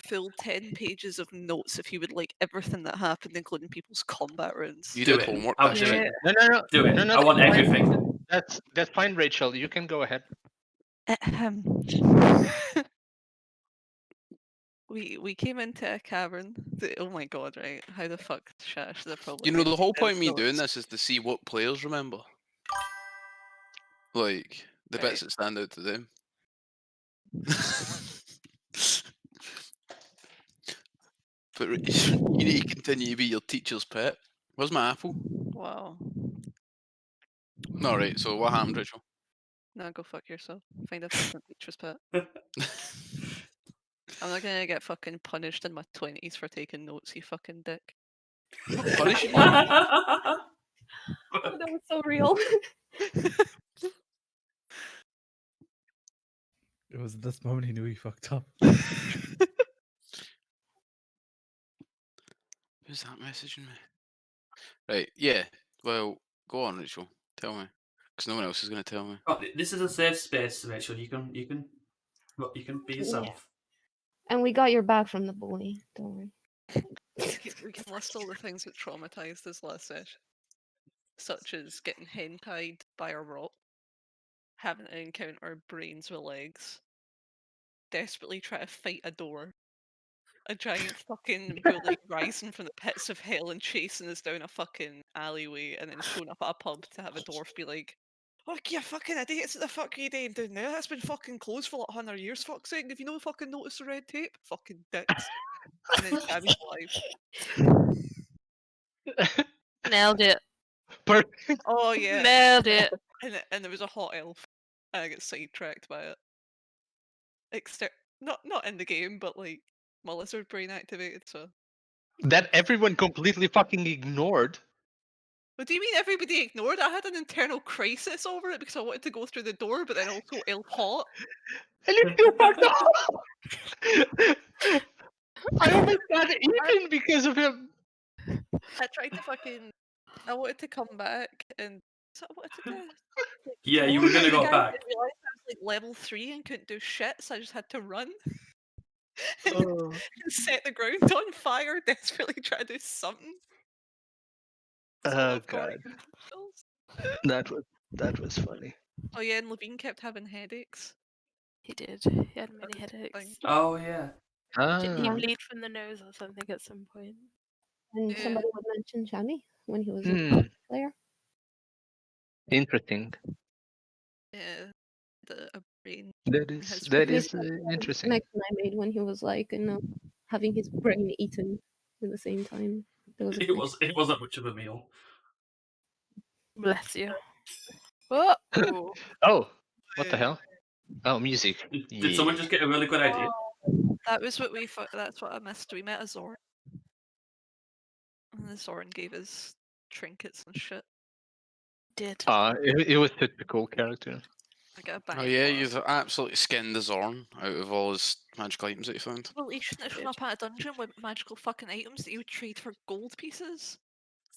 full 10 pages of notes if you would like everything that happened, including people's combat rounds. You Do did it. homework. I'll That's do right. it. No. Do it. No, I want that's fine. everything. That's fine, Rachel. You can go ahead. Ahem. We came into a cavern. Oh my god, right? How the fuck Shash? They're probably. You know, the whole point of me notes. doing this is to see what players remember. Like, the Right. bits that stand out to them. But you need to continue to be your teacher's pet. Where's my apple? Wow. No, right, so what happened, Rachel? No, go fuck yourself. Find a different teacher's pet. I'm not gonna get fucking punished in my 20s for taking notes, you fucking dick. Punishing you? Oh, that was so real. It was at this moment he knew he fucked up. Who's that messaging me? Right, yeah. Well, go on, Rachel. Tell me. Because no one else is going to tell me. Oh, this is a safe space, Rachel. You can be yourself. And we got your back from the bully. Don't worry. We can list all the things that traumatized us last session, such as getting hen-tied by a rock, having to encounter brains with legs, desperately try to fight a door, a giant fucking bully rising from the pits of hell and chasing us down a fucking alleyway, and then showing up at a pub to have a dwarf be like, "Look, you fucking idiots! What the fuck are you doing down there? That's been fucking closed for like 100 years, fuck's sake. Have you no fucking noticed the red tape? Fucking dicks." And then Gabby's alive. Nailed it. Perfect. Oh yeah. Nailed it. And there was a hot elf, and I got sidetracked by it. Not in the game, but like my lizard brain activated. So. That everyone completely fucking ignored. What do you mean everybody ignored? I had an internal crisis over it because I wanted to go through the door, but then also elf hot. And you still fucked up! I almost got even because of him. I tried to fucking. I wanted to come back and. So I wanted to do. Yeah, you were gonna go I back. realized I was like level 3 and couldn't do shit, so I just had to run. Oh. And set the ground on fire, desperately trying to do something. Oh god, that was funny. Oh yeah, and Levine kept having headaches. He did. He had many headaches. Oh yeah. Didn't he Ah. bleed from the nose or something at some point? And Yeah. somebody would mention Shami when he was Hmm. a player. Interesting. Yeah, a brain. That is interesting. Connection I made when he was like, having his brain eaten at the same time. There was a It wasn't much of a meal. Bless you. Oh, Oh, what the hell? Oh, music. Did someone just get a really good idea? That was what that's what I missed. We met a Zorn. And the Zorn gave us trinkets and shit. did. It was such a cool character. I got a bang. Oh yeah, you've absolutely skinned the Zorn out of all his magical items that you found. Well, you shouldn't have shown up at a dungeon with magical fucking items that you would trade for gold pieces.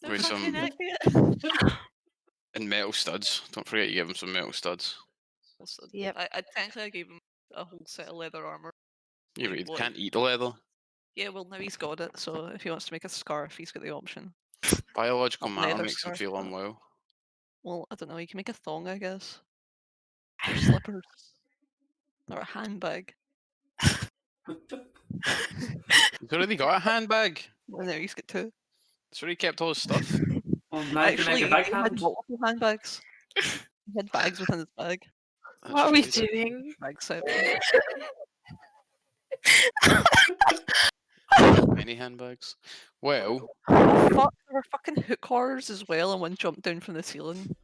They're With fucking some- accurate. And metal studs. Don't forget you give him some metal studs. Also, Yep. I technically gave him a whole set of leather armor. Yeah, but Like, you what? can't eat the leather. Yeah, well now he's got it, so if he wants to make a scarf, he's got the option. Biological Not matter leather makes him scarf, feel but- unwell. Well, I don't know. You can make a thong, I guess. Or slippers. Or a handbag. He's already got a handbag. Well, there he's got two. That's where he kept all his stuff. Well, now you can Actually, make a he bag had hand. multiple handbags. He had bags within his bag. That's What are we crazy. doing? Bag set. Many handbags. Well, Oh fuck, there were fucking hook horrors as well, and one jumped down from the ceiling.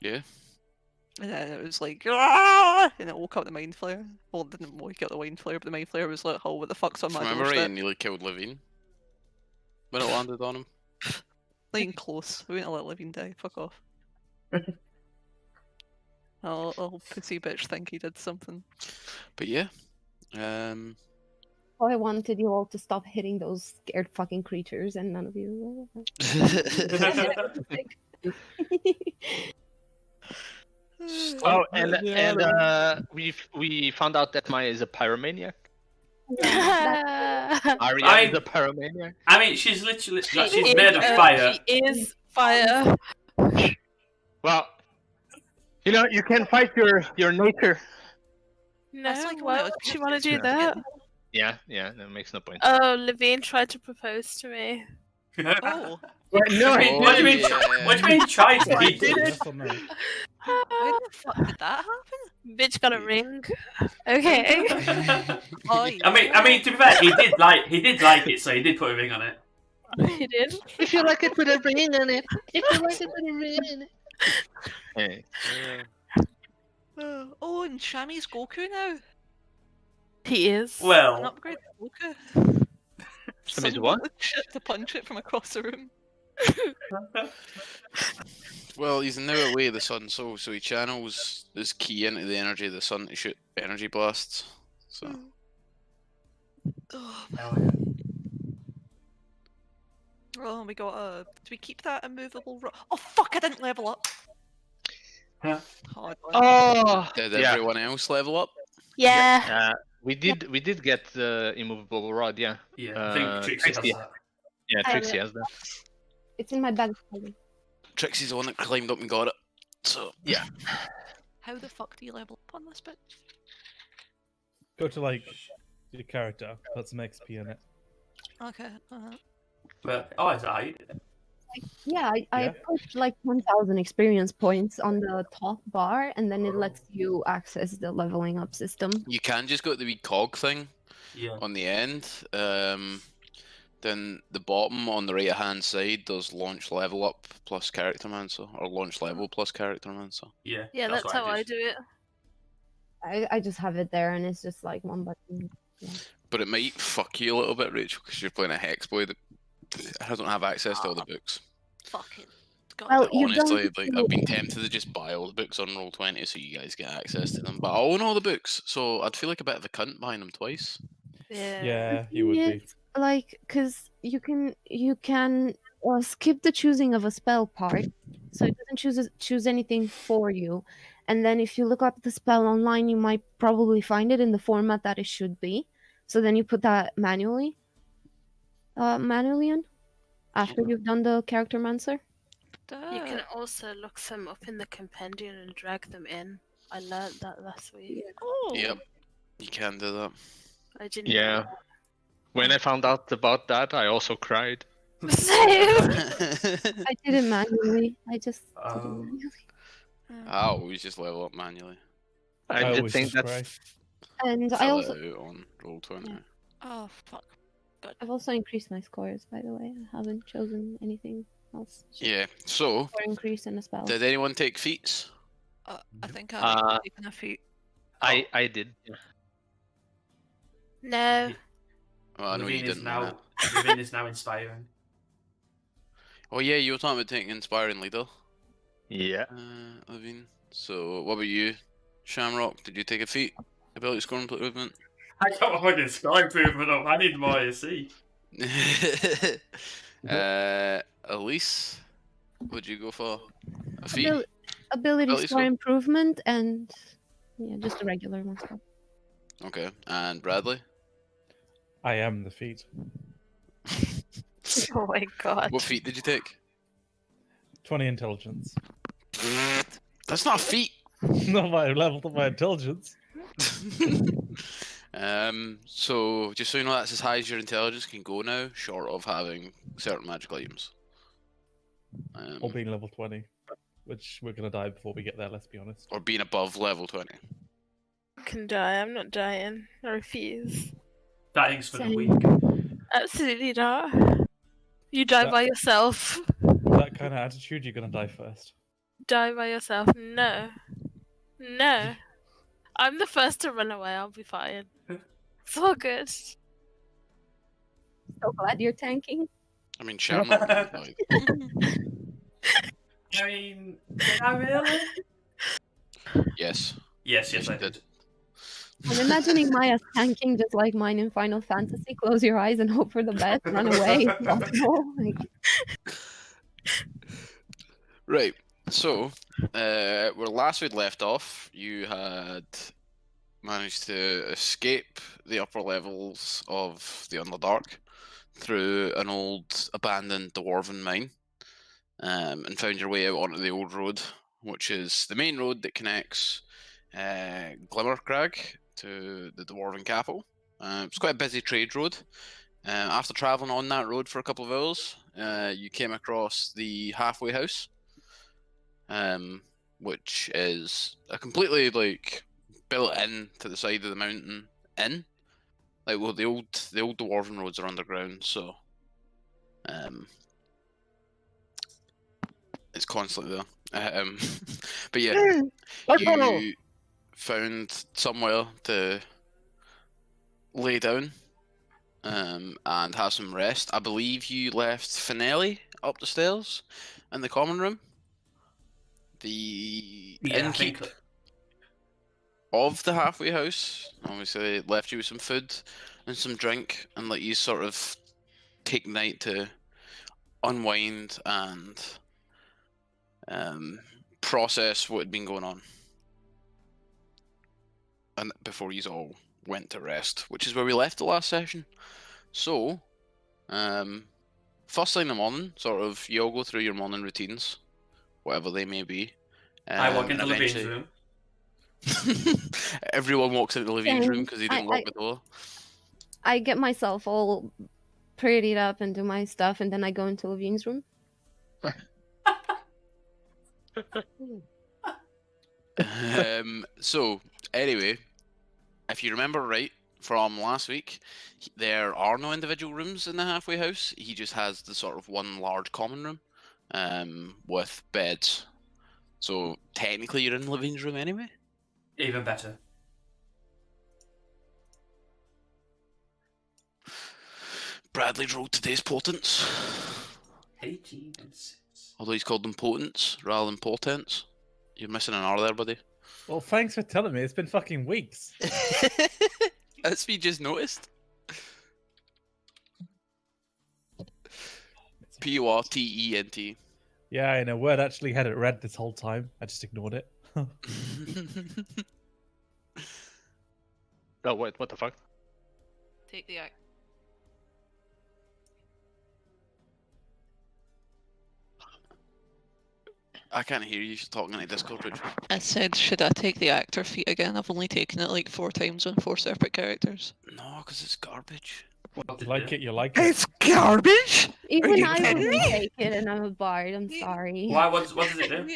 yeah. And then it was like, "Ah!" And it woke up the mind flayer. Well, it didn't wake up the mind flayer, but the mind flayer was like, "Oh, what the fuck's on If my I remember right, doorstep?" it nearly killed Levine. When it landed on him. Laying close. We wouldn't let Levine die. Fuck off. I'll pussy bitch think he did something. But yeah. Oh, I wanted you all to stop hitting those scared fucking creatures, and none of you. Oh, and we found out that Maya is a pyromaniac. Arya I- is a pyromaniac. I mean, she's literally like, she's is, made of fire. She is fire. Well, you know, you can fight your nature. That's No, like why when I would was she want to do confused. that? Yeah, that makes no point. Oh, Levine tried to propose to me. Oh, Well, no, What do you mean? What do you mean? yeah. What do you mean? Try to? Yes, He did. yes or no? when the fuck did that happen? Bitch got a ring. Okay. Oh, I mean, to be fair, he did like it, so he did put a ring on it. He did. if you like it with a ring on it, if you like it with a ring on it. Hey, Oh, and Shami's Goku now. He is. An Well, upgrade to Goku. Shami's Someone what? with shit to punch it from across the room. Well, he's now away the sun soul, so he channels his key into the energy of the sun to shoot energy blasts. So Oh, hell yeah. oh, we got a. Do we keep that immovable rock? Oh fuck! I didn't level up. Huh? Hard one. oh, did yeah. everyone else level up? Yeah. We did get the immovable rod. Yeah, Yeah, I think Trixie has Trixie. that. Yeah, I Trixie have has that. It's in my bag. Trixie's the one that climbed up and got it. So yeah. How the fuck do you level up on this bit? Go to like your character, put some XP in it. Okay. But is that how you did it? Yeah, I Yeah. put like 1,000 experience points on the top bar, and then it lets you access the leveling up system. You can just go to the wee cog thing Yeah. on the end. Then the bottom on the right hand side does launch level up plus character mancer, or launch level plus character mancer. Yeah. Yeah, that's what how I did. do it. I just have it there, and it's just like one button. But it might fuck you a little bit, Rachel, because you're playing a Hexboy that doesn't have access to all the books. Fucking. God. Well, you Honestly, don't. like I've been tempted to just buy all the books on Roll20 so you guys get access to them. But I own all the books, so I'd feel like a bit of a cunt buying them twice. Yeah. Yeah, you would be. Like, because you can skip the choosing of a spell part, so it doesn't choose anything for you. And then if you look up the spell online, you might probably find it in the format that it should be. So then you put that manually in after you've done the character mancer. You can also look them up in the compendium and drag them in. I learned that last week. Oh. Yep, you can do that. I didn't. Yeah. When I found out about that, I also cried. know. Same. I did it manually. I just did it Oh. manually. I always just level up manually. I did always think just that's And I Fill also it out on Roll20. Oh fuck. I've also increased my scores, by the way. I haven't chosen anything else. Just Yeah, so score increase and a spell. did anyone take feats? I think I've taken a feat. I did. Yeah. No. Well, I know you Levine is didn't. now. Now. Levine is now inspiring. Oh yeah, you were talking about taking inspiring leader, Yeah. Levine. So what about you, Shamrock? Did you take a feat? Ability score improvement? I got my fucking sky improvement up. I need more AC. Elise, would you go for a feat? Ability Ability score score? improvement and yeah, just a regular one. Okay, and Bradley? I am the feat. Oh my god. What feat did you take? 20 intelligence. That's not a feat. Not my level to my intelligence. So just so you know, that's as high as your intelligence can go now, short of having certain magical items. Or being level 20. Which we're gonna die before we get there, let's be honest. Or being above level 20. I can die. I'm not dying. I refuse. Dying's for the Same. weak. Absolutely not. You die That- by yourself. With that kind of attitude, you're gonna die first. Die by yourself. No. No. I'm the first to run away. I'll be fine. It's all good. So glad you're tanking. I mean, Shamrock died. I mean, did I really? Yes. Yes, Yes, I you did. did. I'm imagining Maya's tanking just like mine in Final Fantasy. Close your eyes and hope for the best. Run away if possible. Like, Right. So, where last we'd left off, you had manage to escape the upper levels of the Underdark through an old abandoned dwarven mine, and found your way out onto the old road, which is the main road that connects Glimmercrag to the dwarven capital. It's quite a busy trade road. After travelling on that road for a couple of hours, you came across the halfway house, which is a completely built in to the side of the mountain inn. Well, the old dwarven roads are underground, so it's constantly there. But yeah, you found somewhere to lay down and have some rest. I believe you left Finelli up the stairs in the common room. The innkeep of the halfway house obviously left you with some food and some drink and let you sort of take the night to unwind and process what had been going on, and before you all went to rest, which is where we left the last session. So, first thing in the morning, sort of, you all go through your morning routines, whatever they may be. I walk into and Levine's eventually- room. Everyone walks into Levine's room Same. because he didn't lock the door. I get myself all prettied up and do my stuff, and then I go into Levine's room. So, anyway, if you remember right from last week, there are no individual rooms in the halfway house. He just has the sort of one large common room with beds. So, technically, you're in Levine's room anyway. Even better. Bradley rolled today's potents. 18 and 6. Although he's called them potents rather than portents. You're missing an R there, buddy. Well, thanks for telling me. It's been fucking weeks. That's me just noticed. Portent. Yeah, I know. Word actually had it read this whole time. I just ignored it. Oh, what the fuck? Take the act. I can't hear you talking in a Discord, Richard. I said, should I take the actor feat again? I've only taken it like 4 times on 4 separate characters. No, because it's garbage. You like it, you like it. It's garbage! Even you I kidding wouldn't me? take it, and I'm a bard. I'm sorry. Why? What does it do?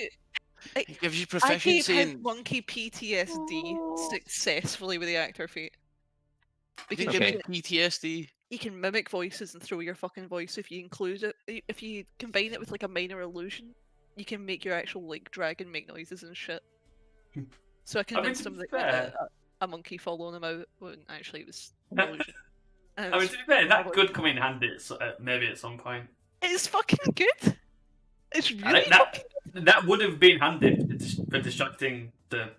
It gives you I gave proficiency him in... monkey PTSD Oh. successfully with the actor feat. Because Give Okay. me PTSD. you can mimic voices and throw your fucking voice if you include it. If you combine it with like a minor illusion, you can make your actual like dragon make noises and shit. So I convinced to him be that fair- a monkey following him out when actually it was an illusion. And I mean, to be fair, that could come in handy maybe at some point. it's fucking good. It's I really think that would have been handy for distracting the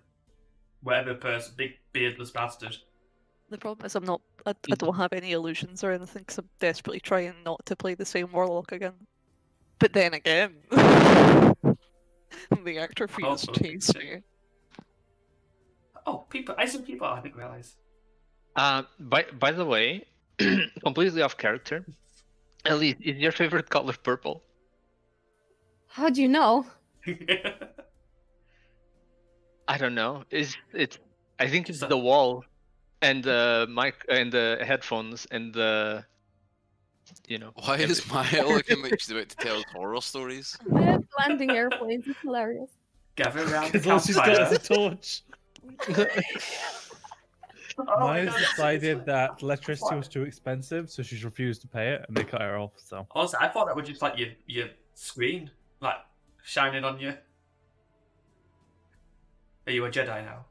whatever person, big beardless bastard. The problem is I don't have any illusions or anything because I'm desperately trying not to play the same warlock again. But then again, the actor feat has Oh, okay. changed me. Oh, people! I see people. I didn't realize. By the way, completely off character. Elise, is your favorite color purple? How'd you know? I don't know. I think it's Just the wall, and the mic, and the headphones, and the, Why is Maya looking like she's about to tell us horror stories? We're landing airplanes. It's hilarious. Gather around the Because all she's got is campfire. a torch. Oh my Maya's God, decided that electricity was too expensive, so she's refused to pay it, and they cut her off. So Honestly, I thought that was just like your screen, like shining on you. Are you a Jedi now?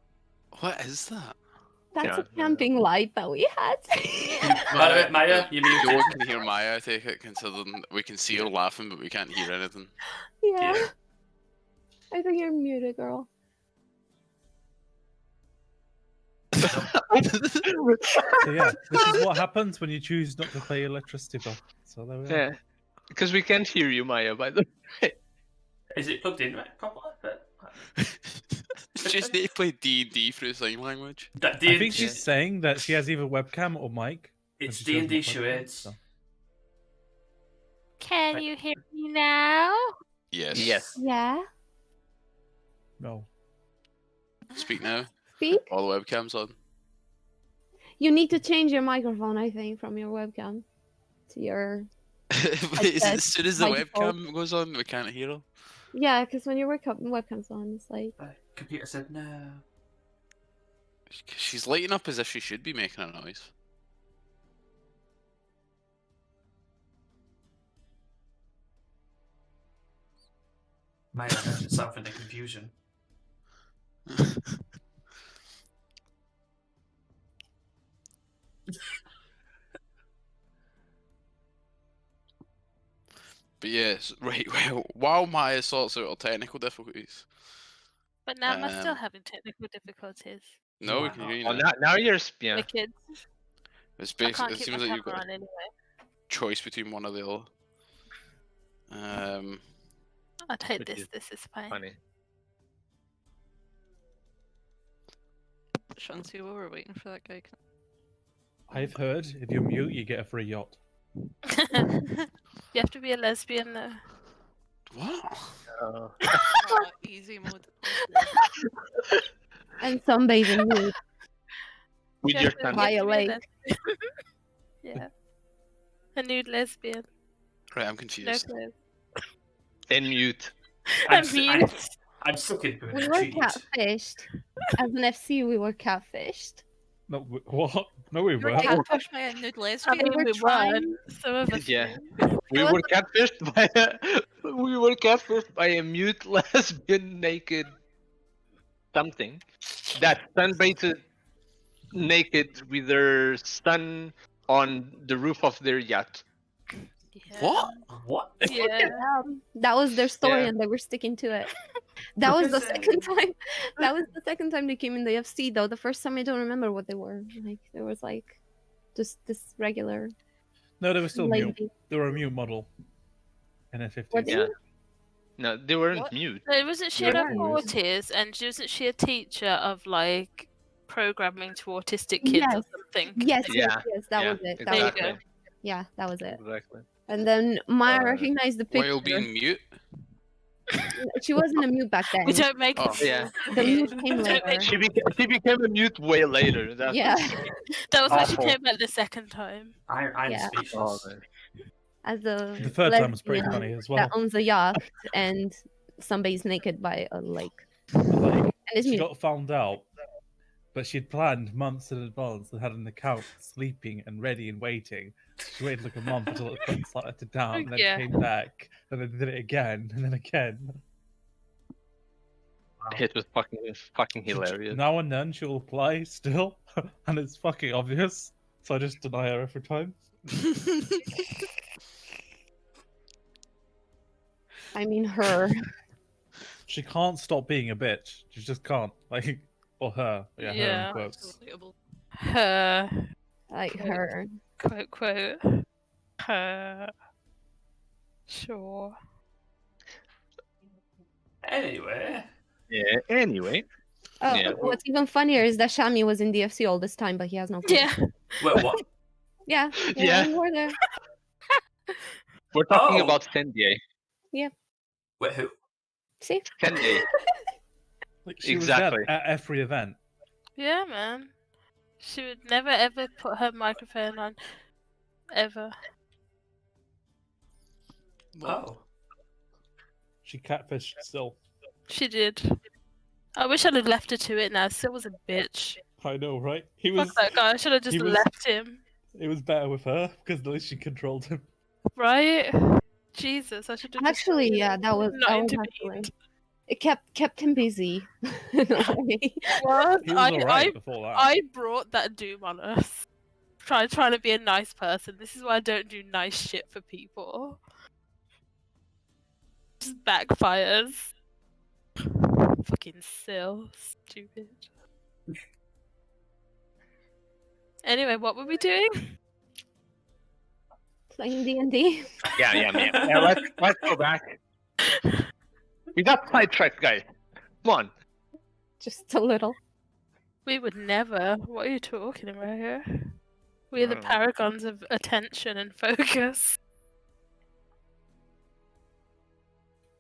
What is that? That's Yeah. a camping light that we had. By the way, Maya, you No muted. one can hear Maya, I take it, considering we can see her laughing, but we can't hear anything. Yeah. Yeah. I think you're muted, girl. So yeah, this is what happens when you choose not to pay your electricity bill. So there we are. Yeah, because we can't hear you, Maya. By the way, Is it plugged in right properly? just need to play D&D through sign language. That I think D&D she's saying that she has either webcam or mic. and it's she chose D&D not webcam, charades. so. Can you hear me now? Yes. Yes. Yeah. No. Speak now. Speak. All the webcams on. You need to change your microphone, I think, from your webcam to your. Is it as soon as the by default. webcam goes on, we can't hear her? Yeah, because when your webcam's on, it's like. Computer said no. She's lighting up as if she should be making a noise. Might have hurt itself in the confusion. But yes, right, well, while Maya sorts out her technical difficulties. But now am I still Um, having technical difficulties? No, we Why can not? hear you Oh, now. now you're yeah. Wicked. It's I basically, can't it keep seems my like you've camera got a on anyway. choice between one or the other. I'll take Which this. is This is fine. Funny. Shanti, while we're waiting for that guy. I've heard if you mute, you get a free yacht. You have to be a lesbian though. What? Easy mode. And sunbathing nude. With You your have to- son. you By have a to be lake. lesbian. Yeah. A nude lesbian. Right, I'm No confused. clothes. And mute. I'm, I'm I'm, mute. I'm stuck in We were catfished. As an FC, we were catfished. No, what? No, we You were weren't. catfished by a nude I lesbian. mean, were we trying- weren't. Some of us Yeah. were. We was were catfished by a mute lesbian naked something that sunbathed naked with their son on the roof of their yacht. Yeah. What? What? Yeah. That was their story, Yeah. and they were sticking to it. That was the Because, second time. That was the second time they came in the FC, though. The first time I don't remember what they were. Like there was like just this regular No, they were still mute. lady. They were a mute model. In a 50s. What? Yeah. No, they weren't What? mute. No, wasn't she Yeah, an it was. autism? And wasn't she a teacher of like programming to autistic kids or Yes. something? Yes, Yeah, yes, that yeah, was it. That There you was go. it. Yeah, that was it. Exactly. And then Maya Uh, recognized the picture. While being mute? She wasn't a mute back then. We don't make Oh. it. Yeah. The mute came Don't later. make- She became a mute way later. That's Yeah, That was when she Awful. came back the second time. I'm Yeah. speechless. Oh, man. as a The third time was pretty lesbian funny as well. that owns a yacht and somebody's naked by a lake. Like, And it's she mute. got found out, but she'd planned months in advance and had an account sleeping and ready and waiting. She waited like a month until it got started down, and then Yeah. came back, and then did it again, and then again. It was fucking hilarious. Now and then she'll apply still, and it's fucking obvious. So I just deny her every time. I mean, her. She can't stop being a bitch. She just can't. Like, or her. Yeah, her Yeah. in quotes. Relatable. Her. Like her. Quote, quote. Her. Sure. Anyway, Yeah. Anyway. Oh, Yeah. what's even funnier is that Shami was in DFC all this time, but he has no clue. Yeah. wait, what? Yeah. Yeah. We were there. We're talking Oh. about Sendia. Wait, who? See? Sendia. Like, she Exactly. was there at every event. Yeah, man. She would never ever put her microphone on. Ever. Oh. She catfished still. She did. I wish I'd have left her to it now. Still was a bitch. I know, right? He Fuck was. that guy. I should have just he was- left him. It was better with her because at least she controlled him. Right? Jesus, I should have Actually, just yeah, that was not actually. intervened. It kept him busy. In a way. What? He was alright before that. I brought that doom on us. Trying to be a nice person. This is why I don't do nice shit for people. Just backfires. Fucking sill. Stupid. Anyway, what were we doing? Playing D&D. Yeah, man. Yeah, let's go back. We got sidetracked, guys. Come on. Just a little. We would never. What are you talking about here? We're the Oh. paragons of attention and focus.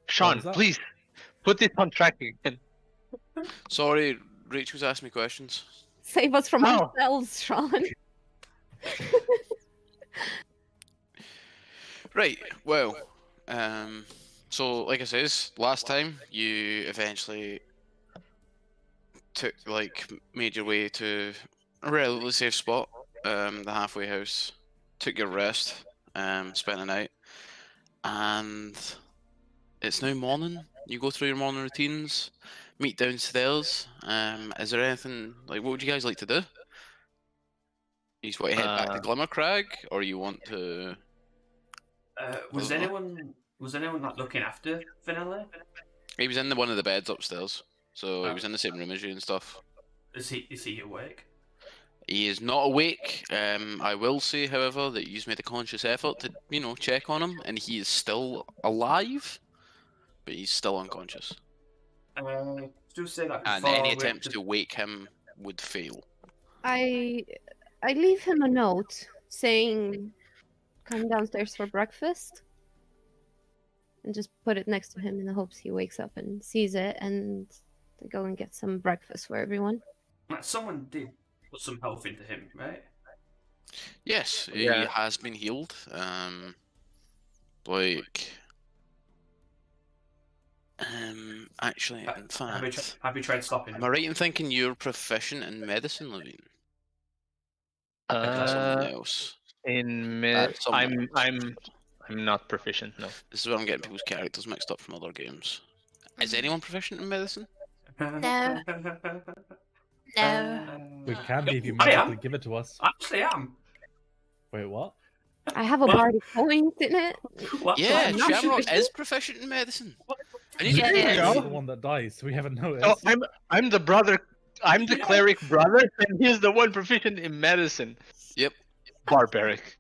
Sean, was that? please put this on track again. Sorry, Rachel's asked me questions. Save us from Oh. ourselves, Sean. Right, well, so like I says, last time you eventually made your way to a relatively safe spot, the halfway house, took your rest, spent the night, and it's now morning. You go through your morning routines, meet downstairs. Is there anything, what would you guys like to do? You just want to head back to Glimmercrag, or you want to... Was I don't anyone like looking after Vanilla? He was in one of the beds upstairs, so he was in the same room as you and stuff. Is he awake? He is not awake. I will say, however, that you've made a conscious effort to, check on him, and he is still alive, but he's still unconscious. Do say that. And before any we- attempts to wake him would fail. I leave him a note saying, "Come downstairs for breakfast," and just put it next to him in the hopes he wakes up and sees it, and to go and get some breakfast for everyone. Someone did put some health into him, right? Yes, he Yeah. has been healed. Actually, in fact, Have you tried stopping am him? I right in thinking you're proficient in medicine, Levine? That's something else. In mid, That's something I'm not proficient. No. This is where I'm getting people's characters mixed up from other games. Is anyone proficient in medicine? No. No. We can be if you I am. magically give it to us. I actually am. Wait, what? I have a What? bardic point in it. What? Yeah, I'm not Shamrock proficient. is proficient in medicine. I need Yeah, to yeah. He's go. the one that dies, so we haven't noticed. So I'm the brother. I'm the cleric brother, and he's the one proficient in medicine. Yep. Barbaric.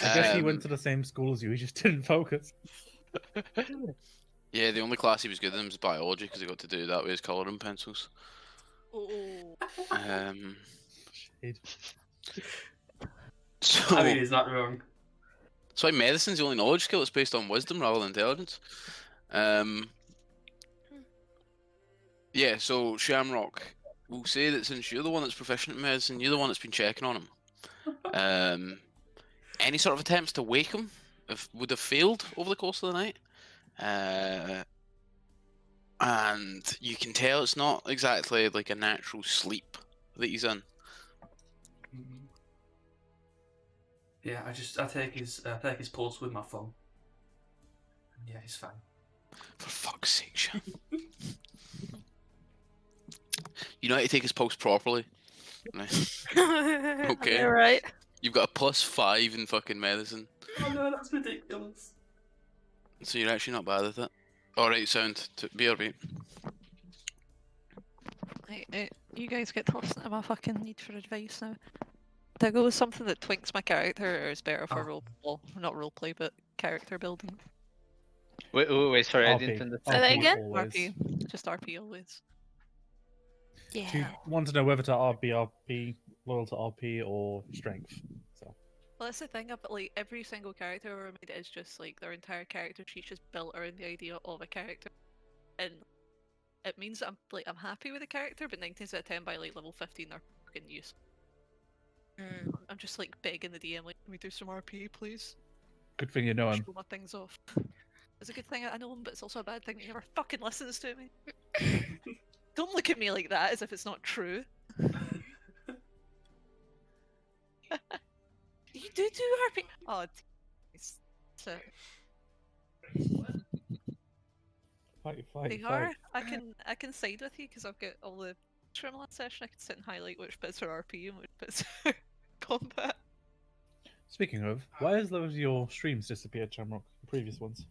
I guess he Um, went to the same school as you. He just didn't focus. Yeah, the only class he was good in was biology because he got to do that with his colouring pencils. Oh, Shade. So, I mean, he's not wrong. that's why medicine's the only knowledge skill that's based on wisdom rather than intelligence. Yeah, so Shamrock, we'll say that since you're the one that's proficient in medicine, you're the one that's been checking on him. Any sort of attempts to wake him would have failed over the course of the night. And you can tell it's not exactly like a natural sleep that he's in. Yeah, I take his pulse with my phone. Yeah, he's fine. For fuck's sake, Sham. You know how to take his pulse properly. Okay. You're right. You've got a +5 in fucking medicine, Oh no, that's ridiculous. so you're actually not bad at it. Alright, sound. BRB. you guys get to listen to my fucking need for advice now. Do I go with something that twinks my character, or is better for not roleplay, but character building? Wait, sorry, I RP. didn't understand. Say that RP again? always. RP, just RP always. Do you Yeah. want to know whether to RP, loyal to RP, or strength? So Well, that's the thing. Like every single character I ever made is just like their entire character sheet's just built around the idea of a character, and it means that I'm happy with the character, but 9 times out of 10 by like level 15 they're fucking useless. I'm just like begging the DM, like, can we do some RP, please? good thing you know him. Show my things off. It's a good thing I know him, but it's also a bad thing that he never fucking listens to me. Don't look at me like that as if it's not true. You do RP. Oh, so Fight. they are. I can side with you because I've got all the from last session. I can sit and highlight which bits are RP and which bits are combat. Speaking of, why has those your streams disappeared, Shamrock? The previous ones.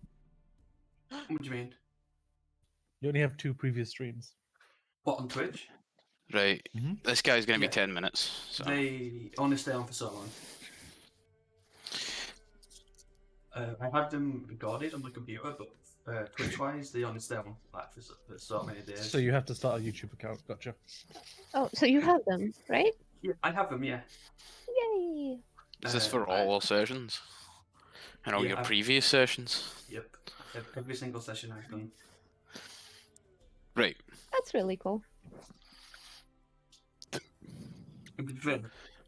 What do you mean? You only have 2 previous streams. What, on Twitch? Right. Mhm. This guy's gonna Yeah. be 10 minutes. So. They only stay on for so long. I had them recorded on my computer, but Twitch-wise, they only stay on like for so many days. So you have to start a YouTube account. Gotcha. Oh, so you have them, right? Yeah, I have them. Yeah. Yay! Is this for all our sessions? And all Yeah, your I've- previous sessions? Yep. Every single session I've done. Right. That's really cool. To be fair,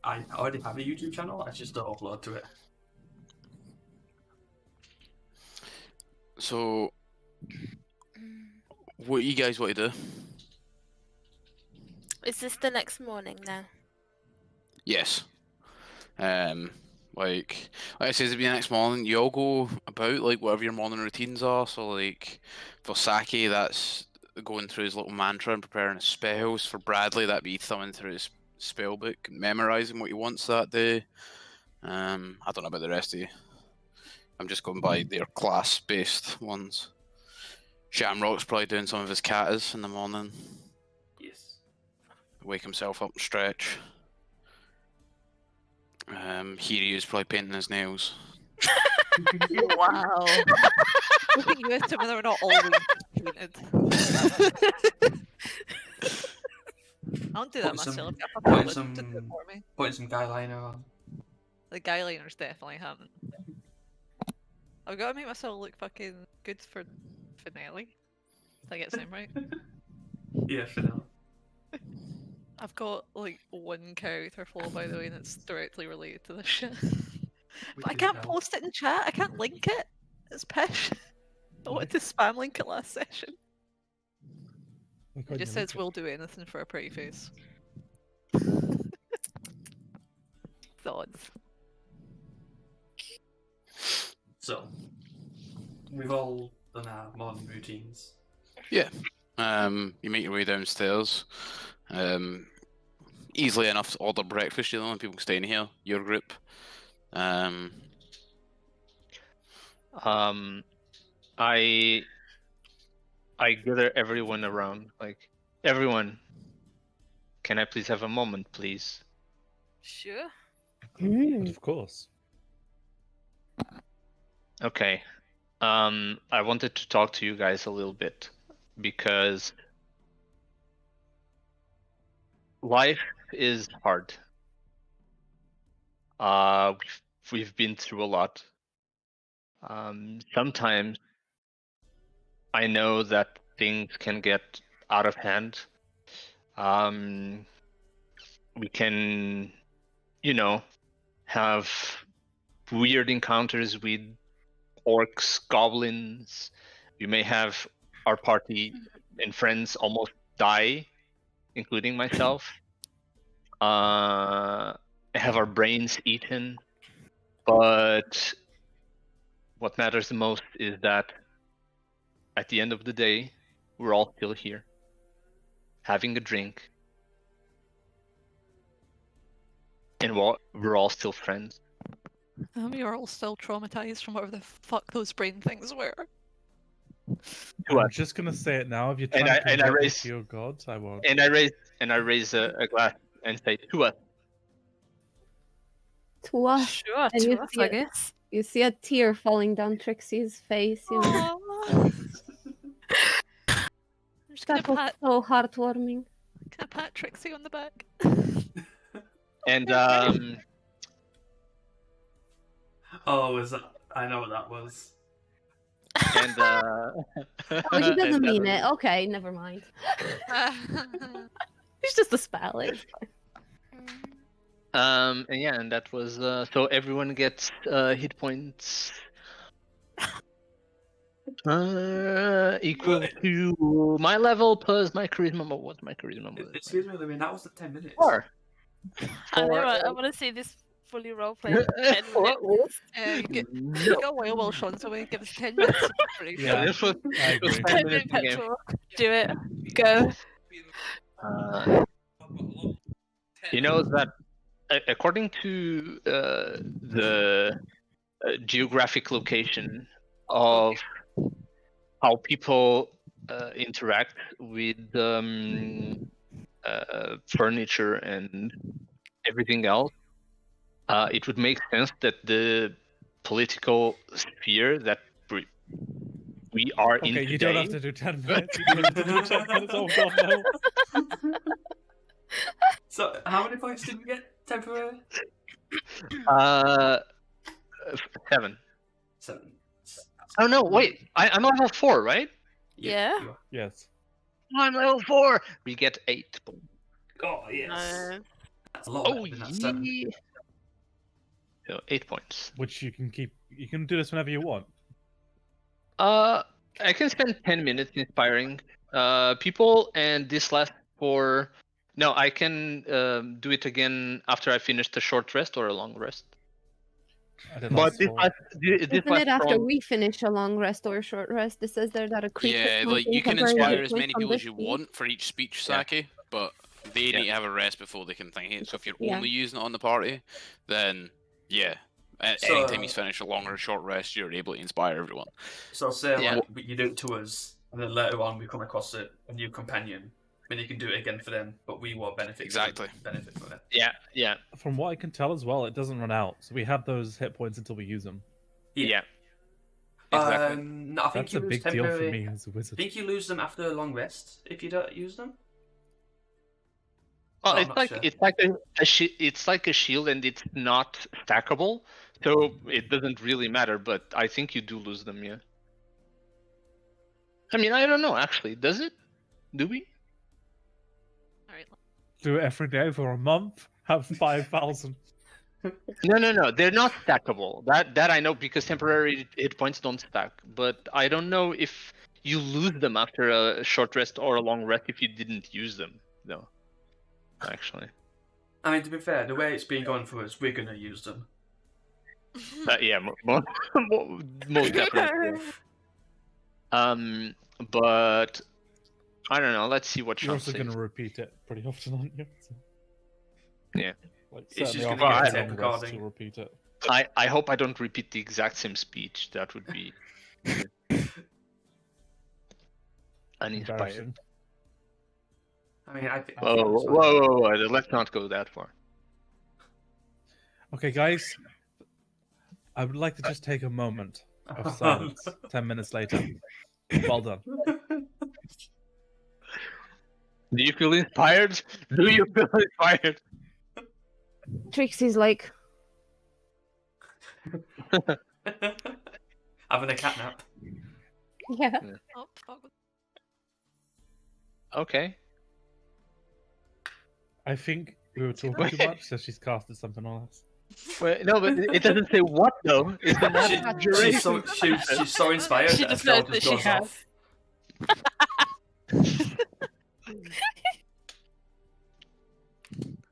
I already have a YouTube channel. I just don't upload to it. So, what do you guys want to do? Is this the next morning now? Yes. Like I said, it'll be the next morning. You all go about like whatever your morning routines are. So like for Saki, that's going through his little mantra and preparing his spells. For Bradley, that'd be thumbing through his spell book, and memorizing what he wants that day. I don't know about the rest of you. I'm just going by their class-based ones. Shamrock's probably doing some of his katas in the morning. Yes. Wake himself up and stretch. Hiryu's probably painting his nails. Wow. Look at you as to whether or not always painted. I don't do that Putting some- myself. I've got putting to some- do it for me. Putting some guy liner on. The guy liners definitely haven't. I've got to make myself look fucking good for finale. Did I get the name right? Yeah, for now. I've got like one character flaw, by the way, and it's directly related to this shit. But I can't post it in chat. I can't link it. It's pish. I wanted to spam link it last session. It just says we'll do anything for a pretty face. Thoughts. So, we've all done our morning routines. You make your way downstairs. Easily enough to order breakfast. You're the only people staying here. Your group. I gather everyone around. Like, everyone, can I please have a moment, please? Sure. Of course. Okay. I wanted to talk to you guys a little bit because life is hard. We've been through a lot. Sometimes I know that things can get out of hand. We can, have weird encounters with orcs, goblins. We may have our party and friends almost die, including myself. Have our brains eaten. But what matters the most is that at the end of the day, we're all still here, having a drink, and we're all still friends. We are all still traumatized from whatever the fuck those brain things were. I'm just gonna say it now. If you're trying to convert me to your gods, I won't. And I raise a glass and say to us. To us. Sure, And to you us, see I it. guess. You see a tear falling down Trixie's face, you know. I'm just That gonna was pat, so heartwarming. Trixie on the back. And Oh, is that? I know what that was. and Oh, he doesn't mean it. Okay, never mind. It's just a spell. and yeah, and that was so everyone gets hit points equal to my level plus my charisma. What's my charisma? Excuse me, Louis, that was at 10 minutes. 4. I know. Four. I want to see this fully roleplay. You got a while while Sean's away. Give us 10 minutes of preparation. Yeah, This was I agree. 10 minutes in the game. Do it. Go. You know that according to the geographic location of how people interact with furniture and everything else, it would make sense that the political sphere that we are in Okay, today. you don't have to do 10 minutes. You don't have to do 10 minutes. Oh god, no. So, how many points did we get temporary? 7. 7. Oh no, wait. I'm level 4, right? Yeah. You are. Yes. I'm level 4. We get 8 points. Oh, yes. No. That's a lot Oh better than that 7. yeah. So 8 points. Which you can keep. You can do this whenever you want. I can spend 10 minutes inspiring people, and this lasts for. No, I can do it again after I finish the short rest or a long rest. And it But lasts this for. lasts. This Isn't lasts it after from. we finish a long rest or a short rest? It says there that a creature. Yeah, like you can temporary inspire hit as points many from people as this you speed. want for each speech Yeah. sake, but they Yeah. need to have a rest before they can think it. So if you're Yeah. only using it on the party, then yeah. So, Anytime you finish a long or a short rest, you're able to inspire everyone. So say Yeah. like you do it to us, and then later on we come across a new companion, then you can do it again for them, but we won't benefit. Exactly. Benefit from it. Yeah. From what I can tell as well, it doesn't run out. So we have those hit points until we use them. Yeah. Exactly. No, I think That's you a lose big deal temporary. for me as a I wizard. think you lose them after a long rest if you don't use them. Well, I'm it's not like sure. it's like a shield, and it's not stackable, so it doesn't really matter. But I think you do lose them, yeah. I mean, I don't know. Actually, does it? Do we? Alright. Do it every day for a month. Have 5,000. No. They're not stackable. That I know because temporary hit points don't stack. But I don't know if you lose them after a short rest or a long rest if you didn't use them, though. Actually, I mean, to be fair, the way it's been going for us, we're gonna use them. yeah, most definitely. But I don't know. Let's see what You're Sean also says. going to repeat it pretty often, aren't you? So, Yeah. Like, It's certainly just after gonna get a tape long rest, recording. you'll repeat it. I hope I don't repeat the exact same speech. That would be uninspired. Embarrassing. I mean, I think. Whoa! Let's not go that far. Okay, guys. I would like to just take a moment of silence. 10 minutes later. Well done. Do you feel inspired? Do you feel inspired? Trixie's like, Having a cat nap. yeah. Oh, fuck. Okay. I think we were talking too much, so she's casted something on us. Well, no, but it doesn't say what though. It's the magic duration. She's so inspired She that just Estelle knows that just she goes has. off.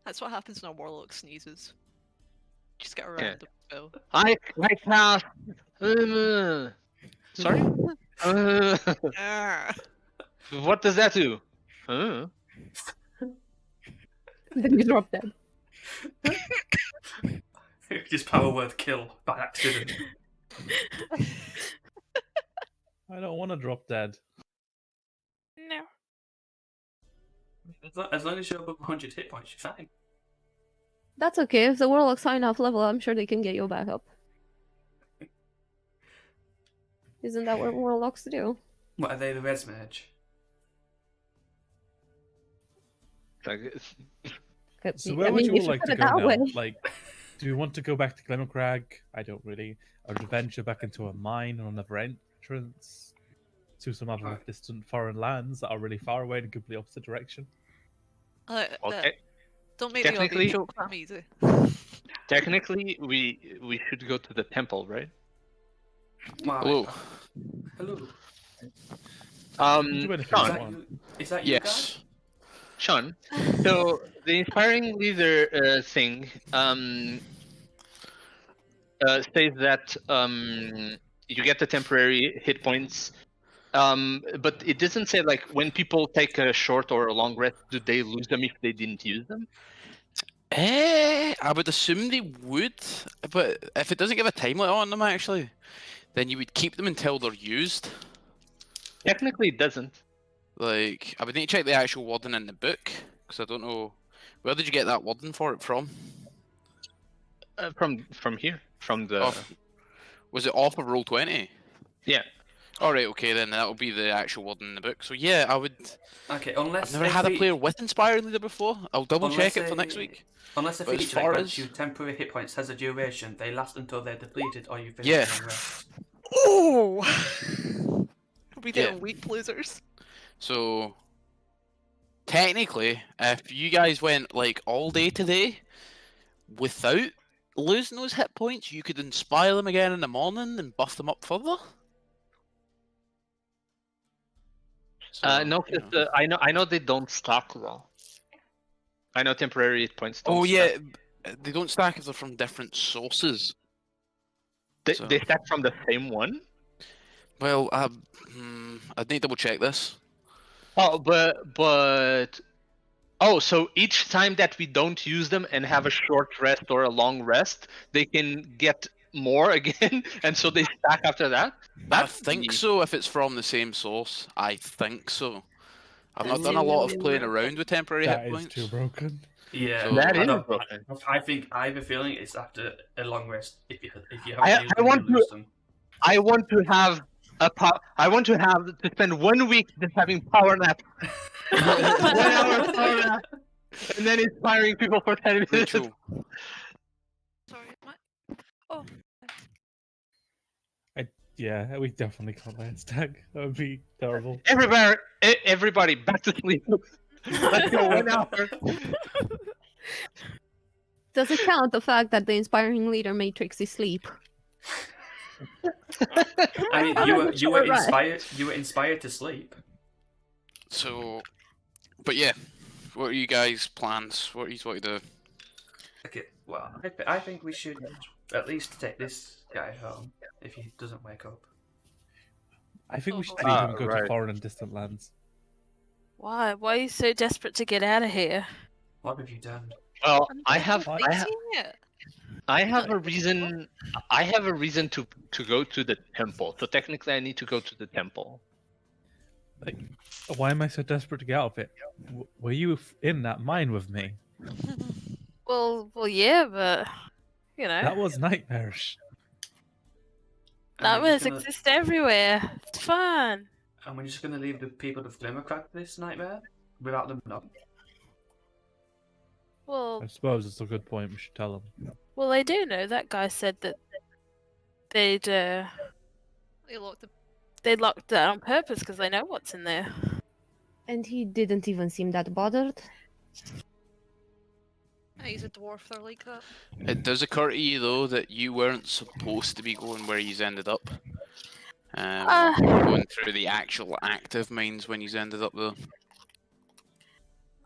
That's what happens when a warlock sneezes. Just get a Yeah. random spell. I cast. Sorry. Ah. What does that do? Then you drop dead. Just power word kill by accident. I don't want to drop dead. No. As long as you're above 100 hit points, you're fine. That's okay. If the warlock's high enough level, I'm sure they can get you back up. Isn't that what warlocks do? What are they, the res mage? So where would you all like to go now? Way. Like, do you want to go back to Glimmercrag? I don't really. Or to venture back into a mine or another entrance to some other distant foreign lands that are really far away in a completely opposite direction? Okay. Don't make me all Technically- be joke that easy. Technically, we should go to the temple, right? Wow. Hello. Hello. Do anything Is you that want. you, is that you guys? Yes. Sean. So the inspiring leader thing says that you get the temporary hit points, but it doesn't say like when people take a short or a long rest, do they lose them if they didn't use them? I would assume they would, but if it doesn't give a time limit on them, actually, then you would keep them until they're used. Technically, it doesn't. Like, I would need to check the actual wording in the book, because I don't know. Where did you get that wording for it from? From here, from the Was it off of Roll20? yeah. All right, okay, then that'll be the actual word in the book. So yeah, I would. Okay, I've unless never if had a we- player with Inspiring Leader before. I'll double check it for next week. Unless a But as feature that far grants as- you temporary hit points has a duration, they last until they're depleted or you finish Yeah. a long rest. Oh! We Yeah. doing weak losers. So technically, if you guys went like all day today without losing those hit points, you could inspire them again in the morning and buff them up further. So, No, you 'cause, know. I know they don't stack though. I know temporary hit points don't Oh stack. yeah, they don't stack if they're from different sources. They So- stack from the same one? Well, I'd need to double check this. Oh, but oh, so each time that we don't use them and have a short rest or a long rest, they can get more again, and so they stack after that. I think so. If it's from the same source, I think so. I've not That done a lot seems of playing broken. around with temporary That hit is points. too broken. Yeah, So- That I is don't- broken. I think I have a feeling it's after a long rest. If you haven't I used them, want you lose them. I want to have I want to have to spend 1 week just having power nap. 1 hour power nap, and then inspiring people for 10 minutes. Rachel, Sorry, my... Oh, Yeah, we definitely can't let it stack. That would be terrible. Everybody, back to sleep. Let's go 1 hour. Does it count the fact that the inspiring leader matrix is sleep? I mean, I'm you not were sure, right. inspired. You were inspired to sleep. so, but yeah, what are you guys' plans? What are you want to do? Okay, well, I think we should at least take this guy home if he doesn't wake up. I think we should Oh, leave him and go right. to foreign and distant lands. Why? Why are you so desperate to get out of here? What have you done? Well, I'm I have fixing it. a reason. I have a reason to go to the temple. So technically, I need to go to the temple. Why am I so desperate to get out of it? Were you in that mine with me? Well, yeah, but you know, That was nightmarish. And we're nightmares just gonna- exist everywhere. It's fun. And we're just going to leave the people of Glimmercrag this nightmare without them knowing. Well, I suppose it's a good point. We should tell them. well, they do know. That guy said that they'd They locked the... they locked that on purpose because they know what's in there. And he didn't even seem that bothered. He's a dwarf, they're like that. It does occur to you though that you weren't supposed to be going where you ended up. You were going through the actual active mines when you ended up there.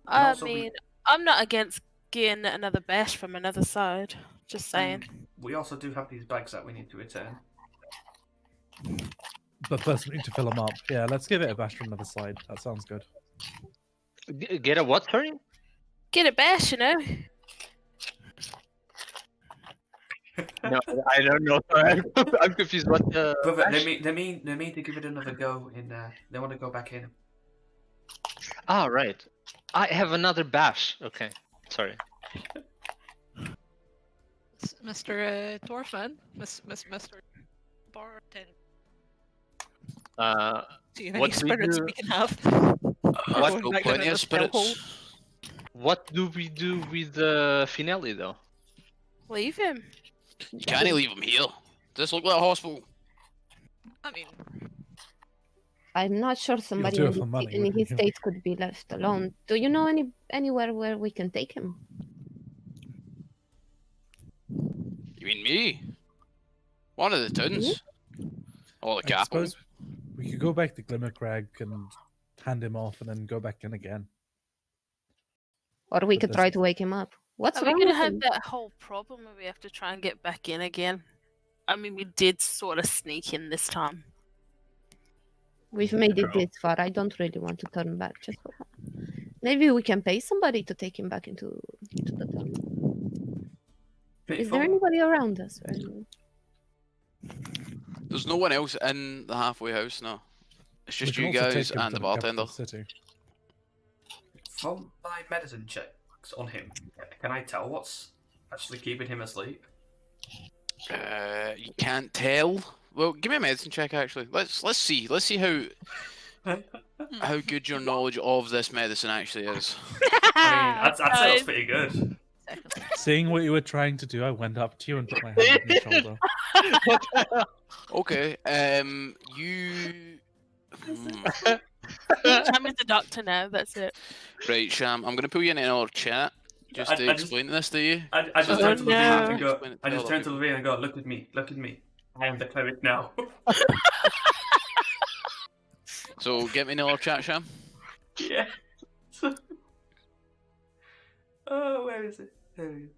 I also we- mean, I'm not against getting another bash from another side. Just saying. And we also do have these bags that we need to return. But first, we need to fill them up. Yeah, let's give it a bash from another side. That sounds good. Get a what? Sorry. Get a bash, you know. No, I don't know. Sorry. I'm confused. What the? Brother, they mean to give it another go in there. They want to go back in. Ah, right. I have another bash. Okay. Sorry. Mr. Dwarfman? Mr. Bartender. Do you have any What do we spirits do- we can have? What- Going Got back down plenty in of the spell hole? spirits. What do we do with the finale though? Leave him. You can't leave him here. Does this look like a hospital? I mean, I'm not sure somebody do in it for money, in wouldn't his you? state could be left alone. Do you know anywhere where we can take him? You mean me? One of the towns. Or the I capital. suppose we could go back to Glimmercrag and hand him off and then go back in again. Or we But could this- try to wake him up. What's Are we wrong gonna with have him? that whole problem where we have to try and get back in again? I mean, we did sort of sneak in this time. We've made it True. this far. I don't really want to turn back just for that. Maybe we can pay somebody to take him back into the town. Is there anybody around us? Right now? There's no one else in the halfway house, no. It's We just can you also take guys him and to the capital bartender. City. From my medicine checks on him, can I tell what's actually keeping him asleep? You can't tell Well, give me a medicine check actually. Let's see how good your knowledge of this medicine actually is. I mean, I'd say that's Guys, pretty good. Seeing what you were trying to do, I went up to you and put my hand on your shoulder. What the hell? Okay. You. Sham is the doctor now. That's it. Right, Sham. I'm gonna put you in another chat just I to just- explain this to you. I just So turned to no. Levine and go. Explain it to I just other turned to people. Levine and go. Look at me. Look at me. I am the cleric now. So get me in another chat, Sham. Yeah. Oh, where is it? There he is.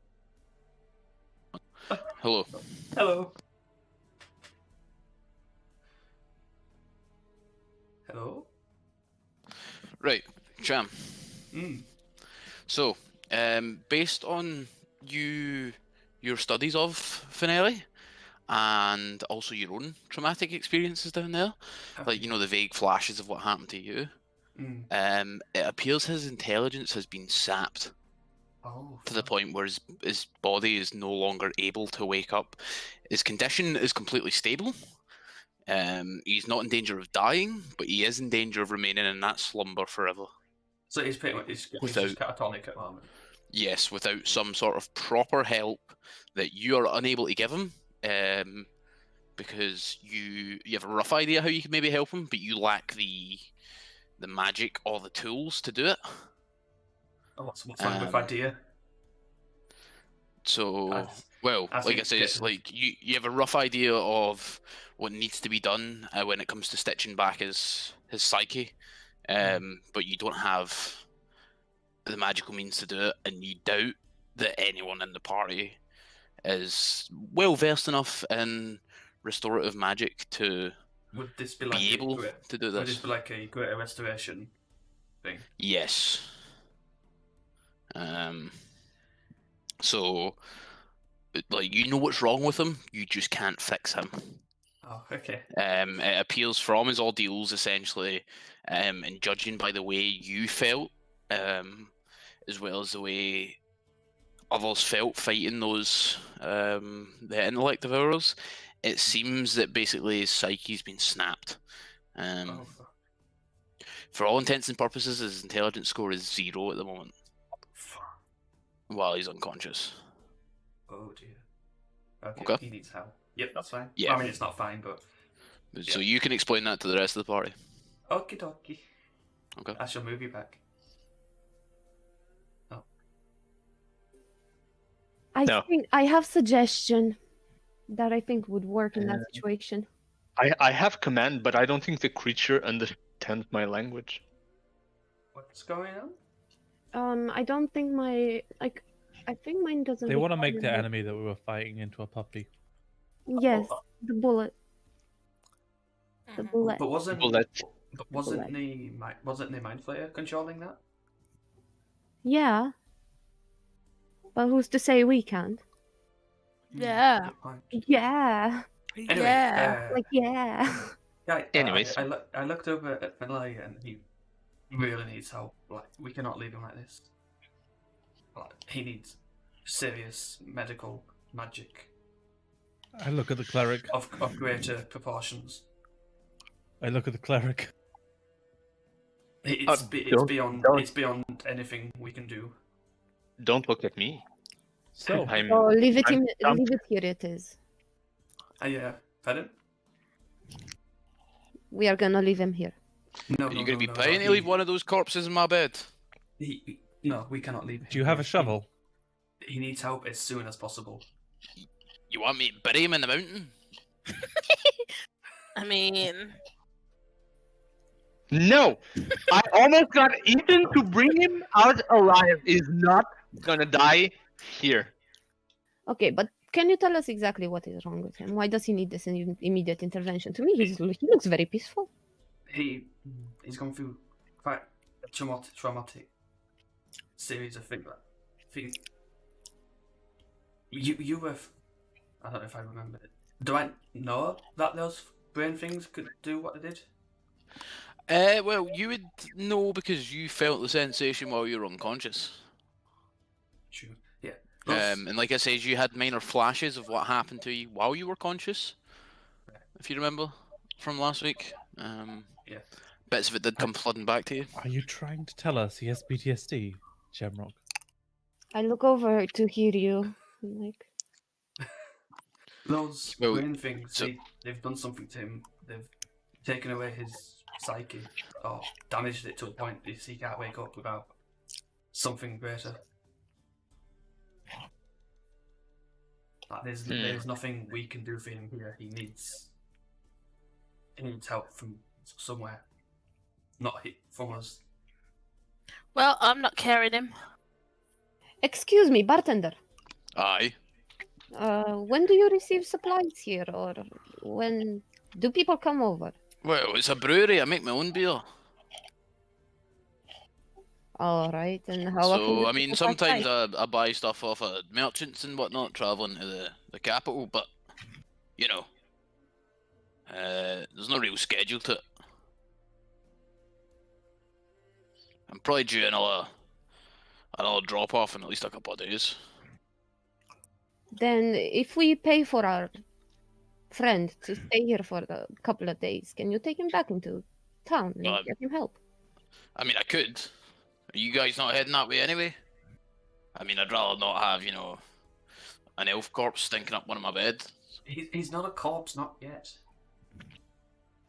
Hello. Hello. Hello. Right, Sham. Mm. So, based on your studies of Finelli, and also your own traumatic experiences down there, like you know the vague flashes of what happened to you, Mm. it appears his intelligence has been sapped Oh. to the point where his body is no longer able to wake up. His condition is completely stable. He's not in danger of dying, but he is in danger of remaining in that slumber forever. So he's pretty much he's just catatonic at the moment. Yes, without some sort of proper help that you are unable to give him, because you have a rough idea how you can maybe help him, but you lack the magic or the tools to do it. Oh, what's wrong with idea? So, well, I like think I say, it's like you have a rough idea of what needs to be done when it comes to stitching back his psyche, but you don't have the magical means to do it, and you doubt that anyone in the party is well versed enough in restorative magic to Would this be like be able to do Would this this. be like a greater restoration thing? Yes. So, like, you know what's wrong with him, you just can't fix him. Oh, okay. It appears from his ordeals, essentially, and judging by the way you felt, as well as the way others felt fighting those the intellect devourers, it seems that basically his psyche's been snapped. Oh, For all intents and purposes, his intelligence score is 0 at the moment, fuck. while he's unconscious. Oh dear. Okay, Okay. he needs help. Yep, that's fine. Yeah. I mean, it's not fine, but So you can explain that to the rest of the party. okie dokie. Okay. I shall move you back. I No. think I have suggestion that I think would work in that Yeah. situation. I have command, but I don't think the creature understands my language. What's going on? I don't think I think mine doesn't. They want to make the require it. enemy that we were fighting into a puppy. Yes, Oh, the bullet. The Mhm. bullet. But wasn't Bullet. wasn't the mind flayer controlling that? Yeah. But who's to say we can't? Yeah. Good point. Yeah. Anyway, Yeah. Like yeah. yeah, Anyways. I looked over at Finlay and he really needs help. Like, we cannot leave him like this. Like, he needs serious medical magic I look at the cleric. of greater proportions. I look at the cleric. It's don't- beyond anything we can do. Don't look at me. So, I'm Oh, leave it I'm- leave it here. It is. Pardon? We are gonna leave him here. No, Are you no, going to no, be no, paying no, to leave one of those corpses in my bed? No, we cannot leave him. do you have a He- shovel? He needs help as soon as possible. You want me to bury him in the mountain? I mean, No! I almost got Ethan to bring him out alive. He's not gonna die here. Okay, but can you tell us exactly what is wrong with him? Why does he need this immediate intervention? To me, he looks very peaceful. He's gone through quite a traumatic series of things. You were. I don't know if I remember it. Do I know that those brain things could do what they did? Well, you would know because you felt the sensation while you were unconscious. True. Yeah. Those- And like I said, you had minor flashes of what happened to you while you were conscious. if you remember from last week. Yeah. Bits of it did come flooding back to you. Are you trying to tell us he has PTSD, Shamrock? I look over to hear you. I'm like, Those Well, brain things, so- they've done something to him. They've taken away his psyche, or damaged it to a point that he can't wake up without something greater. Like, there's nothing we can do for him here. He needs help from somewhere, not from us. Well, I'm not carrying him. excuse me, bartender. Aye. When do you receive supplies here, or when do people come over? Well, it's a brewery. I make my own beer. All right, and how often So, do I mean, people pass by? sometimes I buy stuff off of merchants and whatnot traveling to the capital, but, you know, there's no real schedule to it. I'm probably due another drop off in at least a couple of days. Then, if we pay for our friend to stay here for a couple of days, can you take him back into town and get him help? I mean, I could. Are you guys not heading that way anyway? I mean, I'd rather not have, an elf corpse stinking up one of my bed. He's not a corpse, not yet.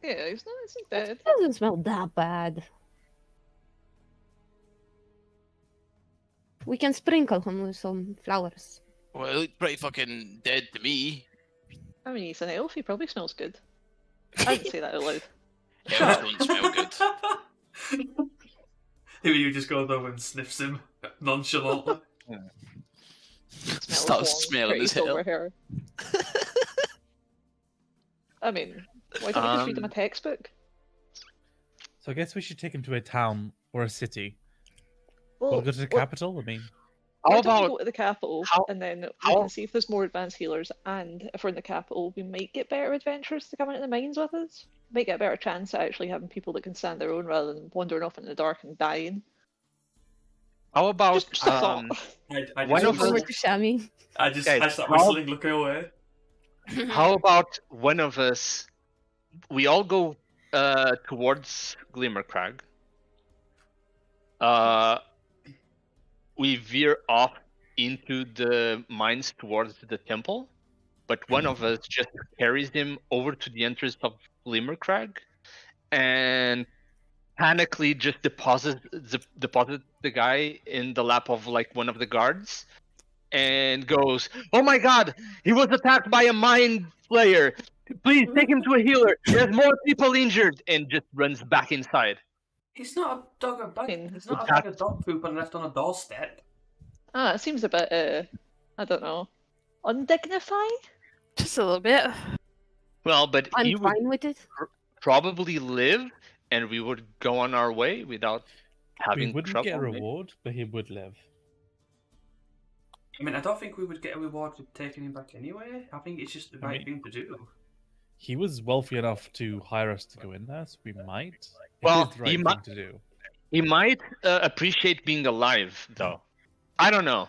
Yeah, he's dead. It doesn't smell that bad. We can sprinkle him with some flowers. Well, he looked pretty fucking dead to me. I mean, he's an elf, he probably smells good. I didn't say that out loud. Elves don't smell good. You just goes over and sniffs him nonchalantly. Starts smelling his hair. hair. I mean, why don't we just read him a textbook? So I guess we should take him to a town or a city. Well, We'll go to the capital. I mean, why How don't we about go to the capital and then we can see if there's more advanced healers, and if we're in the capital, we might get better adventurers to come into the mines with us. Might get a better chance at actually having people that can stand their own rather than wandering off into the dark and dying. how about Just a thought. I One just of Over us- to Shami. I Guys, start whistling, looking away. how about one of us? We all go towards Glimmercrag. We veer off into the mines towards the temple, but one of us just carries him over to the entrance of Glimmercrag and panically just deposits the guy in the lap of like one of the guards and goes, "Oh my god, he was attacked by a mind flayer. Please take him to a healer. There's more people injured," and just runs back inside. He's not a dog of bag. In- He's not a bag of dog poop and left on a doorstep. It seems a bit, I don't know, undignified? Just a little bit. Well, but he I'm would fine with it. probably live, and we would go on our way without we having wouldn't trouble. get a maybe. reward, but he would live. I mean, I don't think we would get a reward for taking him back anyway. I think it's just the right thing to do. He was wealthy enough to hire us to go in there, so we might. Well, it is the right he thing might- to do. He might appreciate being alive, though. I don't know.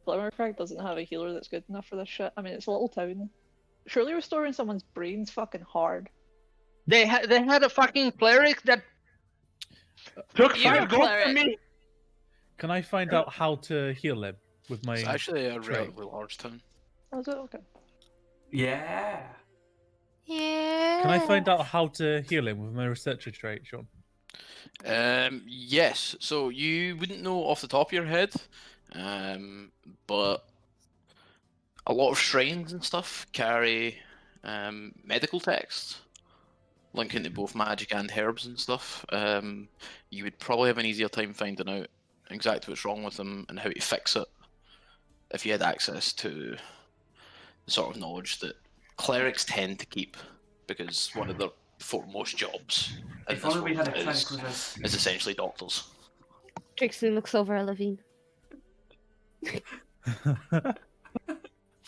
Glimmercrag doesn't have a healer that's good enough for this shit. I mean, it's a little town. Surely restoring someone's brain's fucking hard. They had a fucking cleric that took You're 5 a gold from cleric. me. Can I find out how to heal him with my? It's actually a trait. relatively large town. Oh, is it? Okay. Yeah. Yeah. Can I find out how to heal him with my researcher trait, Sean? Yes. So you wouldn't know off the top of your head, but a lot of shrines and stuff carry medical texts linking to both magic and herbs and stuff. You would probably have an easier time finding out exactly what's wrong with them and how to fix it if you had access to the sort of knowledge that clerics tend to keep, because one of their foremost jobs in If this only we had a world clinic with us. is essentially doctors. Trixie looks over at Levine.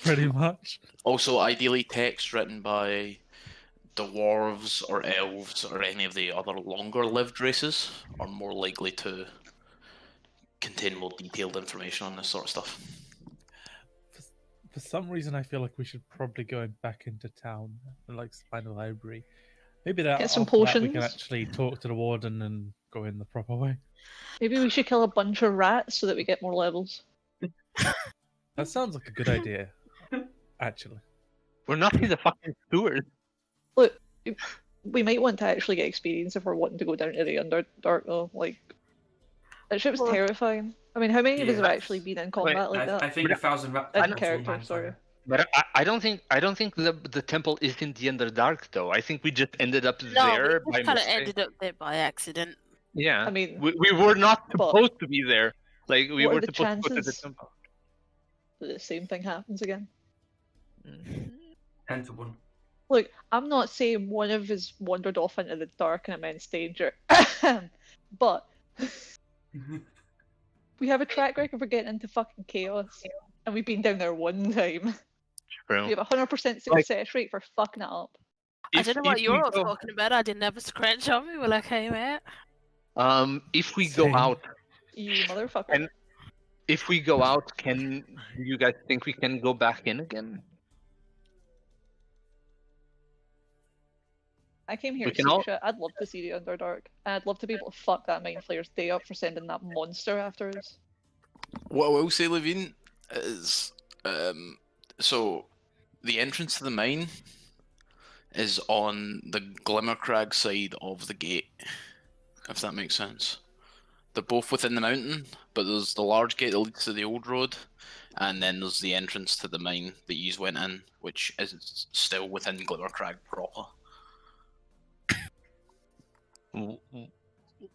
Pretty much. Also, ideally, text written by dwarves or elves or any of the other longer-lived races are more likely to contain more detailed information on this sort of stuff. For some reason, I feel like we should probably go back into town and like find a library. Maybe that Get some after that we can potions. actually talk to the warden and go in the proper way. Maybe we should kill a bunch of rats so that we get more levels. That sounds like a good idea, actually. We're not in the fucking sewers. Look, we might want to actually get experience if we're wanting to go down to the Underdark though. Like, that ship's Well- terrifying. I mean, how many of us Yeah, have actually been in combat like that? I think 1,000 rats. In will character, mind sorry. fire. But I don't think the temple is in the Underdark though. I think we just ended up No, there we by just kind of mistake. ended up there by accident. Yeah, I mean, we were not but- supposed to be there. Like we What are were the supposed to go to the chances? temple. The same thing happens again. 10 to 1. Look, I'm not saying one of us wandered off into the dark and immense danger, but we have a track record for getting into fucking chaos, and we've been down there one time. True. We have a 100% success rate for fucking it up. I don't know what if you're we all go- talking about. I didn't have a scratch on me when I came out. If we go Same. out, You motherfucker. And- if we go out, do you guys think we can go back in again? I came here we to can see all- shit. I'd love to see the Underdark. And I'd love to be able to fuck that Mind Flayer's day up for sending that monster after us. What I will say, Levine, is so the entrance to the mine is on the Glimmercrag side of the gate, if that makes sense. They're both within the mountain, but there's the large gate that leads to the old road, and then there's the entrance to the mine that you went in, which is still within Glimmercrag proper.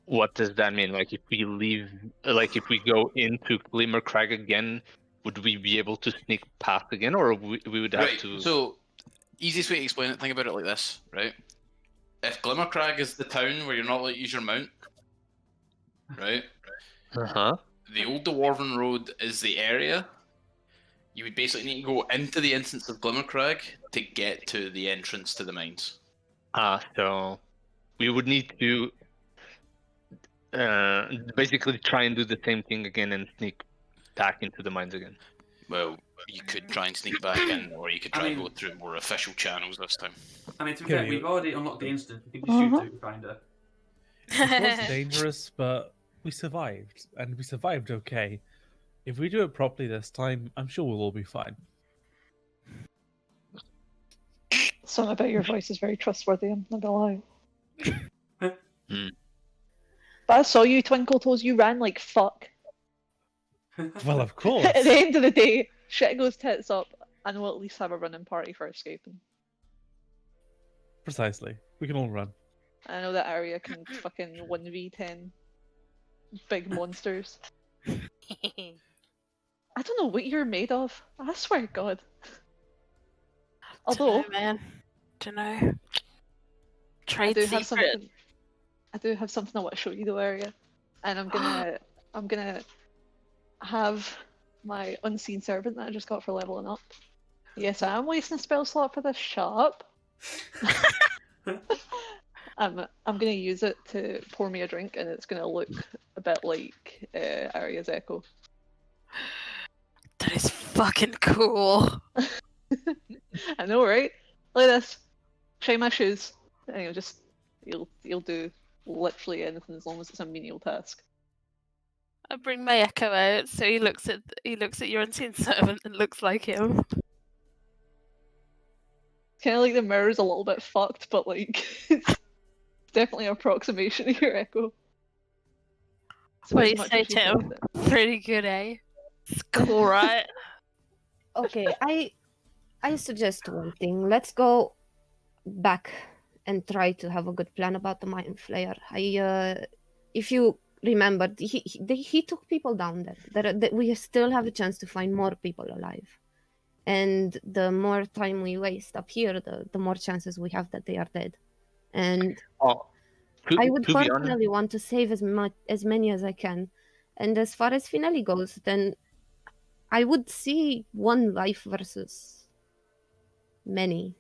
What does that mean? Like if we leave, like if we go into Glimmercrag again, would we be able to sneak past again, or we would have Right, to? so easiest way to explain it, think about it like this, right? If Glimmercrag is the town where you're not allowed to use your mount, right? Uh-huh. The old Dwarven Road is the area. You would basically need to go into the entrance of Glimmercrag to get to the entrance to the mines. So we would need to basically try and do the same thing again and sneak back into the mines again. Well, you could try and sneak back in, or you could try I and go mean- through more official channels this time. I mean, to be Here fair, you- we've already unlocked the instant. We can just shoot through Finder. It was dangerous, but we survived, and we survived okay. If we do it properly this time, I'm sure we'll all be fine. Something about your voice is very trustworthy, I'm not gonna lie. But I saw you, Twinkle Toes, you ran like fuck. Well, of course. At the end of the day, shit goes tits up, and we'll at least have a running party for escaping. Precisely. We can all run. I know that area can fucking 1v10 big monsters. I don't know what you're made of. I swear to God. Although, Dunno, man, don't know. I Trade do have secret. something. I do have something I want to show you though, area, and I'm gonna have my unseen servant that I just got for leveling up. Yes, I am wasting a spell slot for this. Shut up. I'm gonna use it to pour me a drink, and it's gonna look a bit like Arya's Echo. That is fucking cool. I know, right? Look at this. Try my shoes, and you'll do literally anything as long as it's a menial task. I bring my echo out, so he looks at your unseen servant and looks like him. Kind of like the mirror's a little bit fucked, but like it's definitely an approximation of your Echo. So What as do you much say, as you can Tim? with it. Pretty good, eh? It's cool, right? Okay, I suggest one thing. Let's go back and try to have a good plan about the Mind Flayer. If you remember, he took people down there. We still have a chance to find more people alive. And the more time we waste up here, the more chances we have that they are dead. And I would to be honest, personally want to save as many as I can. And as far as Finelli goes, then I would see one life versus many.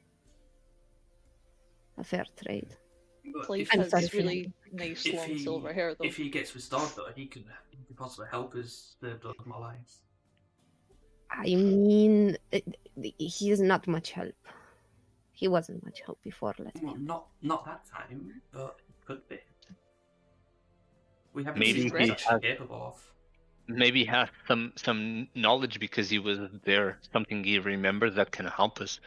A fair trade. But Clive if, I'm has sorry, this Fiona. really nice if long he silver hair though. if he gets restored, though, he could possibly help us the Blood of my lives. I mean, he is not much help. He wasn't much help before, let's be Well, honest. not that time, but it could be. We haven't Maybe seen what he's he actually has capable of. maybe he has some knowledge because he was there, something he remembers that can help us.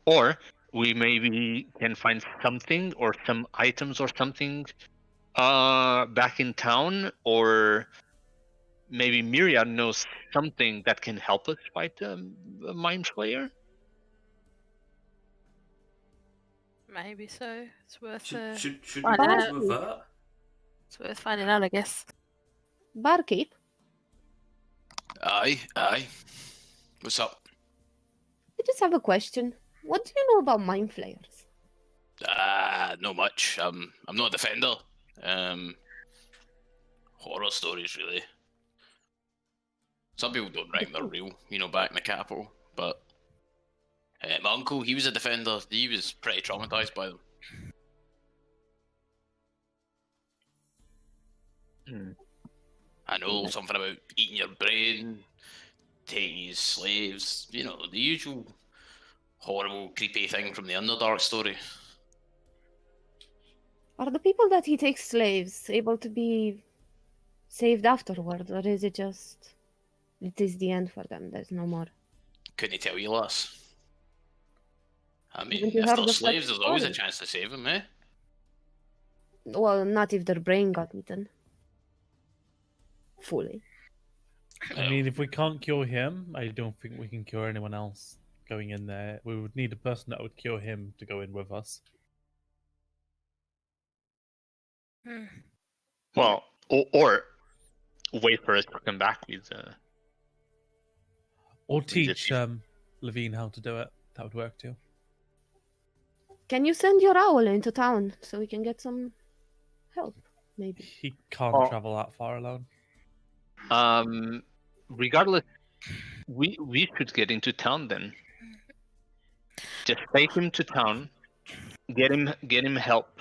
Or we maybe can find something or some items or something back in town, or maybe Myriad knows something that can help us fight a Mind Flayer. Maybe so. It's worth Should we finding go out. to avert? It's worth finding out, I guess. Barkeep, Aye. What's up? I just have a question. What do you know about mind flayers? Not much. I'm not a defender. Horror stories, really. Some people don't reckon they're real, back in the capital. But my uncle, he was a defender. He was pretty traumatized by them. I know something about eating your brain, taking his slaves. The usual horrible, creepy thing from the Underdark story. Are the people that he takes slaves able to be saved afterward, or is it just it is the end for them? There's no more. Couldn't tell you, lass. I mean, Haven't you if heard they're of such slaves, there's always a stories? chance to save them, eh? Well, not if their brain got eaten. Fully. I mean, if we can't cure him, I don't think we can cure anyone else going in there. We would need a person that would cure him to go in with us. Well, or wait for us to come back with. Or just- teach Levine how to do it. That would work too. Can you send your owl into town so we can get some help? Maybe. He can't Oh. travel that far alone. Regardless, we should get into town then. Just take him to town, get him help.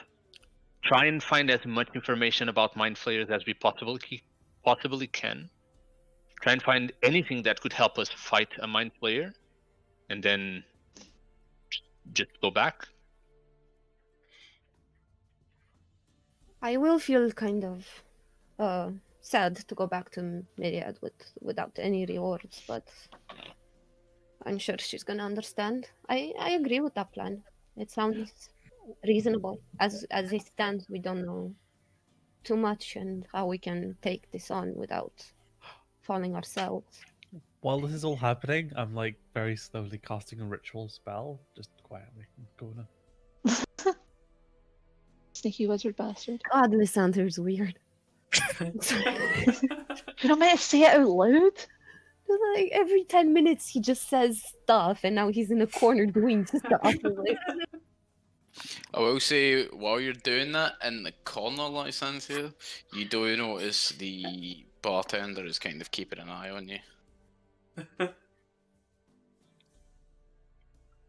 Try and find as much information about Mind Flayers as we possibly can. Try and find anything that could help us fight a Mind Flayer, and then just go back. I will feel kind of sad to go back to Myriad without any rewards, but I'm sure she's gonna understand. I agree with that plan. It sounds reasonable. As it stands, we don't know too much and how we can take this on without falling ourselves. While this is all happening, I'm like very slowly casting a ritual spell, just quietly going on. Sneaky wizard bastard. God, Lysander's weird. You're not meant to say it out loud. Like every 10 minutes he just says stuff and now he's in a corner doing stuff. Like, I will say, while you're doing that, in the corner, Lysancia, you do notice the bartender is kind of keeping an eye on you.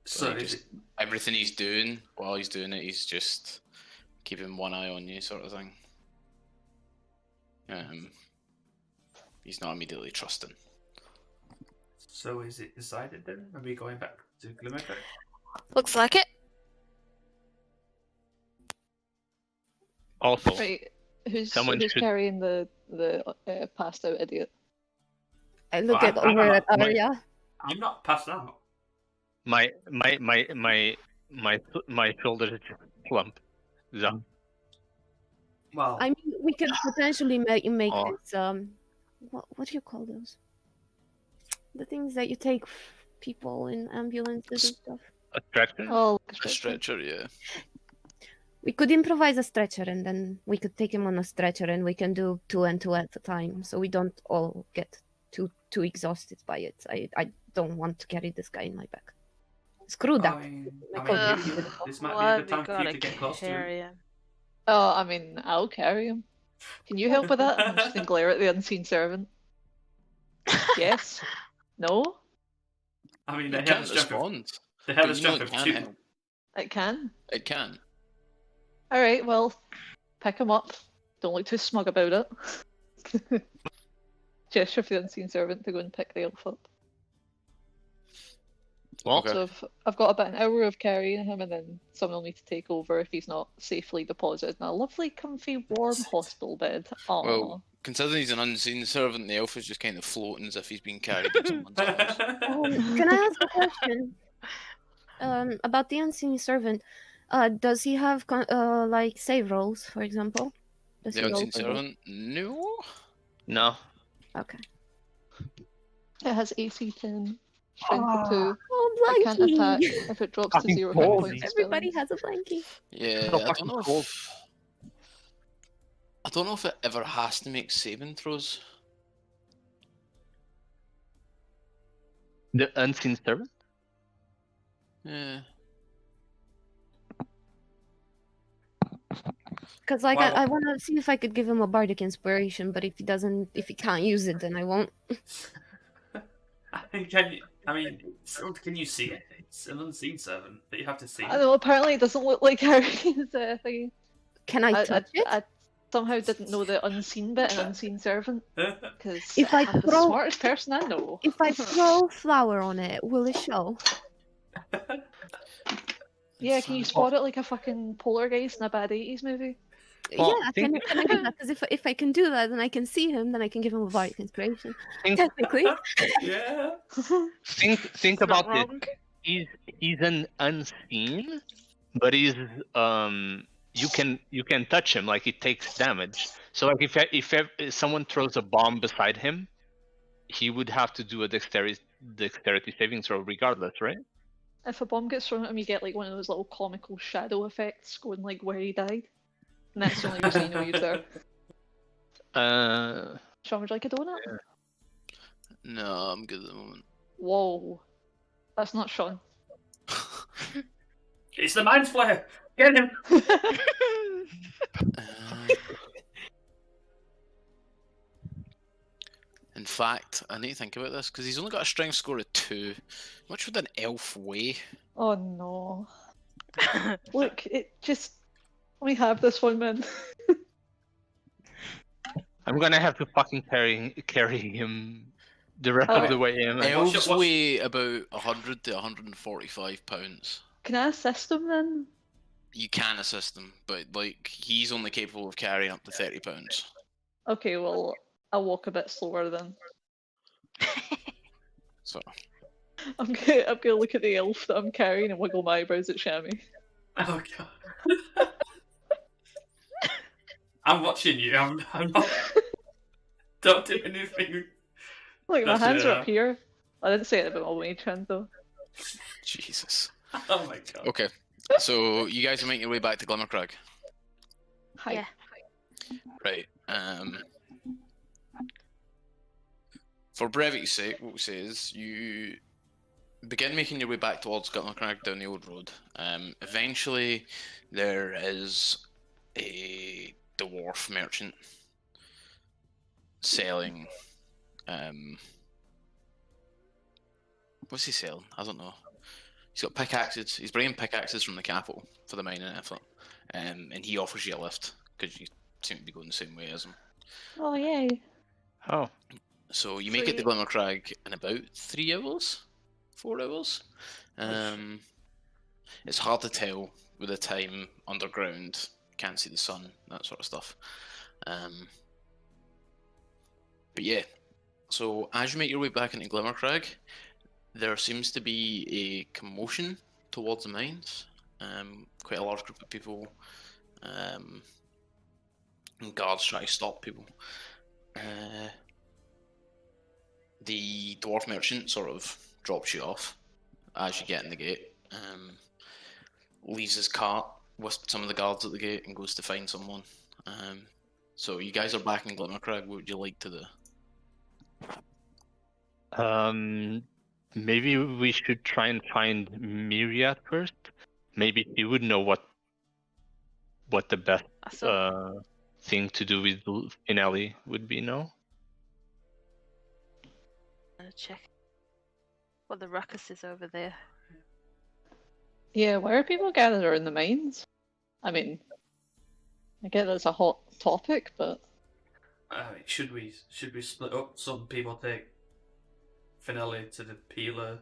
So Like, is it, everything he's doing, while he's doing it, he's just keeping one eye on you, sort of thing. He's not immediately trusting. so is it decided then? Are we going back to Glimmercrag? Looks like it. Also, Right. Who's Someone should- carrying the passed out idiot? I look Well, at over at my- Arya. I'm not passed out. my shoulders are just plump. So, Well, I mean, we could potentially make Oh. this what do you call those? The things that you take people in ambulances and stuff. a stretcher. Oh, A stretcher, yeah. We could improvise a stretcher and then we could take him on a stretcher and we can do two and two at a time so we don't all get too exhausted by it. I don't want to carry this guy in my back. Screw that. My coat is this might be Why a have good we time for you gotta to get close to him. carry him? Oh, I mean, I'll carry him. Can you help with that? I'm just gonna glare at the unseen servant. Yes. No. I mean, You they have a can't strength of, respond. they have a But you know strength it of can 2. help. It can. It can. All right. Well, pick him up. Don't look too smug about it. Gesture for the unseen servant to go and pick the elf up. Well, Okay. So I've got about an hour of carrying him, and then someone will need to take over if he's not safely deposited in a lovely, comfy, warm hospital bed. Aww. Well, considering he's an unseen servant, the elf is just kind of floating as if he's being carried in someone's arms. Can I ask a question? About the unseen servant. Does he have like save rolls, for example? Does The he roll unseen for those? servant? No. no. Okay. It has AC 10, strength of 2. Oh, It can't attack blankie! if it drops to Fucking 0 hit cold. points. of Everybody spelling. has a blankie. Yeah, So I don't fucking know cold. I don't know if it ever has to make saving throws. The unseen servant? Yeah. Because like Wow. I want to see if I could give him a bardic inspiration, but if he can't use it, then I won't. Can you see it? It's an unseen servant, but you have to see I it. know, apparently it doesn't look like Harry's thingy. Can I touch it? I somehow didn't know the unseen bit and unseen servant, because If I I'm the throw- smartest person I know. If I throw flour on it, will it show? Yeah, can you spot it like a fucking poltergeist in a bad 80s movie? Well, yeah, think- can I do that? Because if I can do that, then I can see him, then I can give him a bardic inspiration. Think, Technically. Yeah. think Not about this. wrong. He's an unseen, but he's you can touch him, like it takes damage. So like if someone throws a bomb beside him, he would have to do a dexterity saving throw regardless, right? If a bomb gets thrown at him, you get like one of those little comical shadow effects going like where he died. And that's the only reason you know he's there. Sean, would you like a donut? No, I'm good at the moment. Whoa. That's not Sean. It's the mind flayer. Get him. In fact, I need to think about this because he's only got a strength score of 2. How much would an elf weigh? Oh no. Look, it just... Let me have this one, man. I'm gonna have to fucking carry him the rest of the way in. Elves weigh about 100 to 145 pounds. Can I assist him then? You can assist him, but like he's only capable of carrying up to 30 pounds. Okay, well, I'll walk a bit slower then. So I'm gonna look at the elf that I'm carrying and wiggle my eyebrows at Shammy. Oh god. I'm watching you. I'm not. Don't do anything. Look, my That's hands it, are up here. I didn't say it about my mage hand though. Jesus. Oh my god. Okay, so you guys are making your way back to Glimmercrag, Hi. Yeah. right? For brevity's sake, what we say is you begin making your way back towards Glimmercrag down the old road. Eventually, there is a dwarf merchant selling. What's he selling? I don't know. He's got pickaxes. He's bringing pickaxes from the capital for the mining effort, and he offers you a lift because you seem to be going the same way as him. Oh yay. Oh, So you make it to Glimmercrag in about 3 hours, 4 hours. It's hard to tell with the time underground. Can't see the sun, that sort of stuff. But yeah, so as you make your way back into Glimmercrag, there seems to be a commotion towards the mines. Quite a large group of people, and guards try to stop people. The dwarf merchant sort of drops you off as you get in the gate. Leaves his cart with some of the guards at the gate and goes to find someone. So you guys are back in Glimmercrag. What would you like to do? maybe we should try and find Myriad first. Maybe he would know what the best thing to do with Finale would be. No. Check what the ruckus is over there. Yeah, why are people gathered around the mines? I mean, I get that's a hot topic, but Should we split up? Some people take Finale to the peeler.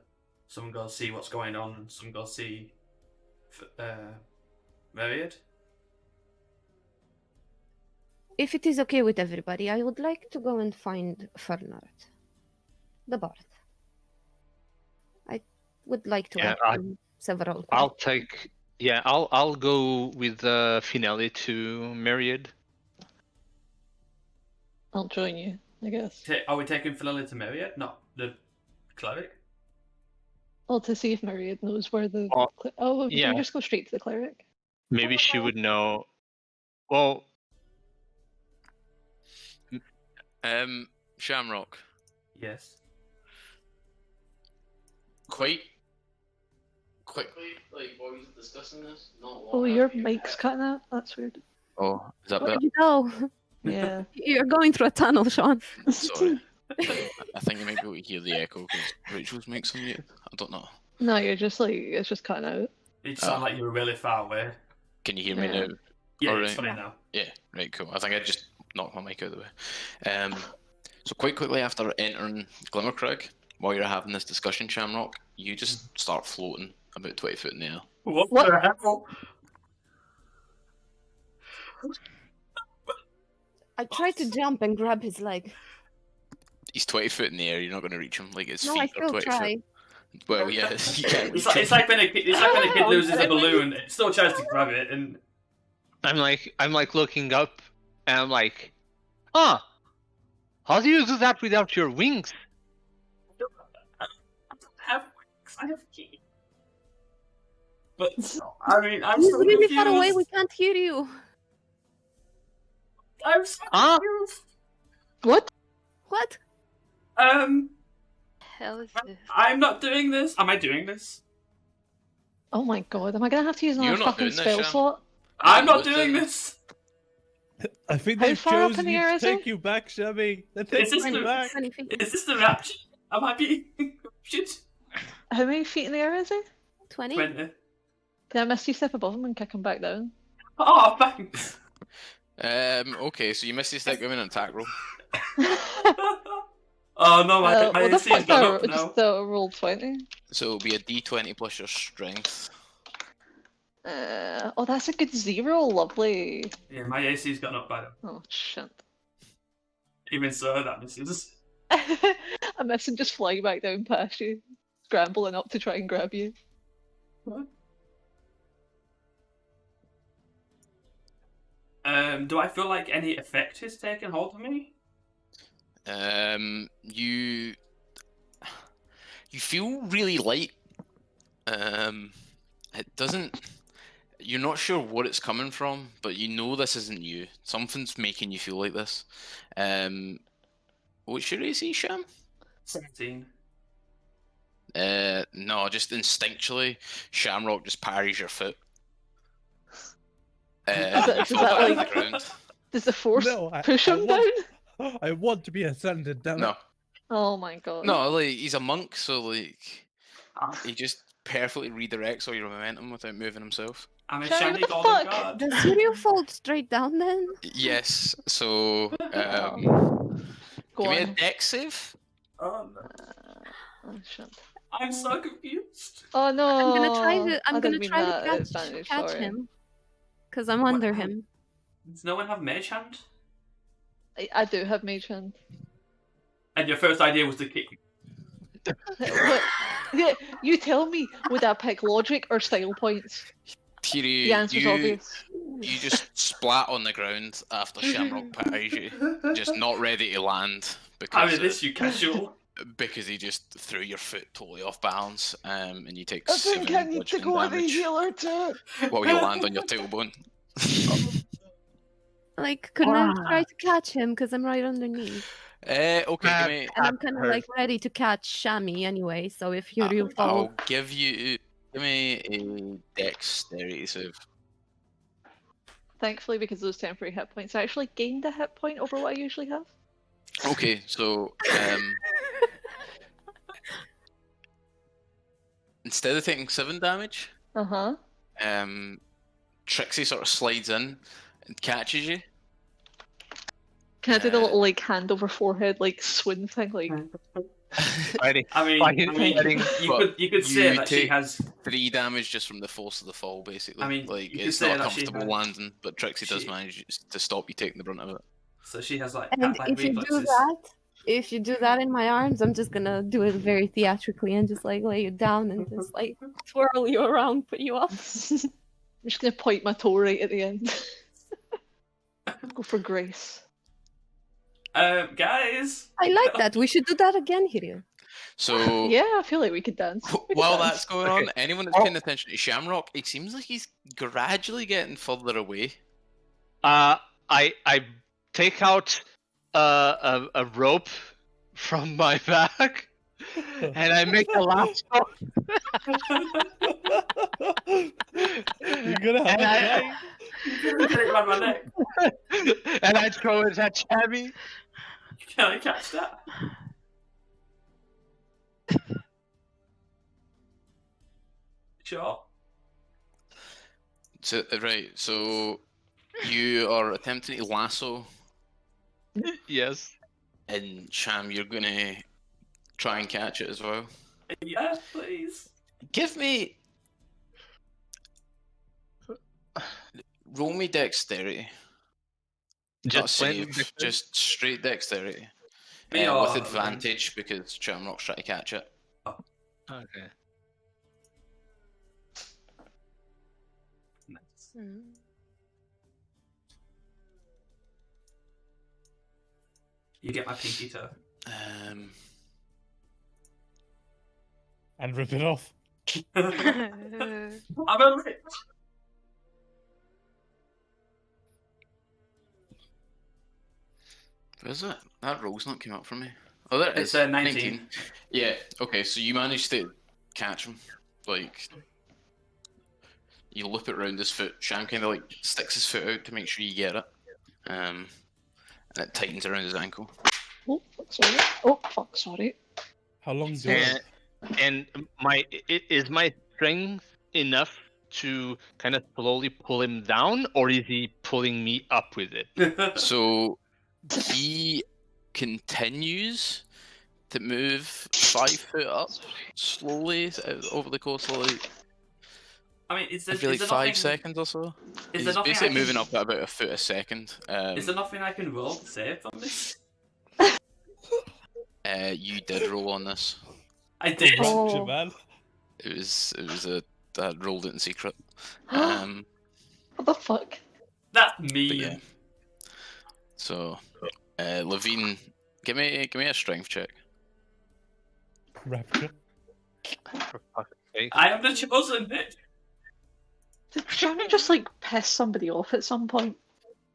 Some go see what's going on, and some go see Myriad. If it is okay with everybody, I would like to go and find Fernard, the bard. I would like to Yeah, ask him several I'll questions. take. Yeah, I'll go with Finale to Myriad. I'll join you, I guess. Are we taking Finale to Myriad? Not the cleric? Well, to see if Myriad knows where the... Oh, do yeah. we just go straight to the cleric? Maybe she would know. Well, Shamrock. Yes. Quite quickly, like while we were discussing this, not long Oh, your after you mic's had- cutting out? That's weird. Oh, is that Where'd better? you go? Yeah. You're going through a tunnel, Sean. Sorry. I think you might be able to hear the echo because Rachel's mic's on mute. I don't know. No, you're just like, it's just cutting out. It sounded like you were really far away. Can you hear me Yeah. now? Yeah, All it's right. funny now. Yeah, right, cool. I think I just knocked my mic out of the way. So quite quickly after entering Glimmercrag, while you're having this discussion, Shamrock, you just start floating about 20 foot in the air. What What? the hell? I tried to jump and grab his leg. He's 20 foot in the air, you're not going to reach him. Like his No, I feet are still 20 try. foot. Well, yeah, you can't reach It's him. like when a kid loses a balloon, it still tries to grab it, and I'm like looking up, and I'm like, huh? How do you do that without your wings? I have wings, I have feet. But I mean, I'm He's so really confused. far away, we can't hear you. I'm so Huh? confused. What? What? Hell is this? I'm not doing this. Am I doing this? Oh my god, am I gonna have to use another You're not fucking doing this, spell Sham. slot? I'm not Listen. doing this. I think How they've far up chosen in the you air to is take it? you back, Shabby. They're Is taking this you the- back. 20 feet. Is this the rapture? Am I being raptured? How many feet in the air is he? 20? 20. Can I misty step above him and kick him back down? Oh, thanks. Okay, so you missed your stick women and attack roll. Oh no, my What the AC has fuck? gone up now. Just roll 20. So it'll be a d20 plus your strength. Oh, that's a good 0. Lovely. Yeah, my AC's gone up by them. Oh, shit. Even so, that misses. I miss him just flying back down past you, scrambling up to try and grab you. Do I feel like any effect is taking hold of me? You feel really light. It doesn't. You're not sure what it's coming from, but you know this isn't you. Something's making you feel like this. What's your AC, Sham? 17. No, just instinctually, Shamrock just parries your foot. Does You that, fall down to like- the ground. Does the force No, push I him want- down? I want to be ascended down. No, Oh my god. no, like he's a monk, so like Ah, he just perfectly redirects all your momentum without moving himself. I'm a Shiny, shiny what the golden fuck? god. Does Suryo fall straight down then? Yes, so Go give me a on. dex save. Oh no, Oh shit. I'm so confused. Oh no. I'm gonna try to. I'm I gonna didn't mean try that to advantage, catch sorry. him, because I'm under him. Does no one have mage hand? I do have mage hand. And your first idea was to kick me. What? Yeah, you tell me, would I pick logic or style points? Tiri, The answer's obvious. you just splat on the ground after Shamrock parries you, just not ready to land I because mean, this you casual. because he just threw your foot totally off balance, and you take I think 7 I need to bludgeoning go to the damage healer too. while you land on your tailbone. Like, couldn't I try to catch him? Because I'm right underneath. Okay, give me. And I'm kind of her. like ready to catch Shami anyway. So if I'll Yuryu falls, give me a dexterity save. Thankfully, because of those temporary hit points, I actually gained a hit point over what I usually have. Okay, so instead of taking 7 damage, Uh-huh. Trixie sort of slides in and catches you. Can I do the Uh, little like hand over forehead like swoon thing? Like Fighting. I mean, Fighting. you could say you that she take has. 3 damage just from the force of the fall, basically. I mean, like you could it's say not a that she comfortable has- landing, but Trixie does she- manage to stop you taking the brunt of it. So she has like And cat-like if you do reflexes. that, if you do that in my arms, I'm just gonna do it very theatrically and just like lay you down and just like twirl you around, put you up. I'm just gonna point my toe right at the end. Go for grace. Guys. I like that. We should do that again, Hiryu. So Yeah, I feel like we could dance. We could while dance. that's going on, anyone that's paying attention to Shamrock, it seems like he's gradually getting further away. I take out a rope from my bag and I make a lasso. You're gonna have And a guy. Get it around my neck. And I throw it at Shabby. Can I catch that? Sure. So right, so you are attempting to lasso, Yes. and Sham, you're gonna try and catch it as well. Yeah, please. Give me. Roll me dexterity. Not Just plain save, dexterity? just straight dexterity. Me With or- advantage because Shamrock's trying to catch it. Okay. Nice. You get my pinky toe. And rip it off. I'm a rich. Where's it? That roll's not came up for me. Oh, there it It's is. 19. Yeah, okay, so you managed to catch him. Like, you loop it around his foot. Sham kind of like sticks his foot out to make sure you get it. And it tightens around his ankle. Oh, fuck, sorry. Oh, fuck, sorry. How long do it? And is my strength enough to kind of slowly pull him down, or is he pulling me up with it? So he continues to move 5 foot up slowly over the course of like, I mean, is there, I feel like is there 5 nothing, seconds or so. Is there He's nothing basically I can, moving up at about a foot a second. Is there nothing I can roll to save from this? You did roll on this. I did. Oh. Rapture, man. It was I rolled it in secret. What the fuck? That's But mean. yeah. So, Levine, give me a strength check. Rapture. For fuck's sake. I am the chosen bitch. Did Johnny just like piss somebody off at some point?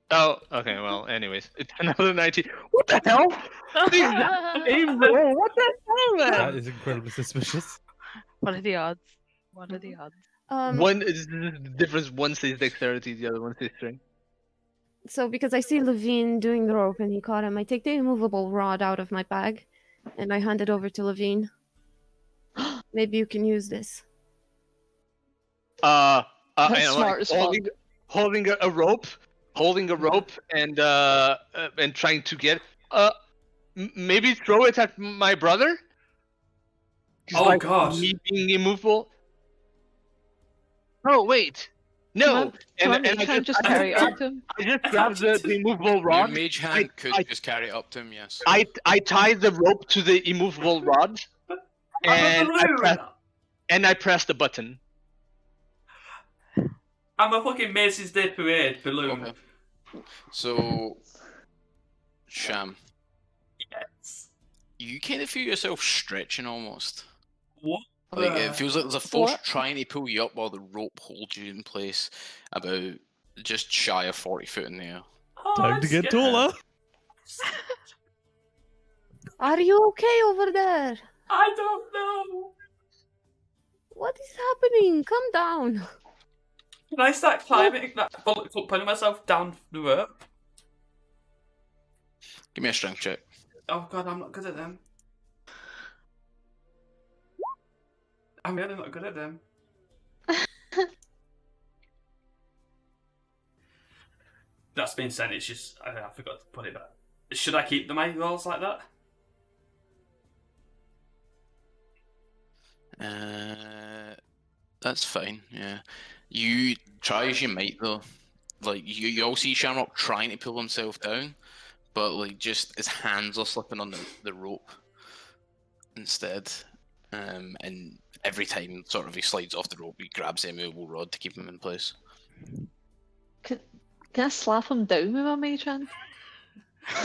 Oh, okay. Well, anyways, it's another 19. What the hell? Aim roll. What the hell, That man? is incredibly suspicious. What are the odds? What are the odds? One is the difference. One says dexterity, the other one says strength. So because I see Levine doing the rope and he caught him, I take the immovable rod out of my bag and I hand it over to Levine. Maybe you can use this. That's And I'm smart as fuck. holding a rope, and trying to get maybe throw it at my brother. 'Cause, Oh, like, gosh. me being immovable. Oh wait, no. Can I And make him just carry it up to him? I just grabbed the immovable Your rod. mage hand could I- just carry it up to him, yes. I tied the rope to the immovable rod, and I pressed the button. I'm a fucking Macy's Day Parade balloon. Okay. So, Sham, Yes. you kind of feel yourself stretching almost. What? Like it feels like there's a force What? trying to pull you up while the rope holds you in place, about just shy of 40 foot in the air. Oh, Time I'm to get scared. taller. Are you okay over there? I don't know. What is happening? Come down. Can I start climbing putting myself down the rope? Give me a strength check. Oh god, I'm not good at them. I'm really not good at them. That's been sent, it's just, I forgot to put it back. Should I keep the my rolls like that? That's fine. Yeah, you try as you might though. Like you all see Shamrock trying to pull himself down, but like just his hands are slipping on the rope instead. And every time sort of he slides off the rope, he grabs the immovable rod to keep him in place. Can I slap him down with my mage hand?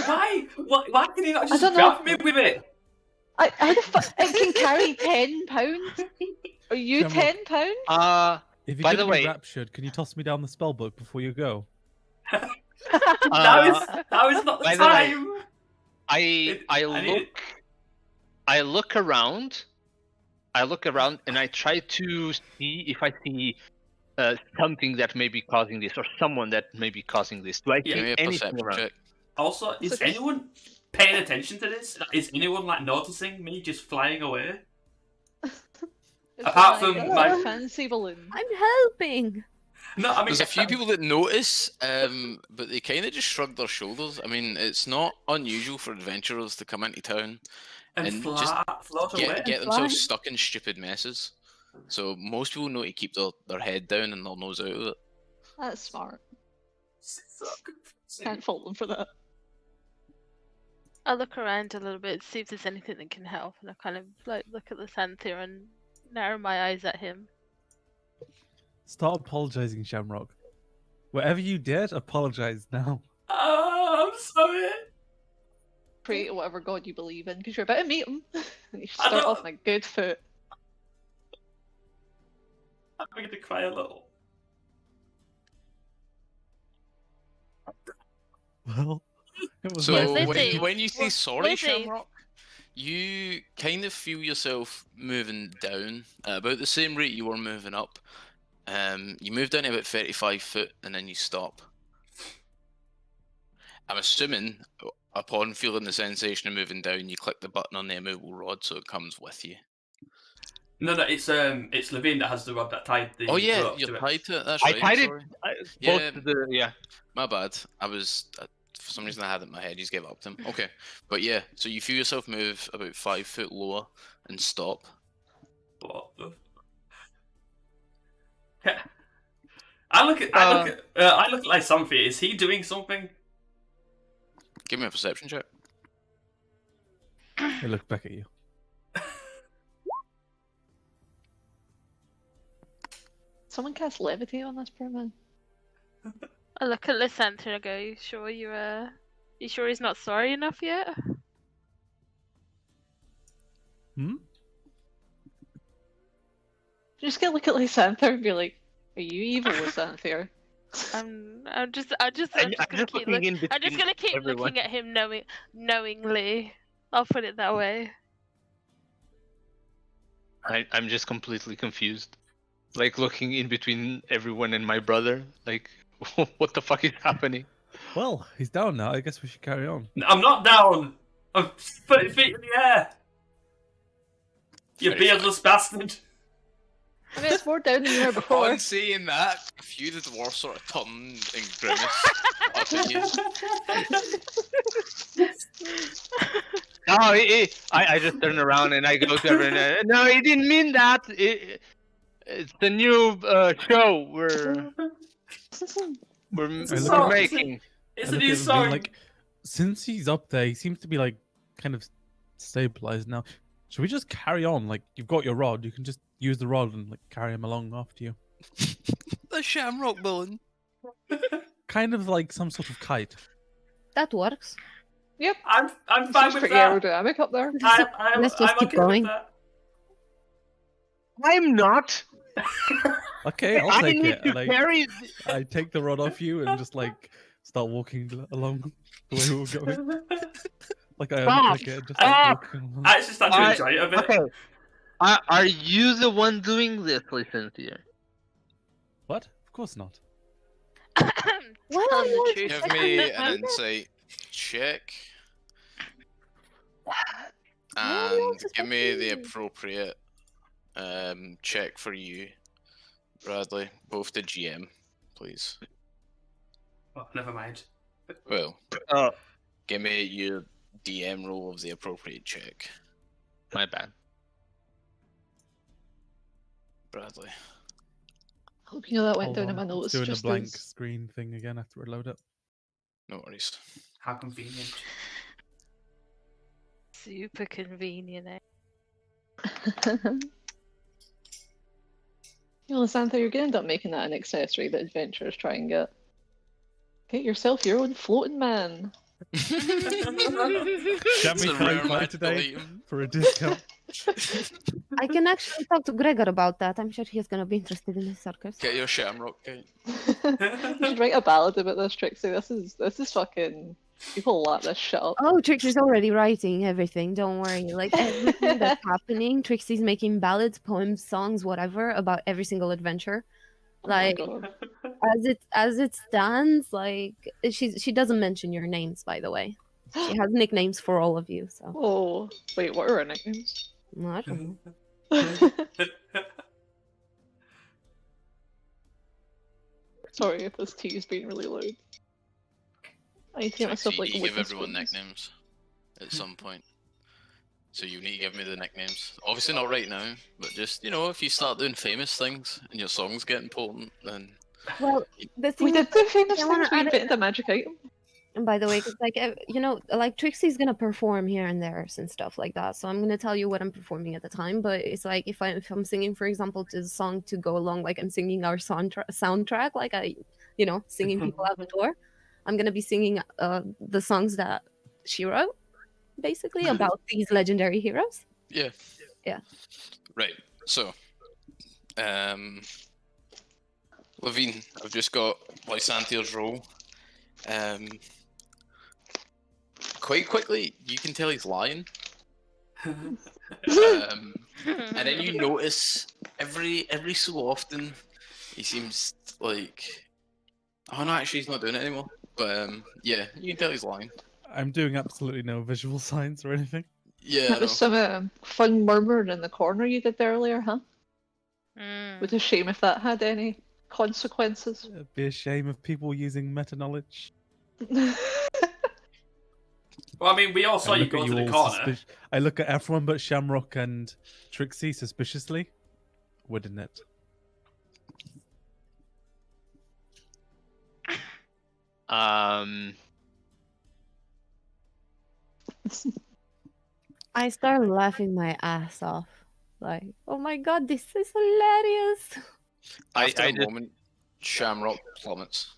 Why? Why can he not just don't grab know. me with it? It can carry £10. Are you Shamrock. £10? If you're By going the to way- be raptured, can you toss me down the spell book before you go? Now is not the by the way, time. I look around. I look around and I try to see if I see something that may be causing this, or someone that may be causing this. Do I Yeah. Give see me a anything perception around? check. Also, is Okay. anyone paying attention to this? Is anyone like noticing me just flying away? Apart from my- fancy balloon. I'm helping. No, I mean There's a few people that notice, but they kind of just shrug their shoulders. I mean, it's not unusual for adventurers to come into town and and just float away. get themselves stuck in stupid messes. So most people know to keep their head down and their nose out of it. That's smart. So confusing. Can't fault them for that. I look around a little bit, see if there's anything that can help, and I kind of like look at the Santhier and narrow my eyes at him. Start apologizing, Shamrock. Whatever you did, apologize now. Oh, I'm sorry. Pray to whatever god you believe in, because you're about to meet him. You should I start don't- off on a good foot. I'm going to cry a little. Well, it was So nice Lizzie. meeting you. when you say sorry, Lizzie. Shamrock, you kind of feel yourself moving down at about the same rate you were moving up. You move down to about 35 foot and then you stop. I'm assuming upon feeling the sensation of moving down, you click the button on the immovable rod so it comes with you. No, it's Levine that has the rod that tied the Oh yeah, rope you're to it. tied to it. That's I right. tied it. sorry. Both Yeah. to the My bad. I was for some reason I had it in my head. He's gave up to him. Okay, but yeah. So you feel yourself move about 5 foot lower and stop. What the? I look at Lysanthia. Is he doing something? Give me a perception check. I look back at you. Someone cast levitate on this poor man. I look at Lysanther and I go, you sure he's not sorry enough yet? Hmm? Just gonna look at Lysanther and be like, "Are you evil, Lysanther?" I'm just I'm gonna just keep looking in I'm just between gonna keep everyone. looking at him knowingly. I'll put it that way. I'm just completely confused. Like looking in between everyone and my brother. Like, what the fuck is happening? Well, he's down now. I guess we should carry on. I'm not down. I'm 30 feet in the air. You 35. beardless bastard. I mean, it's more down than you were before. Upon saying that, a few of the dwarfs sort of turn and grimace up at you. No, I just turn around and I go to everyone. No, he didn't mean that. It's the new show we're It's a look song. making. It's I a look new at him being song. like, since he's up there, he seems to be like kind of stabilized now. Should we just carry on? Like, you've got your rod. You can just use the rod and like carry him along after you. The shamrock balloon. Kind of like some sort of kite. That works. Yep. I'm It fine seems with pretty that. aerodynamic up there. Let's just I'm keep okay going. with that. I'm not. Okay, I'll I take need it. to Like, carry. I take the rod off you and just like start walking along the way we were going. Like I Stop! unpick it and just Stop! like walking along. I actually start to enjoy it a bit. Okay. Are you the one doing this, Lysanther? What? Of course not. Why Tell are him you the truth. Give me an insight check. And give me the appropriate check for you, Bradley. Both the GM, please. Oh, never mind. Well, Oh, give me your DM roll of the appropriate check. my bad. Bradley. Hope you know that went Hold down in on, my it's notes. doing the Just blank as... screen thing again. I have to reload it. No worries. How convenient. Super convenient, eh? You know, Santha, you're gonna end up making that an accessory that adventurers try and get. Get yourself your own floating man. Shammy, a can I rare buy magical today item. for a discount? I can actually talk to Gregor about that. I'm sure he's gonna be interested in the circus. Get your shamrock kite. You should write a ballad about this, Trixie. This is fucking. People lap this shit up. Oh, Trixie's already writing everything. Don't worry. Like everything that's happening, Trixie's making ballads, poems, songs, whatever about every single adventure. Oh my Like god. as it stands, like she doesn't mention your names, by the way. She has nicknames for all of you. So Oh, wait, what are our nicknames? no, I don't know. Sorry if this tea is being really loud. I need to get myself Trixie, like you give witness everyone spoons. nicknames at some point. So you need to give me the nicknames. Obviously not right now, but just, you know, if you start doing famous things and your song's getting potent, then... Well, the thing We did do famous I wanna things. We add it- invented a magic item. And by the way, because like you know, like Trixie's gonna perform here and there and stuff like that. So I'm gonna tell you what I'm performing at the time. But it's like if I'm singing, for example, to the song to go along, like I'm singing our soundtrack, like you know, singing people out the door. I'm gonna be singing the songs that she wrote, basically about these legendary heroes. Yeah. Yeah. Right. So, Levine, I've just got Lysanthir's role. Quite quickly, you can tell he's lying. And then you notice every so often he seems like, oh no, actually he's not doing it anymore. But yeah, you can tell he's lying. I'm doing absolutely no visual signs or anything. Yeah, I That know. was some fun murmuring in the corner you did there earlier, huh? Would a shame if that had any consequences. It'd be a shame of people using meta knowledge. Well, I mean, we all saw you go to the corner. I look at everyone but Shamrock and Trixie suspiciously. Wouldn't it? I start laughing my ass off. Like, oh my god, this is hilarious. After I a just- moment, Shamrock plummets.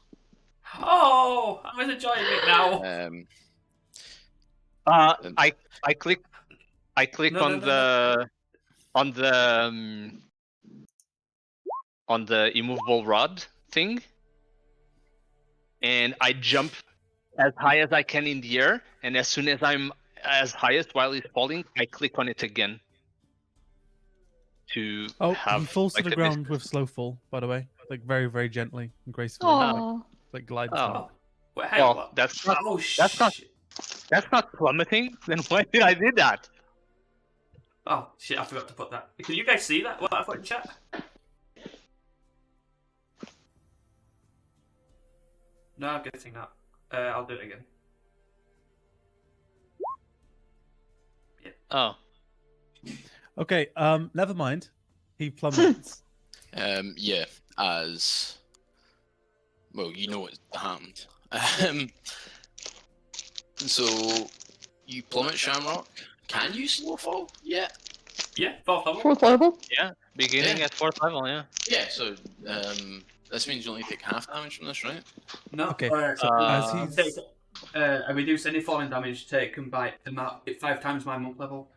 Oh, I'm enjoying it now. I click No, on no, no, the on the immovable rod thing, and I jump as high as I can in the air. And as soon as I'm as highest while he's falling, I click on it again to have. He falls like to the a ground with slow fall, by the way, like very, very gently and gracefully, Aww. like glides Oh. down. Wait, hang on. Well, that's not Oh, that's not- shit. that's not plummeting. Then why did I do that? Oh, shit, I forgot to put that. Can you guys see that? What I put in chat? No, I'm getting that. I'll do it again. Oh, Okay, never mind. He plummets. Yeah, as well, you know what happened. So you plummet, Shamrock. Can you slow fall? Yeah. Yeah, fourth level. 4th level? beginning Yeah. at 4th level, yeah. Yeah. So this means you only take half damage from this, right? No. Okay, So as take, he's I reduce any falling damage taken by 5 times my monk level.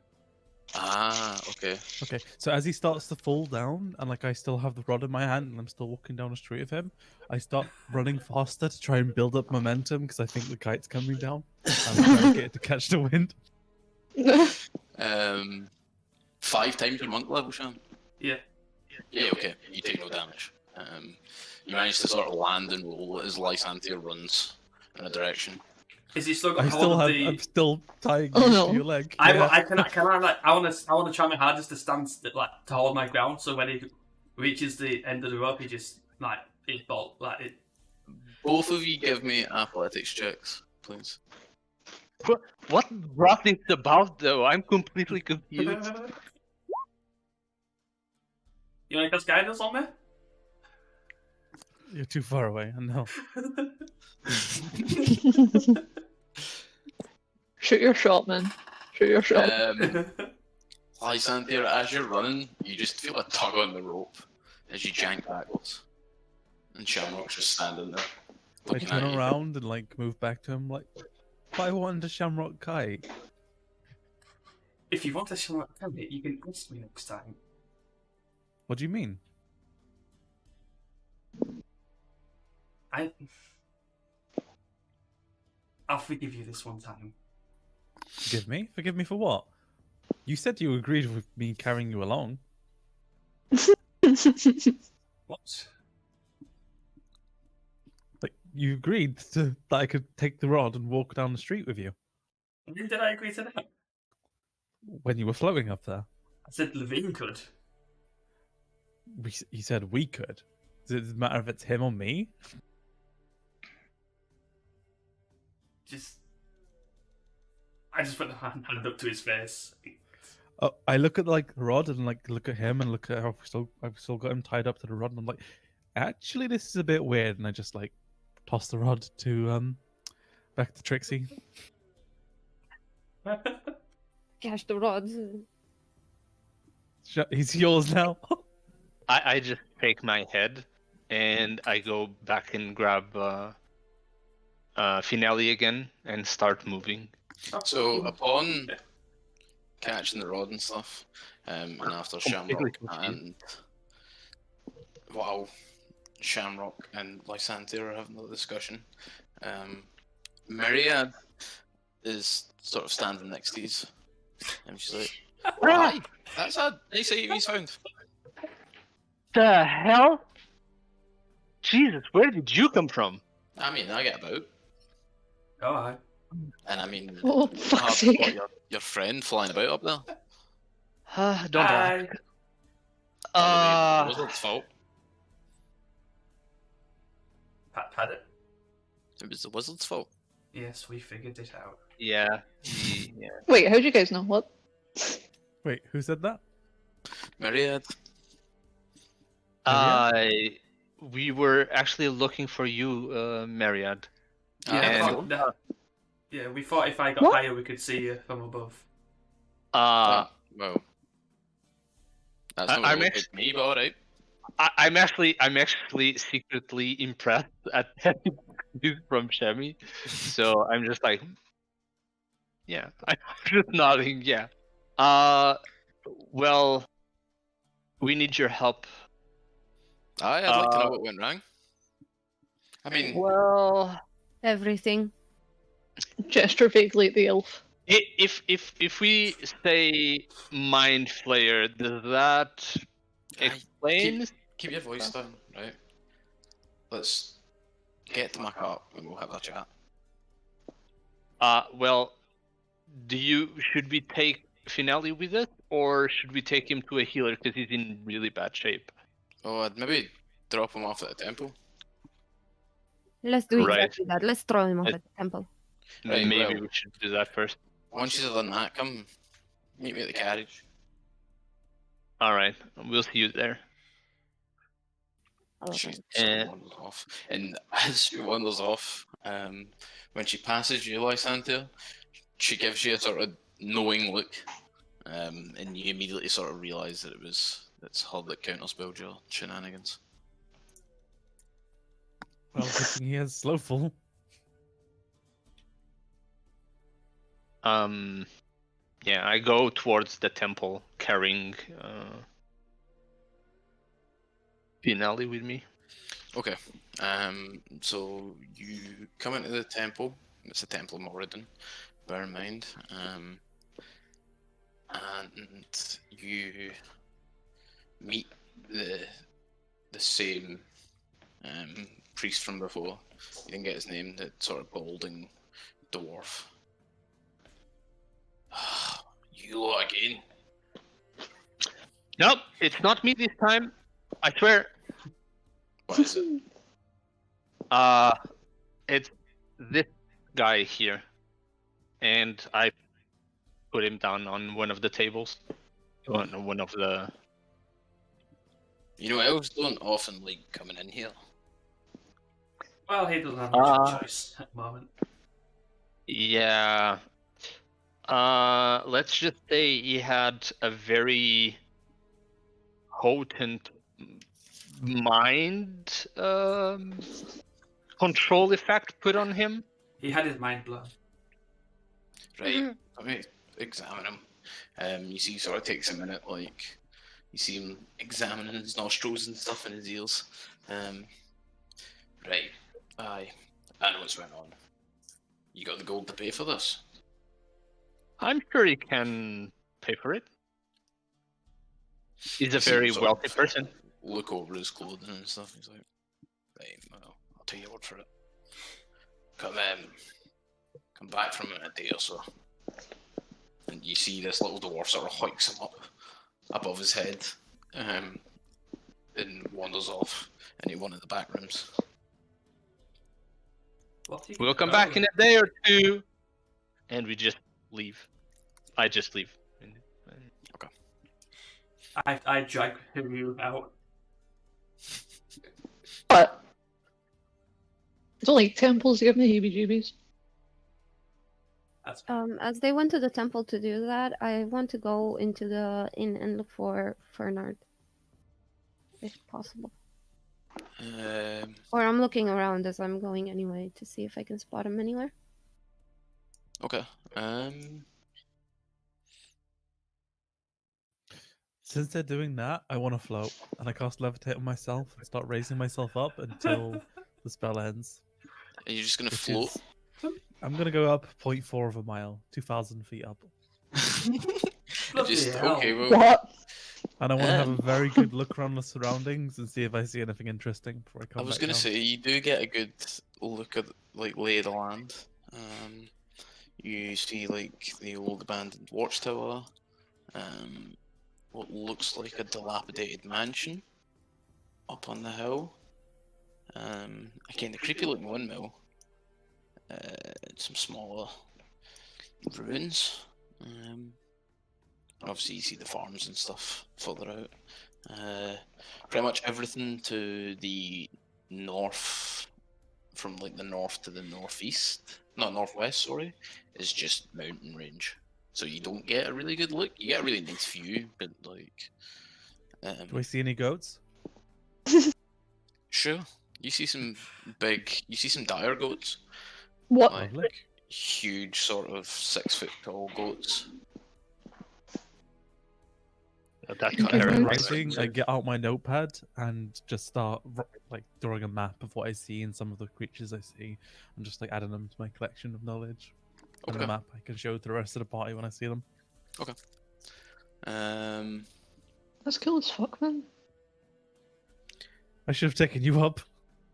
Ah, okay. okay, so as he starts to fall down, and like I still have the rod in my hand, and I'm still walking down the street with him, I start running faster to try and build up momentum because I think the kite's coming down. I'm trying to get it to catch the wind. 5 times your monk level, Sham. Yeah. Yeah, okay. You take no damage. You manage to sort of land and roll as Lysanthir runs in a direction. Is he still got I hold still of have. the... I'm still tying Oh, you no. to your leg. I Yeah. want to try my hardest to stand to hold my ground. So when he reaches the end of the rope, he just it bolt it. Both of you give me athletics checks, please. What rock is about though? I'm completely confused. You want to cast guidance on me? You're too far away. I know. Shoot your shot, man. Shoot your shot. Lysander, as you're running, you just feel a tug on the rope as you jank backwards. And Shamrock's just standing there, I looking turn at you. around and like move back to him, like, but I wanted a Shamrock kite. If you want to Shamrock kite, you can ask me next time. What do you mean? I'll forgive you this one time. Forgive me? Forgive me for what? You said you agreed with me carrying you along. What? Like you agreed that I could take the rod and walk down the street with you When did I agree to that? when you were floating up there. I said Levine could. You said we could. Does it matter if it's him or me? I just put the hand up to his face. Oh, I look at like the rod and like look at him and look at how I've still got him tied up to the rod and I'm like, actually this is a bit weird, and I just like toss the rod to back to Trixie. Catch the rods. He's yours now. I just shake my head and I go back and grab Finale again and start moving. So upon catching the rod and stuff, and after Shamrock and while Shamrock and Lysander are having a discussion, Myriad is sort of standing next to you, and she's like, "Hi, that's a nice item he's found." The hell? Jesus, where did you come from? I mean, I get about, Oh, aye. and I mean, Oh, fuck's sake. what, your friend flying about up there. Don't Aye. ask. It was its fault. Pardon? It was the wizard's fault. Yes, we figured it out. Yeah. Wait, how'd you guys know? What? Wait, who said that? Myriad. We were actually looking for you, Myriad. Yeah, we thought if I got What? higher, we could see you from above. Well, that's not I'm really good to me, but alright. I'm actually secretly impressed at that news from Shemi. So I'm just like, yeah, I'm just nodding. Yeah. Well, we need your help. I'd like to know what went wrong. I mean, Well, Everything. Gesture vaguely at the elf. if we say mind flayer, does that explain? keep your voice down, right? Let's get to my car and we'll have a chat. Well, should we take Finale with us, or should we take him to a healer because he's in really bad shape? Oh, I'd maybe drop him off at the temple. Let's do Right. exactly that. Let's throw him off at the temple. Right, Maybe well- we should do that first. Once you've done that, come meet me at the carriage. All right, we'll see you there. She Okay. sort of wanders off. And as she wanders off, when she passes you, Lysander, she gives you a sort of knowing look, and you immediately sort of realise that it's her that counterspelled your shenanigans. Well, good thing he has Slowful. Yeah, I go towards the temple carrying Finale with me. Okay. So you come into the temple. It's the Temple of Moradin, bear in mind. And you meet the same priest from before. You didn't get his name, the sort of balding dwarf. You lot again. Nope, it's not me this time. I swear. What is it? It's this guy here, and I put him down on one of the tables. One of the You know, elves don't often like coming in here. Well, he doesn't have much of a Uh, choice at the moment. Yeah. Let's just say he had a very potent mind control effect put on him. He had his mind blown. Right, let me examine him. You see, he sort of takes a minute, like, you see him examining his nostrils and stuff and his ears. Right, aye, I know what's went on. You got the gold to pay for this? I'm sure he can pay for it. He's a You see him very sort wealthy of person. Look over his clothing and stuff. He's like, right, well, I'll take your word for it. Come back from in a day or so. And you see this little dwarf sort of hikes him up above his head, and wanders off into one of the back rooms. We'll come back in a day or two, and we just leave. I just leave. Okay. I drag you out. What? It's only temples give me heebie-jeebies. That's As they went to the temple to do that, I want to go into the inn and look for Fernard, if possible. Or I'm looking around as I'm going anyway to see if I can spot him anywhere. Okay. Since they're doing that, I want to float, and I cast levitate on myself and start raising myself up until the spell ends. Are you just gonna which float? is- I'm gonna go up 0.4 of a mile, 2,000 feet up, Just hell. okay. Well, What? and I want to have a very good look around the surroundings and see if I see anything interesting before I I come was back gonna down. say you do get a good look at like lay of the land. You see like the old abandoned watchtower. What looks like a dilapidated mansion up on the hill. A kind of creepy looking windmill. Some smaller ruins. Obviously you see the farms and stuff further out. Pretty much everything to the north, from like the north to the northeast, not northwest, sorry, is just mountain range. So you don't get a really good look. You get a really nice view, but like, Do I see any goats? sure, you see some dire goats, What? like Lovely. huge, sort of 6 foot tall goats. That's You can't Okay. remember Rising, that. I get out my notepad and just start like drawing a map of what I see and some of the creatures I see, and just like adding them to my collection of knowledge. And Okay. a map I can show to the rest of the party when I see them. That's cool as fuck, man. I should have taken you up.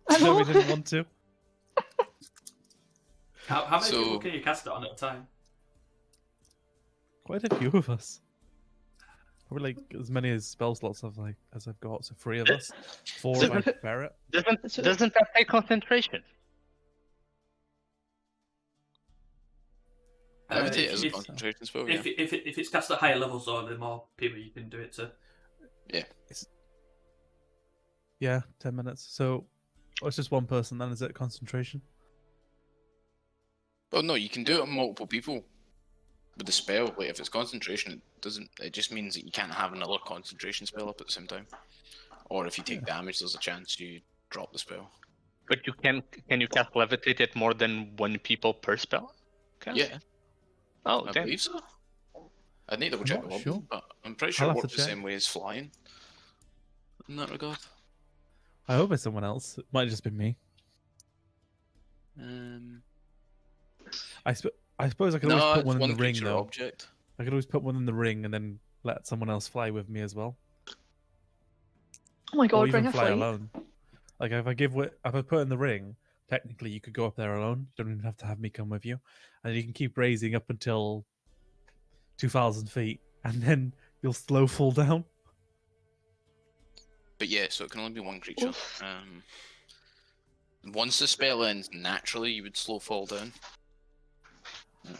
I No, we know. didn't want to. How many So- people can you cast it on at a time? Quite a few of us. Probably like as many as spell slots as I've got. So 3 of us. 4 if I prepare it. Doesn't that take concentration? Levitate is a if, concentration spell, yeah. if it's cast at higher levels, though, the more people you can do it to. Yeah, 10 minutes. So it's just one person then, is it concentration? Oh no, you can do it on multiple people with the spell. Like if it's concentration, it just means that you can't have another concentration spell up at the same time. Or if you take damage, there's a chance you drop the spell. But you can you cast levitate at more than 1 people per spell? Okay. Yeah, Oh, I damn. believe so. I'd need to double I'm check not the sure. wording, but I'm pretty sure I'll it have to works the check. same way as flying. In that regard. I hope it's someone else. It might have just been me. I suppose I could always No, put it's one in one the ring creature though. object. I could always put one in the ring and then let someone else fly with me as well. Oh my Or god, bring even a fly flight. alone. Like if I put in the ring, technically you could go up there alone. You don't even have to have me come with you. And you can keep raising up until 2,000 feet and then you'll slow fall down. But yeah, so it can only be one creature. Once the spell ends, naturally you would slow fall down.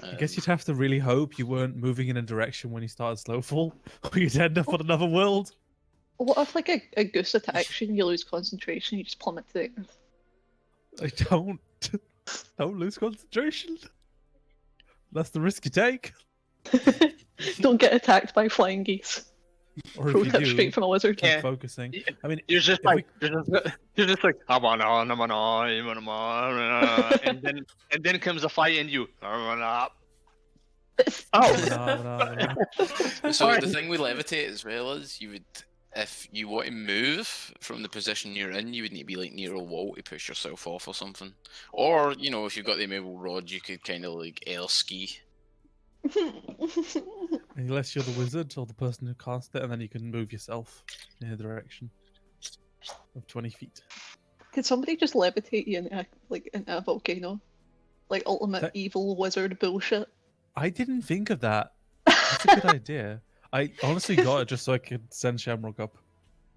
I guess you'd have to really hope you weren't moving in a direction when you started slow fall, or you'd end up on another world. What if like a goose attacks you and you lose concentration, you just plummet to the earth? I don't lose concentration. That's the risk you take. Don't get attacked by flying geese. Or if Pro you tip do, straight from a wizard. keep Yeah. focusing. I mean, You're just if like you're just like I'm on, and then comes a fly and you. Oh, So Alright. the thing with levitate as well is you would, if you want to move from the position you're in, you would need to be like near a wall to push yourself off or something. Or, you know, if you've got the immovable rod, you could kind of like air ski. unless you're the wizard or the person who cast it, and then you can move yourself in a direction of 20 feet. Could somebody just levitate you in a volcano? Like ultimate That- evil wizard bullshit. I didn't think of that. That's a good idea. I honestly got it just so I could send Shamrock up.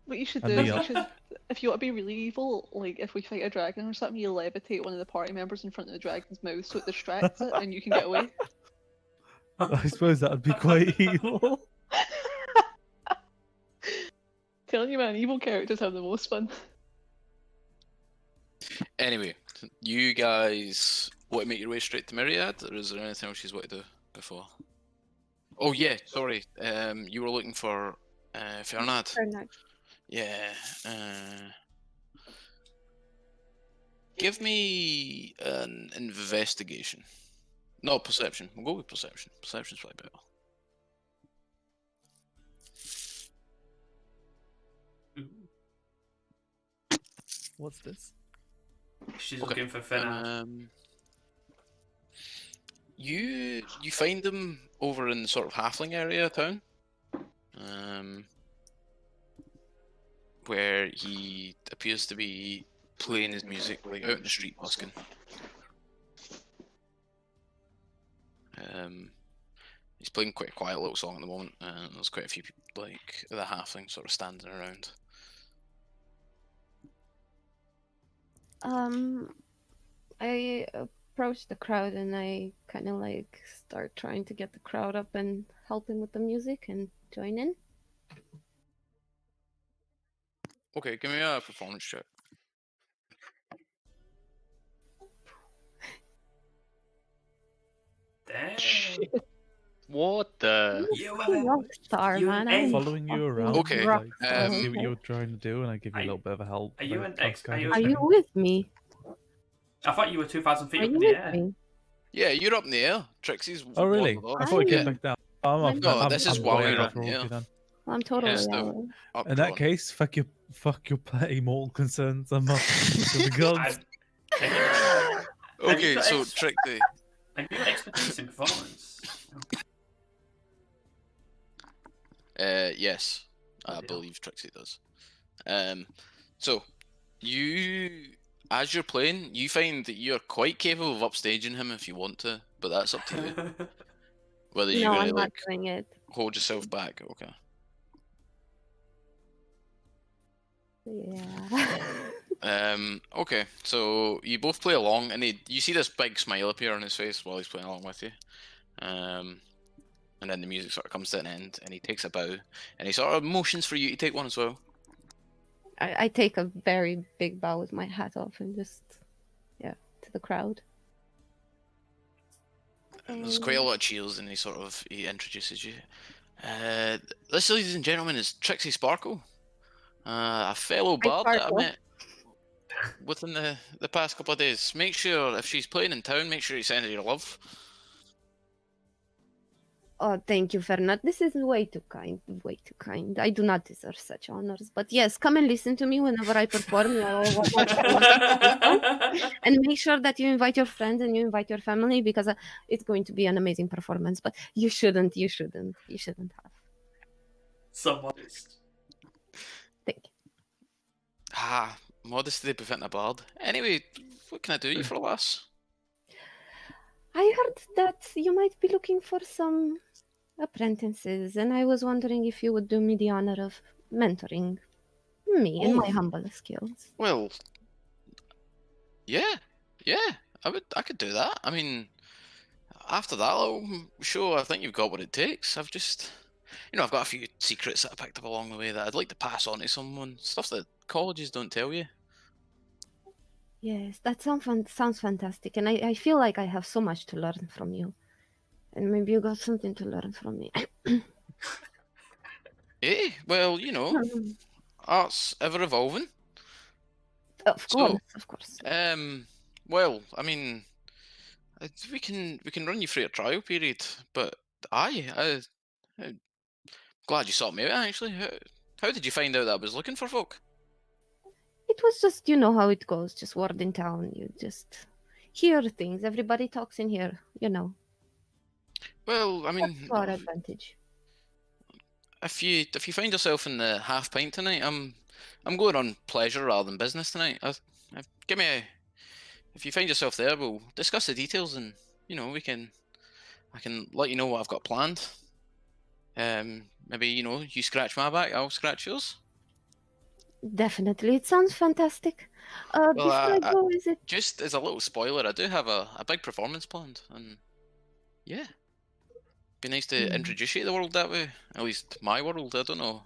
What you should And do is the you should, if you want to be really evil, like if we fight a dragon or something, you levitate one of the party members in front of the dragon's mouth so it distracts it and you can get away. I suppose that would be quite evil. Telling you, man, evil characters have the most fun. Anyway, you guys want to make your way straight to Myriad, or is there anything else you want to do before? Oh yeah, sorry. You were looking for Fernand. Fernand. Yeah. Give me an investigation. No, perception. We'll go with perception. Perception's probably better. What's this? She's Okay. looking for Fernand. You find him over in the sort of halfling area of town, where he appears to be playing his music, like out in the street busking. He's playing quite a quiet little song at the moment, and there's quite a few people, like the halfling, sort of standing around. I approach the crowd and I kind of like start trying to get the crowd up and help him with the music and join in. Okay, give me a performance check. Damn. what the? You have Rock star, you man. an I'm Following you around, Okay, like, rock see star, what okay? you're trying to do, and I give you Are a you- little bit of a help. are you like, an ex- are you- Are you with me? I thought you were 2,000 feet Are up you in the with air. me? Yeah, you're up in the air. Trixie's. Oh really? wandered off. I thought you Yeah. came back down. I'm off. No, I'm, this I'm is while way you're off up in the road, air. you then. Well, I'm totally Yeah, so- out. Up In that drawn. case, fuck your petty mortal concerns. I'm off to the gods. Have you Okay, got so ex- Trixie. Have you got expertise in performance? Yes, I Bloody hell. believe Trixie does. So you, as you're playing, you find that you're quite capable of upstaging him if you want to, but that's up to you. Whether you're No, gonna I'm not like doing it. hold yourself back. Okay. Yeah. Okay. So you both play along, and you see this big smile appear on his face while he's playing along with you. And then the music sort of comes to an end, and he takes a bow, and he sort of motions for you to take one as well. I take a very big bow with my hat off and just, yeah, to the crowd. And there's quite a lot of cheers, and he introduces you. This, ladies and gentlemen, is Trixie Sparkle, a fellow bard that I Sparkle. met within the past couple of days. Make sure if she's playing in town, make sure you send her your love. Oh, thank you, Fernand. This is way too kind. Way too kind. I do not deserve such honors. But yes, come and listen to me whenever I perform. And make sure that you invite your friends and you invite your family because it's going to be an amazing performance. But you shouldn't have. So modest. Thank you. Ah, modesty befitting a bard. Anyway, what can I do you for a lass? I heard that you might be looking for some apprentices, and I was wondering if you would do me the honor of mentoring me in my Oh. humble skills. Well, yeah, I could do that. I mean, after that little show, I think you've got what it takes. I've just I've got a few secrets that I picked up along the way that I'd like to pass on to someone. Stuff that colleges don't tell you. Yes, that sounds fantastic, and I feel like I have so much to learn from you, and maybe you got something to learn from me. Well, art's ever evolving. Of So, course, of course. well, I mean, we can run you through a trial period, but I'm glad you sought me out. Actually, how did you find out that I was looking for folk? It was just, you know how it goes, just word in town. You just hear things. Everybody talks in here, you know. Well, I mean, To our advantage. if you find yourself in the half pint tonight, I'm going on pleasure rather than business tonight. Give me if you find yourself there, we'll discuss the details, and I can let you know what I've got planned. Maybe you scratch my back, I'll scratch yours. Definitely, it sounds fantastic. Well, Before I go, is it? Just as a little spoiler, I do have a big performance planned, and yeah, be nice to introduce you to the world that way. At least my world. I don't know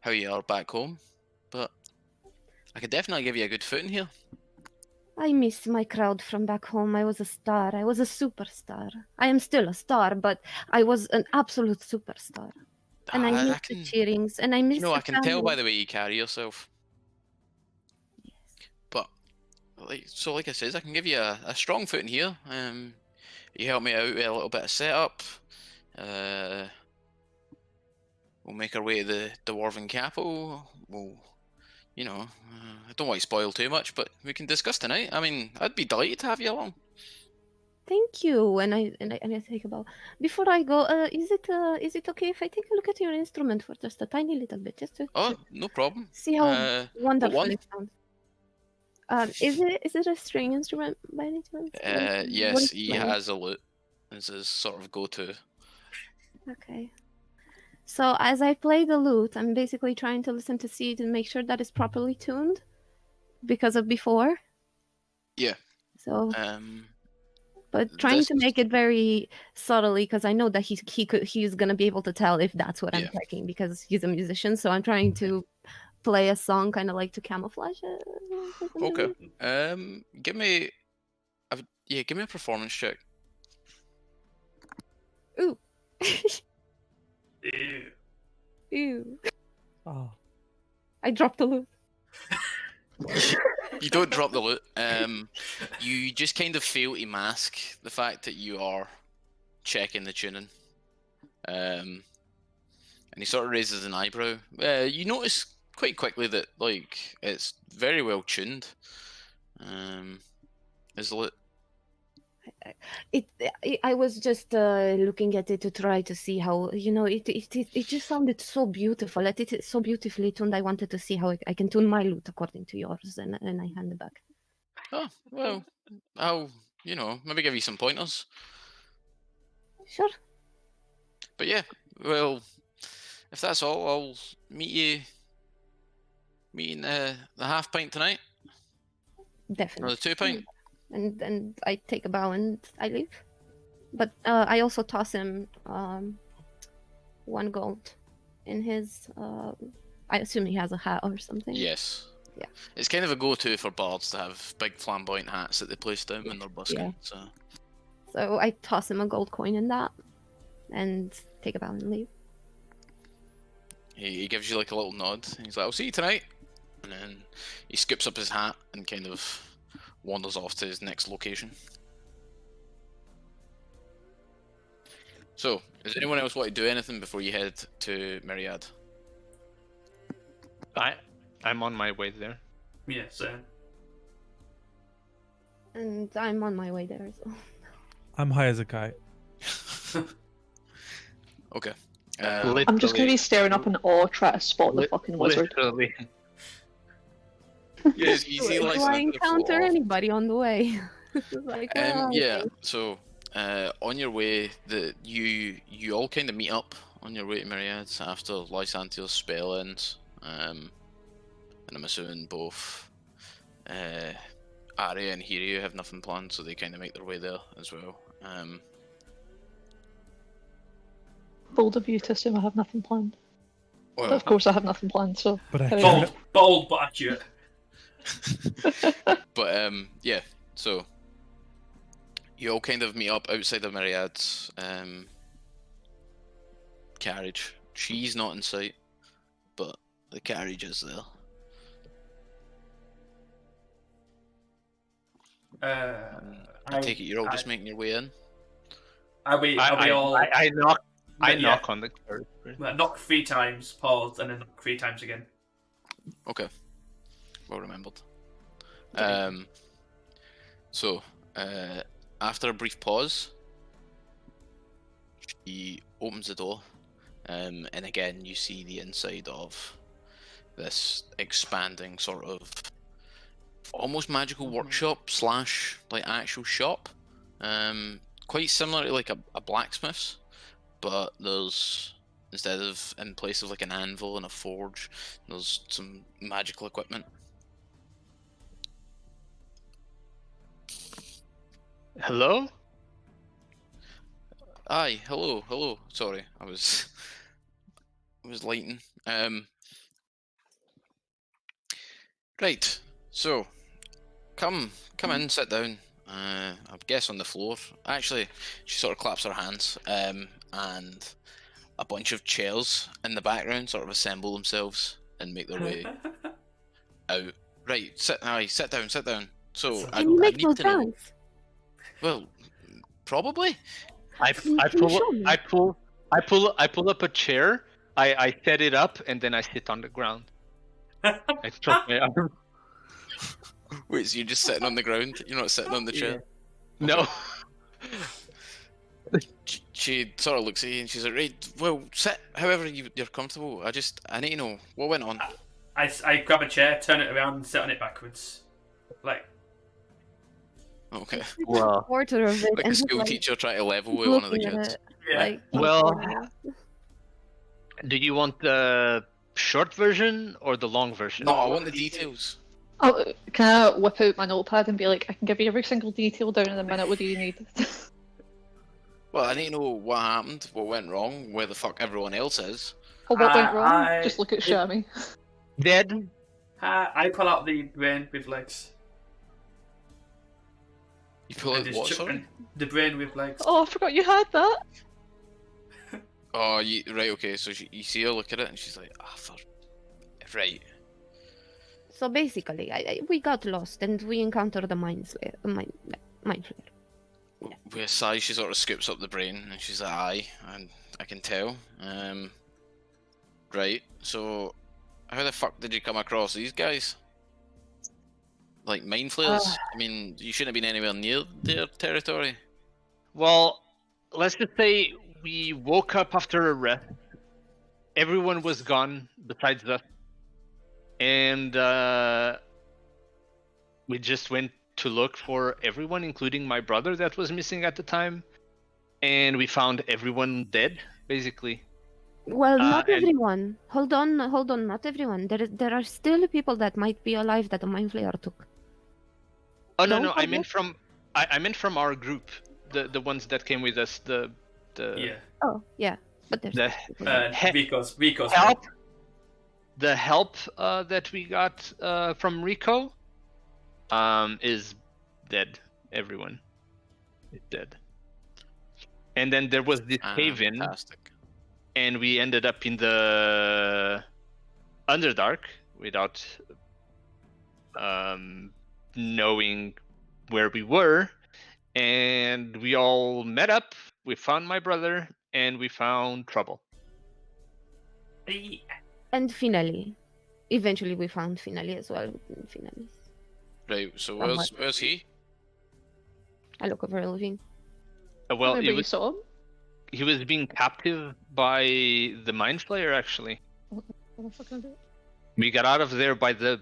how you are back home, but I could definitely give you a good foot in here. I miss my crowd from back home. I was a star. I was a superstar. I am still a star, but I was an absolute superstar. And I miss the cheerings, and I miss the I can tell family. by the way you carry yourself. Yes. But like I said, I can give you a strong foot in here. You help me out with a little bit of setup. We'll make our way to the Dwarven capital. I don't want to spoil too much, but we can discuss tonight. I mean, I'd be delighted to have you along. Thank you. And I think about before I go. Is it okay if I take a look at your instrument for just a tiny little bit, just to No problem. see how wonderful one? it sounds? Is it a string instrument by any chance? Yes, he has a lute as his sort of go-to. Okay. So as I play the lute, I'm basically trying to listen to see it and make sure that it's properly tuned because of before. Yeah. So. But trying to make it very subtly, because I know that he's gonna be able to tell if that's what I'm playing because he's a musician. So I'm trying to play a song kind of like to camouflage it. Okay. Give me a performance check. Ooh. Ew. Ew. Oh. I dropped the lute. You don't drop the lute. You just kind of fail to mask the fact that you are checking the tuning. And he sort of raises an eyebrow. You notice quite quickly that it's very well tuned. Is the lute? I was just looking at it to try to see how it just sounded so beautiful. It is so beautifully tuned. I wanted to see how I can tune my lute according to yours, and I hand it back. Oh well, I'll maybe give you some pointers. Sure. But yeah, well, if that's all, I'll meet you in the half pint tonight. Definitely. Or the 2 pint. And I take a bow and I leave. But I also toss him 1 gold in his. I assume he has a hat or something. Yes. Yeah. It's kind of a go-to for bards to have big flamboyant hats that they place down when they're busking. Yeah. So I toss him a gold coin in that, and take a bow and leave. He gives you like a little nod. He's like, "I'll see you tonight," and then he scoops up his hat and kind of wanders off to his next location. So, does anyone else want to do anything before you head to Myriad? I'm on my way there. Yeah, same. And I'm on my way there as well. I'm high as a kite. Okay. I'm just going to be staring up in awe, trying to spot the fucking wizard. Literally. Yes, you see, Do I encounter anybody on the way? Like, yeah. So, on your way, you all kind of meet up on your way to Myriad after Lysantia's spell ends. And I'm assuming both Arya and Hiryu have nothing planned, so they kind of make their way there as well. Bold of you to assume I have nothing planned. But Well, of course I have nothing planned, so... But here we I- go. Bold but accurate. but yeah. So you all kind of meet up outside of Myriad's carriage. She's not in sight, but the carriage is there. I take it you're all just making your way in. Are we all? I knock. I Yeah. knock on the carriage. Knock 3 times, pause, and then knock 3 times again. Okay. Well remembered. Okay. So, after a brief pause, she opens the door, and again you see the inside of this expanding sort of almost magical workshop / like actual shop. Quite similar to like a blacksmith's, but there's, instead of in place of like an anvil and a forge, there's some magical equipment. Hello? Aye, hello. Sorry, I was lighting. Right. So, come in, sit down. I guess on the floor. Actually, she sort of claps her hands, and a bunch of chairs in the background sort of assemble themselves and make their way out. Right, sit down. So I Can you make need those to know. dance? Well, probably. I Can you show me? pull up a chair. I set it up and then I sit on the ground. I stretch my arm. Wait, so you're just sitting on the ground? You're not sitting on the chair? No. She sort of looks at you and she's like, right, well, sit however you're comfortable. I need to know what went on. I grab a chair, turn it around, and sit on it backwards. Like, Okay. Well, Quarter of it, Like a and just, school like, teacher trying to level with one of the looking at kids. it, yeah. like, Well- recording it. do you want the short version or the long version? No, I want the details. Oh, can I whip out my notepad and be like, I can give you every single detail down in a minute, what do you need? Well, I need to know what happened, what went wrong, where the fuck everyone else is. Or what went I- wrong? Just look at Shammy. Dead? I pull out the brain with legs. You pull And out just what, chuck sorry? in the brain with legs. Oh, I forgot you had that. Oh, right, okay, so you see her look at it and she's like, right. So basically, we got lost and we encountered the mind flayer. With a sigh, she sort of scoops up the brain and she's like, aye, and I can tell. Right, so how the fuck did you come across these guys? Like mind flayers? I mean, you shouldn't have been anywhere near their territory. Well, let's just say we woke up after a rest. Everyone was gone besides us. And we just went to look for everyone, including my brother that was missing at the time. And we found everyone dead, basically. Well, not and- everyone. Hold on, not everyone. There are still people that might be alive that the mind flayer took. Oh no, Don't no, I forget- meant from I meant from our group, the ones that came with us, the Yeah. Oh, yeah, but there's the people there. Rico's help, the help that we got from Rico, is dead. Everyone is dead. And then there was this cave in, Fantastic. and we ended up in the Underdark without knowing where we were, and we all met up. We found my brother, and we found trouble. And Finale. Eventually, we found Finale as well. Finale. Right, so Somewhat. where's he? I look over Elvin. Well, Remember you saw him? he was being captive by the Mind Flayer, actually. What the fuck can I do? We got out of there by the...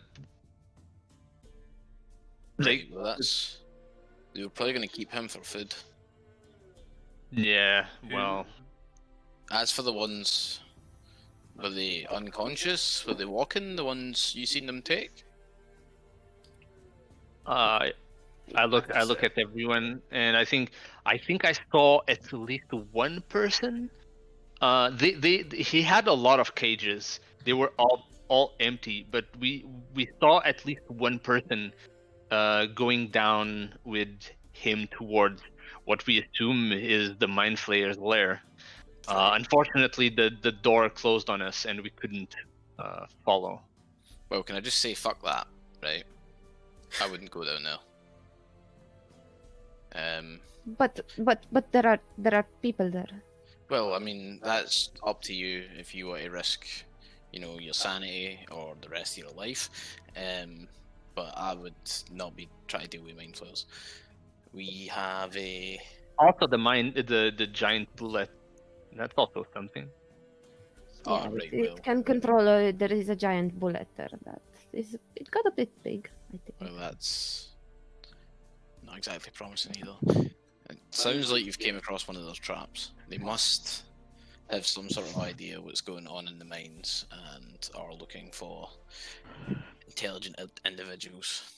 Right, well that's... They were probably going to keep him for food. Yeah, well... As for the ones... Were they unconscious? Were they walking? The ones you seen them take? I look at everyone, and I think I saw at least one person He had a lot of cages. They were all empty, but we saw at least one person going down with him towards what we assume is the Mind Flayer's lair. Unfortunately, the door closed on us and we couldn't follow. Well, can I just say fuck that, right? I wouldn't go down there. But there are people there. Well, I mean, that's up to you if you want to risk, your sanity or the rest of your life. But I would not be trying to deal with mind flayers. We have a. Also, the giant bullet. That's also something. Oh, Yeah, right, it well. can control. There is a giant bullet there. It got a bit big, I think. Well, that's not exactly promising either. It sounds like you've came across one of those traps. They must have some sort of idea what's going on in the mines and are looking for intelligent individuals.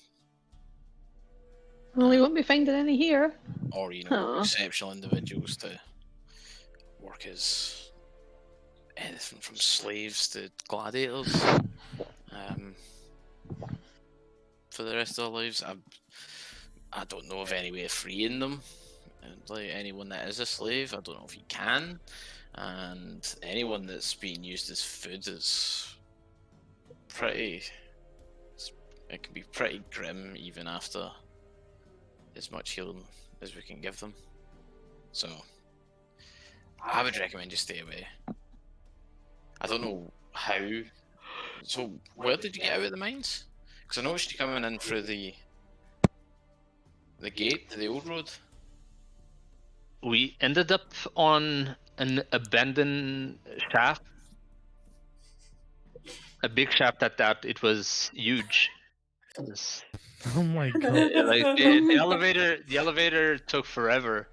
Well, we won't be finding any here. Or, Aw. exceptional individuals to work as anything from slaves to gladiators. For the rest of their lives, I don't know of any way of freeing them. And like anyone that is a slave, I don't know if you can. And anyone that's being used as food is it can be pretty grim even after as much healing as we can give them. So I would recommend you stay away. I don't know how. So where did you get out of the mines? Because I noticed you coming in through the gate to the old road. We ended up on an abandoned shaft. A big shaft at that. It was huge. It was, Oh my god. like the elevator took forever.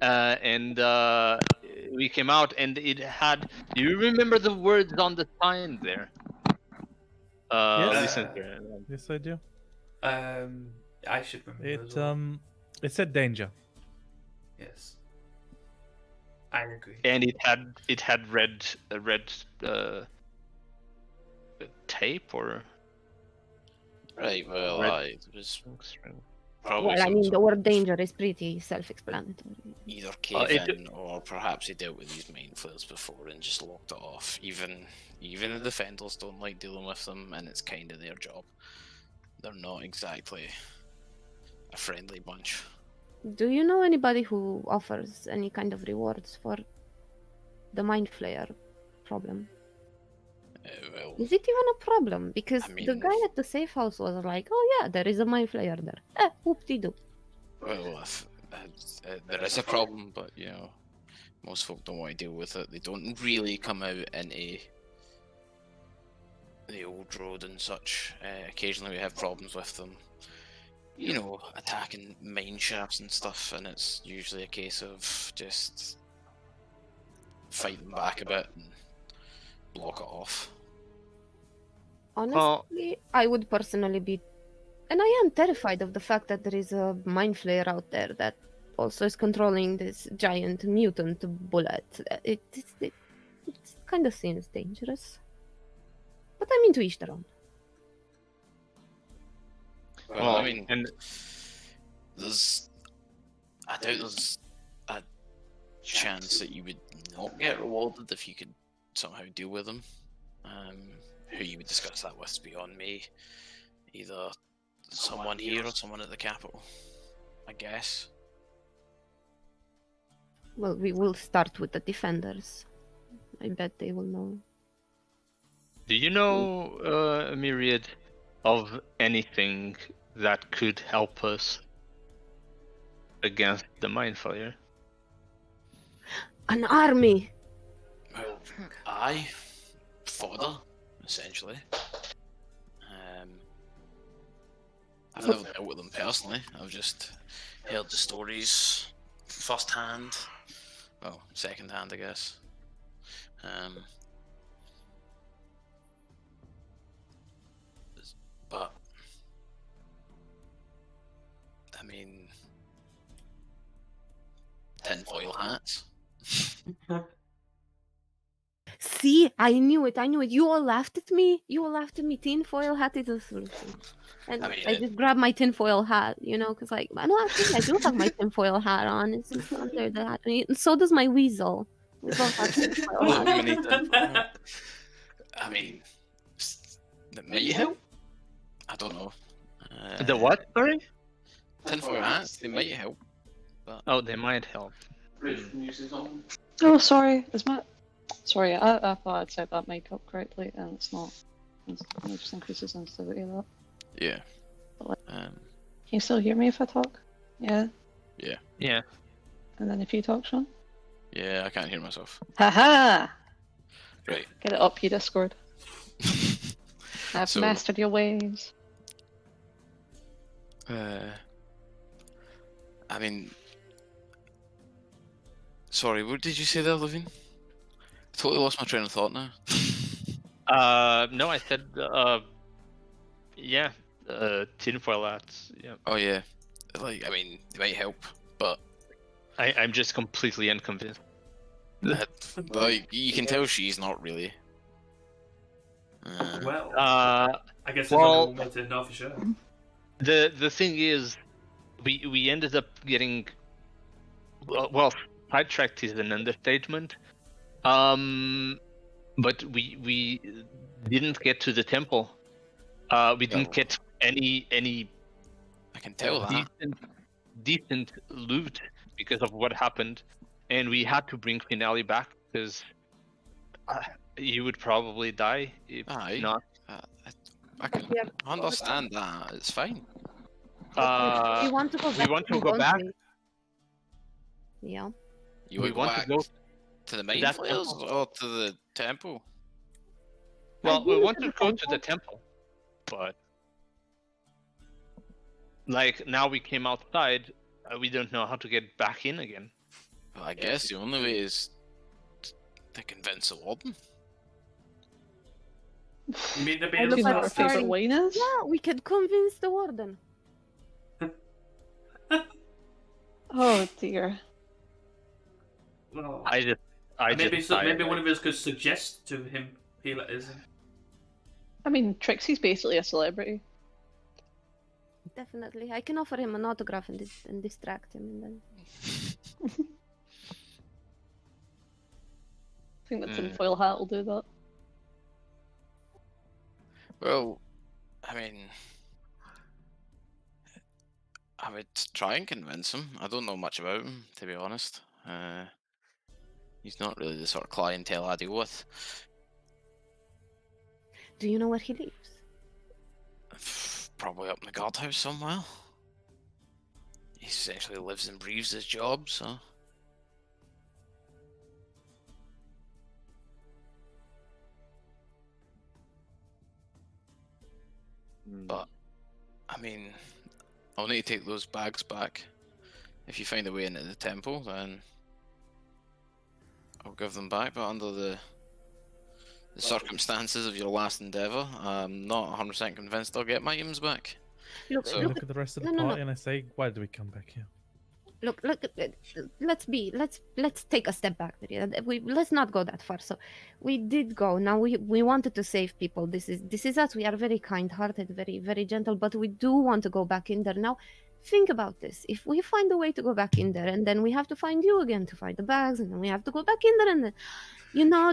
And we came out and it had. Do you remember the words on the sign there? Yes. Listen. Yes, I do. I should remember as well. It said danger. Yes. I agree. And it had red tape or. Right, well, Red- it was probably Well, I some mean, sort the of word danger is pretty self-explanatory. either cave in or perhaps he dealt with these mind flayers before and just locked it off. Even the defenders don't like dealing with them, and it's kind of their job. They're not exactly a friendly bunch. Do you know anybody who offers any kind of rewards for the Mind Flayer problem? Well, Is it even a problem? Because I the mean- guy at the safe house was like, "Oh yeah, there is a Mind Flayer there." Whoop-de-doo. well, there is a problem, but most folk don't want to deal with it. They don't really come out into the old road and such. Occasionally we have problems with them. Attacking mine shafts and stuff, and it's usually a case of just fighting back a bit and block it off. Honestly, I would personally be, and I am terrified of the fact that there is a Mind Flayer out there that also is controlling this giant mutant bullet. It kind of seems dangerous. But I mean, to each their own. Well, I mean, and I doubt there's a chance that you would not get rewarded if you could somehow deal with them. Who you would discuss that with is beyond me. Either someone here or someone at the capital, I guess. Well, we will start with the defenders. I bet they will know. do you know, Myriad, of anything that could help us against the Mind Flayer? An army! Well, fodder, essentially. I've never dealt with them personally. I've just heard the stories first hand. Well, second hand, I guess. But I mean, tinfoil hats. See, I knew it. You all laughed at me. Tinfoil hat is a solution. And I mean, I just grabbed my tinfoil hat, because like, no, actually, I do have my tinfoil hat on. It's just under the hat. And so does my weasel. We both have tinfoil hats. Illuminate tinfoil. I mean, that might help. I don't know. The what? Sorry. Tinfoil hats, they might help. But... Oh, they might help. Oh, sorry. Sorry, I thought I'd set that mic up correctly, and it's not. It just increases sensitivity of that. Yeah. Can you still hear me if I talk? Yeah. Yeah. Yeah. And then if you talk, Sean? Yeah, I can't hear myself. Haha! Right. Get it up, you Discord. I've So- mastered your ways. I mean, sorry, what did you say there, Levine? Totally lost my train of thought now. No, I said, yeah, tinfoil hats. Yeah. Oh yeah, like I mean, they might help, but I'm just completely unconvinced. like you can tell she's not really. Well, Uh, I guess there's well- only one way to know for sure. the thing is, we ended up getting well sidetracked is an understatement. But we didn't get to the temple. We didn't No. get any I can tell that. decent loot because of what happened, and we had to bring Finale back because you would probably die if Aye. not. I can Yeah. understand that. It's fine. We want to go back. we want to the go gold back. place. Yeah. You We would want go to back go. to the main that flares temple. or to the temple? Well, we Ideally want to to the go to the temple, but like now we came outside, we don't know how to get back in again. Well, I guess the only way is to convince the warden. You mean the I beer look Do you know like what our sorry. favourite wine is? Yeah, we could convince the warden. Oh dear. Well, I maybe just maybe one of us could suggest to him he let us in. I mean, Trixie's basically a celebrity. Definitely. I can offer him an autograph and distract him, and then. I think the tinfoil hat will do that. Well, I mean, I would try and convince him. I don't know much about him, to be honest. He's not really the sort of clientele I deal with. Do you know where he lives? Probably up in the guardhouse somewhere. He essentially lives and breathes his job, so. But, I mean, I'll need to take those bags back. If you find a way into the temple, then I'll give them back, but under the circumstances of your last endeavour, I'm not 100% convinced I'll get my items back. Look, So- I look, look at the rest of the no, no, party and I say, why did we come back here? look. Let's take a step back. Let's not go that far. So, we did go. Now we wanted to save people. This is us. We are very kind-hearted, very very gentle. But we do want to go back in there now. Think about this. If we find a way to go back in there, and then we have to find you again to find the bags, and then we have to go back in there, and then,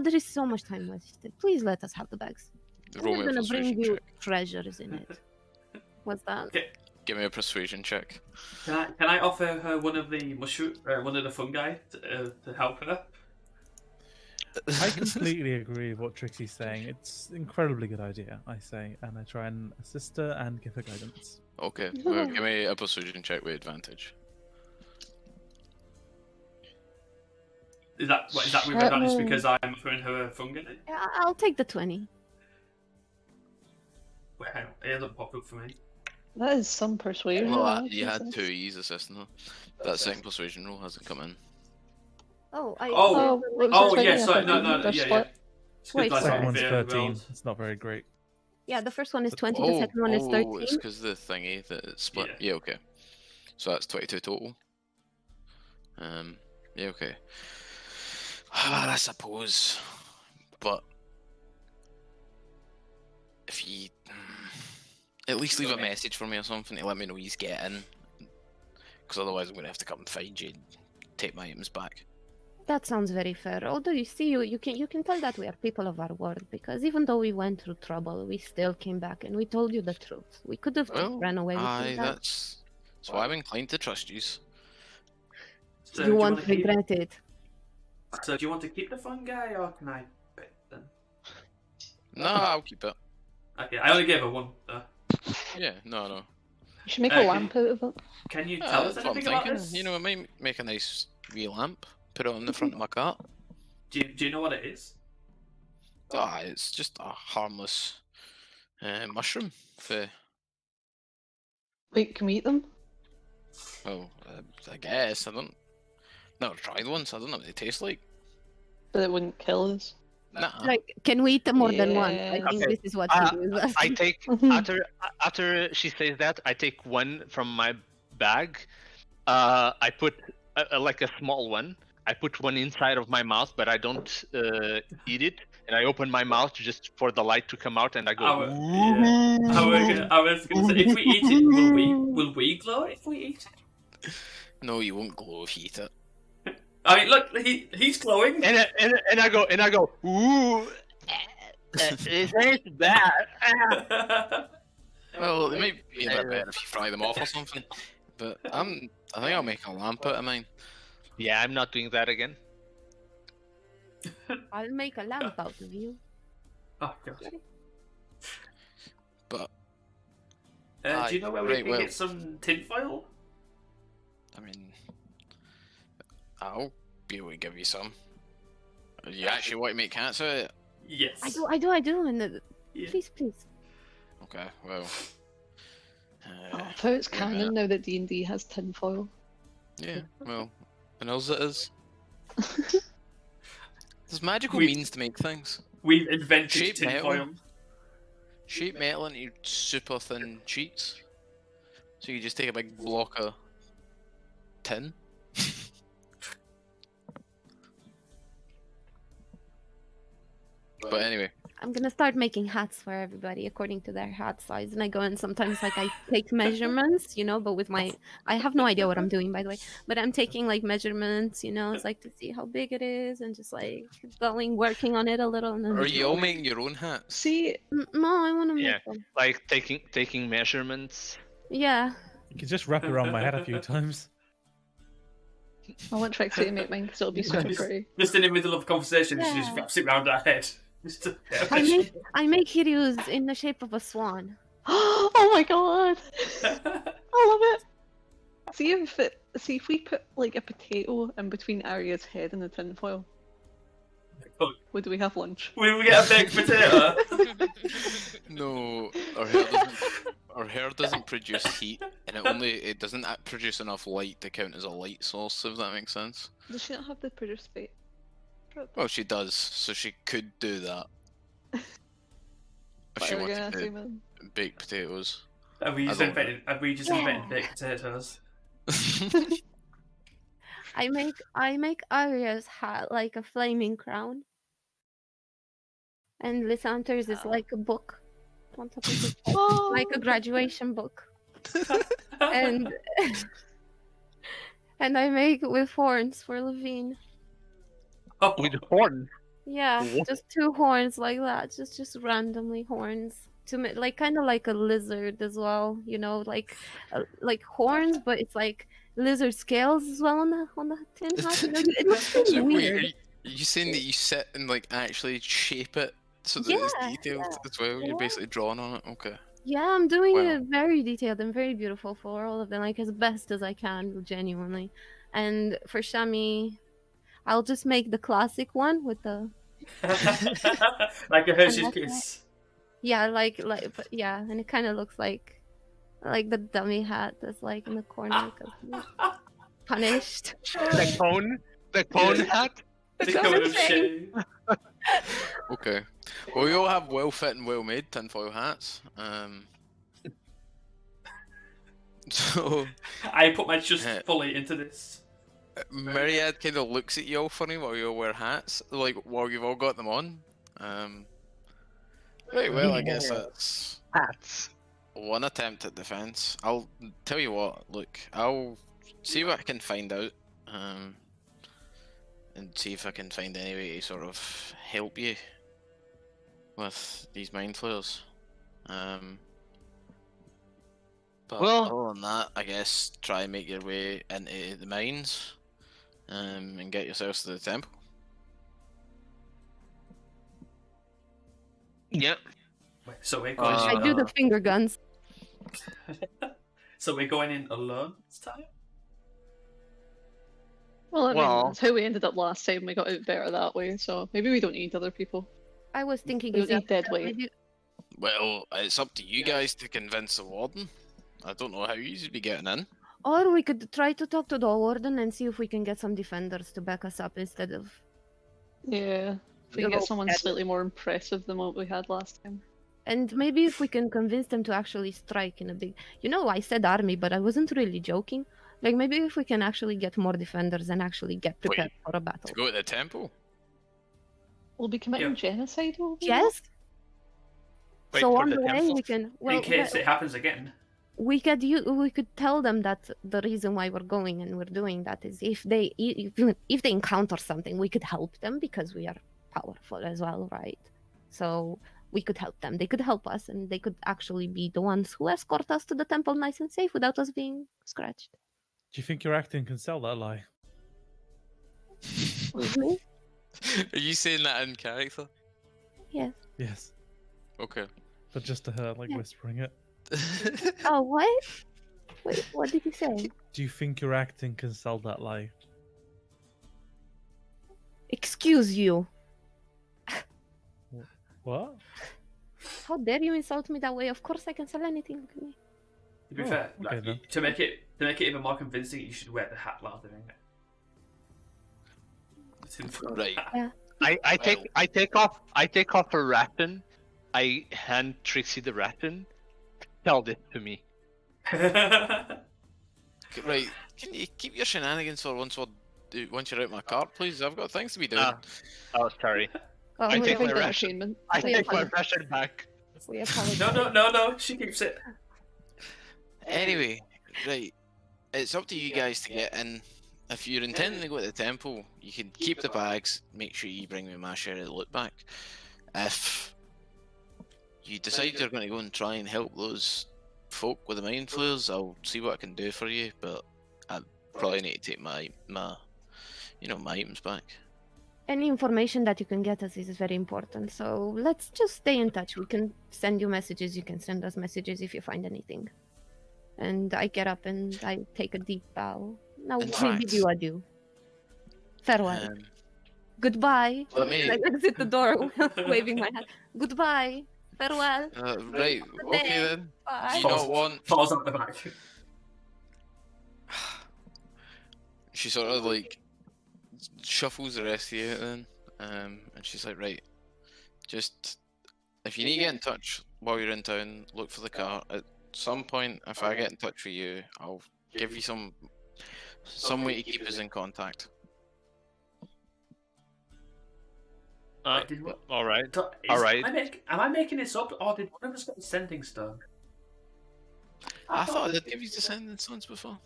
there is so much time wasted. Please let us have the bags. Roll me We're a gonna bring persuasion you check. treasures in it. What's that? Give me a persuasion check. Can I offer her one of the one of the fungi to help her? I completely agree with what Trixie's saying. It's an incredibly good idea, I say, and I try and assist her and give her guidance. Okay, well, give me a persuasion check with advantage. Is that with advantage because I'm offering her a fungi? Yeah, I'll take the 20. Well, it hasn't popped up for me. That is some persuasion. Well, I you had think. 2 E's assisting her. That second persuasion roll hasn't come in. Oh, Oh, it was Oh a 20, yeah, I sorry, think. no, They're yeah. split. It's 'cause Wait, that's Second not one's fair 13. rolls. It's not very great. Yeah, the first one is 20, the second one is 13. it's because the thingy that it's split. Yeah. Yeah, okay. So that's 22 total. Yeah, okay. I suppose but if you at least leave a message for me or something to let me know he's getting, because otherwise I'm gonna have to come and find you and take my items back. That sounds very fair. Although you see, you can tell that we are people of our word, because even though we went through trouble, we still came back and we told you the truth. We could have just ran away with you. That's why I'm inclined to trust you. So You do won't wanna keep- regret it. So do you want to keep the fun guy, or can I pick them? No, I'll keep it. Okay, I only gave her one. Yeah, no. You should make Okay. a lamp out of it. Can you tell us That's what I'm anything about thinking. this? You know, I might make a nice wee lamp, put it on the front of my cart. Do you know what it is? It's just a harmless mushroom. Wait, can we eat them? Well, I guess I don't. Never tried one, so I don't know what they taste like. But it wouldn't kill us. Nah. Like, can we eat them more than once? I Yeah. think Okay. this is what he is. I take Mhm. after she says that, I take one from my bag. I put like a small one. I put one inside of my mouth, but I don't eat it. And I open my mouth just for the light to come out, and I go. I was gonna say, if we eat it, will we glow if we eat it? No, you won't glow if you eat it. I mean, look, he's glowing. And I go. Ooh, it tastes bad. Well, it might be a bit better if you fry them off or something. But I think I'll make a lamp out of mine. Yeah, I'm not doing that again. I'll make a lamp out of you. Oh god. But Do you know where we right, can well. get some tinfoil? I mean, I'll be able to give you some. You actually want to make cats out of it? Yes. I do. And Yeah. please. Okay, well. Oh, so it's yeah. canon now that D&D has tinfoil. Yeah, well, and else it is. There's magical We- means to make things. We've invented Shape tinfoil. metal. Shape metal into super thin sheets. So you just take a big block of tin. But anyway, I'm gonna start making hats for everybody according to their hat size, and I go and sometimes like I take measurements, but with I have no idea what I'm doing, by the way, but I'm taking like measurements, it's like to see how big it is and just like working on it a little. And then are you all making your own hats? See, No, I want to make Yeah. them. Like taking measurements. Yeah. You can just wrap it around my head a few times. I want Trixie to make mine because it'll be super pretty. Just in the middle of a conversation, she just Yeah. wraps it round her head. Just to- I make Hiryu's in the shape of a swan. Oh my god! I love it. See if we put like a potato in between Arya's head and the tinfoil. Oh. Would we have lunch? Will we get a baked potato? No, our hair doesn't produce heat, and it doesn't produce enough light to count as a light source. If that makes sense. Does she not have the produce bait? Well, she does, so she could do that. If What she are we wanted gonna to say, man? bake potatoes. Have we I just don't invented Yeah. baked potatoes? I make Arya's hat like a flaming crown. And Lysander's is like a book on top of his head. Like a graduation book. And and I make with horns for Levine. Oh, With horns. Yeah, What? just 2 horns like that, just randomly horns to make like kind of like a lizard as well, like horns, but it's like lizard scales as well on the tin hat. It looks really So wait, weird. are you saying that you sit and like actually shape it so that it's Yeah, detailed yeah, as well? You're yeah. basically drawing on it. Okay. Yeah, I'm doing Wow. it very detailed and very beautiful for all of them, like as best as I can, genuinely. And for Shami, I'll just make the classic one with the like a Hershey's that's Kiss. yeah, but yeah, and it kind of looks like the dummy hat that's like in the corner because he's punished. The cone hat. The cone cone of of shame. Okay. Well, we all have well-fit and well-made tinfoil hats. So I put my trust Yeah. fully into this. Myriad kind of looks at you all funny while you all wear hats, like while you've all got them on, Right, well, I guess that's Hats. one attempt at defense. I'll tell you what, look, I'll see what I can find out, and see if I can find any way to sort of help you with these mind flayers. But Well- other than that, I guess try and make your way into the mines, and get yourselves to the temple. Yep. Wait, so we're going. I do the finger guns. So we're going in alone this time. Well, I mean, Well- that's how we ended up last time. We got out better that way, so maybe we don't need other people. I was thinking We don't need exactly dead that. weight. Maybe- Well, it's up to you guys to convince the warden. I don't know how you'd be getting in. Or we could try to talk to the warden and see if we can get some defenders to back us up instead of. Yeah, if we can You're get someone okay. slightly more impressive than what we had last time. And maybe if we can convince them to actually strike in a big. I said army, but I wasn't really joking. Like maybe if we can actually get more defenders and actually get prepared for a battle. To go to the temple? Will be committing Yeah. genocide over that? Yes. Wait, So for on the the way temple? we can. Well, in case it happens again. we could tell them that the reason why we're going and we're doing that is if they encounter something, we could help them because we are powerful as well, right? So we could help them. They could help us, and they could actually be the ones who escort us to the temple nice and safe without us being scratched. Do you think your acting can sell that lie? Mhm. Are you saying that in character? Yes. Yes. Okay. But just to her, like Yeah. whispering it. Oh, what? Wait, what did you say? Do you think your acting can sell that lie? Excuse you. What? How dare you insult me that way? Of course I can sell anything. To be Oh, fair, okay then. to make it even more convincing, you should wear the hat rather than it. Right. I take off a ration. I hand Trixie the ration. Tell this to me. Right. Can you keep your shenanigans for once you're out my cart, please? I've got things to be doing. Oh, sorry. Oh, I We're take my afraid of ration. entertainment. I We take my apologize. ration back. we apologize. No. She keeps it. Anyway, right. It's up to you guys to get in. If you're intending to go to the temple, you can keep the bags. Make sure you bring me my share of the loot back. If you decide you're going to go and try and help those folk with the mind flayers, I'll see what I can do for you. But I probably need to take my items back. Any information that you can get us is very important. So let's just stay in touch. We can send you messages. You can send us messages if you find anything. And I get up and I take a deep bow. Now In we fact, bid you adieu. Farewell. Um, Goodbye. let me. I exit the door, waving my hand. Goodbye. Farewell. Right. Okay then. Bye. Do you not want? Falls on the back. She sort of like shuffles the rest of you then, and she's like, right, just if you need to get in touch while you're in town, look for the car. At some point, if I get in touch with you, I'll give you some way to keep us in contact. Wait, did what? All right. All right. Am I making this up, or did one of us get a sending stone? I thought I did give you the sending stones before.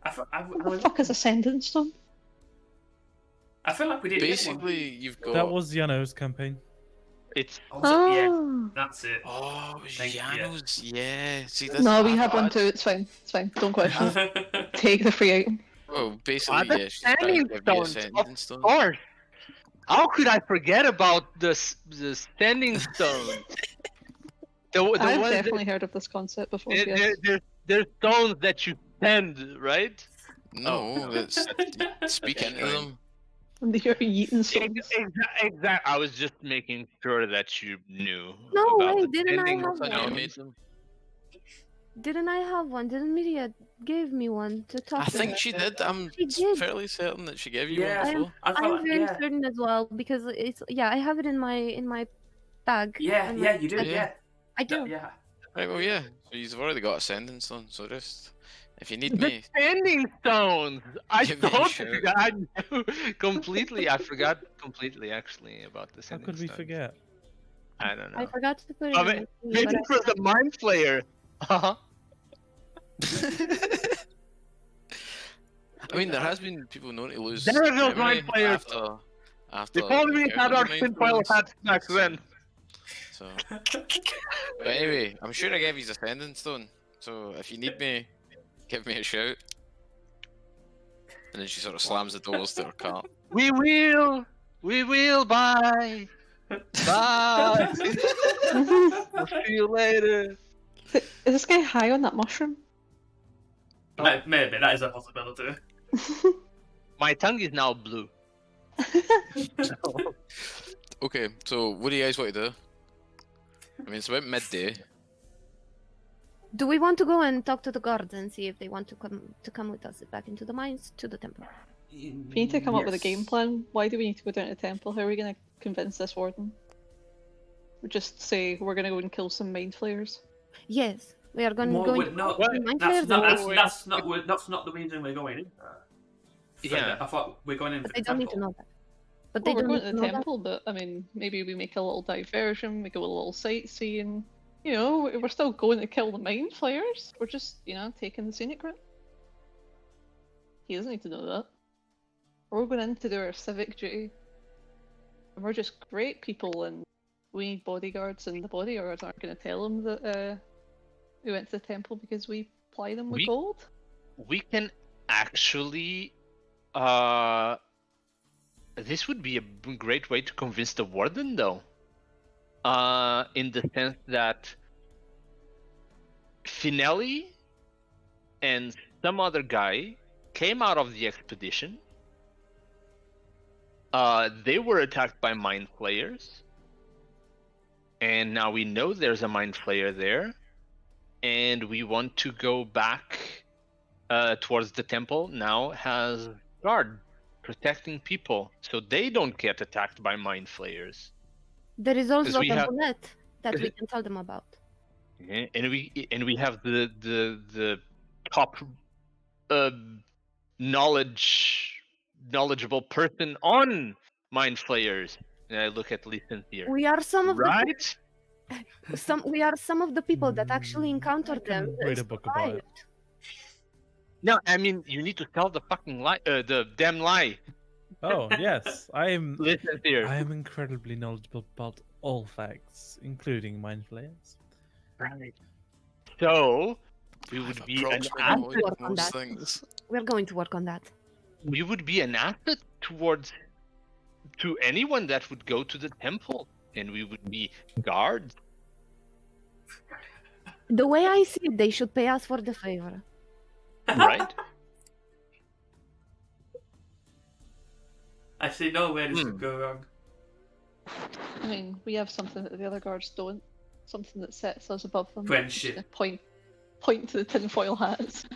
What the fuck is a sending stone? I feel like we did. get one. Basically, you've got. That was Yano's campaign. It's Yeah, Oh. that's it. Oh, it was Thank you. Janos. Yeah. See, that's. No, we I have one thought- too. It's fine. It's fine. Don't question it. Take the free item. Well, basically, the yeah. She's trying to sending give you a stones, sending stone. Of course. How could I forget about the standing stones? The I've ones definitely heard of this concept before. that, Yes. there's stones that you send, right? No, that's speak into them. And you're eating stones. Exactly. I was just making sure that you knew. No about way, the didn't I standing have Thought you one? made them. Didn't I have one? Didn't Miria give me one to talk I to think her? she did. I'm She did. fairly certain that she gave you Yeah. one before. I feel I'm like, very yeah. certain as well because it's I have it in my bag. Yeah, in yeah, my- you do, Yeah. yeah. I do. Yeah. Right, well, yeah. So you've already got a sending stone, so just If you need The me, standing stones. I Give me a thought shout. I knew completely. I forgot completely actually about the How standing could we stones. forget? I don't know. I forgot to put it I in mean, my thing, maybe but it was a mind flayer. Uh-huh. I mean, there has been people known to lose There are no memory mind flayers. after If only we had encountering our the mind tinfoil flayers. hats back then. So, but anyway, I'm sure I gave you a sending stone. So if you need me, give me a shout. And then she sort of slams the doors to her cart. We will, bye. Bye. We'll see you later. Is this guy high on that mushroom? Maybe that is a possibility. My tongue is now blue. Okay, so what do you guys want to do? I mean, it's about midday. do we want to go and talk to the guards and see if they want to come with us back into the mines to the temple? We need to come up with a game Yes. plan. Why do we need to go down to the temple? How are we going to convince this warden? We just say we're going to go and kill some mind flayers. Yes, we are going Well, to we're kill not- some mind That's flayers not, and- that's not the reason we're going in. Yeah. I thought we're going in but for they the don't need to temple. know that. But Well, they we're don't going need to to the know that. temple, but I mean, maybe we make a little diversion, we go a little sightseeing. You know, we're still going to kill the mind flayers. We're just, taking the scenic route. He doesn't need to know that. We're going in to do our civic duty. And we're just great people, and we need bodyguards, and the bodyguards aren't going to tell him that we went to the temple because we ply them with We- gold. We can actually. This would be a great way to convince the warden, though. In the sense that Finelli and some other guy came out of the expedition. They were attacked by mind flayers, and now we know there's a mind flayer there, and we want to go back towards the temple. Now has guard protecting people so they don't get attacked by mind flayers. There is also we the have- bullet that we can tell them about. Yeah, and we have the top knowledgeable person on mind flayers. And I look at Listen here. We are some of Right? we are some of the people that actually encountered I can them. read and a book about it. survived. No, I mean you need to tell the fucking lie, the damn lie. Oh yes, I am Listen here. incredibly knowledgeable about all facts, including mind flayers. Right. So we I've would be an approximately asset. knowledge of Work on most that. things. We're going to work on that. we would be an asset to anyone that would go to the temple, and we would be guards. The way I see it, they should pay us for the favor. Right? I see no way this Hmm. could go wrong. I mean, we have something that the other guards don't. Something that sets us above them. Friendship. Just gonna point to the tinfoil hats.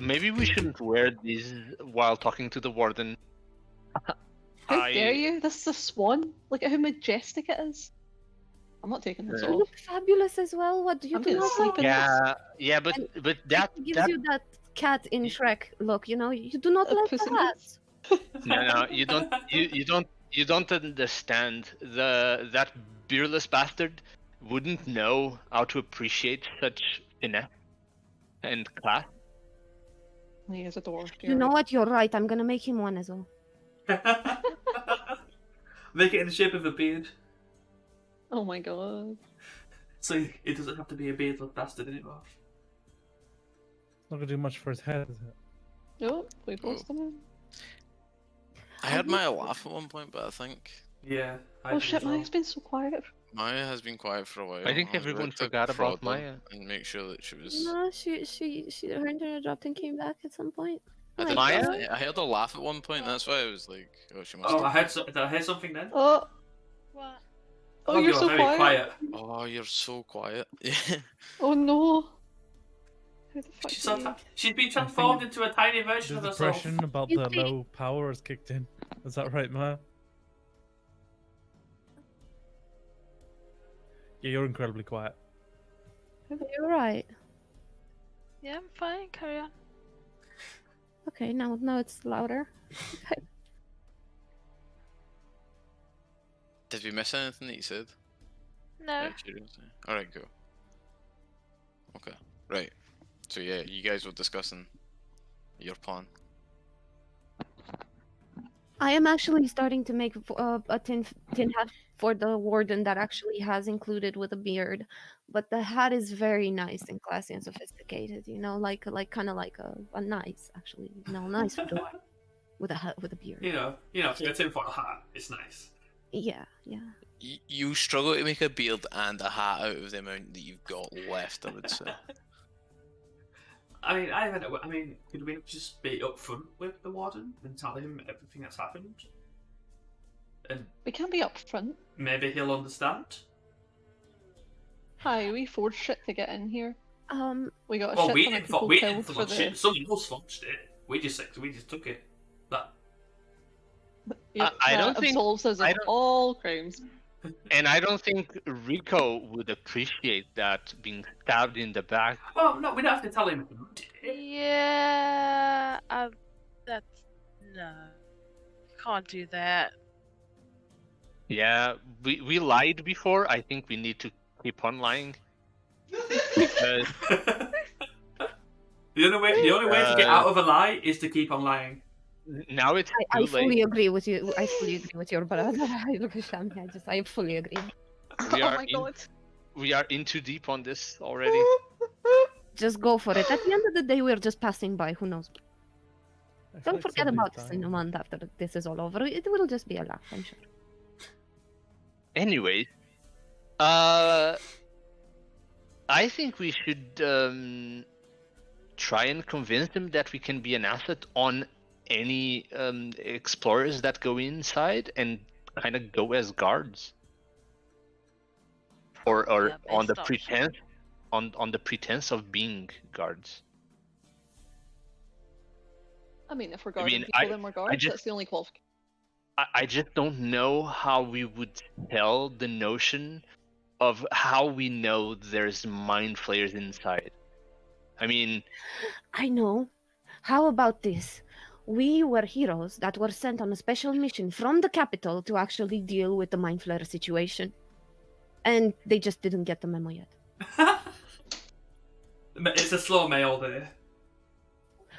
Maybe we shouldn't wear these while talking to the warden. How I- dare you? This is a swan. Look at how majestic it is. I'm not taking this You You off. look fabulous as well. What do you I'm do gonna not sleep like? in Yeah, but that It gives that you that cat in Shrek look. You know, you do not A like pussy cats. no, you don't understand. That beerless bastard wouldn't know how to appreciate such finesse and class. He is a dwarf. You know what? You're right. I'm gonna make him one as well. Make it in the shape of a beard, Oh my god. so it doesn't have to be a beardless bastard anymore. Not gonna do much for his head, is it? Nope, we lost him. I had Maya laugh at one point, but I think Yeah. I Oh do shit, as well. Maya's been so quiet. Maya has been quiet for a while. I think was everyone about to forgot about prod her Maya. and make sure that she was. No, she her internet dropped and came back at some point. I, My did, Maya? I heard her laugh at one point. That's why I was like, "Oh, she must." Oh, have... did I hear something then? Oh, What? oh, you're so very quiet. Oh, you're so quiet. Yeah. Oh no. Who the fuck She's, are you? she's been transformed into a tiny version The of herself. depression about You the see- low power has kicked in. Is that right, Maya? Yeah, you're incredibly quiet. You're right. Yeah, I'm fine. Carry on. Okay, now it's louder. Okay. Did we miss anything that you said? No. Out of curiosity? Alright, cool. Okay, right. So yeah, you guys were discussing your plan. I am actually starting to make a tin hat for the warden that actually has included with a beard, but the hat is very nice and classy and sophisticated. You know, like kind of like a nice, actually, nice fedora with a hat with a beard. You know, for a tinfoil hat, it's nice. Yeah. You struggle to make a beard and a hat out of the amount that you've got left, I would say. I mean, could we just be upfront with the warden and tell him everything that's happened? And We can be upfront. maybe he'll understand. Hi, we forged shit to get in here. We got a Well, shit we ton of didn't. people We killed didn't for forge the. shit. Someone else forged it. We just took it. That. Yep, I that don't think- absolves us of I don't- all crimes. And I don't think Rico would appreciate that being stabbed in the back. Well, no, we don't have to tell him who did it. Yeah, that's no. Can't do that. Yeah, we lied before. I think we need to keep on lying. Because The only way to get out of a lie is to keep on lying. now it's I too fully late. agree with you. I fully agree with your brother. I look at Shami. I fully agree. We Oh are my in- god. We are in too deep on this already. Just go for it. At the end of the day, we're just passing by. Who knows? I feel Don't like forget somebody's about us in a dying. month after this is all over. It will just be a laugh, I'm sure. Anyways, I think we should try and convince them that we can be an asset on any explorers that go inside and kind of go as guards, or Probably our on the best option. pretense on the pretense of being guards. I mean, if we're I guarding mean, people, then we're guards. just- That's the only qualification. I just don't know how we would tell the notion of how we know there's mind flayers inside. I mean, I know. How about this? We were heroes that were sent on a special mission from the capital to actually deal with the mind flare situation. And they just didn't get the memo yet. It's a slow mail day.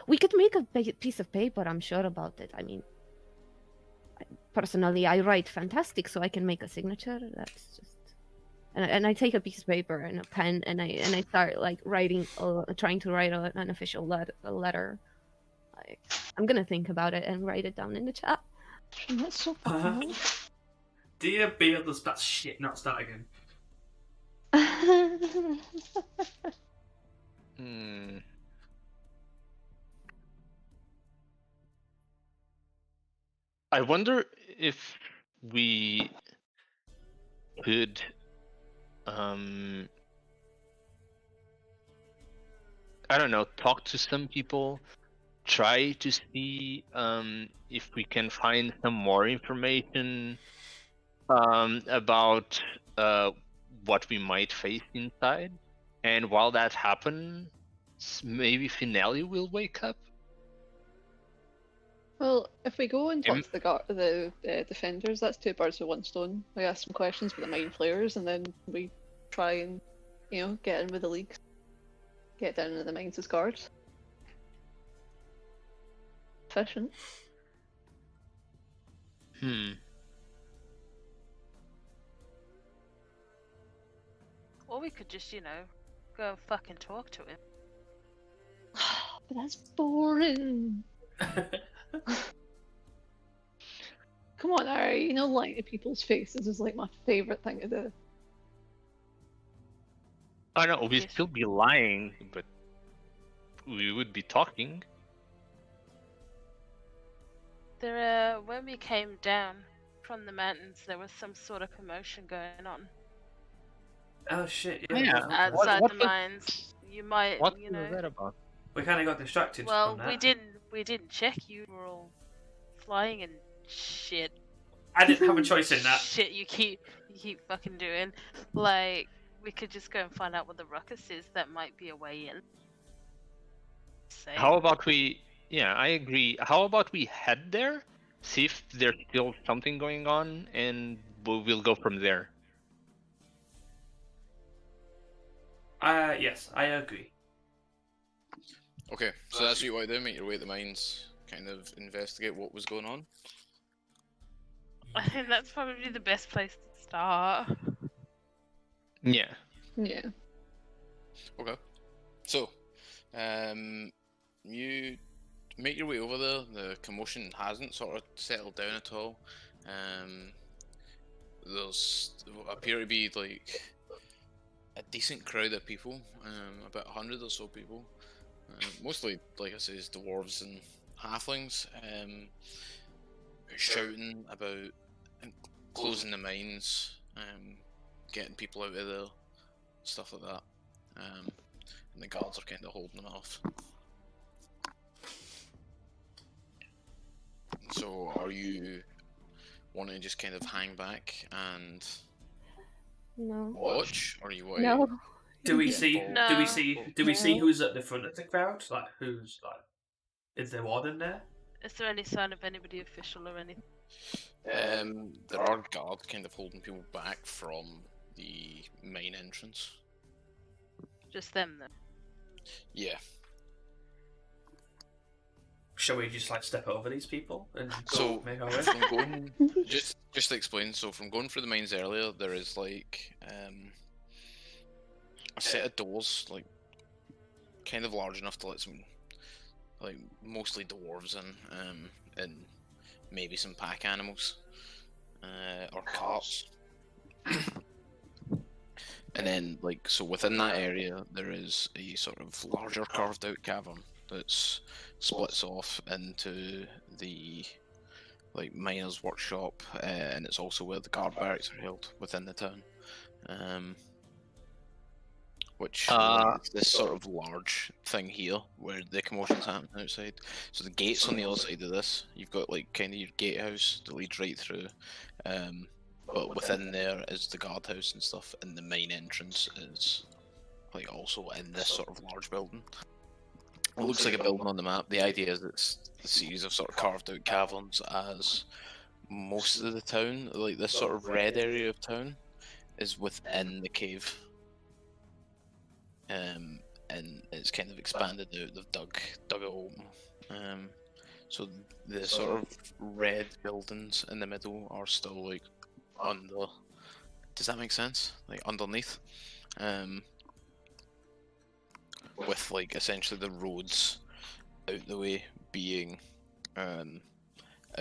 We could make a piece of paper, I'm sure about it. I mean, personally, I write fantastic, so I can make a signature. That's just... And I take a piece of paper and a pen, and I start like writing, trying to write an official letter. Like, I'm gonna think about it and write it down in the chat. That's so fucking old. Dear Beardless, that's shit, not start again. hmm. I wonder if we could I don't know, talk to some people, try to see if we can find some more information about what we might face inside. And while that happens, maybe Finale will wake up. Well, if we go and talk Em- to the defenders, that's two birds with one stone. We ask some questions about the mind flayers, and then we try and, get in with the leagues. Get down into the mines as guards. Efficient. Or we could just, go and fucking talk to him. But that's boring. Come on, Ari. Lying to people's faces is like my favourite thing to do. I know we'd Yes. still be lying, but we would be talking. When we came down from the mountains, there was some sort of commotion going on Oh shit, Yeah. yeah. outside what the was- mines. You might, What was that about? We kind of got distracted Well, from we that. didn't check. You were all flying and shit. I didn't have a choice in that. Shit, you keep fucking doing. Like, we could just go and find out what the ruckus is. That might be a way in. Same. How about we? Yeah, I agree. How about we head there, see if there's still something going on, and we'll go from there. Yes, I agree. Okay, so that's what you want to do, make your way to the mines, kind of investigate what was going on. I think that's probably the best place to start. Yeah. Yeah. Okay. So, you make your way over there. The commotion hasn't sort of settled down at all. There's appear to be like a decent crowd of people, about 100 or so people. Mostly, like I say, dwarves and halflings, shouting about closing the mines, getting people out of there, stuff like that. And the guards are kind of holding them off. So, are you wanting to just kind of hang back and No. watch, or you want No. Do we get see? involved? Do we No. see? Do we see No. who's at the front of the crowd? Like who's like? Is there warden there? Is there any sign of anybody official or anything? There are guards kind of holding people back from the main entrance. Just them then. Yeah. Shall we just like step over these people and go So make our way? from going, just to explain. So from going through the mines earlier, there is like a set of doors, like kind of large enough to let some, like mostly dwarves in, and maybe some pack animals, or carts. And then, like, so within that area, there is a sort of larger carved out cavern that's splits off into the like miner's workshop, and it's also where the guard barracks are held within the town. Which is this sort of large thing here where the commotion's happening outside. So the gate's on the other side of this. You've got like kind of your gatehouse that leads right through. But within there is the guardhouse and stuff, and the main entrance is like also in this sort of large building. It looks like a building on the map. The idea is it's a series of sort of carved out caverns, as most of the town, like this sort of red area of town, is within the cave. And it's kind of expanded out. They've dug it open. So the sort of red buildings in the middle are still like under. Does that make sense? Like underneath, with like essentially the roads out the way being out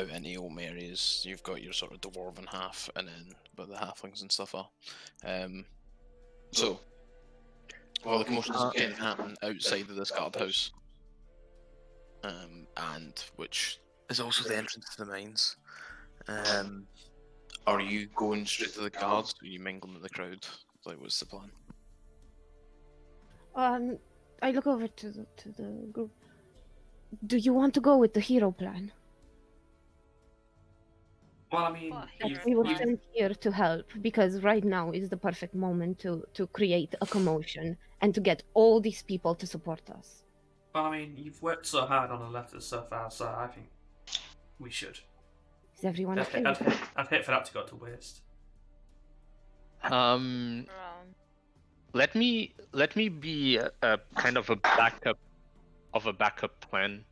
into open areas. You've got your sort of dwarven half, and then but the halflings and stuff are. So. Well, the commotion is kind of happening outside of this guardhouse, and which is also the entrance to the mines. Are you going straight to the guards, or are you mingling with the crowd? Like, what's the plan? I look over to the group. Do you want to go with the hero plan? Well, I mean, What, you've, We were you've, sent here to help because right now is the perfect moment to create a commotion and to get all these people to support us. well, I mean, you've worked so hard on the letter so far, so I think we should. Is everyone I'd, okay? hate, with I'd, that? hate, I'd hate for that to go to waste. Around. Let me be a kind of a backup plan.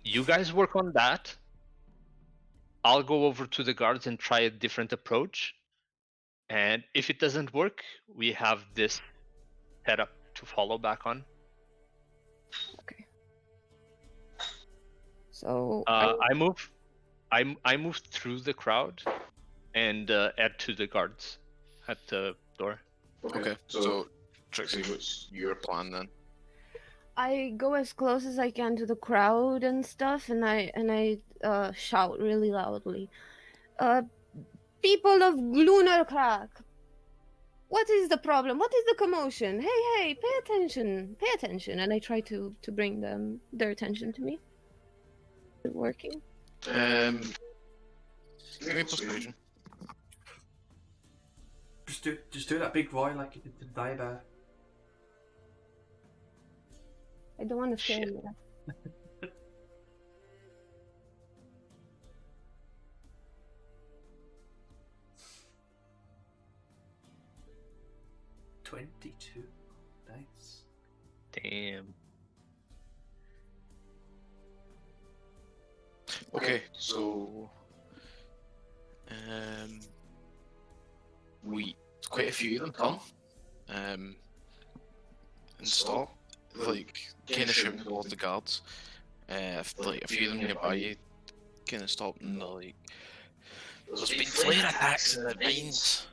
You guys work on that. I'll go over to the guards and try a different approach. And if it doesn't work, we have this setup to follow back on. So I move through the crowd and add to the guards at the door. Okay, so Trixie, what's your plan then? I go as close as I can to the crowd and stuff, and I shout really loudly, "People of Glimmercrag, what is the problem? What is the commotion? Hey, pay attention!" And I try to bring their attention to me. Is it working? Give me a persuasion. Just do that big roy like you did to the Viber. I don't want to scare Shit. you. 22. Nice. Damn. Okay, so we quite a few of them come and stop, like kind of shooting towards the guards. If like a few of them nearby you kind of stop and they're like, "There's been flare attacks in the mines."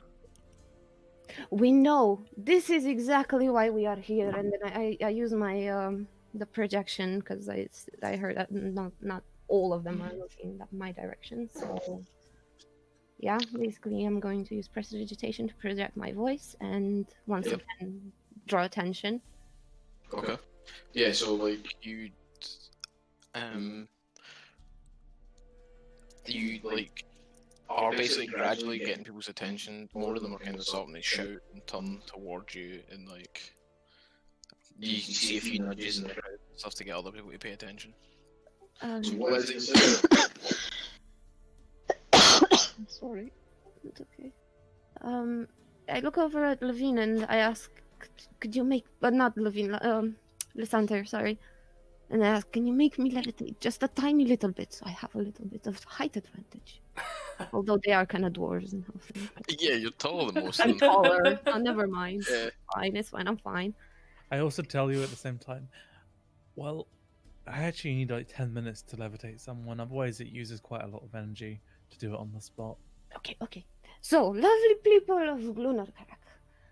We know this is exactly why we are here, and then I use my the projection because I heard that not all of them are looking my direction. So yeah, basically I'm going to use prestidigitation to project my voice, and once Yep. again draw attention. Okay. Yeah, so like you like are basically gradually getting people's attention. More of them are kind of starting to shout and turn towards you, and like you can see a few nudges in the crowd and stuff to get other people to pay attention. So what is it? Sorry, it's okay. I look over at Levine and I ask, "Could you make?" But not Levine. Lysander, sorry. And I ask, "Can you make me levitate just a tiny little bit, so I have a little bit of height advantage?" Although they are kind of dwarves and halflings. Yeah, you're taller than most of I'm them. taller. Oh, never mind. Yeah. It's fine. I'm fine. I also tell you at the same time, well, I actually need like 10 minutes to levitate someone, otherwise it uses quite a lot of energy to do it on the spot. Okay. So, lovely people of Glimmercrag,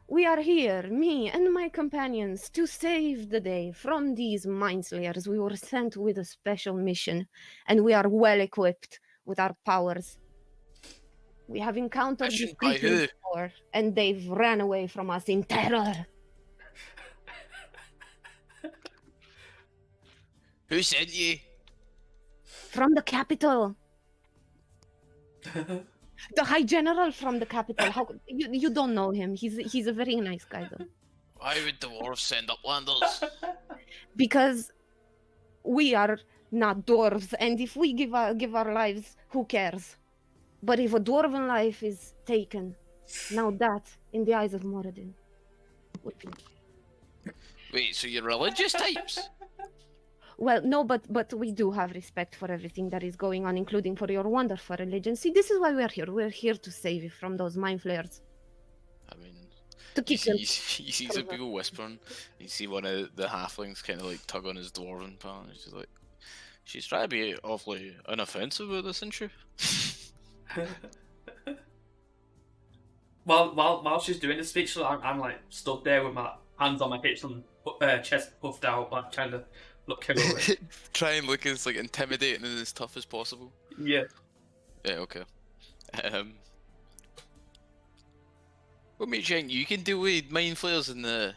we are here, me and my companions, to save the day from these mind slayers. We were sent with a special mission, and we are well equipped with our powers. We have encountered these Mission by creatures who? before, and they've ran away from us in terror. Who sent you? From the capital. The High General from the capital. How you don't know him? He's a very nice guy though. Why would the dwarves send uplanders? Because we are not dwarves, and if we give our lives, who cares? But if a dwarven life is taken, now that, in the eyes of Moradin, would be... Wait, so you're religious types? Well, no, but we do have respect for everything that is going on, including for your wonderful religion. See, this is why we are here. We're here to save you from those mind flares. I mean, To you keep them... see some people whispering. You see one of the halflings kind of like tug on his dwarven part. And she's like, she's trying to be awfully unoffensive with this, isn't she? While she's doing the speech, so I'm like stood there with my hands on my hips and chest puffed out, like trying to look heroic. Try and look as like intimidating and as tough as possible. Yeah. Yeah, okay. What makes you think you can deal with mind flayers and the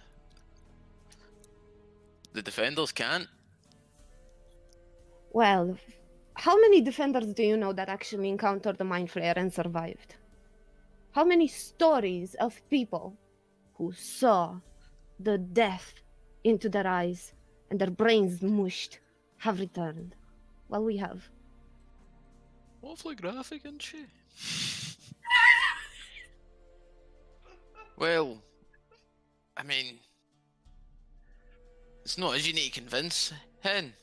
defenders can't? Well, how many defenders do you know that actually encountered the mind flare and survived? How many stories of people who saw the death into their eyes and their brains mushed have returned? Well, we have. Awfully graphic, isn't she? Well, I mean, it's not as you need to convince Hen.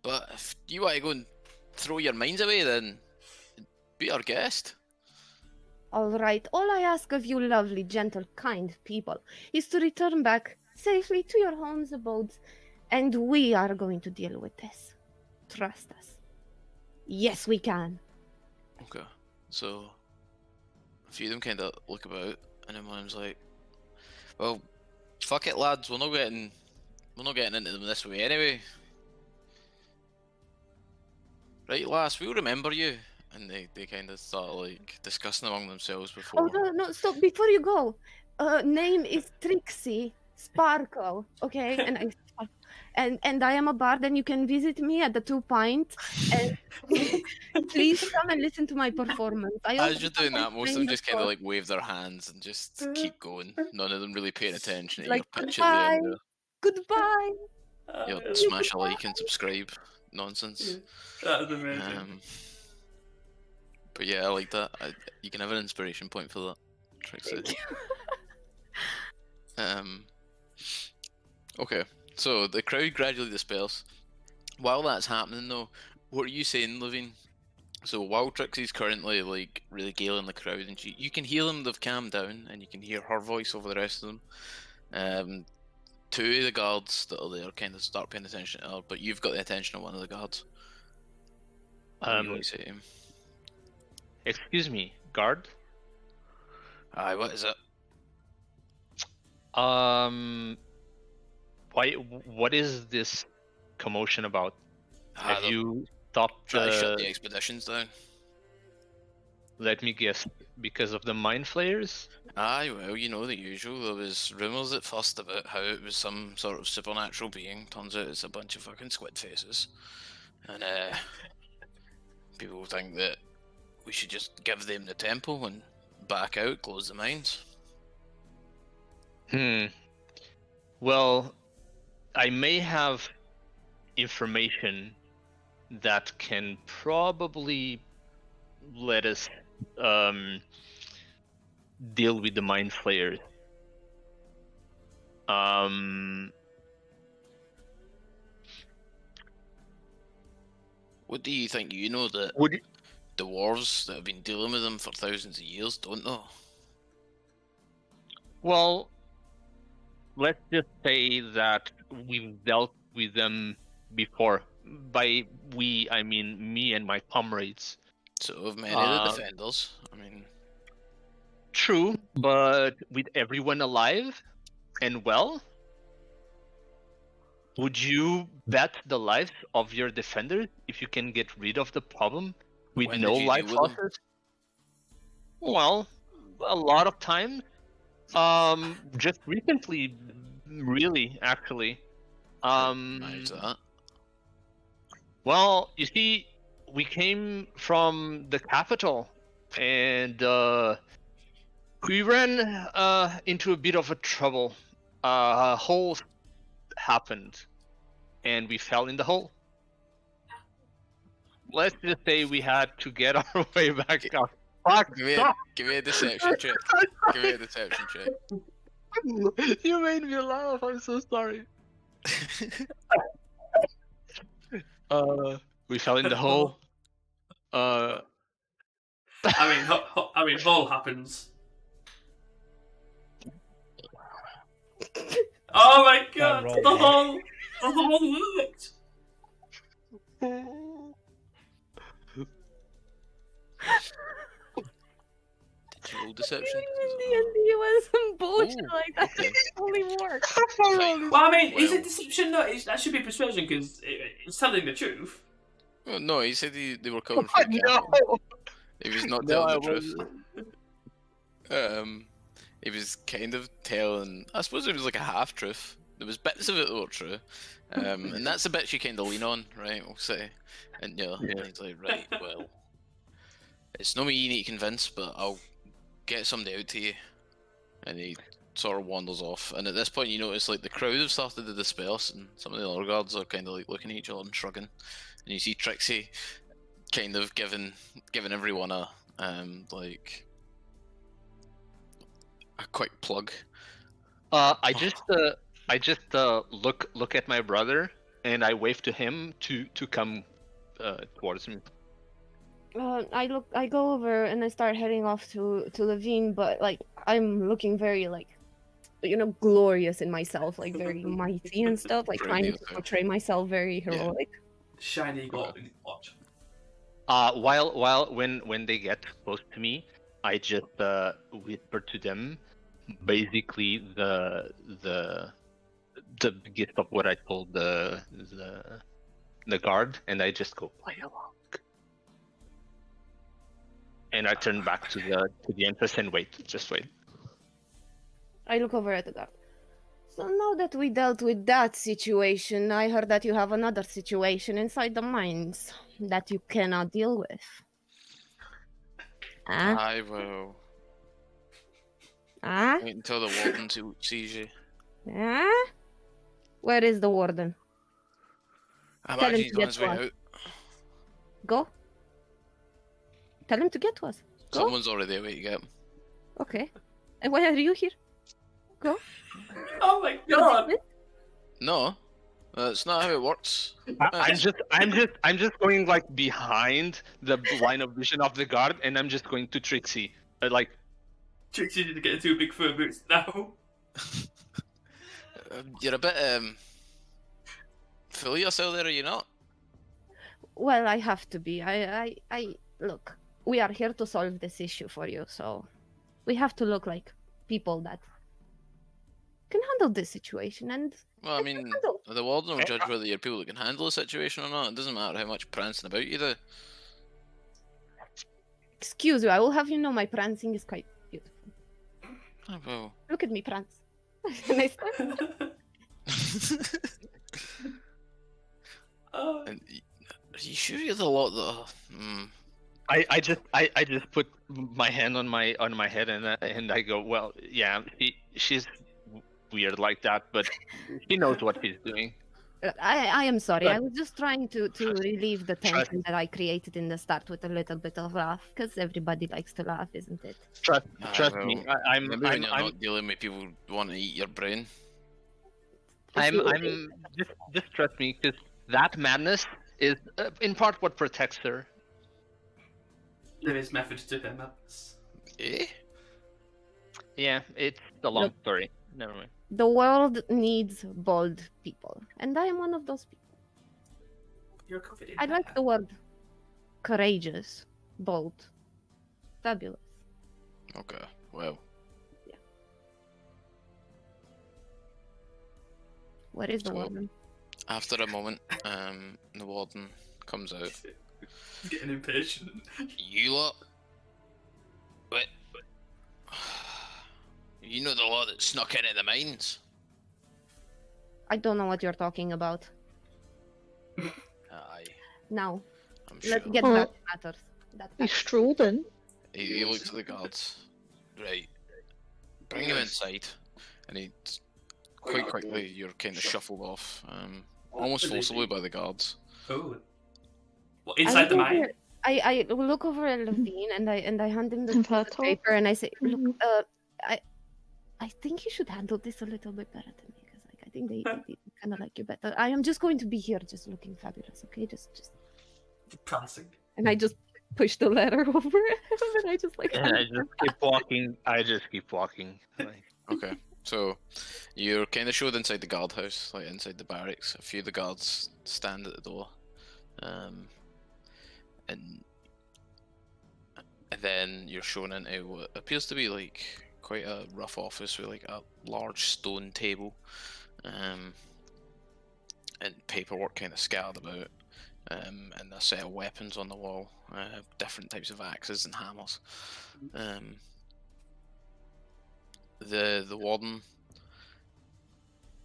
But if you want to go and throw your minds away, then be our guest. All right, all I ask of you, lovely, gentle, kind people, is to return back safely to your homes, abodes, and we are going to deal with this. Trust us. Yes, we can. Okay, so a few of them kind of look about, and then one of them's like, "Well, fuck it, lads. We're not getting into them this way anyway. Right, lass, we'll remember you." And they kind of start like discussing among themselves before. Oh, no, stop. Before you go, name is Trixie Sparkle, okay? And I am a bard, and you can visit me at the 2 Pint. And please come and listen to my performance. As you're doing that, most of them just kind of like wave their hands and just keep going. None of them really paying attention to Like, your pitch at the end goodbye. there. Goodbye. You'll yeah, smash a like and subscribe. Nonsense. that was amazing. But yeah, I like that. You can have an inspiration point for that, Trixie. Thank you. Okay, so the crowd gradually disperse. While that's happening, though, what are you saying, Levine? So while Trixie's currently like really galing the crowd, and you can hear them, they've calmed down, and you can hear her voice over the rest of them. Two of the guards that are there kind of start paying attention to her, but you've got the attention of one of the guards. What do you want to say to him? Excuse me, guard. Aye, what is it? What is this commotion about? Have they're you stopped trying to shut the expeditions down. Let me guess, because of the mind flayers? Aye, well, you know the usual. There was rumours at first about how it was some sort of supernatural being. Turns out it's a bunch of fucking squid faces. And people think that we should just give them the temple and back out, close the mines. Well, I may have information that can probably let us deal with the mind flayers. What do you think? You know that the dwarves that have been dealing with them for thousands of years don't know? Well, let's just say that we've dealt with them before. By we, I mean me and my comrades. So have many of the defenders. I mean, true, but with everyone alive and well, would you bet the lives of your defenders if you can get rid of the problem with when no did you life deal with them? losses? Well, a lot of times. Just recently, really, actually. How's that? Well, you see, we came from the capital, and we ran into a bit of a trouble. A hole happened, and we fell in the hole. Let's just say we had to get our way back up. Fuck! Give me a deception check. Give me a deception check. You made me laugh. I'm so sorry. We fell in the hole. I mean, hole happens. Oh my god! The hole worked. Did you roll deception? D&D was some bullshit like that. Okay. It only works. Right. Well, I mean, is it deception? No, that should be persuasion because it's telling the truth. Well, no, he said they were coming from the capital. He was not telling the truth. He was kind of telling. I suppose it was like a half truth. There was bits of it that were true, and that's the bits you kind of lean on, right? We'll say, and yeah, and he's like, right, well, it's not me you need to convince, but I'll get somebody out to you, and he sort of wanders off. And at this point, you notice like the crowd have started to disperse, and some of the other guards are kind of like looking at each other and shrugging. And you see Trixie kind of giving everyone a like a quick plug. I just look at my brother and I wave to him to come towards me. I go over and I start heading off to Levine, but like I'm looking very like, glorious in myself, like very mighty and stuff, like trying to portray myself very heroic. Shiny golden watch. While when they get close to me, I just whisper to them, basically the gist of what I told the guard, and I just go play along. And I turn back to the entrance and just wait. I look over at the guard. So now that we dealt with that situation, I heard that you have another situation inside the mines that you cannot deal with. I will. Wait until the warden sees you. Where is the warden? I Tell him imagine he's to on get his to way us. out. Go. Tell him to get to us. Go. Someone's already away to get him. Okay. And why are you here? Go. Oh my You're god! dismissed. No, that's not how it works. I'm just going like behind the line of vision of the guard, and I'm just going to Trixie. Like, Trixie didn't get two big fur boots now. You're a bit full of yourself there, are you not? Well, I have to be. I look. We are here to solve this issue for you, so we have to look like people that can handle this situation. And Well, I mean, handle. the warden will judge whether you're people that can handle a situation or not. It doesn't matter how much prancing about you do. Excuse you. I will have you know my prancing is quite beautiful. Oh, well. Look at me prance. Nice. Oh. And are you sure you're the lot that? I just put my hand on my head, and I go, well, yeah, she's weird like that, but she knows what she's doing. I am sorry. But- I was just trying to relieve the tension that I created in the start with a little bit of laugh, because everybody likes to laugh, isn't it? Trust me. I'm Maybe when you're not dealing with people who want to eat your brain. just trust me, because that madness is in part what protects her. There is method to her madness. Eh? Yeah, it's a long Look. story. Never mind. The world needs bold people, and I am one of those people. You're covered in I like hair. the word courageous, bold, fabulous. Okay, well. Where is the Cool. warden? After a moment, the warden comes out. He's getting impatient. You lot? Wait. You know the lot that snuck into the mines? I don't know what you're talking about. Aye, Now, I'm sure. let's get Well, back to matters. That He strolled in. He looks at the guards. Right. Bring him inside. And he quite quickly you're kind of shuffled off, almost forcibly by the guards. Oh. What, I inside the look mine? over- I will look over at Levine and I hand him the In piece of fact, paper and I say, look, Mhm. I think you should handle this a little bit better than me because like I think they kind of like you better. I am just going to be here, just looking fabulous, okay? Just Prancing. and I just push the letter over him and I just like. And I just keep walking. Like, Okay, so you're kind of showed inside the guardhouse, like inside the barracks. A few of the guards stand at the door, and then you're shown into what appears to be like quite a rough office with like a large stone table, and paperwork kind of scattered about, and a set of weapons on the wall, different types of axes and hammers. The warden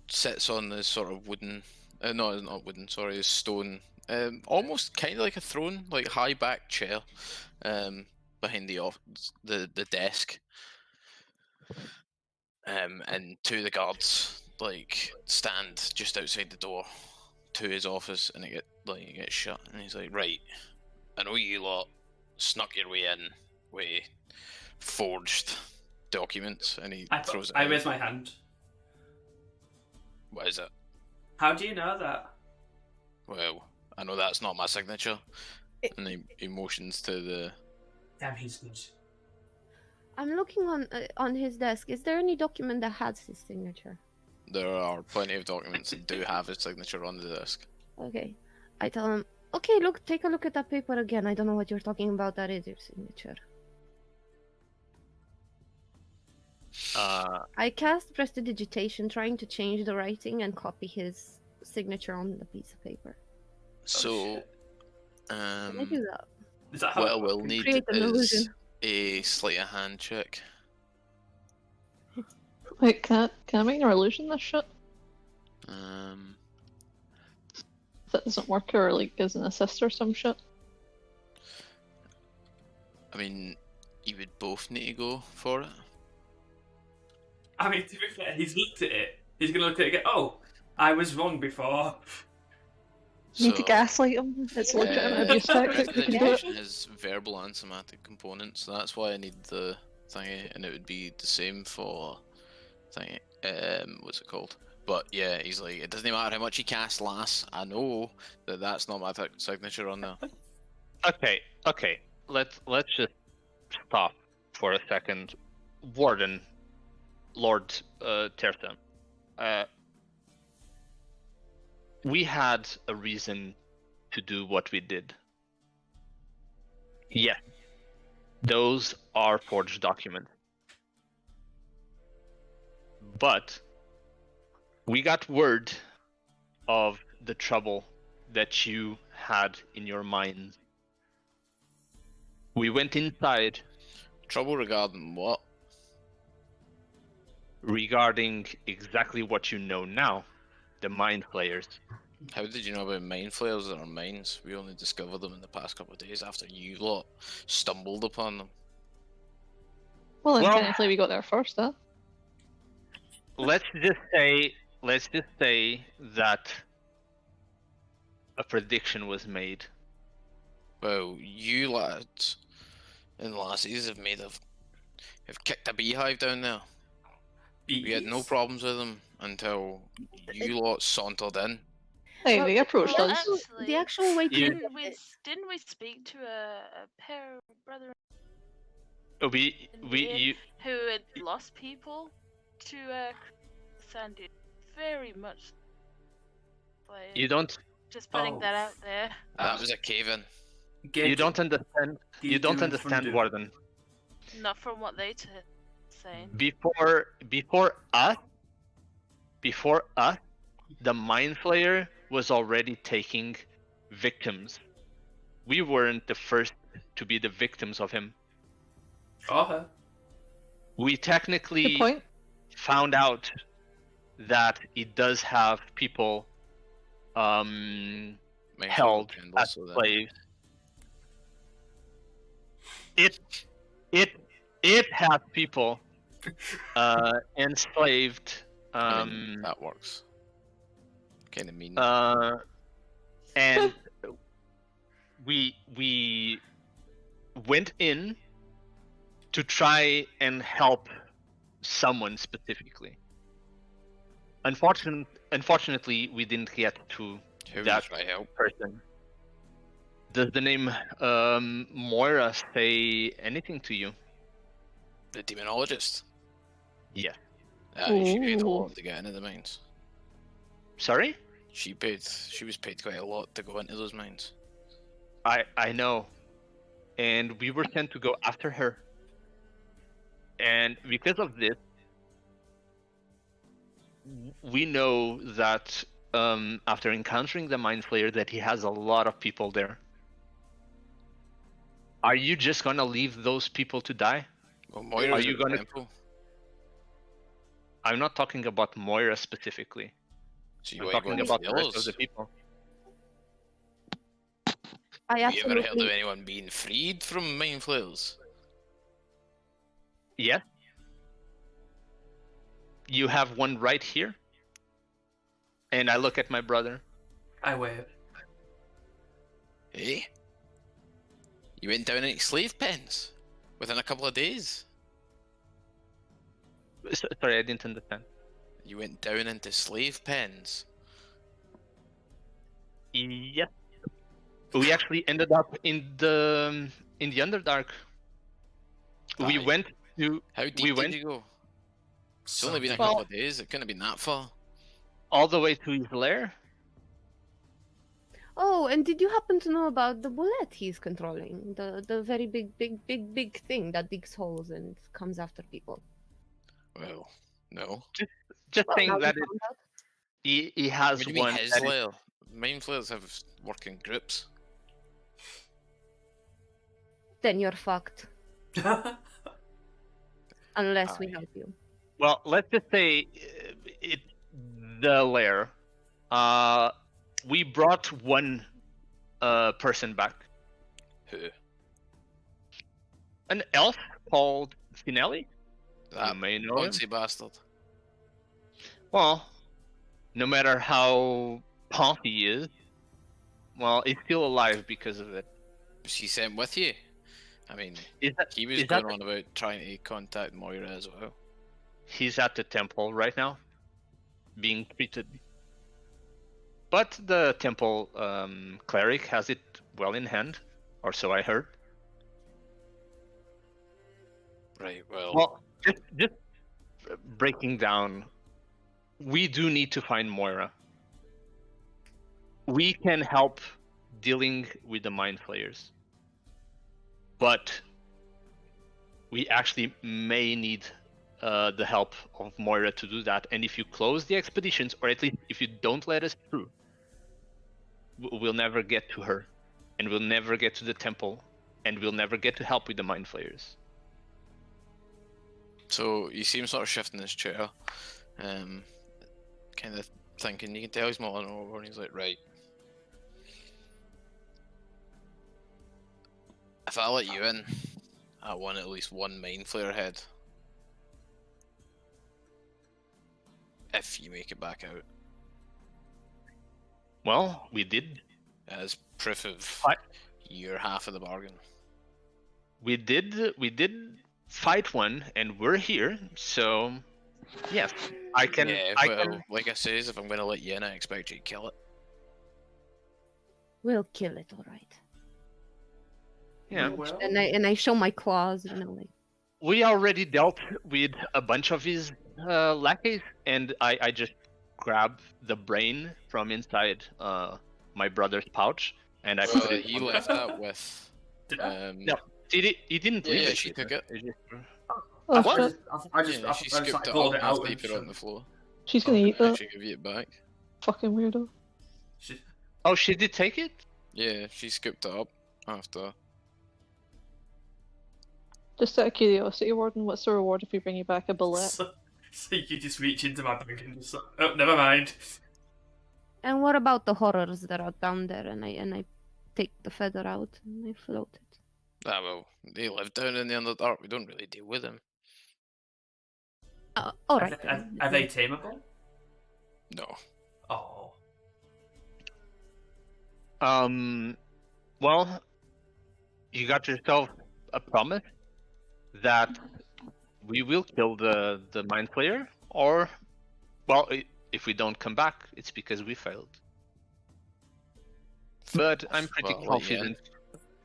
sits on this sort of wooden, no, not wooden, sorry, a stone, almost kind of like a throne, like high back chair, behind the desk, and two of the guards like stand just outside the door to his office, and it gets shut, and he's like, right, I know you lot snuck your way in with forged documents, and he throws it I out. raise my hand. What is it? How do you know that? Well, I know that's not my signature. And he motions to the... Damn, he's good. I'm looking on his desk. Is there any document that has his signature? There are plenty of documents that do have his signature on the desk. Okay. I tell him, okay, look, take a look at that paper again. I don't know what you're talking about. That is your signature. I cast prestidigitation, trying to change the writing and copy his signature on the piece of paper. So, Can I do that? Is that how what I it will works? need Create an is illusion. a sleight of hand check. Wait, can I make an illusion this shit? If that doesn't work, or like as an assist or some shit. I mean, you would both need to go for it. I mean, to be fair, he's looked at it. He's gonna look at it and go, oh, I was wrong before. Need to So, gaslight him. It's a legitimate abuse tactic. We can do it. Prestidigitation has verbal and somatic components, so that's why I need the thingy, and it would be the same for thingy. What's it called? But yeah, he's like, it doesn't matter how much he casts, lass. I know that that's not my signature on there. Okay. Let's just stop for a second, Warden, Lord Terta. We had a reason to do what we did. Yes, those are forged documents. But we got word of the trouble that you had in your mind. We went inside Trouble regarding what? regarding exactly what you know now, the Mind Flayers. How did you know about mind flayers in our minds? We only discovered them in the past couple of days after you lot stumbled upon them. Well, then Well- technically we got there first, huh? Let's just say that a prediction was made. Well, you lads and lassies have kicked a beehive down there. We had no Bees? problems with them until you lot sauntered in. Hey, Well, they approached well, us. The actual way to You- look at it- Didn't we speak to a pair of brother You who had lost people to Sandy? Very much. Like, you don't just putting Oh. that out there. That was a cave-in. you don't understand. You don't understand, Warden. Not from what they saying. Before us, the Mind Flayer was already taking victims. We weren't the first to be the victims of him. Okay. We Good technically point. found out that it does have people Mind held flayer as also then. slaves. It has people enslaved. I mean, that works. Kind of mean. And we went in to try and help someone specifically. Unfortunately, we didn't get to Who that try help? person. Does the name Moira say anything to you? The demonologist. Yeah. She paid a Ooh. lot to get into the mines. Sorry? She was paid quite a lot to go into those mines. I know. And we were sent to go after her. And because of this, we know that after encountering the Mind Flayer that he has a lot of people there. Are you just gonna leave those people to die? Well, Moira's you at the gonna- temple, I'm not talking about Moira specifically. so you I'm want to go talking into about the the rest of others. the people. I Have you ever heard of absolutely. anyone being freed from mind flayers? Yes. You have one right here. And I look at my brother. I wave. Eh? You went down into slave pens within a couple of days. Sorry, I didn't understand. You went down into slave pens. Yes. We actually ended up in the Underdark. We Aye. went to How deep we did went you go? It's only been a Something. couple of days. It couldn't have been that far. all the way to his lair. Oh, and did you happen to know about the bullet he's controlling? The very big thing that digs holes and comes after people. Well, no. Just Well, now saying we that found out. he has What do you mean one. his that is- lair? Mind flayers have working groups. Then you're fucked. Unless we Aye. help you. well, let's just say it's the lair. We brought one person back, Who? an elf called Finelli. That You may know him. Ponzi bastard. Well, no matter how pumped he is, well, he's still alive because of it. Was he sent with you? I mean, Is that he was is that going on about trying to contact Moira as well. he's at the temple right now, being treated. But the temple cleric has it well in hand, or so I heard. Right, well, Well, just breaking down, we do need to find Moira. We can help dealing with the mind flayers, but we actually may need the help of Moira to do that. And if you close the expeditions, or at least if you don't let us through, we'll never get to her, and we'll never get to the temple, and we'll never get to help with the mind flayers. so you see him sort of shifting his chair, kind of thinking. You can tell he's mulling over, and he's like, right. If I let you in, I want at least one mind flayer head. If you make it back out, Well, we did as proof of your half of the bargain. we did fight one, and we're here. So yes, I can. Yeah, I well, can. like I says, if I'm going to let you in, I expect you to kill it. We'll kill it, all right. Yeah, Well, And I show my claws, like. we already dealt with a bunch of his lackeys, and I just grabbed the brain from inside my brother's pouch, and I put it. He on left that with. did I? No. He didn't leave Yeah, it. she with took her. it. It just- Oh, I shit. She just scooped it pulled up it out and and sleep it on shoved the floor. She's gonna eat And that. she give you it back. Fucking weirdo. She- Oh, she did take it? Yeah, she scooped it up after. Just out of curiosity, Warden, what's the reward if we bring you back a bullet? So you just reach into my bag and just like, oh, never mind. And what about the horrors that are down there? And I take the feather out and I float it. Ah, well, they live down in the Underdark. We don't really deal with them. All Are right. they, are they tameable? No. Oh. Well, you got yourself a promise that we will kill the mind flayer, or, well, if we don't come back, it's because we failed. But I'm pretty Well, I'll let you in. confident.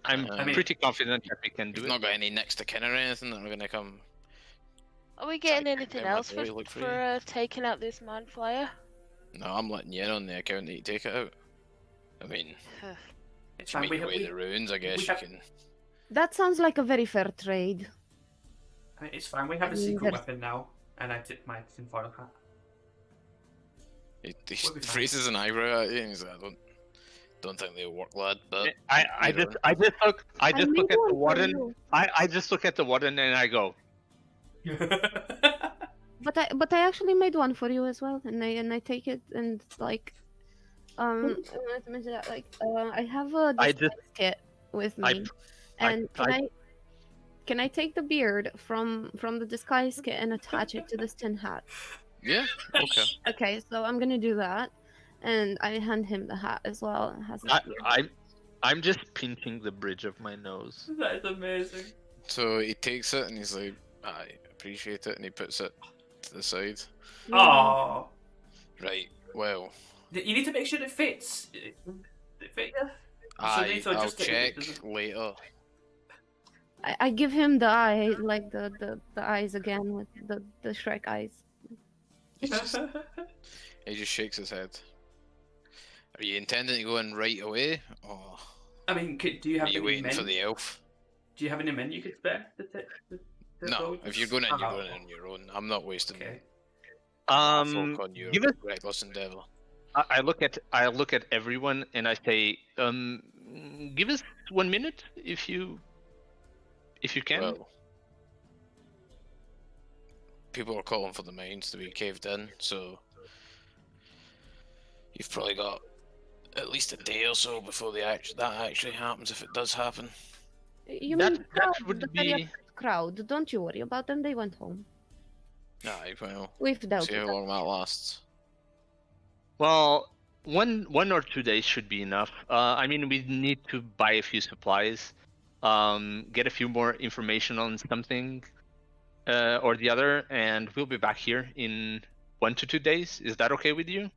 I'm I mean, pretty confident that we can do You've it. not got any next to kin or anything that are going to come. Are we getting Check anything out my else boy, look for for you. taking out this mind flyer? No, I'm letting you in on the account that you take it out. I mean, It's to fine. make We your have, way the ruins, I guess we you have- can. That sounds like a very fair trade. I mean, it's fine. We have a I mean, secret there's- weapon now, and I tip my tinfoil hat. He We'll be fine. raises an eyebrow at you and he's like, I don't think they'll work, lad. But I later just on. I just look I at made the one for warden. you. I just look at the warden and I go, But I actually made one for you as well, and I take it and like I wanted to mention that I have a I disguise just- kit with I- me, I- and can I take the beard from the disguise kit and attach it to this tin hat? Yeah, okay. Okay, so I'm gonna do that, and I hand him the hat as well. It has a beard. I'm just pinching the bridge of my nose. That is amazing. So he takes it and he's like, I appreciate it, and he puts it to the side. Oh, Right, well, you need to make sure it fits. It fit you? Lethal I'll just take it, check later. I give him the eye, like the eyes again with the Shrek eyes. He just shakes his head. Are you intending to go in right away, or I mean, do you have are you any waiting men? for the elf? Do you have any men you could spare to take? To No, go? if you're going in, you're Oh, going in on your own. I'm not wasting Okay. folk on your Give us. reckless endeavour. I look at everyone and I say, give us 1 minute if you can. Well, people are calling for the mines to be caved in, so you've probably got at least a day or so before that actually happens, if it does happen. You That- mean the that crowd, would the very be- upset crowd? Don't you worry about them. They went home. Aye, well, We've dealt see with how that. long that lasts. Well, one or 2 days should be enough. I mean, we need to buy a few supplies, get a few more information on something or the other, and we'll be back here in 1 to 2 days. Is that okay with you?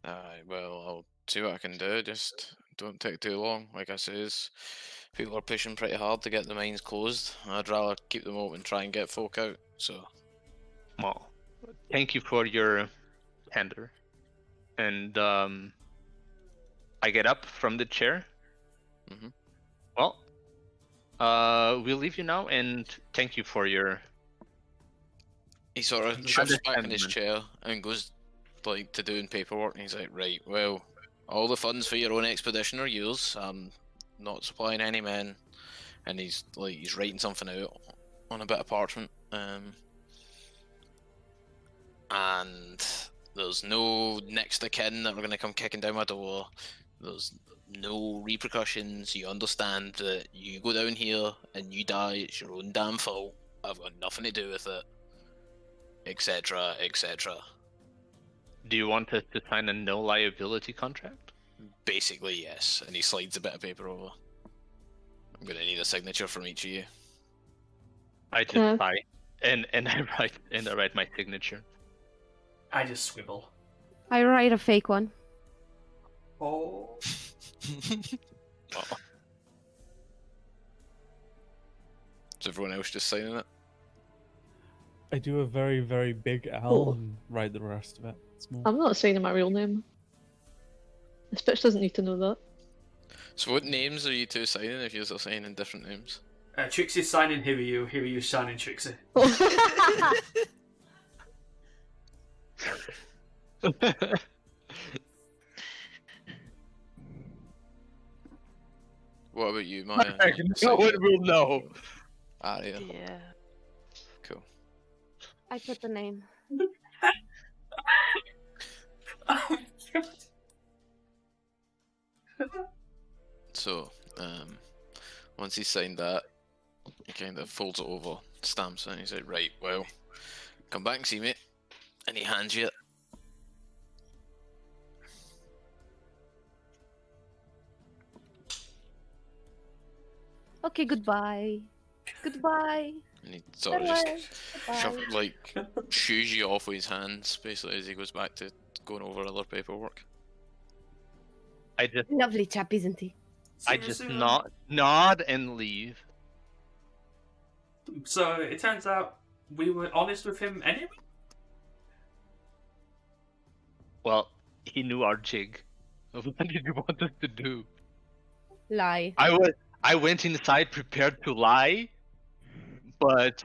Well, I'll see what I can do. Just don't take too long. Like I says, people are pushing pretty hard to get the mines closed. I'd rather keep them open and try and get folk out. So, Well, thank you for your candor. And I get up from the chair. Mhm. Well, we'll leave you now, and thank you for your. he sort of Just shifts back in his understanding. chair and goes like to doing paperwork. And he's like, "Right, well, all the funds for your own expedition are yours. I'm not supplying any men." And he's writing something out on a bit of parchment. And there's no next of kin that are going to come kicking down my door. There's no repercussions. You understand that you go down here and you die, it's your own damn fault. I've got nothing to do with it, etc., etc. Do you want us to sign a no liability contract? Basically, yes. And he slides a bit of paper over. I'm going to need a signature from each of you. I just Yeah. sigh, and I write my signature. I just scribble. I write a fake one. Oh. Oh. Is everyone else just signing it? I do a very, very big L Oh. and write the rest of it. Small. I'm not saying my real name. This bitch doesn't need to know that. So what names are you two signing if you're signing different names? Trixie's signing Hiryu signing Trixie. What about you, Maya? No one will know. Aria. Yeah. Cool. I put the name. Oh my god. So, once he's signed that, he kind of folds it over, stamps it, and he's like, "Right, well, come back and see me." And he hands you it. Okay, goodbye. Goodbye. And he sort of just Goodbye. shoos you off with his hands, basically, as he goes back to going over other paperwork. I just Lovely chap, isn't he? I just nod and leave. So it turns out we were honest with him anyway. Well, he knew our jig. What did you want us to do? Lie. I went inside prepared to lie, but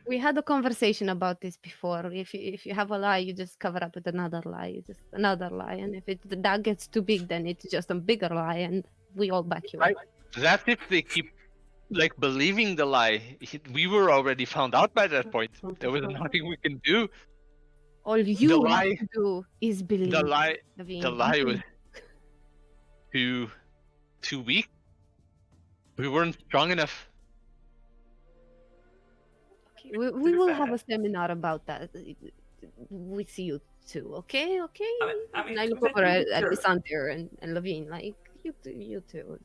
We had a conversation about this before. If you have a lie, you just cover up with another lie. Just another lie, and if that gets too big, then it's just a bigger lie, and we all back you up. that's if they keep like believing the lie. We were already found out by that point. There was nothing we can do. All you have lie- to do is believe. The lie Naveen. the lie was too weak. We weren't strong enough. Okay, we will have a seminar about that with you two. Okay. I mean, And I look to be over at fair, Visantir and Levine, like you two.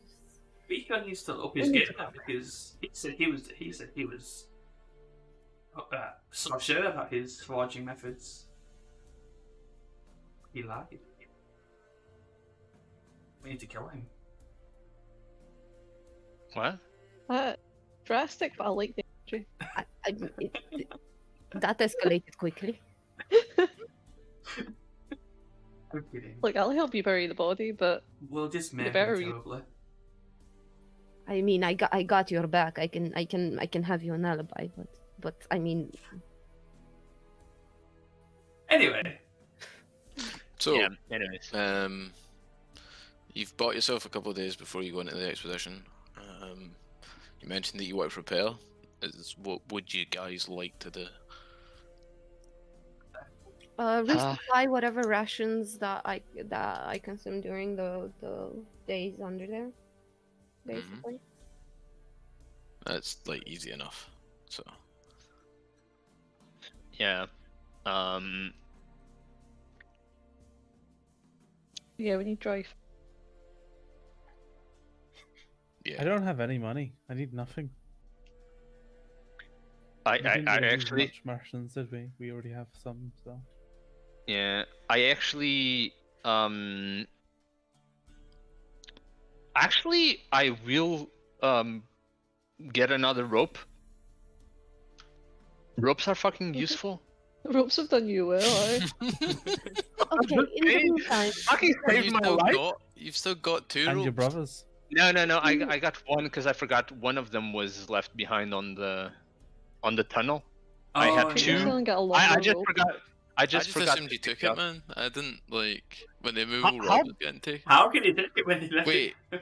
Beacon needs to up his game now because he said he was so sure about his forging methods. He lied. We need to kill him. What? Drastic, but I like the energy. That escalated quickly. I'm kidding. Like, I'll help you bury the body, but We'll just make better him you- terribly. I mean, I got your back. I can have you an alibi, but I mean, Anyway, So, Yeah. Anyways, you've bought yourself a couple of days before you go into the expedition. You mentioned that you want to prepare. What would you guys like to do? resupply whatever rations that I consume during the days under there. Basically. That's like easy enough. So, yeah. Yeah, we need drive. Yeah. I don't have any money. I need nothing. I We didn't I really use actually much Martians, did we? We already have some, so. yeah I actually I will get another rope. Ropes are fucking useful. Ropes have done you well, eh? Okay, in the meantime, Fucking saved my life. You've still got 2 And your ropes. brothers. No. I got one because I forgot one of them was left behind on the tunnel. I Oh, had Treat two. yourself and get a I longer just rope. forgot. I I just just forgot assumed to you pick took it it, up. man. I didn't like when the How- immovable how- rod was getting taken. How can he take it when he left Wait. it?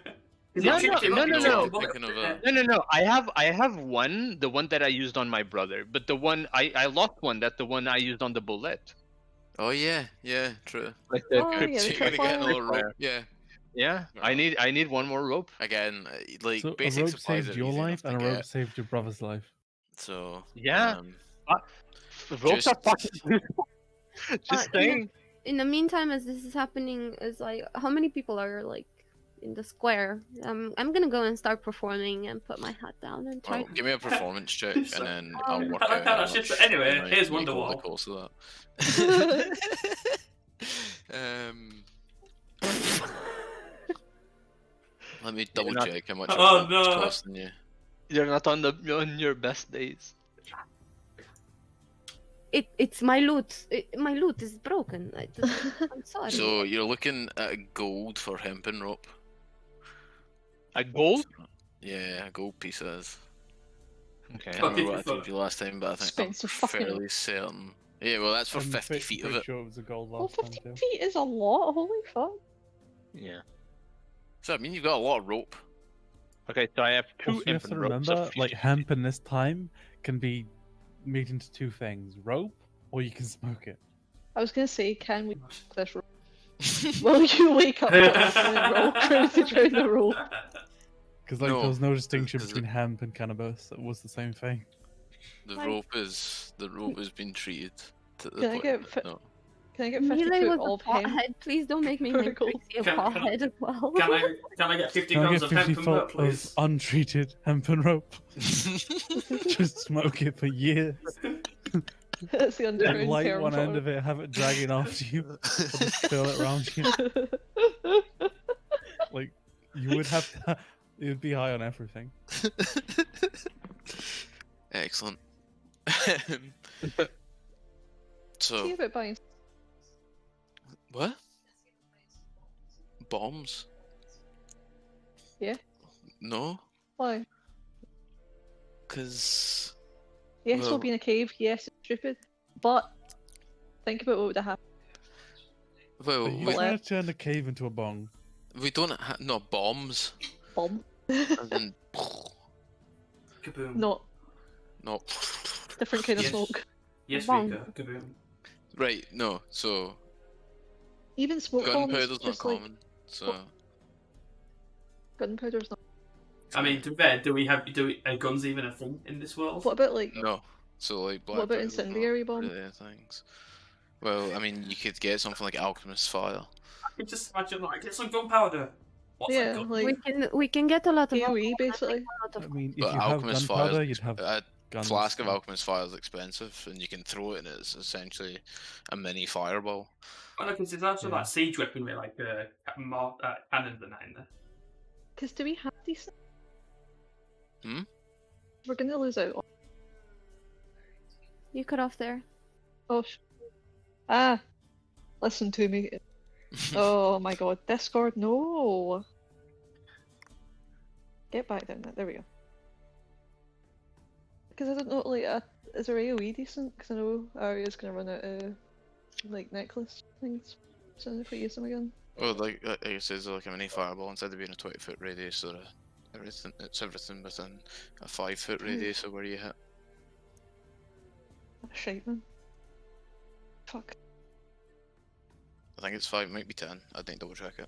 No, He tricked him no, up, he no, took no. the bullet. Thinking of a- No. I have one, the one that I used on my brother, but the one I lost one. That's the one I used on the bullet. Oh yeah, true. Like the Oh, crypt- yeah, the So you're gonna get tripwire. another rope. Yeah. Yeah, I need one more rope. Again, like So a basic rope supplies saved are your easy life, enough and to a rope get. saved your brother's life. So Yeah. Ropes just are fucking useful. Just saying. in the meantime, as this is happening, is like, how many people are like in the square? I'm gonna go and start performing and put my hat down and try. well, give me a performance check, and So- then I'll work I like out how how that's much just- anyway, you might here's make over the Wonderwall. course of that. Let me double not- check how much Oh, it's no. costing you. You're not on your best days. It's my loot. My loot is broken. I'm sorry. So you're looking at a gold for hempen rope. A gold? Yeah, a gold piece is. Okay. I Oh, can't remember did what you I told fuck? you last time, but I think Expensive I'm fucking fairly certain. Yeah, well, that's for I'm 50 feet of pretty it. sure it was a gold Oh, last time 50 too. feet is a lot, holy fuck. Yeah. So I mean, you've got a lot of rope. Okay, so I have two Also, you have to infant ropes remember, of 50 like feet. hemp in this time can be made into 2 things: rope, or you can smoke it. I was gonna say, can we this rope? Will you wake up and roll down the rope? Because like No, there was no distinction 'cause between hemp and cannabis. It was the same thing. The Like- rope has been treated to the Can I point. get that- fi- no. Can I get 50 Melee foot was of a hemp? pothead. Please don't make me make Vertical. Trixie a Can- pothead as well. Can I get 50 Can I grams get of hemp 50 and foot milk, of please? untreated hempen rope? Just smoke it for years. That's the underground Light term one for end it. of it, have it dragging after you, or just curl it around you. Like you would have to. It would be high on everything. Excellent. See So about buying. what? Bombs? Yeah. No, Why? because Yes, Well- we'll be in a cave. Yes, it's stupid. But think about what would have happened. well, Are you we, trying to turn the cave into a bong? we don't have no bombs. Bomb. And then Kaboom. Not no. different kind of Yes. smoke. Yes, Bong. Vika. Kaboom. Right, no. So Even smoke bombs. gunpowder's not Just like common. So gunpowder's not. I mean, to be fair, are guns even a thing in this world? What about like? no. So like black What about powder's not incendiary bomb? really things. Well, I mean, you could get something like alchemist fire. I can just imagine, like, get some gunpowder. What's Yeah, a gun? like we can get a lot of AoE basically. a lot I of mean, if But you have alchemist fire, gunpowder, you'd have a guns. flask of so- alchemist fire is expensive, and you can throw it, and it's essentially a mini fireball. Well, because there's also Yeah. like siege weaponry, like cannons and that in there. Because do we have decent? Hmm? We're gonna lose out. On... You cut off there. Oh. Listen to me. Oh my god, Discord, no. Get back down there. There we go. Because I don't know, like, is our AoE decent? Because I know Arya's gonna run out of like necklace things. So if we use them again. Well, like it says, like a mini fireball instead of being a 20-foot radius or it's everything within a 5-foot radius of where you hit. Shite, man. Fuck. I think it's 5, might be 10. I didn't double check it.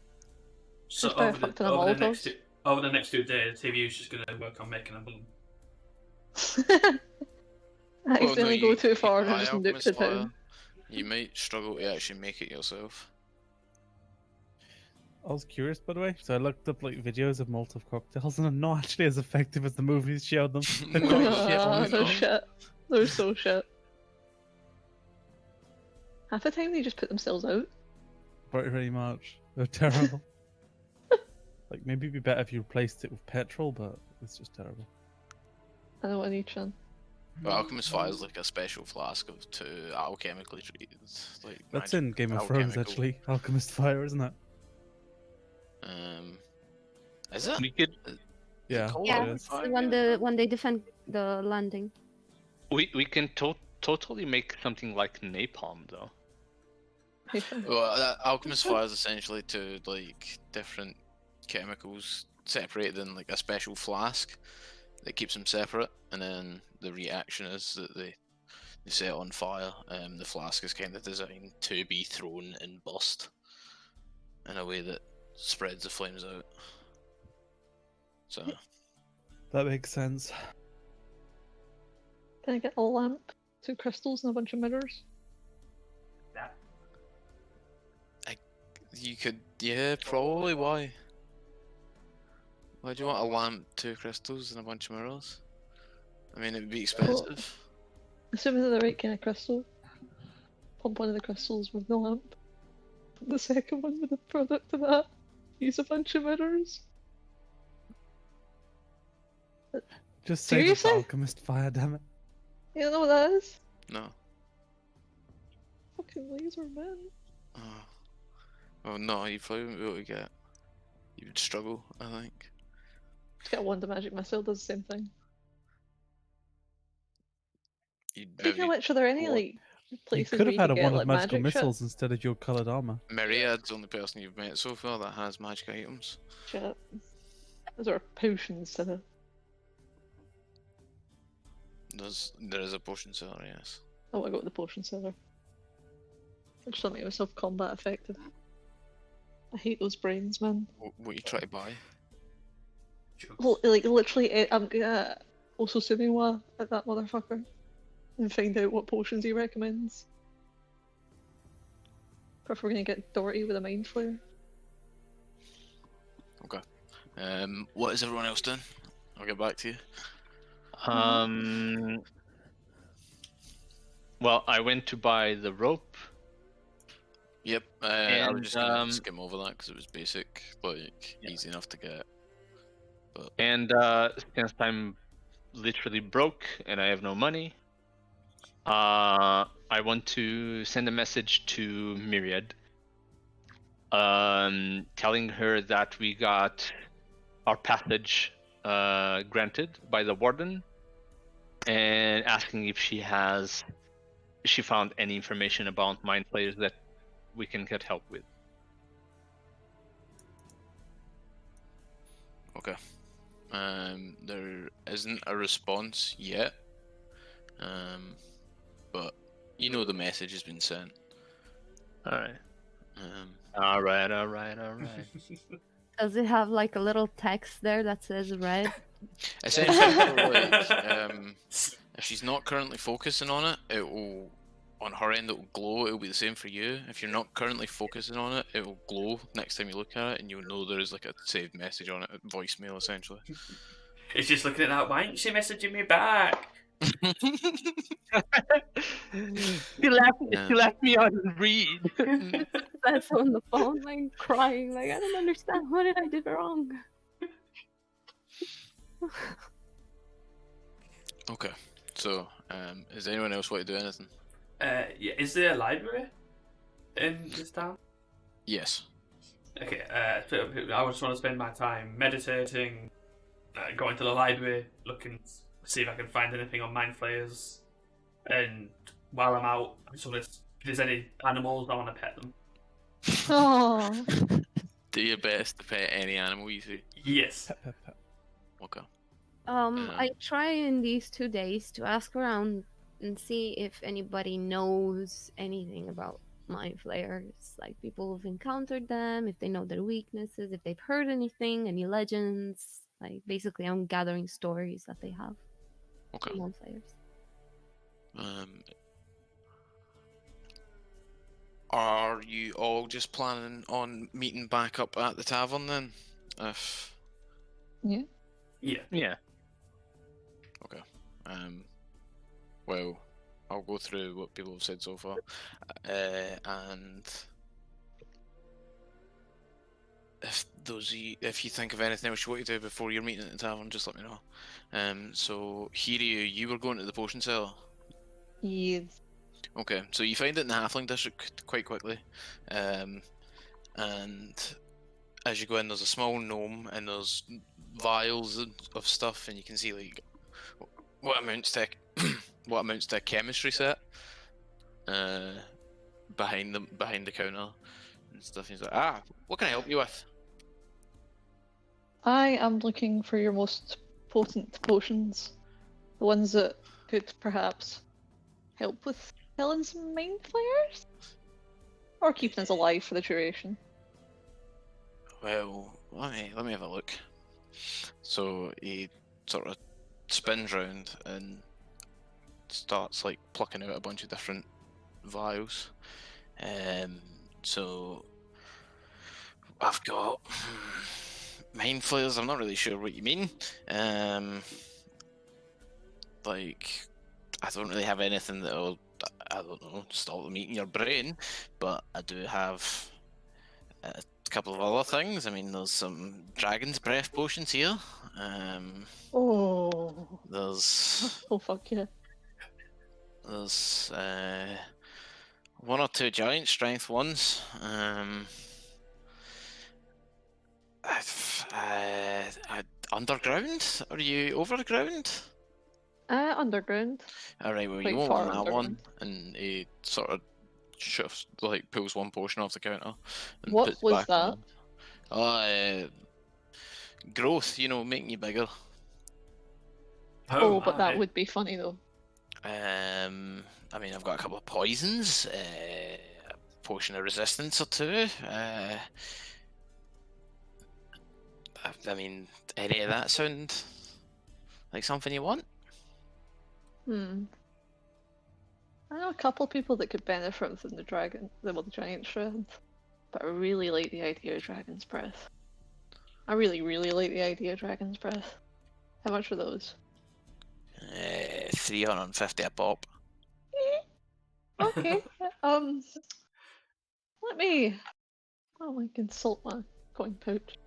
So Just buy a over fuck the, ton of over, the Molotovs. next over the next 2 days, TVU's just gonna work on making a bomb. I accidentally go too far and I buy just nuke alchemist the fire, town. You might struggle to actually make it yourself. I was curious, by the way, so I looked up like videos of Molotov cocktails, and they're not actually as effective as the movies showed them. They're No, quite no, shit, no. honestly. They're shit. They're so shit. Half the time they just put themselves out. Pretty much. They're terrible. Like maybe it'd be better if you replaced it with petrol, but it's just terrible. I know what I need, Sean. Well, Alchemist Fire is like a special flask of 2 alchemically treated. Like That's magic in Game of Thrones, alchemical. actually. Alchemist Fire, isn't it? Is it? We could Is it Yeah. called Yeah, Alchemist it's Fire? when they defend the landing. we can totally make something like napalm though. Well, Alchemist Fire is essentially 2 like different chemicals separated in like a special flask that keeps them separate, and then the reaction is that they set on fire. The flask is kind of designed to be thrown and burst in a way that spreads the flames out. So That makes sense. Can I get a lamp, 2 crystals, and a bunch of mirrors? you could, yeah, probably. Why? Why do you want a lamp, 2 crystals, and a bunch of mirrors? I mean, it would be expensive. Assuming they're the right kind of crystal. Pump one of the crystals with the lamp. Put the second one with the product of that. Use a bunch of mirrors. Just say it's Seriously? Alchemist Fire, damn it. You don't know what that is? No. Fucking laser, man. Oh no, you probably wouldn't be able to get. You would struggle, I think. Just get a Wonder Magic Missile, does the same thing. You'd Speaking of maybe which, are there any what- like You places could where have you had can a get one of like magical magic missiles instead of your coloured armor. Myriad's the only person you've met so far that has magic items. shit? Those are potions to the. There is a potion seller, yes. Oh, I got the potion seller. I just don't make myself combat effective. I hate those brains, man. What you try to buy? Well, like literally, I'm gonna also Sumiwa at that motherfucker and find out what potions he recommends. Or if we're gonna get Doherty with a mind flare. Okay. What is everyone else doing? I'll get back to you. Well, I went to buy the rope. Yep. I was And, just gonna skim over that because it was basic, like easy enough to get. But And since I'm literally broke and I have no money, I want to send a message to Myriad, telling her that we got our passage granted by the warden, and asking if she found any information about mind players that we can get help with. okay. There isn't a response yet. But you know the message has been sent. All right. All right. Does it have like a little text there that says red? Essentially, like, if she's not currently focusing on it, it will, on her end, it will glow. It will be the same for you. If you're not currently focusing on it, it will glow next time you look at it, and you'll know there is like a saved message on it, a voicemail essentially. It's just looking at that. Why ain't she messaging me back? She left me on read. That's on the phone, like crying, like I don't understand. What did I do wrong? Okay, so is anyone else want to do anything? Yeah. Is there a library in this town? Yes. Okay. I just want to spend my time meditating, going to the library, looking, see if I can find anything on mind flayers, and while I'm out, I just want to, if there's any animals, I want to pet them. Oh, Do your best to pet any animal you see. Yes. Okay. I try in these 2 days to ask around and see if anybody knows anything about mind flayers, like people who've encountered them, if they know their weaknesses, if they've heard anything, any legends. Like basically, I'm gathering stories that they have. Okay. Mind flayers. Are you all just planning on meeting back up at the tavern then? If Yeah. Yeah. Yeah. well, I'll go through what people have said so far, and if you think of anything else you want to do before your meeting at the tavern, just let me know. So Hiryu, you were going to the potion cellar. Yes. Okay, so you find it in the Halfling district quite quickly, and as you go in, there's a small gnome and there's vials of stuff, and you can see like what amounts to a chemistry set behind the counter and stuff. He's like, what can I help you with? I am looking for your most potent potions. The ones that could perhaps help with killing some mind flayers? Or keeping us alive for the duration. Well, let me have a look. So he sort of spins round and starts like plucking out a bunch of different vials. So I've got mind flayers. I'm not really sure what you mean. Like I don't really have anything that'll, I don't know, stop them eating your brain, but I do have a couple of other things. I mean, there's some dragon's breath potions here. Oh. There's Oh fuck yeah. there's one or two giant strength ones. Underground? Are you overground? Underground. Alright, well, Quite you won't far want that one. underground. And he sort of shifts, like, pulls one potion off the counter and What puts it was back that? on. Growth, making you bigger. Oh, but that my. would be funny though. I mean, I've got a couple of poisons, a potion of resistance or two. I mean, any of that sound like something you want? I know a couple people that could benefit from the giant shred, but I really like the idea of dragon's breath. I really, really like the idea of dragon's breath. How much are those? 350 a pop. Okay. Let me consult my coin pouch.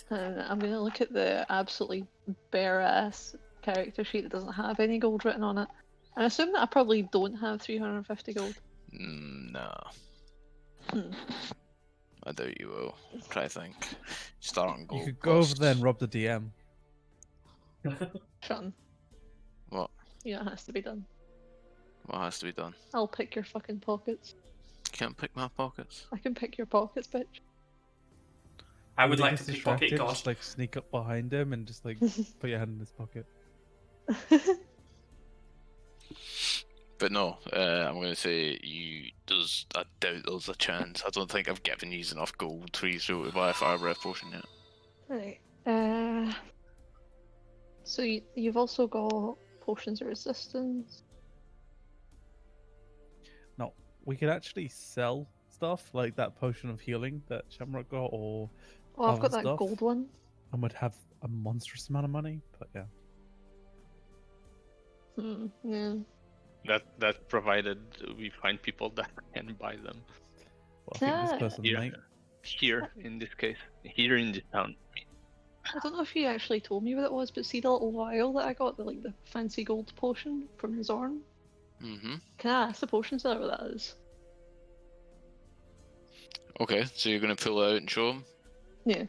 And I'm gonna look at the absolutely bare ass character sheet that doesn't have any gold written on it. And assume that I probably don't have 350 gold. No. Hmm. I doubt you will. Try to think. Start on gold. You could go over there and rob the DM. Sean. What? Yeah, it has to be done. What has to be done? I'll pick your fucking pockets. Can't pick my pockets. I can pick your pockets, bitch. I would When he like gets to pickpocket distracted, God. just like sneak up behind him and just like put your hand in his pocket. But no, I'm going to say I doubt there's a chance. I don't think I've given you enough gold for you to buy a fire breath potion yet. Right. So you've also got potions of resistance. No, we could actually sell stuff like that potion of healing that Shamrock got, or Oh, I've other got that stuff, gold one. and would have a monstrous amount of money. But yeah, Yeah. That provided we find people that can buy them. well, I think this Ah, person Yeah. might. Here in this case, here in this town. I don't know if you actually told me what it was, but see the little vial that I got, the fancy gold potion from Zorn? Mm-hmm. Can I ask the potion seller what that is? Okay, so you're going to pull it out and show him? Yeah.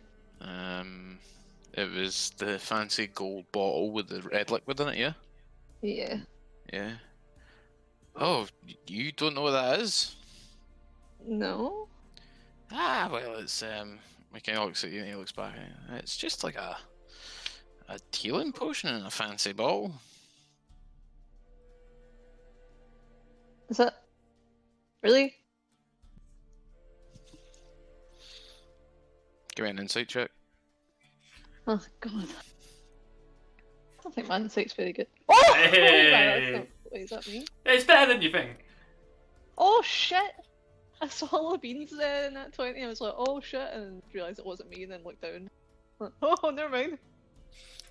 It was the fancy gold bottle with the red liquid in it, yeah? Yeah. Yeah. Oh, you don't know what that is? No? Well, it's we kind of looks at you and he looks back. It's just like a healing potion in a fancy bottle. Is that really? Give me an insight check. Oh god. I don't think my insight's very good. Oh! Wait, that's Hey! not... Wait, is that me? It's better than you think. Oh shit! I saw Levine's in that 20. I was like, oh shit, and realised it wasn't me, and then looked down. Like, oh, never mind.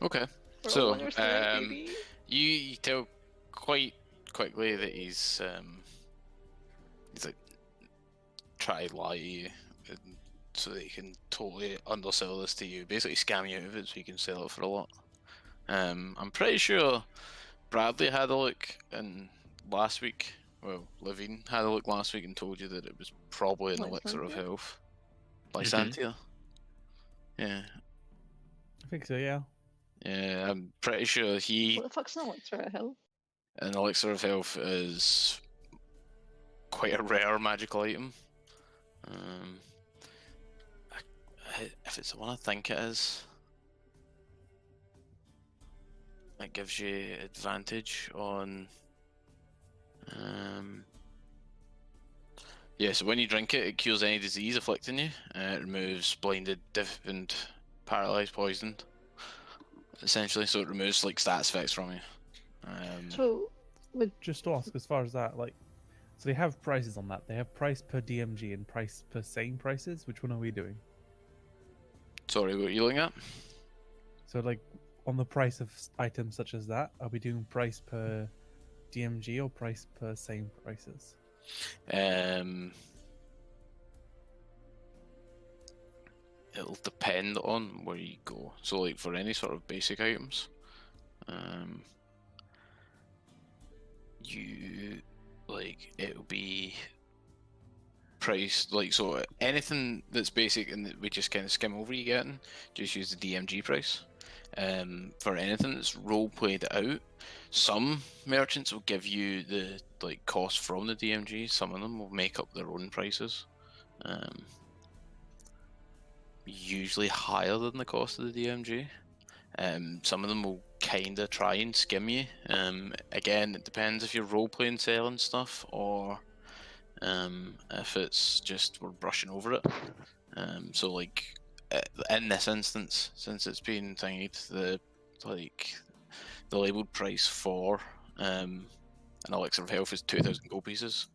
Okay. We're all So, understood, baby. you tell quite quickly that he's like try to lie to you, so that he can totally undersell this to you. Basically, scam you out of it so you can sell it for a lot. I'm pretty sure Bradley had a look in last week. Well, Levine had a look last week and told you that it was probably an elixir of Lysantia? health. Lysantia. Yeah. I think so, yeah. Yeah, I'm pretty sure he. What the fuck's an elixir of health? An elixir of health is quite a rare magical item. If it's the one I think it is, it gives you advantage on. Yeah, so when you drink it, it cures any disease afflicting you. It removes blinded, deafened, paralyzed, poisoned. Essentially, so it removes like stats effects from you. So, would Just to ask, as far as that, like, so they have prices on that. They have price per DMG and price per same prices. Which one are we doing? Sorry, what are you looking at? So, like, on the price of items such as that, are we doing price per DMG or price per same prices? It'll depend on where you go. So, like for any sort of basic items, it'll be priced like so. Anything that's basic and that we just kind of skim over, you getting just use the DMG price. For anything that's role played out, some merchants will give you the like cost from the DMG. Some of them will make up their own prices. Usually higher than the cost of the DMG. Some of them will kind of try and skim you. Again, it depends if you're role-playing selling stuff or if it's just we're brushing over it. So like in this instance, since it's been thingied, the labeled price for an elixir of health is 2,000 gold pieces.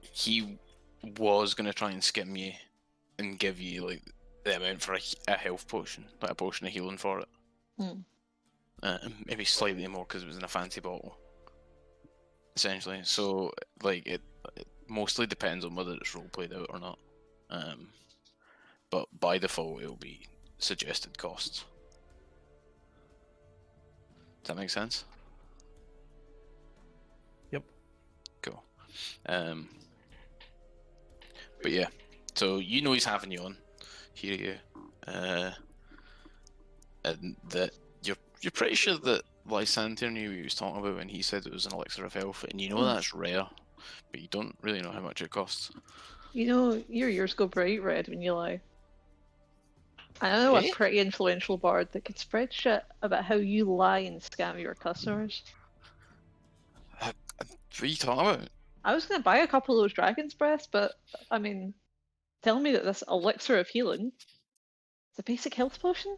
He was going to try and skim you and give you like the amount for a health potion, like a potion of healing for it. Maybe slightly more because it was in a fancy bottle, essentially. So like it mostly depends on whether it's role played out or not. But by default, it'll be suggested costs. Does that make sense? Yep. Cool. But yeah, so you know he's having you on. Hear you. And that you're pretty sure that Lysander knew what he was talking about when he said it was an elixir of health, and you know that's rare, but you don't really know how much it costs. you know, your ears go bright red when you lie. I know a pretty influential bard that could spread shit about how you lie and scam your customers. What are you talking about? I was going to buy a couple of those dragon's breaths, but I mean, tell me that this elixir of healing is a basic health potion?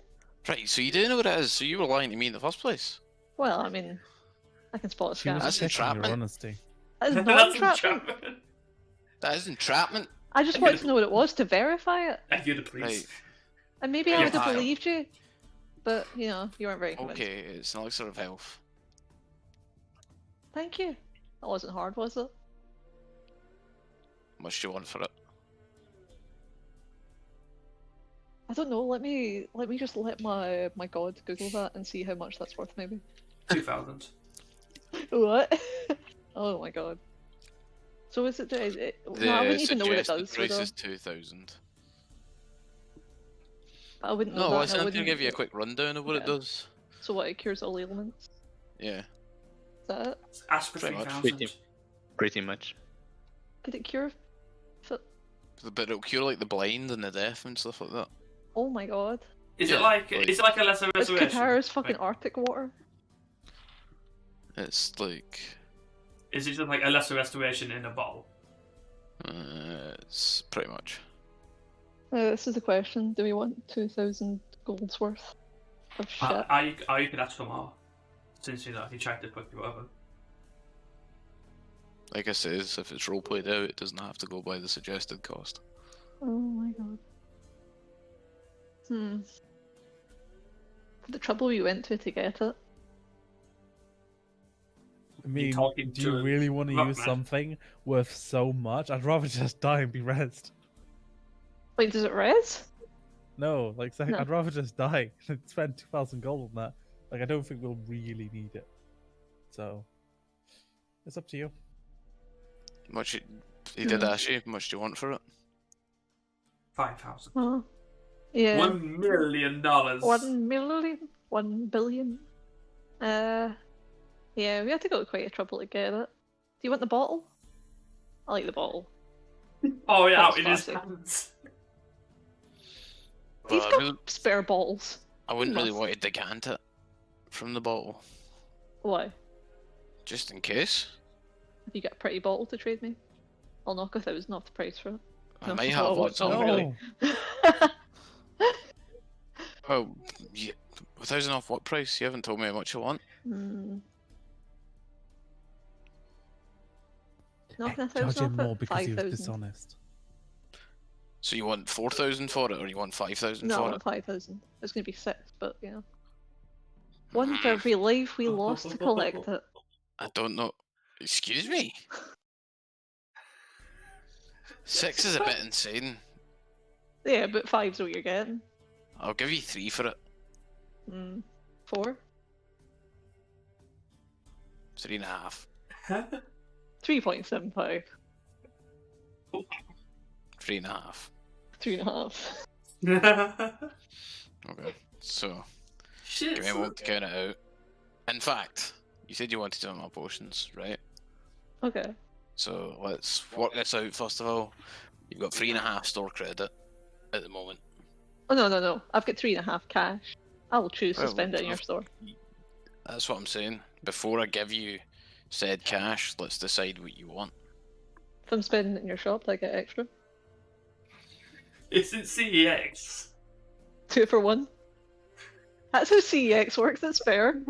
Right, so you do know what it is, so you were lying to me in the first place. Well, I mean, I can spot a She scam. was That's checking your entrapment. honesty. That is not That's entrapment. entrapment. That is entrapment. I just wanted to know what it was to verify it. And you're the police. Right. And maybe I You're would have vile. believed you. But, you know, you weren't very convinced. Okay, it's an elixir of health. Thank you. That wasn't hard, was it? How much do you want for it? I don't know. Let me just let my god Google that and see how much that's worth. Maybe. 2,000. What? Oh my god. So is it? No, I wouldn't even know what it suggested does. price Though. is 2,000. I wouldn't know No, that. Lysander I can wouldn't... give you a quick rundown of what it Yeah. does. So what? It cures all ailments. Yeah. Is that it? Ask for Pretty much. 3,000. Pretty much. Could it cure? But it'll cure like the blind and the deaf and stuff like that. Oh my god. Is Yeah, it like like- is it like a lesser It's reservation? Katara's fucking Like, Arctic water. It's like is it just like a lesser restoration in a bottle? it's pretty much. This is the question. Do we want 2,000 gold's worth of shit? You could ask for more. Since you know, if you checked it quickly, whatever. Like I says, if it's role played out, it doesn't have to go by the suggested cost. Oh my god. The trouble we went to get it. I mean, talking do you to a really want to rock use man. something worth so much? I'd rather just die and be rezzed. Wait, does it res? No, like No. I'd rather just die than spend 2,000 gold on that. Like I don't think we'll really need it. So it's up to you. Much he did ask you, how much do you want for it? 5,000. Oh. Yeah. $1 million. 1 million? 1 billion? Yeah, we had to go to quite a trouble to get it. Do you want the bottle? I like the bottle. Oh yeah, That's out in his classic. hands. He's Well, I got really- spare bottles. I wouldn't really Must. want to decant it from the bottle, Why? just in case. Have you got a pretty bottle to trade me? I'll knock 1,000 off the price for it. I No, might that's have not one what- not somewhere. really. Oh, yeah, 1,000 off what price? You haven't told me how much you want. Knocking Charge 1,000 him off more it? because he was 5,000. dishonest. So you want 4,000 for it, or you want 5,000 No, I for want it? 5,000. It's going to be 6, but yeah. One for every life we lost to collect it. I don't know. Excuse me? 6 is a bit insane. Yeah, but 5's what you're getting. I'll give you 3 for it. 4? 3.5. 3.75. 3.5. 3.5. Okay. So, Shit. give me a moment to count it out. In fact, you said you wanted to my potions, right? Okay. So let's work this out first of all. You've got 3.5 store credit at the moment. Oh, no. I've got 3.5 cash. I will choose to Well, spend it in your store. That's what I'm saying. Before I give you said cash, let's decide what you want. If I'm spending it in your shop, I get extra. Isn't CEX? 2 for 1. That's how CEX works, that's fair.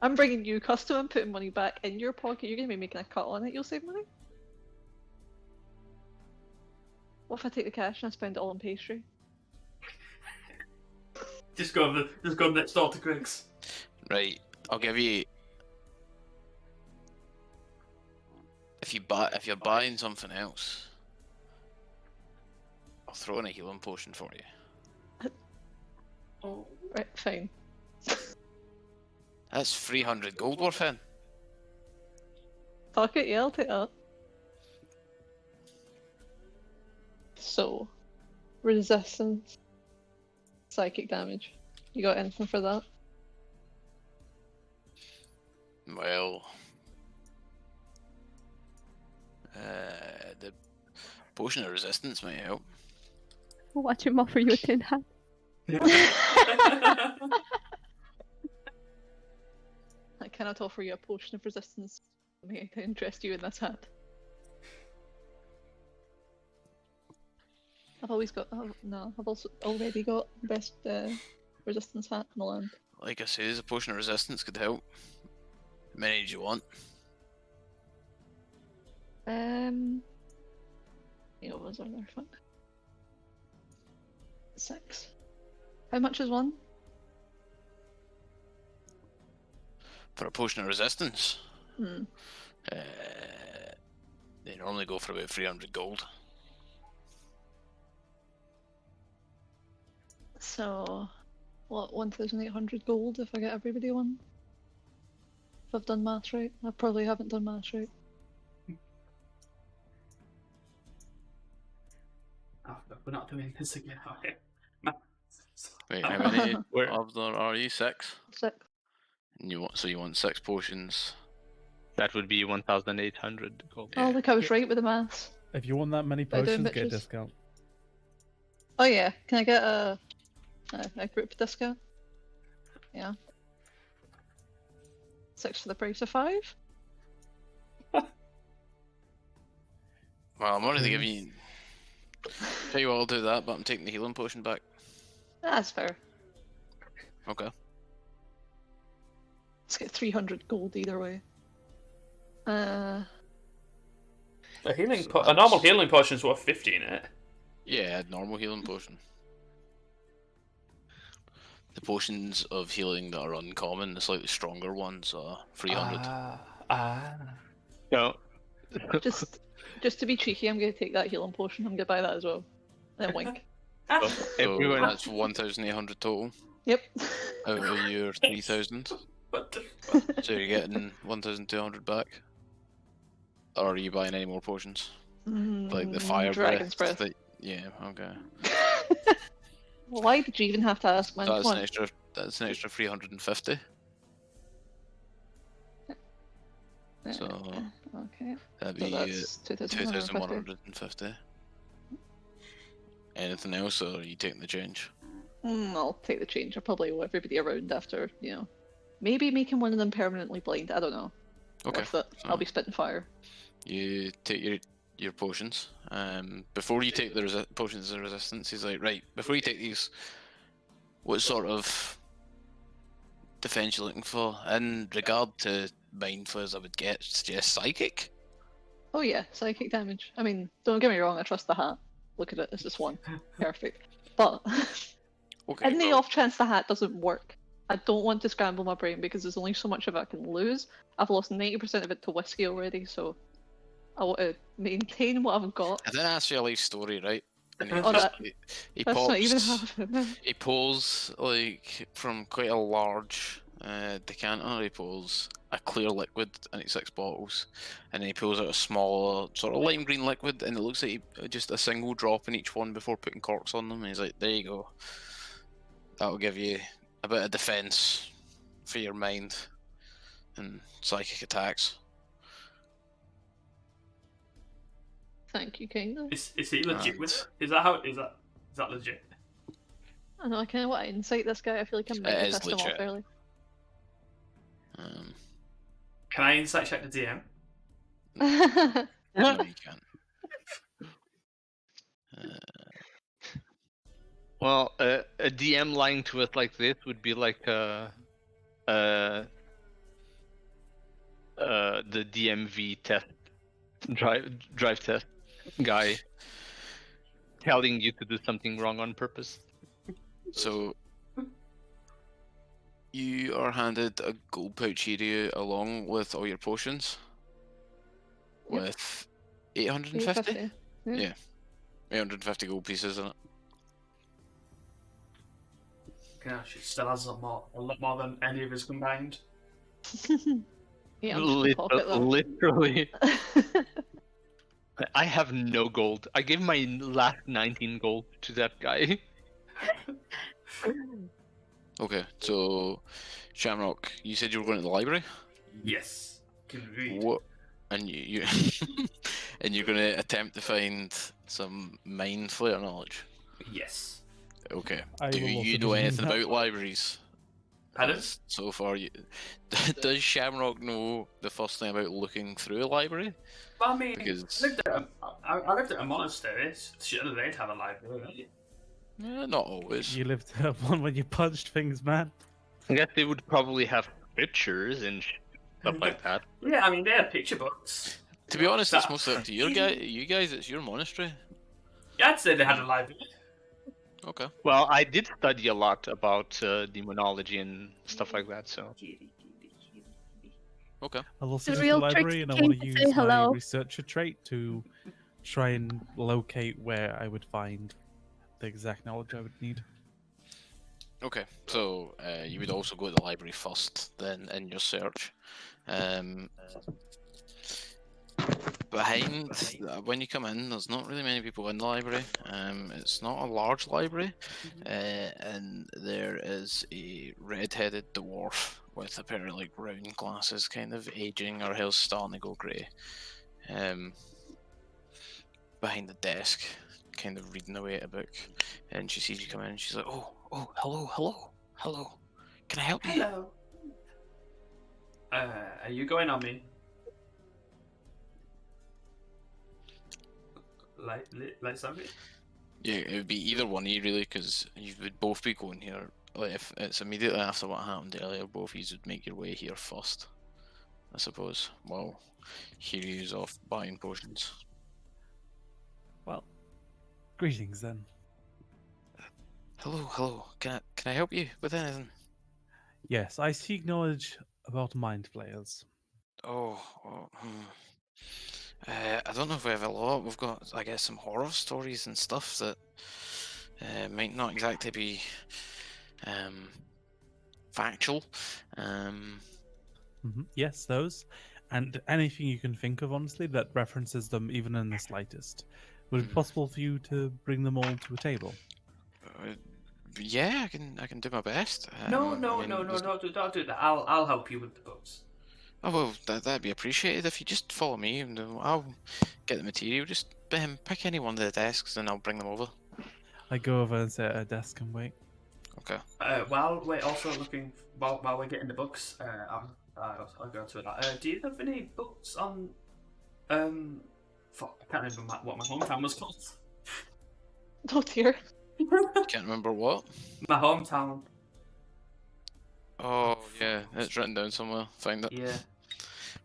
I'm bringing you custom and putting money back in your pocket. You're going to be making a cut on it, you'll save money. What if I take the cash and I spend it all on pastry? Just go next door to Greg's. Right, I'll give you. If you're buying something else, I'll throw in a healing potion for you. Oh. Right, fine. That's 300 gold worth in. Fuck it, yeah, I'll take that. So, resistance, psychic damage. You got anything for that? Well, the potion of resistance might help. Watch him offer you a tin hat. I cannot offer you a potion of resistance. May I interest you in this hat? I've always got. Oh, no, I've also already got the best resistance hat in the land. Like I say, a potion of resistance could help. How many do you want? You know, was on there, fuck. 6. How much is one? For a potion of resistance? Hmm. They normally go for about 300 gold. So, what, 1,800 gold if I get everybody one? If I've done maths right. I probably haven't done maths right. Oh, no, we're not doing this again, are we? Wait, how many Where- of there are you? 6? 6. And you want 6 potions. That would be 1,800 gold. Oh, look, I was right with the maths. If you want that many They're doing potions, get a bitches. discount. Oh yeah, can I get a group discount? Yeah. 6 for the price of 5? Well, I'm already giving you. Tell you what, I'll do that, but I'm taking the healing potion back. That's fair. Okay. Let's get 300 gold either way. A normal healing potion is worth 50 in it. Yeah, normal healing potion. The potions of healing that are uncommon, the slightly stronger ones, are 300. No. Just to be cheeky, I'm going to take that healing potion. I'm going to buy that as well. Then wink. So Everyone- that's 1,800 total Yep. out of your 3,000. What the So you're getting 1,200 back. Or are you buying any more potions? Like the fire Dragon's breath? breath. Yeah, okay. Why did you even have to ask, man? That's Come an on. extra. That's an extra 350. So Okay. that'd So be that's 2,150. 2,150. Anything else, or are you taking the change? I'll take the change. I'll probably owe everybody around after, maybe making one of them permanently blind. I don't know. Okay. Worth it. so I'll be spitting fire. You take your potions. Before you take the potions of resistance, he's like, right. Before you take these, what sort of defense you looking for? In regard to mind flayers, I would suggest psychic. Oh yeah, psychic damage. I mean, don't get me wrong, I trust the hat. Look at it, it's just one. Perfect. But Okay. in the well, off chance the hat doesn't work, I don't want to scramble my brain because there's only so much of it I can lose. I've lost 90% of it to whiskey already, so I want to maintain what I've got. I didn't ask you a life story, right? And he, Oh, just, that- he That's not even pops. half of it. He pulls like from quite a large decanter. He pulls a clear liquid, and it's 6 bottles, and then he pulls out a smaller sort of lime green liquid, and it looks like just a single drop in each one before putting corks on them. And he's like, "There you go. That'll give you a bit of defense for your mind and psychic attacks." Thank you, kindly. Is he legit with it? Is that legit? I know, I kind of want to insight this guy. I feel like I'm It meant to is piss him off legit. early. Can I insight check the DM? No, you can't. Well, a DM lying to us like this would be like the DMV test, drive test guy telling you to do something wrong on purpose. So you are handed a gold pouch area along with all your potions. Yep. With 850? 850. Yeah. 850 gold pieces in it. Gosh, it still has a lot more than any of us combined. Yeah, I'm just gonna pocket that. Literally. I have no gold. I gave my last 19 gold to that guy. Okay, so Shamrock, you said you were going to the library? Yes. Can read. What? And you and you're going to attempt to find some mind flayer knowledge? Yes. Okay. I Do will also you know presume anything that- about libraries? Pardon? So far, does Shamrock know the first thing about looking through a library? Well, I mean, Because- I lived at a monastery. Surely they'd have a library. Not always. You lived at one when you punched things, man. I guess they would probably have pictures and stuff like that. Yeah, I mean, they had picture books. To be honest, it's mostly up to you guys. It's your monastery. Yeah, I'd say they had a library. Okay. Well, I did study a lot about demonology and stuff like that, so. Okay. I'll also The go to the real library and I tricky want to thing to use say my hello. researcher trait to try and locate where I would find the exact knowledge I would need. Okay. So you would also go to the library first, then in your search. Behind, when you come in, there's not really many people in the library. It's not a large library, and there is a red-headed dwarf with a pair of like round glasses, kind of aging. Her hair's starting to go grey. Behind the desk, kind of reading away at a book, and she sees you come in. And she's like, "Oh, hello. Can I help you?" Hello. Are you going on me? Like something? Yeah, it would be either one of you really, because you would both be going here. Like if it's immediately after what happened earlier, both of you would make your way here first, I suppose. Well, here he is off buying potions. Well, greetings then. Hello. Can I help you with anything? Yes, I seek knowledge about mind flayers. I don't know if we have a lot. We've got, I guess, some horror stories and stuff that might not exactly be factual. Yes, those. And anything you can think of, honestly, that references them even in the slightest. Would it be possible for you to bring them all to a table? Yeah, I can do my best. No, I mean, don't do that. I'll help you with the books. Oh well, that'd be appreciated if you just follow me, and I'll get the material. Just pick any one of the desks, and I'll bring them over. I go over and sit at a desk and wait. Okay. While we're also looking, while we're getting the books, I'll go to that. Do you have any books on, fuck, I can't remember what my hometown was called. Oh dear. Can't remember what. My hometown. Oh yeah, it's written down somewhere. Find it. Yeah.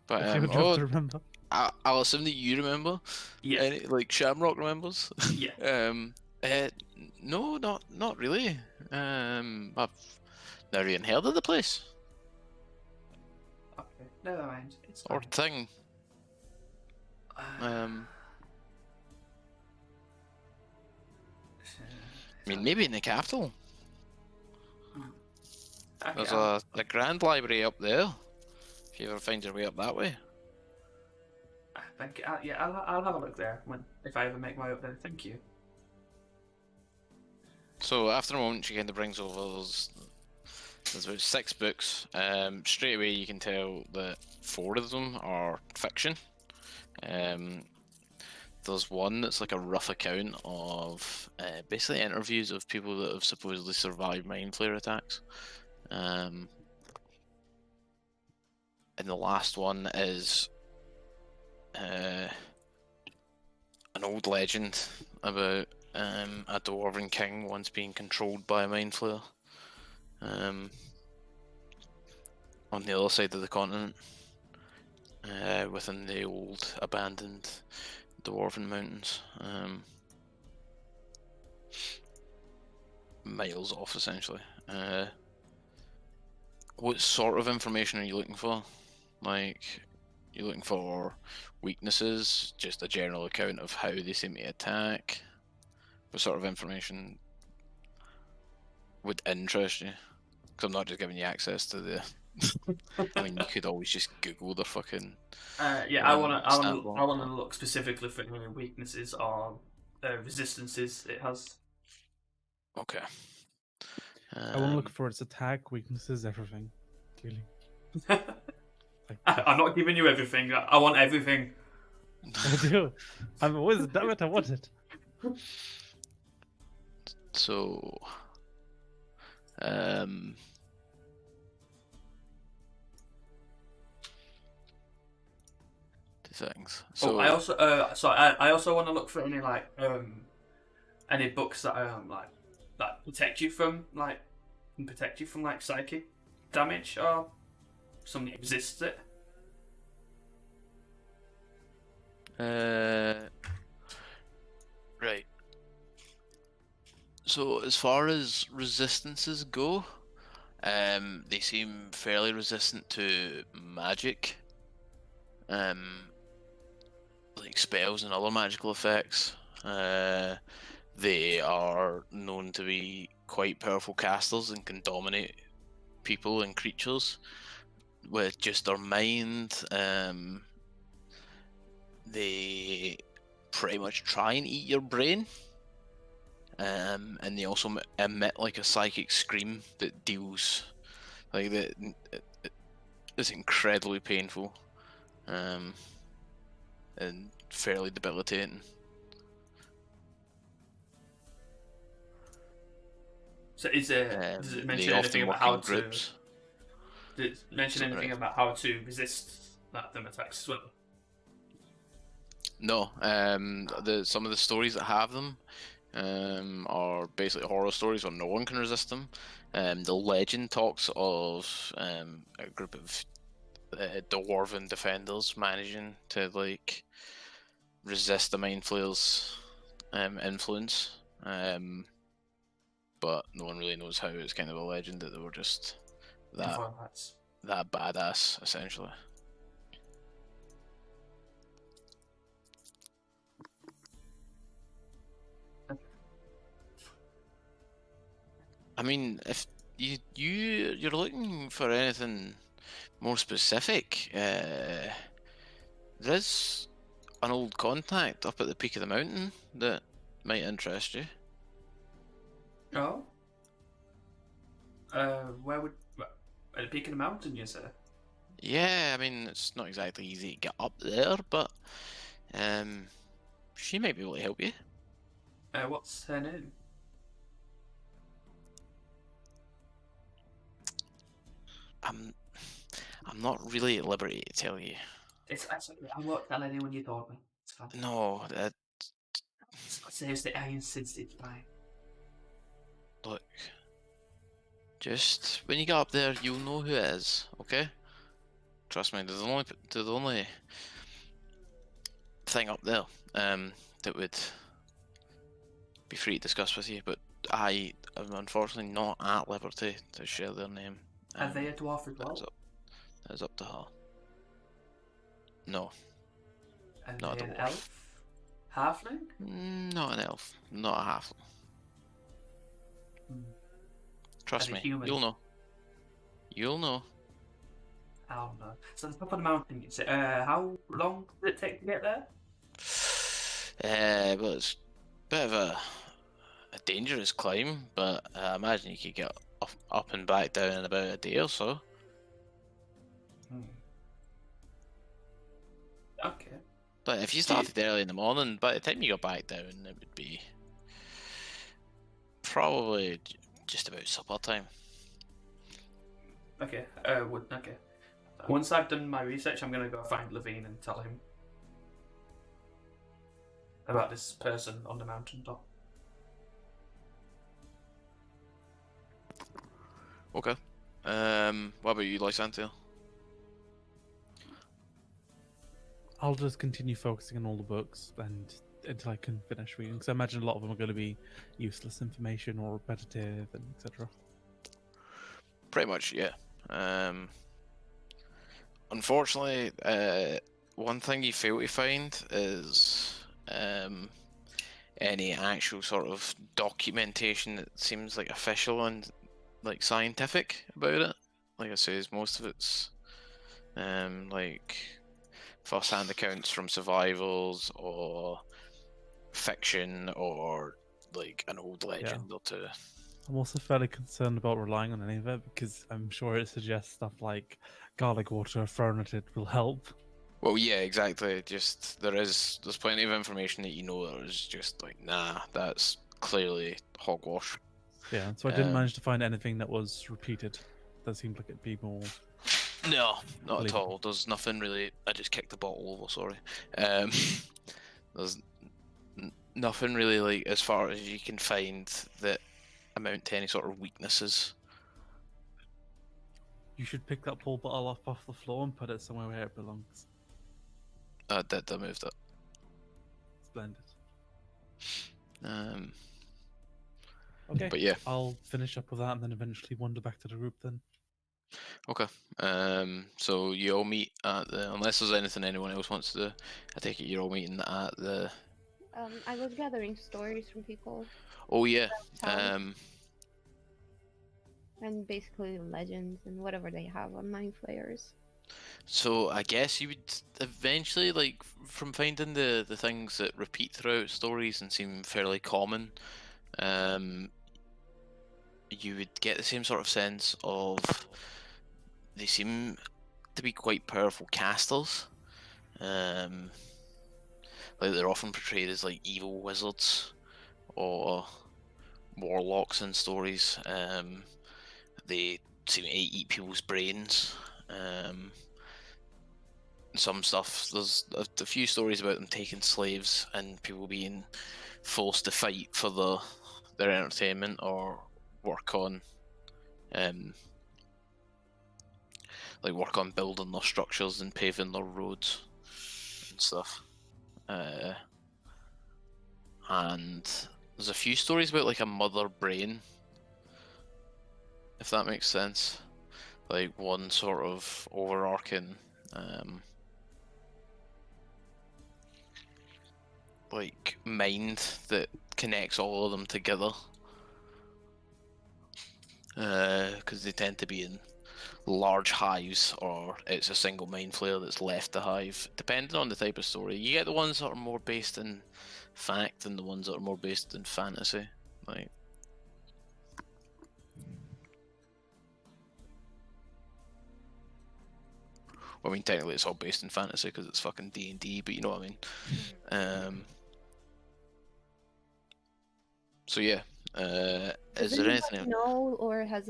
But If you would have to remember. I'll assume that you remember. Yeah. Like Shamrock remembers. Yeah. No, not really. I've never even heard of the place Okay. Never mind. It's or fine. thing. I mean, maybe in the capital. Okay, There's a grand library up there. If you ever find your way up that way. Thank you. I'll have a look there if I ever make my way up there. Thank you. So after a moment, she kind of brings over there's about 6 books. Straight away, you can tell that 4 of them are fiction. There's one that's like a rough account of basically interviews of people that have supposedly survived mind flare attacks. And the last one is an old legend about a dwarven king once being controlled by a mind flare on the other side of the continent, within the old abandoned dwarven mountains, miles off essentially. What sort of information are you looking for? Like, you're looking for weaknesses, just a general account of how they seem to attack? What sort of information would interest you? Because I'm not just giving you access to the. I mean, you could always just Google the fucking. I wanna look specifically for any weaknesses or resistances it has. Okay. I want to look for its attack, weaknesses, everything. Really. I'm not giving you everything. I want everything. I do. I'm a wizard, damn it, I want it. So, two things. So I also want to look for any books that that protect you from psychic damage or something that resists it. Right. So as far as resistances go, they seem fairly resistant to magic, like spells and other magical effects. They are known to be quite powerful casters and can dominate people and creatures with just their mind. They pretty much try and eat your brain. And they also emit like a psychic scream that deals like that. It's incredibly painful, and fairly debilitating. So does it mention they anything often about work how in groups. Does it mention anything about how to resist them attacks as well? No, some of the stories that have them are basically horror stories where no one can resist them. The legend talks of a group of dwarven defenders managing to like resist the mind flayers influence, but no one really knows how. It's kind of a legend that they were just that Formats. badass, essentially. I mean, if you're looking for anything more specific, there's an old contact up at the peak of the mountain that might interest you. Oh. Where would at the peak of the mountain? You say? Yeah, I mean it's not exactly easy to get up there, but she might be able to help you. What's her name? I'm not really at liberty to tell you. It's I won't tell anyone you told me. It's fine. No, Seriously, I insist. It's fine. look. Just when you get up there, you'll know who it is. Okay? Trust me. There's the only thing up there that would be free to discuss with you, but I am unfortunately not at liberty to share their name. Are they a dwarf as well? That is up to her. No. Are Not they a an dwarf. elf? Halfling? Not an elf. Not a halfling. Trust Are they me. human? You'll know. You'll know. I don't know. So the top of the mountain, you say. How long did it take to get there? Well, it's a bit of a dangerous climb, but I imagine you could get up and back down in about a day or so. Okay. But if you started early in the morning, by the time you got back down, it would be probably just about supper time. Okay. Okay. Once I've done my research, I'm gonna go find Levine and tell him about this person on the mountaintop. Okay. What about you, Lysantia? I'll just continue focusing on all the books and until I can finish reading, because I imagine a lot of them are going to be useless information or repetitive and etc. Pretty much, yeah. Unfortunately, one thing you fail to find is any actual sort of documentation that seems like official and like scientific about it. Like I say, most of it's like first-hand accounts from survivals or fiction or like an old legend or two. I'm also fairly concerned about relying on any of it because I'm sure it suggests stuff like garlic water thrown at it will help. Well, yeah, exactly. Just there's plenty of information that you know that is just like, nah, that's clearly hogwash. Yeah, so I didn't manage to find anything that was repeated. That seemed like it'd be more. No, not at all. There's nothing really. I just kicked the bottle over. Sorry. There's nothing really like as far as you can find that amount to any sort of weaknesses. You should pick that pool bottle up off the floor and put it somewhere where it belongs. I moved it. Splendid. Okay. But yeah, I'll finish up with that and then eventually wander back to the group then. Okay. So you all meet at the. Unless there's anything anyone else wants to do, I take it you're all meeting at the. I was gathering stories from people. Oh yeah. And basically legends and whatever they have on Mind Flayers. So I guess you would eventually, like, from finding the things that repeat throughout stories and seem fairly common, you would get the same sort of sense of they seem to be quite powerful casters. Like they're often portrayed as like evil wizards or warlocks in stories. They seem to eat people's brains. Some stuff, there's a few stories about them taking slaves and people being forced to fight for their entertainment or work on building their structures and paving their roads and stuff. and there's a few stories about like a mother brain, if that makes sense. Like one sort of overarching, like mind that connects all of them together. Because they tend to be in large hives, or it's a single mind flayer that's left the hive, depending on the type of story. You get the ones that are more based in fact and the ones that are more based in fantasy. Like, I mean, technically it's all based in fantasy because it's fucking D&D, but you know what I mean. So yeah, Does is there anybody anything? know, or has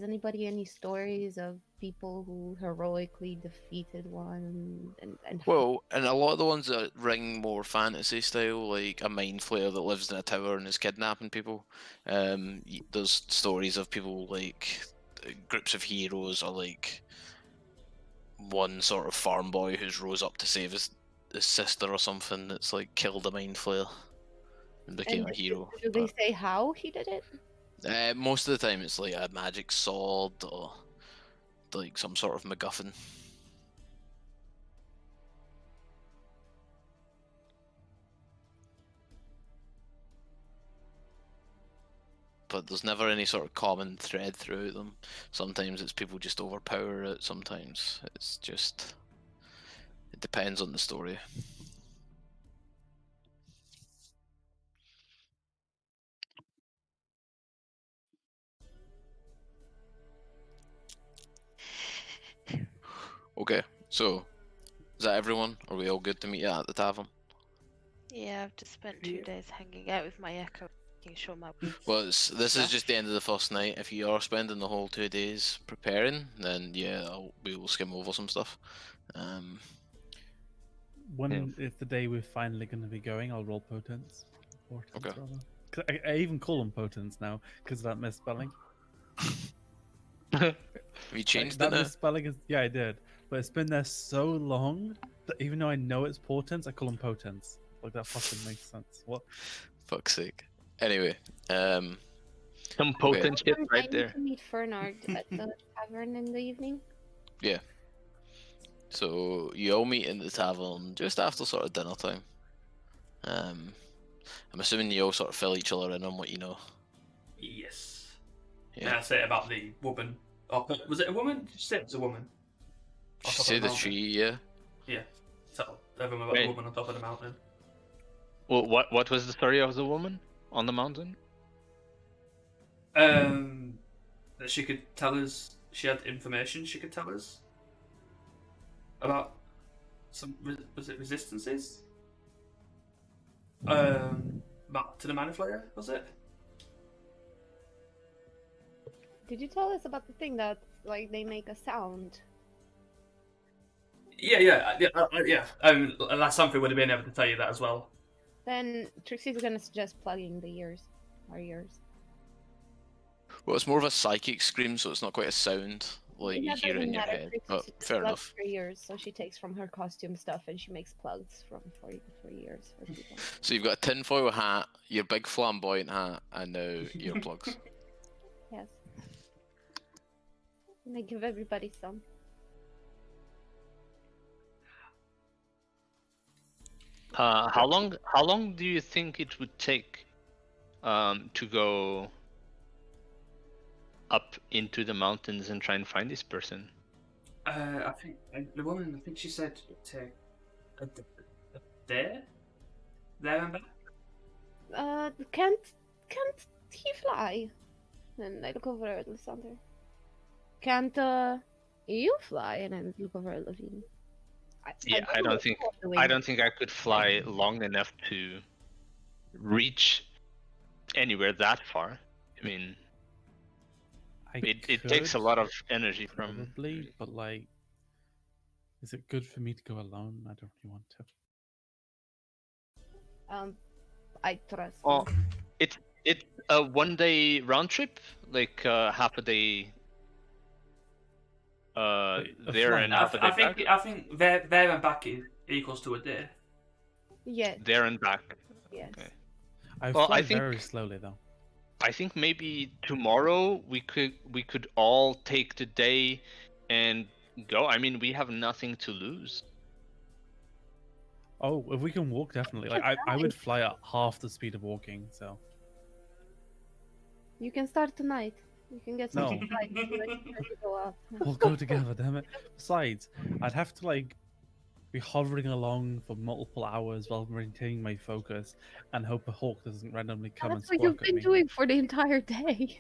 anybody any stories of people who heroically defeated one and Well, and a lot of the ones that ring more fantasy style, like a mind flayer that lives in a tower and is kidnapping people. There's stories of people like groups of heroes, or like one sort of farm boy who's rose up to save his sister or something that's like killed a mind flayer and became a hero. do they say how he did it? Most of the time it's like a magic sword or like some sort of MacGuffin. But there's never any sort of common thread throughout them. Sometimes it's people just overpower it, sometimes it's just... It depends on the story. Okay, so is that everyone? Are we all good to meet at the tavern? Yeah, I've just spent 2 days hanging out with my echo, making sure my Well, this is just the end of the first night. If you are spending the whole 2 days preparing, then yeah, we will skim over some stuff. When is the day we're finally going to be going? I'll roll potence. Okay. Rather. 'Cause I even call them potence now because of that misspelling. Have you changed that it now? misspelling is, yeah, I did, but it's been there so long that even though I know it's portents, I call them potence. Like, that fucking makes sense. What? Fuck's sake. Anyway, Some okay. potent shit I right need there. to meet Fernard at the tavern in the evening. Yeah. So you all meet in the tavern just after sort of dinner time. I'm assuming you all sort of fill each other in on what you know. Yes. Yeah. And I say about the woman. Oh, was it a woman? Did you say it was a woman? Did you say the tree? Yeah. Yeah. Tell everyone about the woman on top of the mountain. Well, what was the story of the woman on the mountain? That she could tell us. She had information she could tell us about some. Was it resistances? To the Mana Flayer, was it? Did you tell us about the thing that, like, they make a sound? Yeah. Last something would have been able to tell you that as well. Then Trixie's gonna suggest plugging the ears. Our ears. Well, it's more of a psychic scream, so it's not quite a sound like you That hear it doesn't in your matter. head. Trixie But just fair plugs enough. her ears, so she takes from her costume stuff and she makes plugs for ears for people. So you've got a tinfoil hat, your big flamboyant hat, and now earplugs. Yes. And I give everybody some. How long do you think it would take to go up into the mountains and try and find this person? I think the woman. I think she said it'd take a day, there and back. Can't he fly? And I look over at Lysander. Can't you fly? And I look over at Levine. I don't think I could fly long enough to reach anywhere that far. I mean, it takes a lot of energy from. Probably, but like, is it good for me to go alone? I don't really want to. I trust. Oh, it's a 1 day round trip, like half a day. There and half a day back. I think there and back equals to a day. Yeah. There and back. Yes. Okay. I Well, fly I think- very slowly though. I think maybe tomorrow we could all take the day and go. I mean, we have nothing to lose. Oh, if we can walk, definitely. Like I would fly at half the speed of walking. So You can start tonight. You can get some No. supplies and then you can go out. we'll go together. Damn it. Besides, I'd have to like be hovering along for multiple hours while maintaining my focus and hope a hawk doesn't randomly come and That's what you've squawk at been me. doing for the entire day.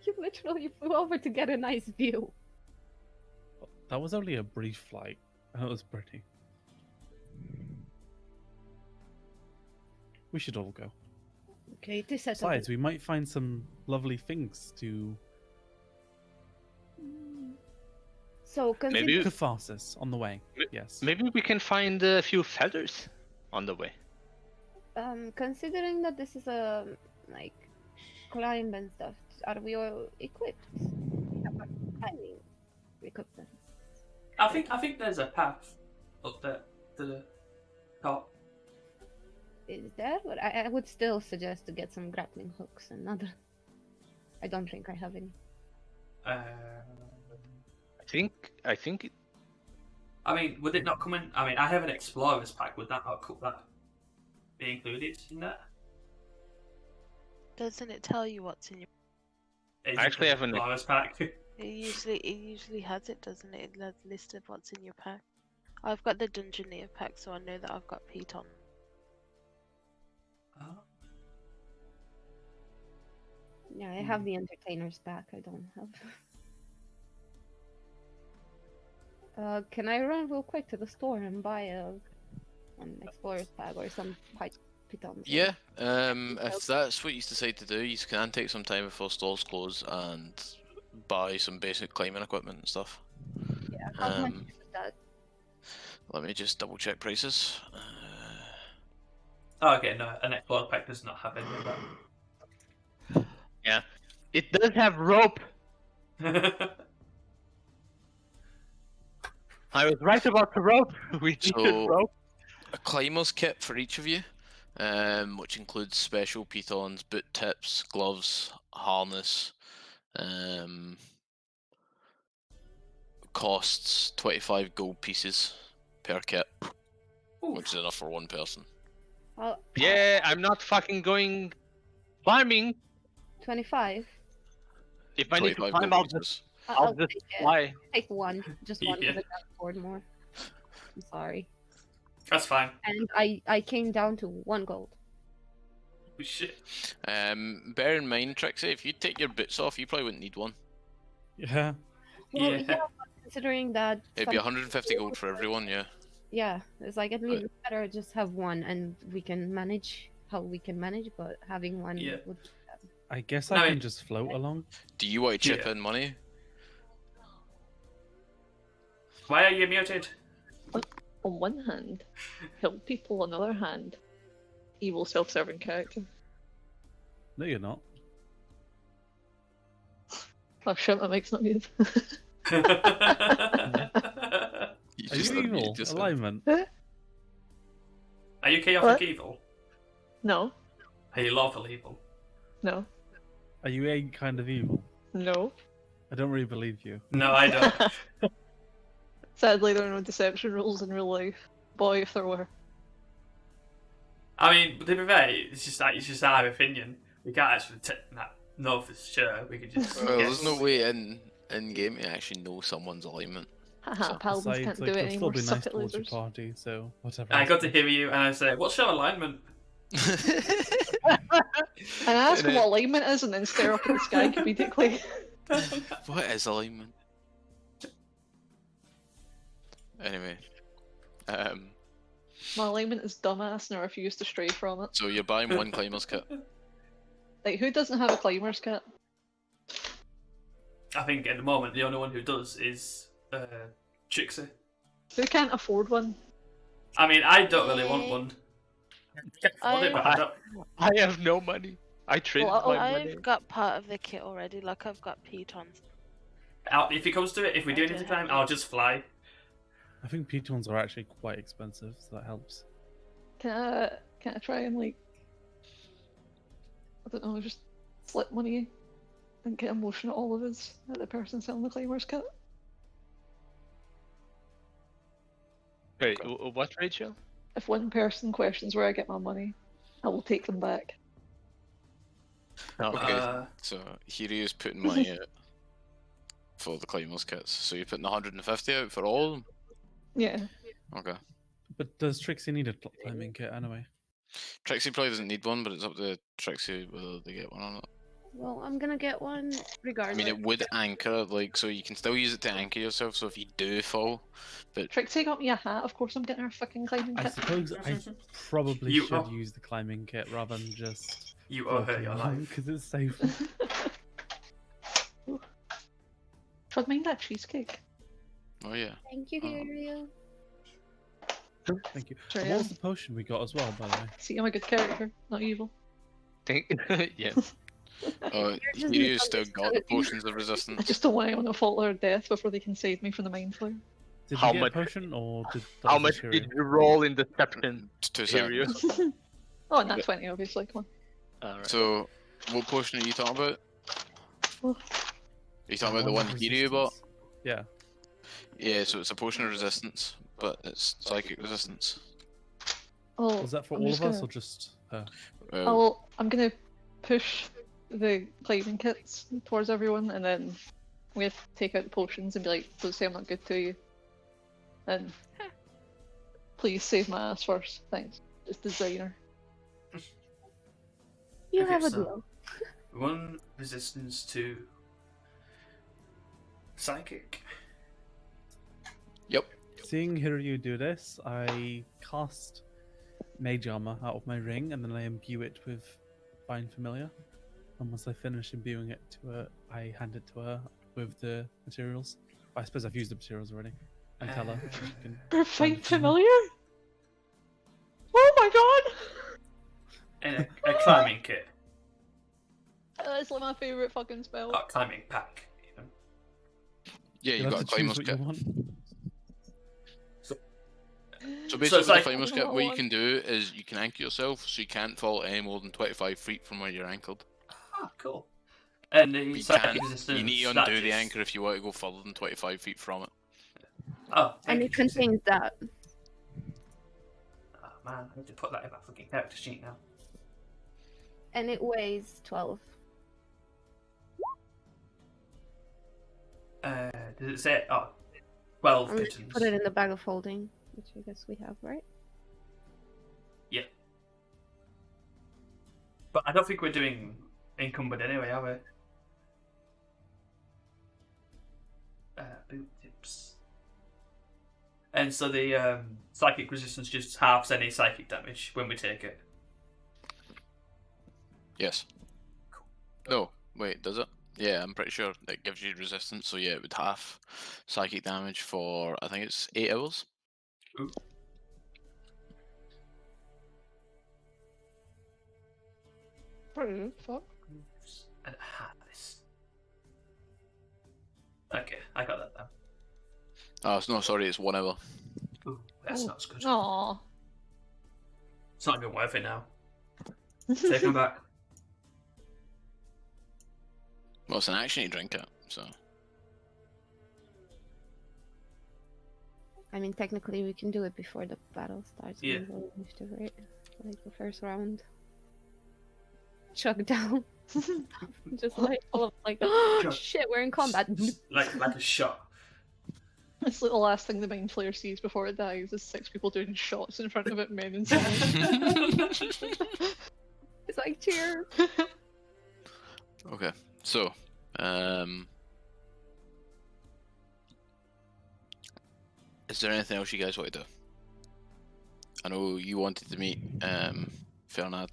You literally flew over to get a nice view. That was only a brief flight. And it was pretty. We should all go. Okay, this has Besides, we might find some lovely things to So consider Maybe- catharsis on the way. Yes. Maybe we can find a few feathers on the way. considering that this is a like climb and stuff, are we all equipped? Climbing equipment. I think there's a path up there to the top. Is there? But I would still suggest to get some grappling hooks and other. I don't think I have any. I think I mean, would it not come in? I mean, I have an explorer's pack. Would that not be included in that? Doesn't it tell you what's in your? Is I it actually an have an- explorer's pack. It usually has it, doesn't it? The list of what's in your pack. I've got the Dungeoneer pack, so I know that I've got Piton. Oh. Yeah, I have the entertainer's pack. I don't have. Can I run real quick to the store and buy an explorer's pack or some pitons? Yeah, if that's what you decide to do, you can take some time before stores close and buy some basic climbing equipment and stuff. Yeah, how much Um, is that? Let me just double check prices. Oh, okay, no, an explorer pack does not have any of it does have rope. that. I was right about the rope. We needed So- rope. A climber's kit for each of you, which includes special pitons, boot tips, gloves, harness. Costs 25 gold pieces per kit, which is enough for one person. Yeah, I'm not fucking going climbing. 25. If I need to 25 climb, gold I'll just pieces. I'll just take it. fly. Take one, just one, because Yeah. I can't afford more. I'm sorry. That's fine. And I came down to 1 gold. Oh, shit. Bear in mind, Trixie, if you take your boots off, you probably wouldn't need one. Yeah. Well, Yeah. yeah, but considering that. It'd be some 150 gold for everyone, yeah. Yeah, it's like at least better just have one, and we can manage how we can manage, but having one Yeah. would. I guess No, I it- can just float along. Do you want to chip Yeah. in money? Why are you muted? On one hand, help people. On the other hand, evil self-serving character. No, you're not. Oh shit, my mic's not good. You Are just you unmuted evil? yourself. Alignment. Are you chaotic What? evil? No, Are you lawful evil? no, Are you a kind of evil? no. I don't really believe you. No, I don't. Sadly, there are no deception rules in real life. Boy, if there were. I mean, to be fair, it's just our opinion. We can't actually know for sure. We could just. Well, guess. there's no way in game to actually know someone's alignment. Haha, So, paladins Besides, can't like, do it I'll still anymore. be Suck nice it, towards your losers. party, so whatever. I got to hear you, and I say, "What's your alignment?" And ask what alignment is, and then stare up at the sky comedically. What is alignment? Anyway, My alignment is dumbass, and I refuse to stray from it. so you're buying one climber's kit. Like, who doesn't have a climber's kit? I think at the moment the only one who does is Trixie. Who can't afford one? I mean, I don't really want one. Can't afford it, but I don't. I have no money. I traded Well, my money. I've got part of the kit already. Like I've got pitons. If it comes to it, if we do need to climb, I'll just fly. I think pitons are actually quite expensive, so that helps. Can I try and like don't know, just slip money and get emotion at all of us at the person selling the climber's kit. Wait, what, Rachel? If one person questions where I get my money, I will take them back. No. Okay, so Hiryu's putting money out for the climbers kits. So you're putting 150 out for all of them? Yeah. Okay. But does Trixie need a climbing kit anyway? Trixie probably doesn't need one, but it's up to Trixie whether they get one or not. Well, I'm gonna get one I regardless. mean, it would anchor, like, so you can still use it to anchor yourself, so if you do fall, but... Trixie got me a hat, of course I'm getting her fucking climbing I kit. suppose I probably You should are- use the climbing kit rather than just You owe her your life. because it's safer. Should mind that cheesecake. Oh yeah. Thank you, Oh. Hiryu. Thank you. Sure, And yeah. what was the potion we got as well, by the way? See, I'm a good character, not evil. Yeah. Oh, just Hiryu's still got the misunderstood. potions of I resistance. just don't want anyone to fall to their death before they can save me from the mind flare. Did How you get much- a potion or did How that was much Hiryu? did you roll in deception? It's 2 Hiryu? seconds. Oh, and that 20, obviously, come Alright. So, what potion are you talking about? on. Are you talking about the one Hiryu bought? Resistance. Yeah. Yeah, so it's a potion of resistance, but it's psychic resistance. Oh, Was that for I'm all just of us gonna- or just her? I'm gonna push the climbing kits towards everyone, and then we have to take out the potions and be like, "Don't say I'm not good to you." And please save my ass first, thanks. It's designer. You Okay, have a so- deal. 1 resistance to psychic. Yep. Seeing Hiryu do this, I cast Mage Armor out of my ring and then I imbue it with Fine Familiar. And once I finish imbuing it to her, I hand it to her with the materials. I suppose I've used the materials already. And tell her she can. You're find fine it from her. familiar? Oh my god! And a climbing kit. That's like my favourite fucking spell. Oh, climbing pack. Even. Yeah, You'll you've have got a to choose climber's what you kit. want. So So basically, it's the like- climber's I kit, want what you one. can do is you can anchor yourself, so you can't fall any more than 25 feet from where you're anchored. Ah, cool. And But the you psychic can't. resistance. You need to that undo the just- anchor if you want to go further than 25 feet from it. Oh, And thank it you, Tracy. contains that. Oh man, I need to put that in my fucking character sheet now. And it weighs 12. Does it say? Oh, 12 I'm going to kittens. put it in the bag of holding, which I guess we have, right? Yeah. But I don't think we're doing encumbered anyway, are we? Boot tips. And so the psychic resistance just halves any psychic damage when we take it. Yes. No, wait, does it? Yeah, I'm pretty sure it gives you resistance, so yeah, it would half psychic damage for, I think it's 8 hours. Ooh. Fuck. And this. Okay, I got that down. Oh, no, sorry, it's 1 hour. Ooh, that's not as good. Aww. It's not even worth it now. Take them back. Well, it's an action you drink it, so. I mean, technically, we can do it before the battle starts. Yeah. We will have to, right? Like the first round. Chug down. Just like, all of, like, Chug. shit, we're in combat. like a shot. It's like the last thing the mind flayer sees before it dies is 6 people doing shots in front of it, men inside. It's like, cheers. Okay, so, is there anything else you guys want to do? I know you wanted to meet, Fernand.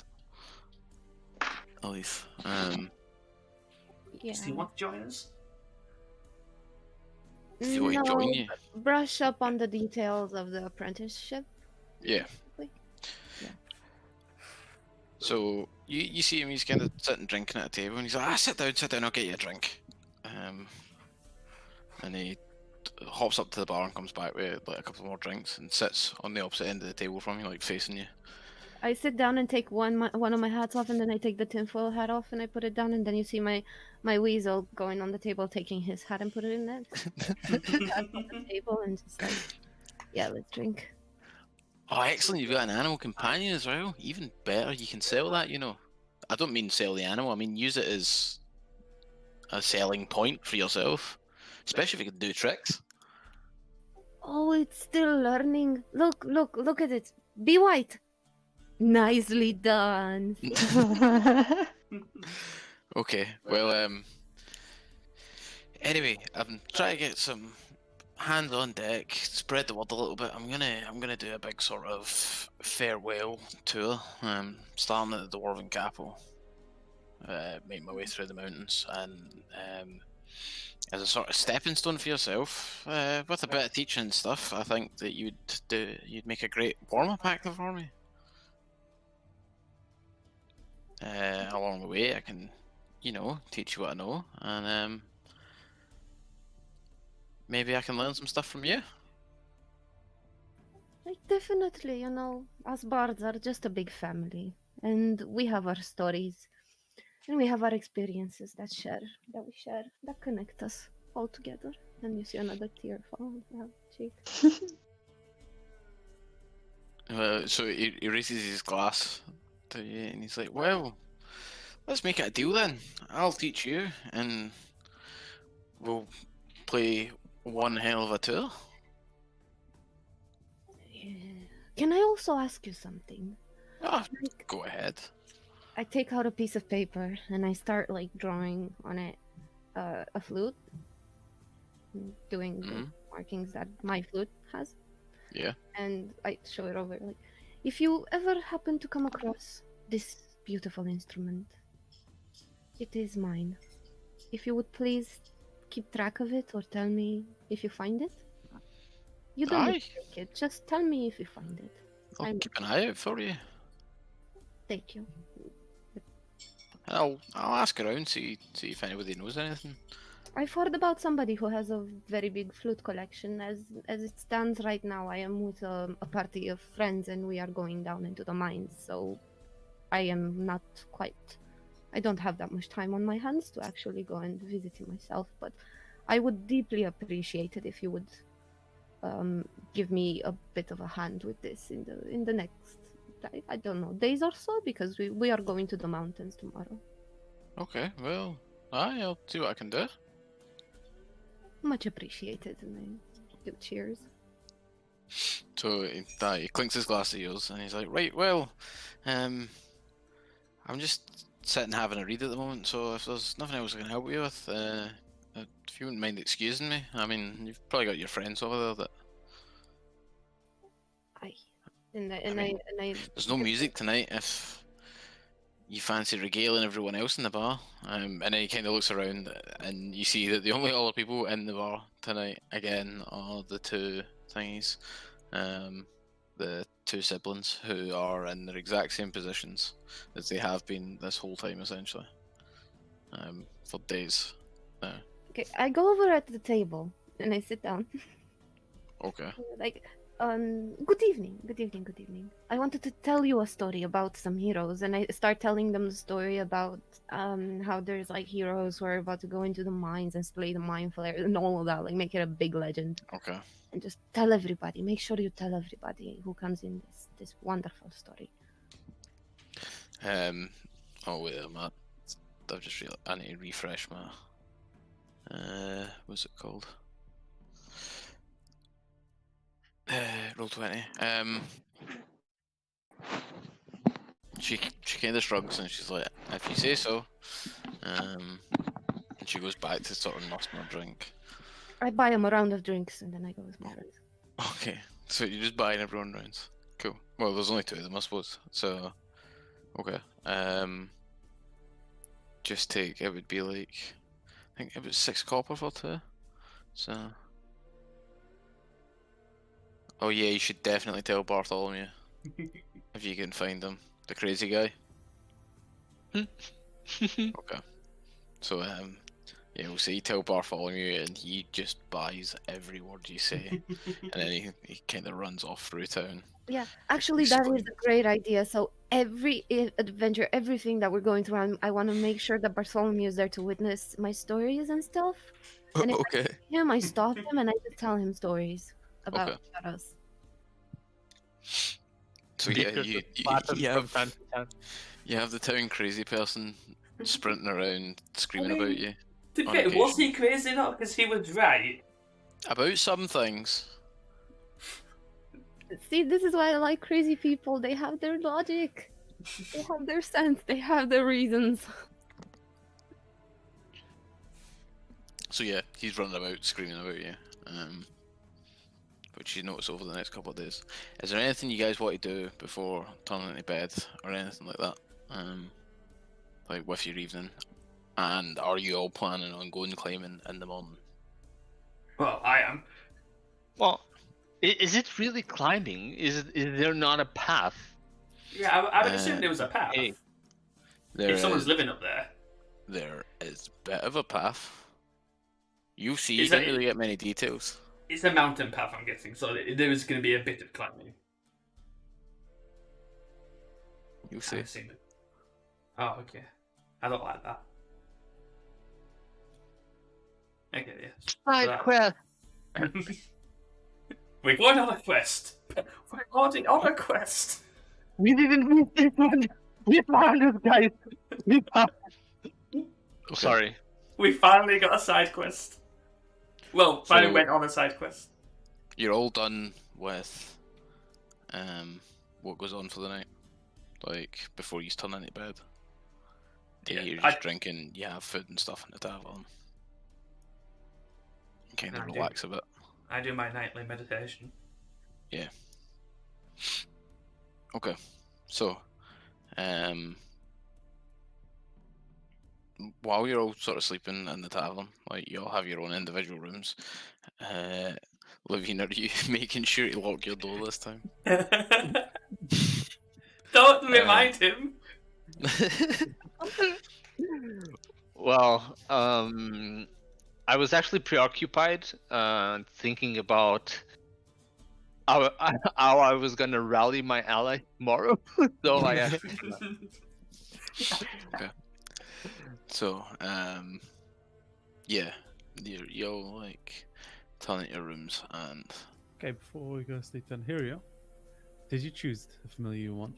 Elise. Yeah. Do you want to join us? Do you want to join you? Brush up on the details of the apprenticeship. Yeah. Quick. Yeah. So you see him, he's kind of sitting drinking at a table, and he's like, sit down, I'll get you a drink. And he hops up to the bar and comes back with like a couple more drinks and sits on the opposite end of the table from you, like facing you. I sit down and take one of my hats off, and then I take the tinfoil hat off and I put it down, and then you see my weasel going on the table, taking his hat and put it in there. Hat on the table and just like, yeah, let's drink. Oh, excellent! You've got an animal companion as well. Even better, you can sell that. You know, I don't mean sell the animal. I mean use it as a selling point for yourself, especially if you can do tricks. Oh, it's still learning. Look at it. Be white. Nicely done. Okay, well, anyway, I'm trying to get some hands on deck, spread the word a little bit. I'm gonna do a big sort of farewell tour. Starting at the Dwarven capital, make my way through the mountains, and as a sort of stepping stone for yourself, with a bit of teaching and stuff, I think that you'd make a great warm-up actor for me. Along the way, I can, teach you what I know, and maybe I can learn some stuff from you. Like, definitely, us bards are just a big family, and we have our stories, and we have our experiences that we share, that connect us all together. And you see another tear fall on her cheek. So he raises his glass to you, and he's like, "Well, let's make it a deal then. I'll teach you, and we'll play one hell of a tour." Can I also ask you something? Oh, go ahead. I take out a piece of paper and I start like drawing on it a flute, doing the markings that my flute has. Yeah. And I show it over. Like, if you ever happen to come across this beautiful instrument, it is mine. If you would please keep track of it or tell me if you find it. You don't need to take it. Just tell me if you find it. I'll keep an eye out for you. Thank you. I'll ask around, see if anybody knows anything. I've heard about somebody who has a very big flute collection. As it stands right now, I am with a party of friends, and we are going down into the mines. So I am not quite. I don't have that much time on my hands to actually go and visit you myself. But I would deeply appreciate it if you would give me a bit of a hand with this in the next, I don't know, days or so, because we are going to the mountains tomorrow. Okay, well, I'll see what I can do. Much appreciated, and I give cheers. So he clinks his glass of yours, and he's like, "Right, well, I'm just sitting having a read at the moment, so if there's nothing else I can help you with, if you wouldn't mind excusing me. I mean, you've probably got your friends over there that..." There's no music tonight if you fancy regaling everyone else in the bar. And then he kind of looks around, and you see that the only other people in the bar tonight, again, are the two thingies. The two siblings who are in their exact same positions as they have been this whole time, essentially. For days now. Okay, I go over at the table, and I sit down. Okay. Like, good evening. I wanted to tell you a story about some heroes, and I start telling them the story about how there's like heroes who are about to go into the mines and slay the mine flares and all of that, like make it a big legend. Okay. And just tell everybody, make sure you tell everybody who comes in this wonderful story. Oh wait a minute. I've just realized I need to refresh my what's it called? Roll20. She kind of shrugs and she's like, "If you say so." And she goes back to sort of nursing her drink. I buy him a round of drinks and then I go with my friends. Okay, so you're just buying everyone rounds. Cool. Well, there's only two of them, I suppose. So, okay. Just take, it would be like, I think it was 6 copper for two. So. Oh yeah, you should definitely tell Bartholomew if you can find him, the crazy guy. Okay. So yeah, we'll say you tell Bartholomew, and he just buys every word you say, and then he kind of runs off through town. Yeah, actually, that is a great idea. So every adventure, everything that we're going through, I want to make sure that Bartholomew is there to witness my stories and stuff. And if I Okay. see him, I stop him and I just tell him stories Okay. about us. So yeah, Because you, of you, patterns you from have time to time. you have the town crazy person sprinting around, screaming I mean, about you. To be On fair, was he occasion. crazy enough? Because he was right. About some things. See, this is why I like crazy people. They have their logic, they have their sense, they have their reasons. So yeah, he's running about screaming about you. Which you notice over the next couple of days. Is there anything you guys want to do before turning into bed or anything like that? Like with your evening? And are you all planning on going climbing in the morning? Well, I am. Well, is it really climbing? Is there not a path? Yeah, I would assume there was a path. Hey. If someone's living up there. There is a bit of a path. You see, you Is didn't that- really get many details. It's a mountain path, I'm guessing, so there is going to be a bit of climbing. You I see. assume. Oh, okay. I don't like that. Okay, yeah. Side That- quest. We're going on a quest. We're going on a quest. We didn't miss this one. We found it, guys. We found. Sorry. We finally got a side quest. Well, finally So- went on a side quest. You're all done with what goes on for the night. Like before you turn into bed. Yeah, You're just drinking, you have food and stuff in the tavern. Kind of I do. relax a bit. I do my nightly meditation. Yeah. Okay. So, while you're all sort of sleeping in the tavern, like you all have your own individual rooms. Levine, are you making sure to lock your door this time? Don't remind him. Well, I was actually preoccupied thinking about how I was gonna rally my ally tomorrow. So I actually. So, yeah, you're all like turn into your rooms and Okay, before we go to sleep then, here we are. Did you choose the familiar you want?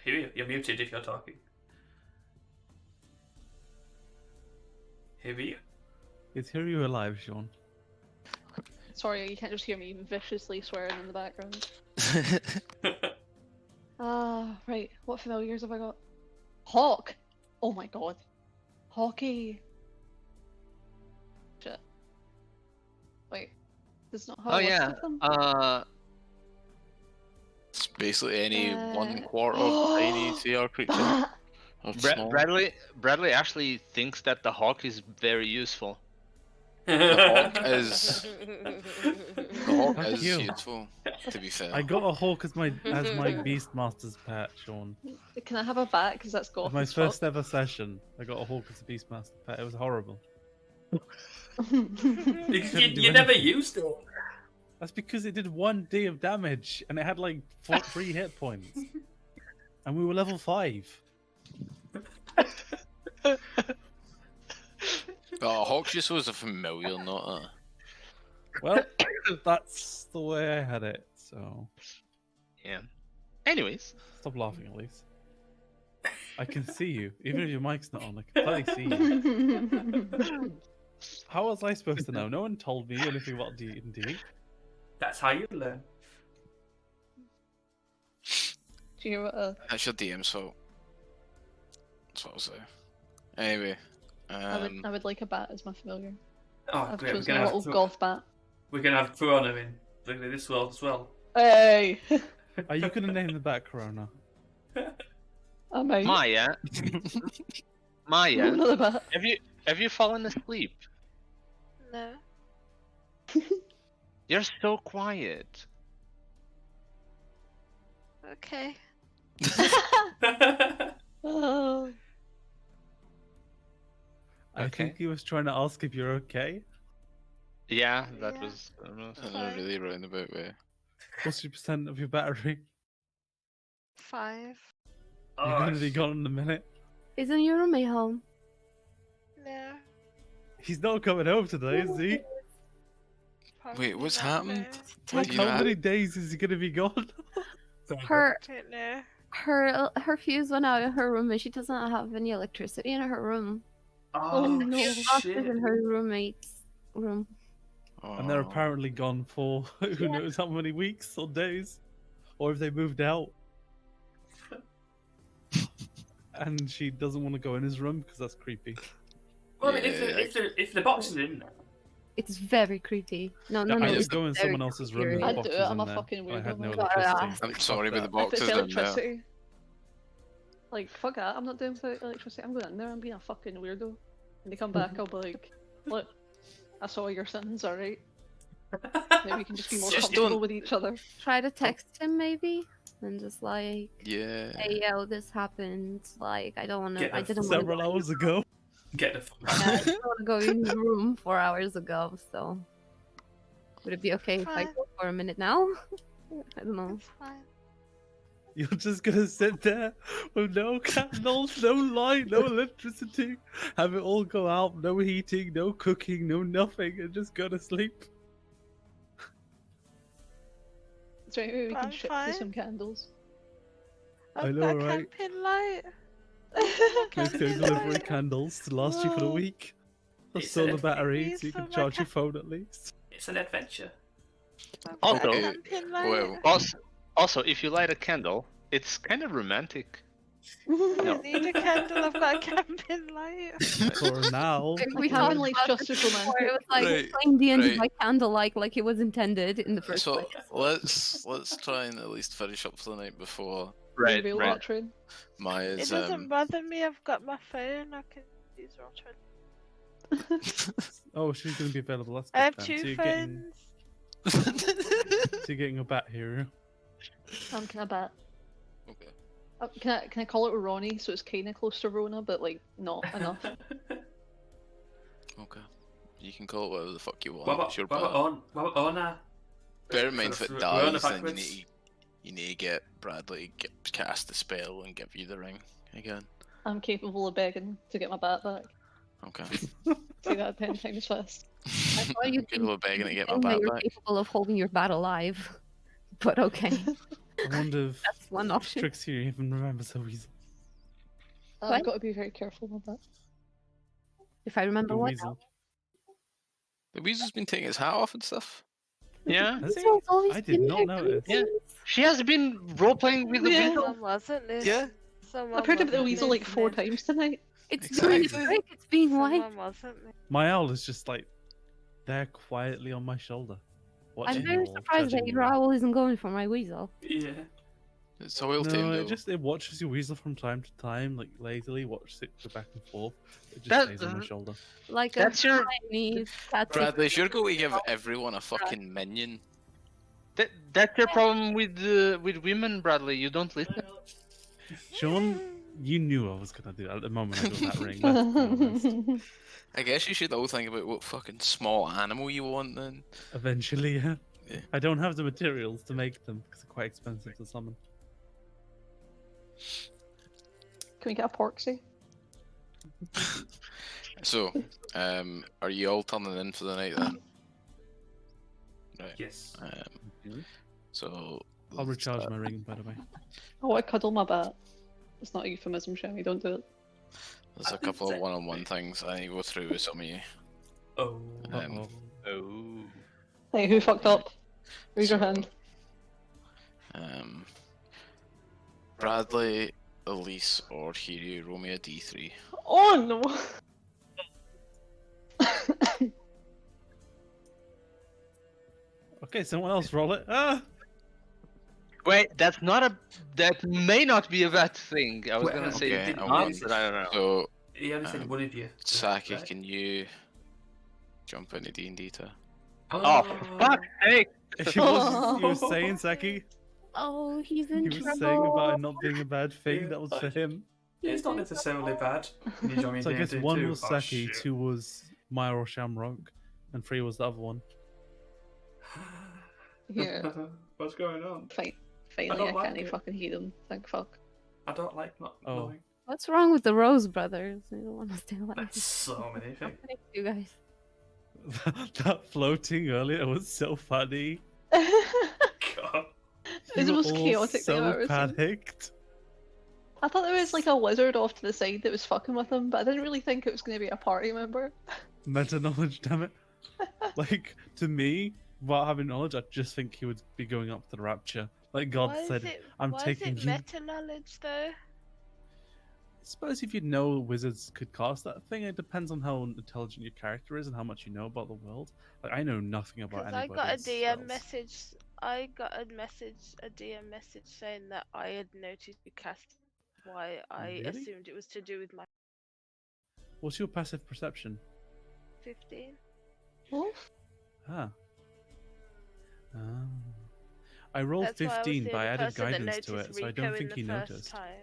You're muted if you're talking. Here you. Is Hiryu alive, Sean? Sorry, you can't just hear me viciously swearing in the background. Right. What familiars have I got? Hawk! Oh my god. Hockey. Shit. Wait. That's not how Oh I yeah. listed them? it's basically any 1 quarter Uh, tiny CR creature. Bat! Or small. Bradley actually thinks that the hawk is very useful. The hawk is Fuck you. useful, to be fair. I got a hawk as my Beastmaster's pet, Sean. Can I have a bat? Because that's At goth my as fuck. first ever session, I got a hawk as a Beastmaster pet. It was horrible. Because Couldn't do you never anything. used it. That's because it did 1 day of damage and it had like 3 hit points. And we were level 5. Oh, hawk just was a familiar, not a. Well, that's the way I had it, so Yeah. Anyways, stop laughing at least. I can see you. Even if your mic's not on, I can clearly see you. How was I supposed to know? No one told me anything about D&D. That's how you learn. Do you know what? That's your DM's fault. That's what I'll say. Anyway, I would like a bat as my familiar. Oh, I've great. We're chosen gonna a have little goth bat. Corona in. Look at this world as well. Hey! Are you gonna name the bat Corona? I'm out. Maya. Maya, Another bat. have you fallen asleep? No. You're so quiet. Okay. Oh. I Okay. think he was trying to ask if you're okay. Yeah, that Yeah. was. In a Fine. really roundabout way. What's your percent of your battery? 5. You're Oh, gonna be gone in a minute. Isn't your roommate home? No. He's not coming home today, is he? Probably Wait, what's not, happened? No. Like, you know, How many days is he gonna be gone? Her Don't know. her fuse went out in her room and she doesn't have any electricity in her room. oh No, lost it shit. in her roommate's room. And they're Oh. apparently gone for who knows how many weeks or days, or if they moved out. And she doesn't want to go in his room because that's creepy. Well, I mean, Yeah, if the box is in there, It's very creepy. No, no, I no. did it's go in very someone else's room creepy. with I'd do boxes it, I'm in a there. fucking but I had weirdo, no man. electricity. I'm sorry, but the If box it's is in there. electricity, like, fuck that, I'm not doing without electricity. I'm going in there, I'm being a fucking weirdo. When they come back, I'll be like, look, I saw your sins, alright? Maybe we can just be more Just comfortable don't- with each other. Try to text him maybe, and just like, Yeah. hey, yo, this happened. Like, I don't want to. Get I the didn't want to. Several hours ago. get the fuck I didn't want to go in your room 4 hours ago. So, would it be okay if I Fine. go for a minute now? I don't know. It's fine. You're just gonna sit there with no candles, no light, no electricity, have it all go out, no heating, no cooking, no nothing, and just go to sleep. Is there any way we But can I'm ship you fine. some candles? I've know, got a right? camping light. Next day Camping delivery light. candles to last you for the Whoa. week. A It's solar an- battery These so you are can my charge your phone at least. It's an adventure. I've got a Also- camping light. Well, Also, if you light a candle, it's kind of romantic. I don't need a candle. I've got a camping light. For now. We Cabin talked light's about just this as before. It was romantic. like Right, playing D&D right. by candlelight, like it was intended in the first so place. let's try and at least finish up for the night before Right, Reveal right. that train. Maya's It doesn't bother me. I've got my phone. I can use Ultra. Oh, she's going to be available. That's I have good then. So two you're getting, phones. so you're getting a bat hero. Can I bet? Okay. Can I call it Ronnie so it's kind of close to Rona, but like not enough? Okay. You can call it whatever the fuck you want. What about It's your what about plan. what about Ona? Bear in mind, So if it we're on the dies, then you backwards. need to get Bradley to cast the spell and give you the ring again. I'm capable of begging to get my bat back. Okay. Say that 10 times fast. I thought I'm you capable of begging to get my saying that bat you're back. capable of holding your bat alive. But okay, I wonder if that's one option. Trixie even remembers her weasel. I've What? got to be very careful with that. If I remember The what. weasel. The weasel's been taking his hat off and stuff. Yeah, Has This he? one's always I did been not here, notice. Yeah. she has been role playing with the Yeah. weasel. Someone wasn't there. Yeah. Someone I've heard of the wasn't weasel like 4 listening. times tonight. It's Exactly. being a trick, it's being white. Someone wasn't there. My owl is just like there quietly on my shoulder. I'm watching very or surprised that judging your you. owl isn't going for my weasel. Yeah. It's a well No, tamed it though. just it watches your weasel from time to time, like lazily watches it go back and forth. It just That- stays on my shoulder. Like a That's your tiny cat. Bradley, if you're going to give everyone a fucking minion, that's your problem with women, Bradley. You don't listen. Sean, you knew I was gonna do that at the moment I got that ring. Let's be honest. I guess you should all think about what fucking small animal you want then. Eventually, yeah. Yeah. I don't have the materials to make them because they're quite expensive to summon. Can we get a porksy? So, are you all turning in for the night then? Right. Yes. So. I'll recharge my ring, by the way. Oh, I cuddle my bat. It's not a euphemism, Shami, don't do it. There's a couple of one-on-one things I need to go through with some of you. Oh. Uh-oh. Oh. Hey, who fucked up? Raise your hand. Bradley, Elise, or Hiryu, roll me a d3. Oh no! Okay, someone else roll it. Ah! Wait, that's not a. That may not be a bad thing. I was Well, gonna say okay, it did I not, won't. but I don't know. So, He only said one of you. Saki, right? can you jump into D&D to? Oh, for fuck's sake! He was saying, Saki, Oh, he's he in was trouble. saying about it not being a bad thing. That was for him. It's not necessarily bad. Can you join me So I in guess D&D one too? was Oh, Saki, shit. 2 was Maya or Shamrock, and 3 was the other one. Yeah. What's going on? Finally, don't I like can't it. fucking hear them. Thank fuck. I don't like not Oh. knowing. What's wrong with the Rose brothers? I don't want to stay alive. That's so many things. Thank you guys. That floating earlier was so funny. God. It was the You were most all chaotic thing I've so ever seen. panicked. I thought there was like a wizard off to the side that was fucking with him, but I didn't really think it was going to be a party member. Meta knowledge, damn it. Like, to me, without having knowledge, I just think he would be going up to the rapture. Like God said, I'm taking Why is you. it meta knowledge though? I suppose if you know wizards could cast that thing, it depends on how intelligent your character is and how much you know about the world. Like, I know nothing about Because I anybody's got a DM spells. message. I got a DM message saying that I had noticed you cast. Why I Really? assumed it was to do with my What's your passive perception? 15. Ah. I rolled That's why I was 15, the but I only added person that guidance to noticed it, so I Rico don't in think the he first noticed. time.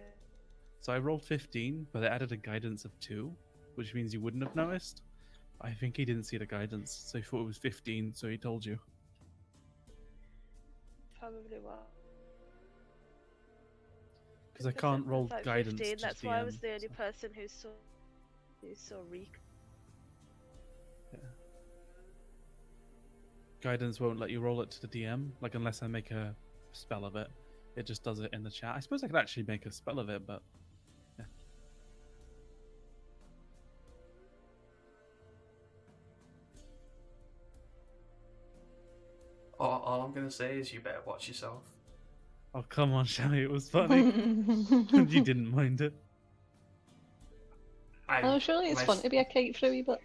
So I rolled 15, but I added a guidance of 2, which means you wouldn't have noticed. I think he didn't see the guidance, so he thought it was 15, so he told you. Probably well. Because I can't roll Like guidance 15, to that's why I was DM, the only so- person who saw Rico. Guidance won't let you roll it to the DM, like unless I make a spell of it. It just does it in the chat. I suppose I could actually make a spell of it, but yeah. All I'm gonna say is you better watch yourself. Oh come on, Shelly, it was funny. And you didn't mind it. Oh, surely it's fun to be a kite for a wee bit.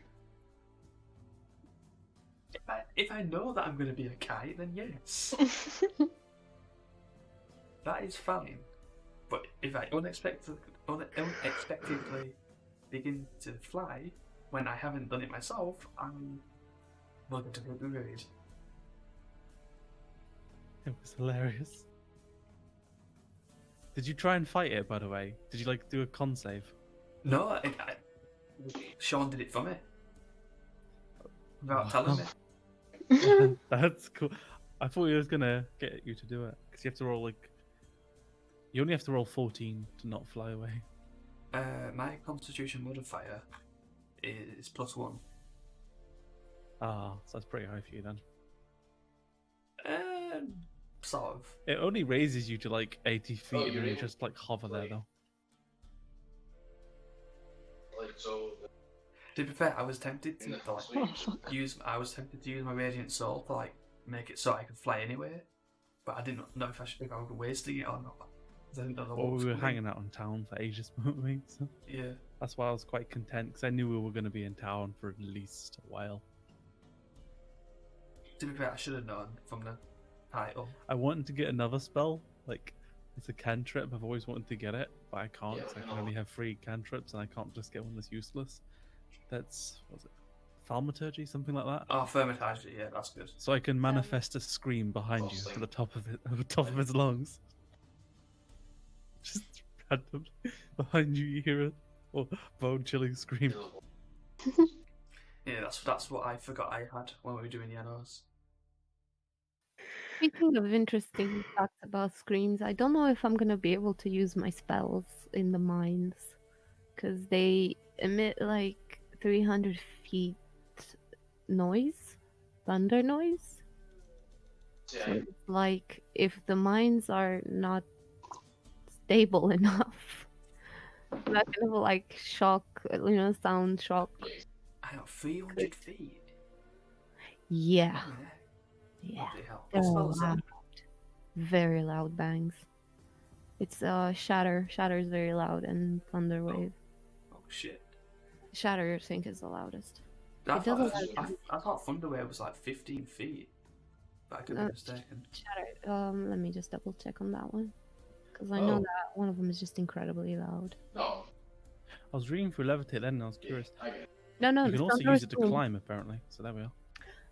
If I know that I'm gonna be a kite, then yes, that is fine. But if I unexpectedly begin to fly when I haven't done it myself, I'm not going to be worried. It was hilarious. Did you try and fight it, by the way? Did you like do a con save? No, Sean did it for me without telling me. That's cool. I thought he was gonna get you to do it because you have to roll like. You only have to roll 14 to not fly away. My Constitution modifier is +1. Ah, so that's pretty high for you then. Sort of. It only raises you to like 80 feet, and then you just like hover there though. To be fair, I was tempted to use my Radiant Soul to like make it so I could fly anyway, but I didn't know if I was wasting it or not. 'Cause I didn't know Well, what was we were coming. hanging out in town for ages, weren't we? So Yeah. that's why I was quite content because I knew we were going to be in town for at least a while. To be fair, I should have known from the title. I wanted to get another spell, like it's a cantrip. I've always wanted to get it, but I can't because I can only have 3 cantrips, and I can't just get one that's useless. That's what's it, thaumaturgy, something like that. Oh, Thermatage, yeah, that's good. So I can manifest a scream behind you to the top of it, at the top of his lungs. Just randomly behind you, you hear a bone-chilling scream. Yeah, that's what I forgot I had when we were doing the NOs. Speaking of interesting facts about screams, I don't know if I'm gonna be able to use my spells in the mines because they emit like 300 feet noise, thunder noise. So it's like if the mines are not stable enough, that kind of like shock, sound shock. I got 300 feet. Yeah, Yeah. yeah. Bloody hell. They're What spell is that? loud. Very loud bangs. It's shatter. Shatter is very loud, and thunder wave. Oh shit. Shatter, I think, is the loudest. I It does a thought, lot of I, I thought Thunderwave was like 15 feet. But I could be mistaken. Shatter. Let me just double check on that one, because I know that one of them is just incredibly loud. I was reading through Levitate then, and I was curious. No, You can also Thunderous use it to Boom. climb, apparently. So there we are.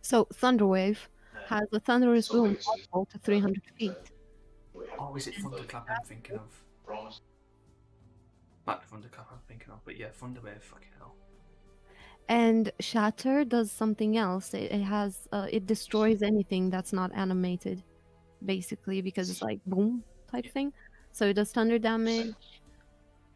So Thunderwave has a thunderous boom possible to 300 feet. Oh, is it Thunderclap I'm thinking of? Not Thunderclap I'm thinking of, but yeah, Thunderwave, fucking hell. And Shatter does something else. It has it destroys anything that's not animated, basically, because it's like boom type thing. So it does thunder damage.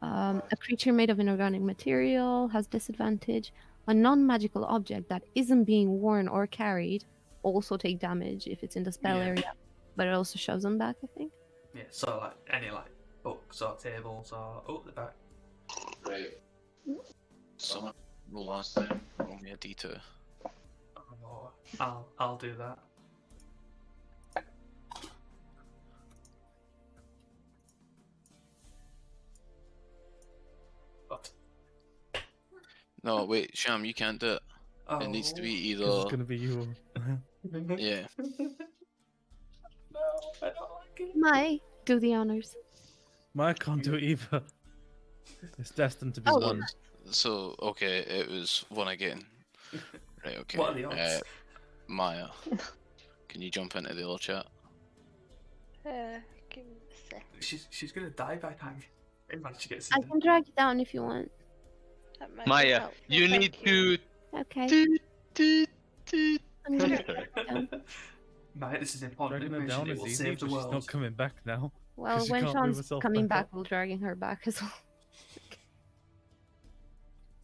A creature made of inorganic material has disadvantage. A non-magical object that isn't being worn or carried also take damage if it's in the spell Yeah. area, but it also shoves them back, I think. Yeah, so like any like books or tables or the back. Right. Someone roll last time. Roll me a d2. Oh, I'll do that. What? No, wait, Sham, you can't do it. Oh. It needs to be Because it's either. gonna be you. Yeah. No, I don't like it. Mai, do the honors. Maya can't do it either. It's destined to be Oh. one. So, okay, it was one again. Right, okay. What are the odds? Maya, can you jump into the other chat? Give me a sec. She's gonna die by the time she gets I in. can drag you down if you want. That might be Maya, helpful, you thank need you. to. Okay. Toot, toot, toot. I'm gonna drag you down. Mate, this is important Dragging her information. down It is will easy, save the but she's world. not coming back now. Well, she when can't move Sean's herself coming back back, up. we're dragging her back as well.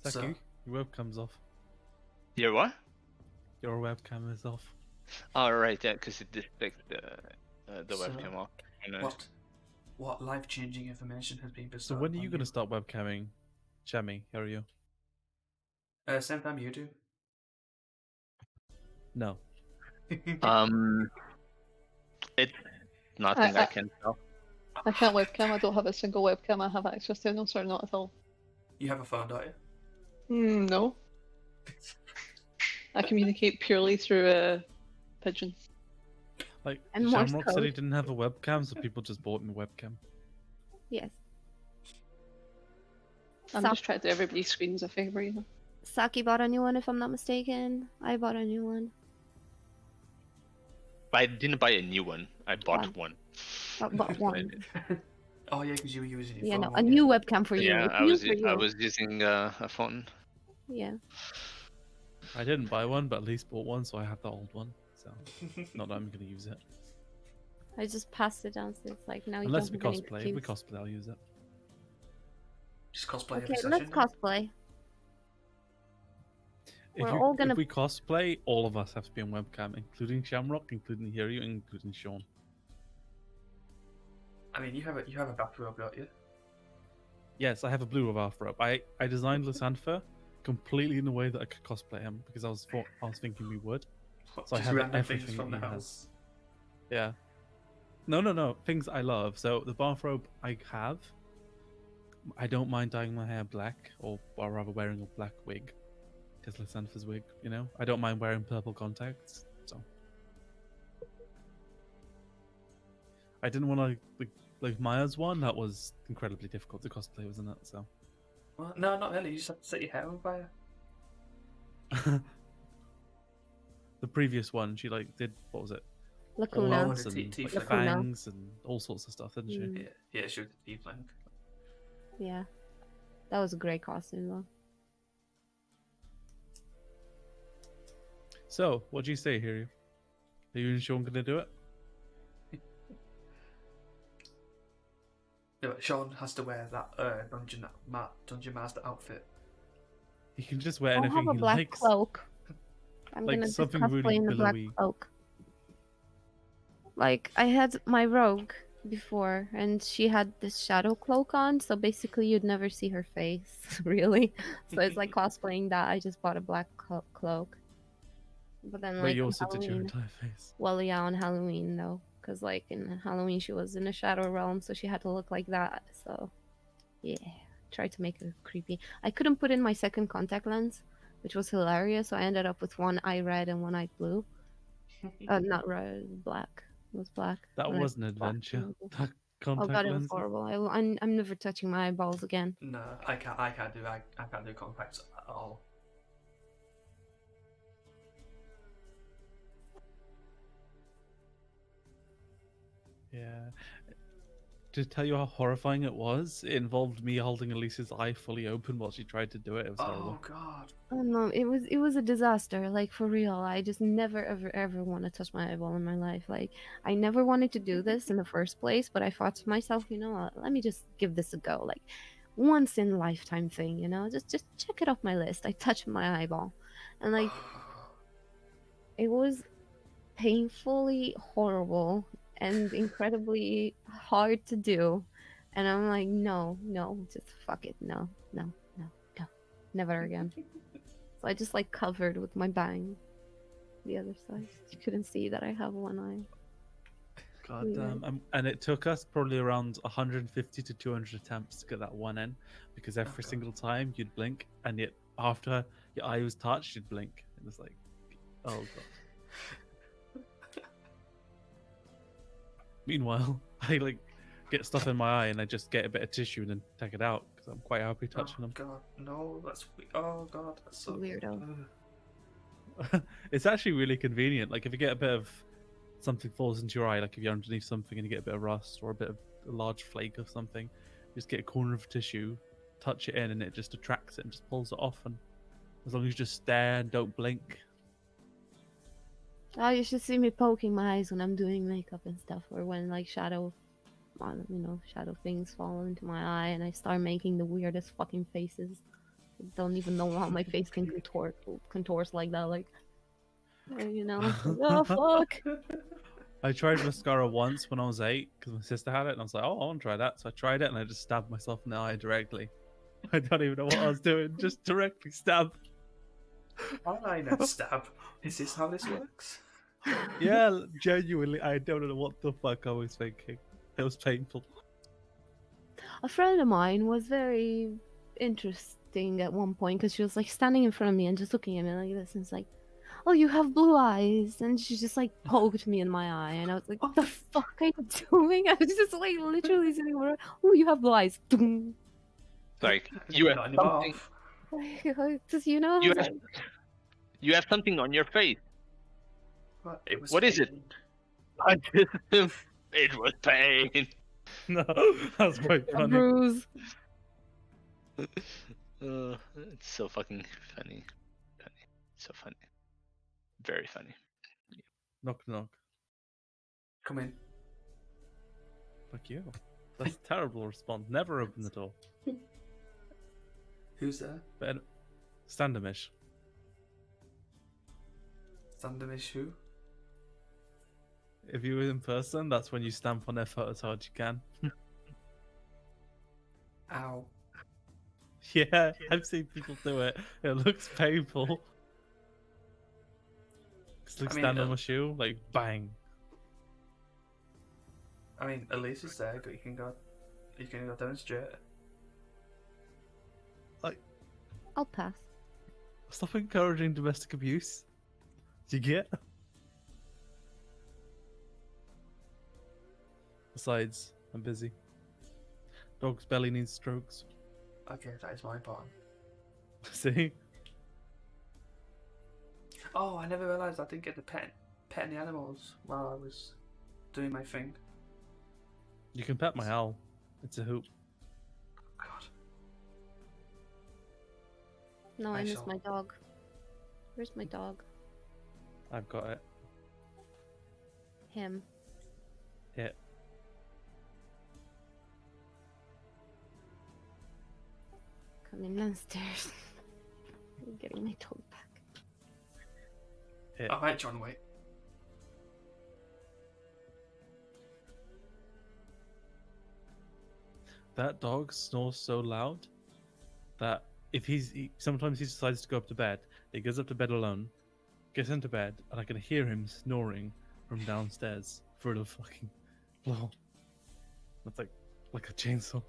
Saki, So- your webcam's off. Your what? Your webcam is off. Oh, right, yeah, because it detects the So, webcam off. I know. What life-changing information has been So bestowed? when are you upon going to start webcamming? Chami, how are you? Same time you do. No. It's nothing I I- can tell. I can't webcam. I don't have a single webcam I have access to. No, sorry, not at all. You have a phone, don't you? No. I communicate purely through Pigeon. Like, And Morse Shamrock said he code. didn't have a webcam, so people just bought him a webcam. Yes. I'm Sa- just trying to do everybody's screens a favour, you know. Saki bought a new one, if I'm not mistaken. I bought a new one. I didn't buy a new one. I bought Wow. one. I bought one. Oh yeah, because you were using your Yeah, phone. no, a weren't new you? webcam for you. Yeah, It's I new was for you. I was using a phone. Yeah. I didn't buy one, but at least bought one, so I have the old one. So, not that I'm going to use it. I just passed it downstairs. Like, now you Unless don't we have any cosplay. If we excuse. cosplay, I'll use it. Just cosplay Okay, every session. let's cosplay. We're all gonna- If we cosplay, all of us have to be on webcam, including Shamrock, including Hiryu, including Sean. I mean, you have a bathrobe, don't you? Yes, I have a blue bathrobe. I designed Lysantha completely in a way that I could cosplay him because I was thinking we would. So I Just have random things everything from that the he house. has. Yeah. No. Things I love. So the bathrobe I have, I don't mind dyeing my hair black, or rather wearing a black wig. Because Lysantha's wig, you know? I don't mind wearing purple contacts, so. I didn't want to, like Maya's one, that was incredibly difficult to cosplay, wasn't it? So. Well, no, not really. You just have to set your hair on fire. The previous one, she did, what was it? Lacuna. Oh, Horns the and teeth like, flick. fangs and all sorts of stuff, didn't she? Mm. Yeah, she was the tiefling. Yeah. That was a great costume, though. So, what do you say, Hiryu? Are you and Sean gonna do it? No, but Sean has to wear that Dungeon Master outfit. He can just wear I'll anything have a he black likes. cloak. I'm Like gonna just something cosplay really in the black billowy. cloak. Like, I had my rogue before, and she had this shadow cloak on, so basically you'd never see her face, really. So it's like cosplaying that. I just bought a black cloak. But then, But like, you on also did your Halloween... entire face. Well, yeah, on Halloween, though. Because, like, in Halloween, she was in a shadow realm, so she had to look like that. So, yeah. Tried to make her creepy. I couldn't put in my second contact lens, which was hilarious, so I ended up with one eye red and one eye blue. Not red, black. It was black. That When I was an put black adventure. in it. That Oh contact god, it was lens. horrible. I'm never touching my eyeballs again. No, I can't do contacts at all. Yeah. to tell you how horrifying it was, it involved me holding Elise's eye fully open while she tried to do it. It was horrible. Oh god. Oh no, it was a disaster. Like for real, I just never ever want to touch my eyeball in my life. Like I never wanted to do this in the first place, but I thought to myself, you know what? Let me just give this a go. Like once in a lifetime thing, you know? Just check it off my list. I touched my eyeball, and like it was painfully horrible and incredibly hard to do. And I'm like, no, just fuck it. No, no, never again. So I just like covered with my bang the other side. You couldn't see that I have one eye. God Weird. damn. And it took us probably around 150 to 200 attempts to get that one in, because every God. single time you'd blink, and yet after your eye was touched, you'd blink. It was like, oh god. Meanwhile, I like get stuff in my eye and I just get a bit of tissue and then take it out because I'm quite happy touching Oh them. god, no, that's oh god, that's so Weirdo. It's actually really convenient. Like if you get a bit of something falls into your eye, like if you're underneath something and you get a bit of rust or a bit of a large flake of something, you just get a corner of tissue, touch it in, and it just attracts it and just pulls it off. And as long as you just stare and don't blink. Oh, you should see me poking my eyes when I'm doing makeup and stuff, or when like shadow things fall into my eye and I start making the weirdest fucking faces. I don't even know how my face can contours like that. Like, you know, like, oh fuck. I tried mascara once when I was 8 because my sister had it, and I was like, oh, I want to try that. So I tried it and I just stabbed myself in the eye directly. I don't even know what I was doing, just directly stab. Eyeliner stab. Is this how this works? Yeah, genuinely, I don't know what the fuck I was thinking. It was painful. A friend of mine was very interesting at one point because she was like standing in front of me and just looking at me like this, and it's like, oh, you have blue eyes, and she just like poked me in my eye, and I was like, what the fuck are you doing? I was just like literally sitting over, oh, you have blue eyes. Like you have Not anymore. something. Just, you know, You like, you have something on your face. What is it? It was pain. No, that's quite a funny. bruise. It's so fucking funny. So funny. Very funny. Knock knock. Come in. Fuck you. That's a terrible response. Never open the door. Who's there? But Standamish. Thundermish who? If you were in person, that's when you stamp on their foot as hard as you can. Ow. Yeah, I've seen people do it. It looks painful. It's like I mean, stand on my shoe, like bang. I mean, Elise is there, but you can go demonstrate. I'll pass. Stop encouraging domestic abuse. Do you get? Besides, I'm busy. Dog's belly needs strokes. Okay, that is more important. See? Oh, I never realised I didn't get to pet any animals while I was doing my thing. You can pet my owl. It's a hoop. God. No, I miss shall- my dog. Where's my dog? I've got it. Him. Hit. Coming downstairs. I'm getting my dog back. Hit. Alright, John, wait. That dog snores so loud that if sometimes he decides to go up to bed, he goes up to bed alone, gets into bed, and I can hear him snoring from downstairs through the fucking floor. That's like a chainsaw.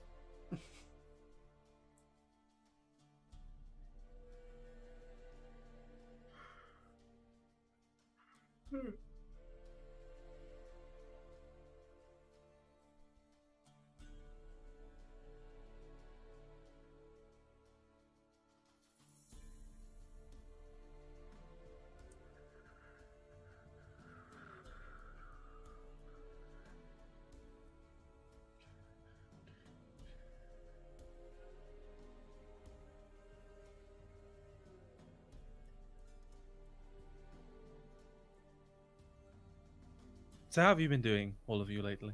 So how have you been doing, all of you, lately?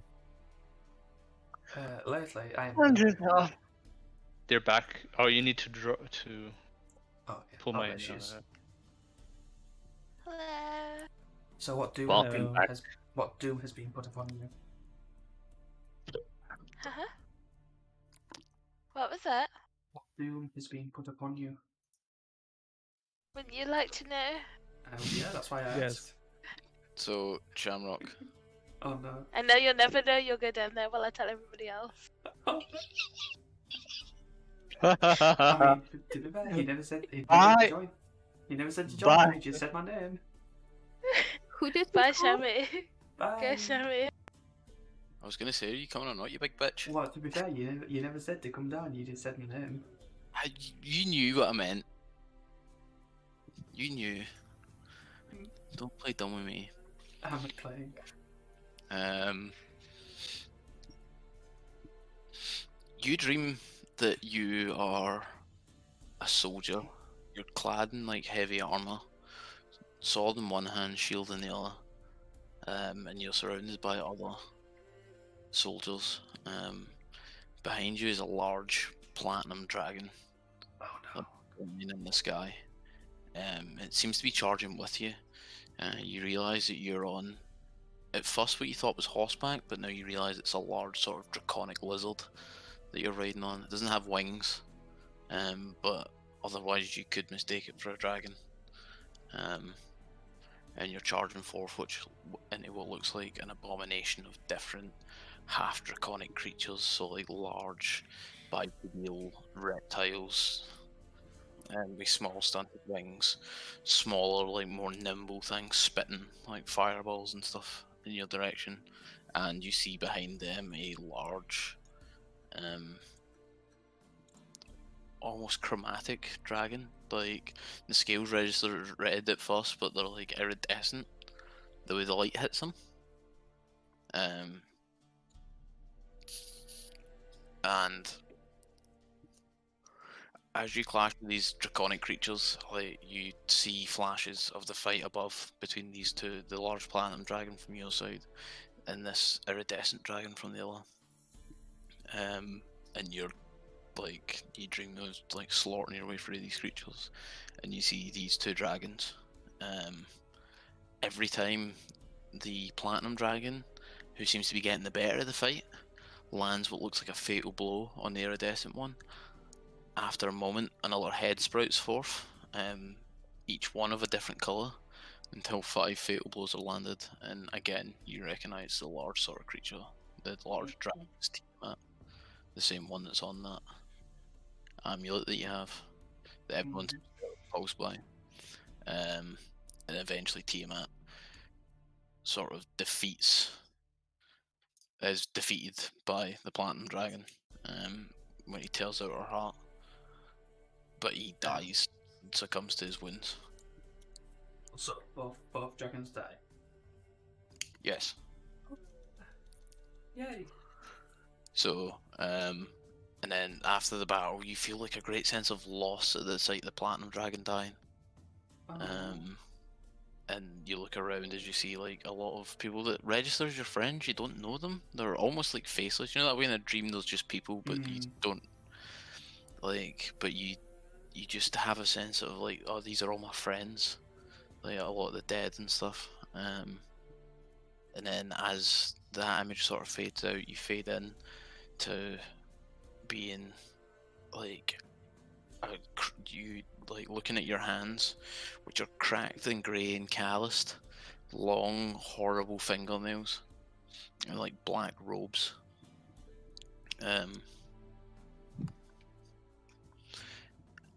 Lately, I'm. They're back. Oh, you need to draw to Oh, yeah. pull Oh, my. there she is. Hello. So what doom Welcome back. has been put upon you? Huh? What was that? What doom has been put upon you? Would you like to know? Yeah, that's why I asked. Yes. So, Shamrock. Oh no. I know you'll never know. You'll go down there while I tell everybody else. I mean, to be fair, he never said he'd Bye. to join. He never said to join. Bye. He just said my name. Who did Bye, we call? Shammy. Bye. Go, Shammy. I was gonna say, are you coming or not, you big bitch? Well, to be fair, you never said to come down. You just said my name. You knew what I meant. You knew. Don't play dumb with me. I'm not playing. You dream that you are a soldier. You're clad in like heavy armor, sword in one hand, shield in the other, and you're surrounded by other soldiers. Behind you is a large platinum dragon Oh no. in the sky. It seems to be charging with you. You realise that you're on, at first, what you thought was horseback, but now you realise it's a large sort of draconic lizard that you're riding on. It doesn't have wings, but otherwise you could mistake it for a dragon. And you're charging forth into what looks like an abomination of different half draconic creatures, so like large bipedal reptiles with small stunted wings, smaller, like more nimble things spitting like fireballs and stuff in your direction, and you see behind them a large almost chromatic dragon. Like the scales register red at first, but they're like iridescent the way the light hits them. And as you clash with these draconic creatures, like you see flashes of the fight above between these two, the large platinum dragon from your side and this iridescent dragon from the other. And you're like, you dream of like slaughtering your way through these creatures, and you see these two dragons. Every time the platinum dragon, who seems to be getting the better of the fight, lands what looks like a fatal blow on the iridescent one, after a moment another head sprouts forth, each one of a different colour, until 5 fatal blows are landed, and again you recognise the large sort of creature, the large dragon's Tiamat, the same one that's on that amulet that you have, that everyone's pulsed by. And eventually Tiamat sort of is defeated by the platinum dragon when he tears out her heart, but he dies and succumbs to his wounds. So both dragons die. Yes. Yay. So and then after the battle you feel like a great sense of loss at the sight of the platinum dragon dying. And you look around as you see like a lot of people that register as your friends. You don't know them. They're almost like faceless. You know that way in a dream there's just people, but you don't like. But you just have a sense of like, oh, these are all my friends. Like a lot of the dead and stuff. And then as that image sort of fades out, you fade in to being like you like looking at your hands, which are cracked and grey and calloused, long horrible fingernails, and like black robes.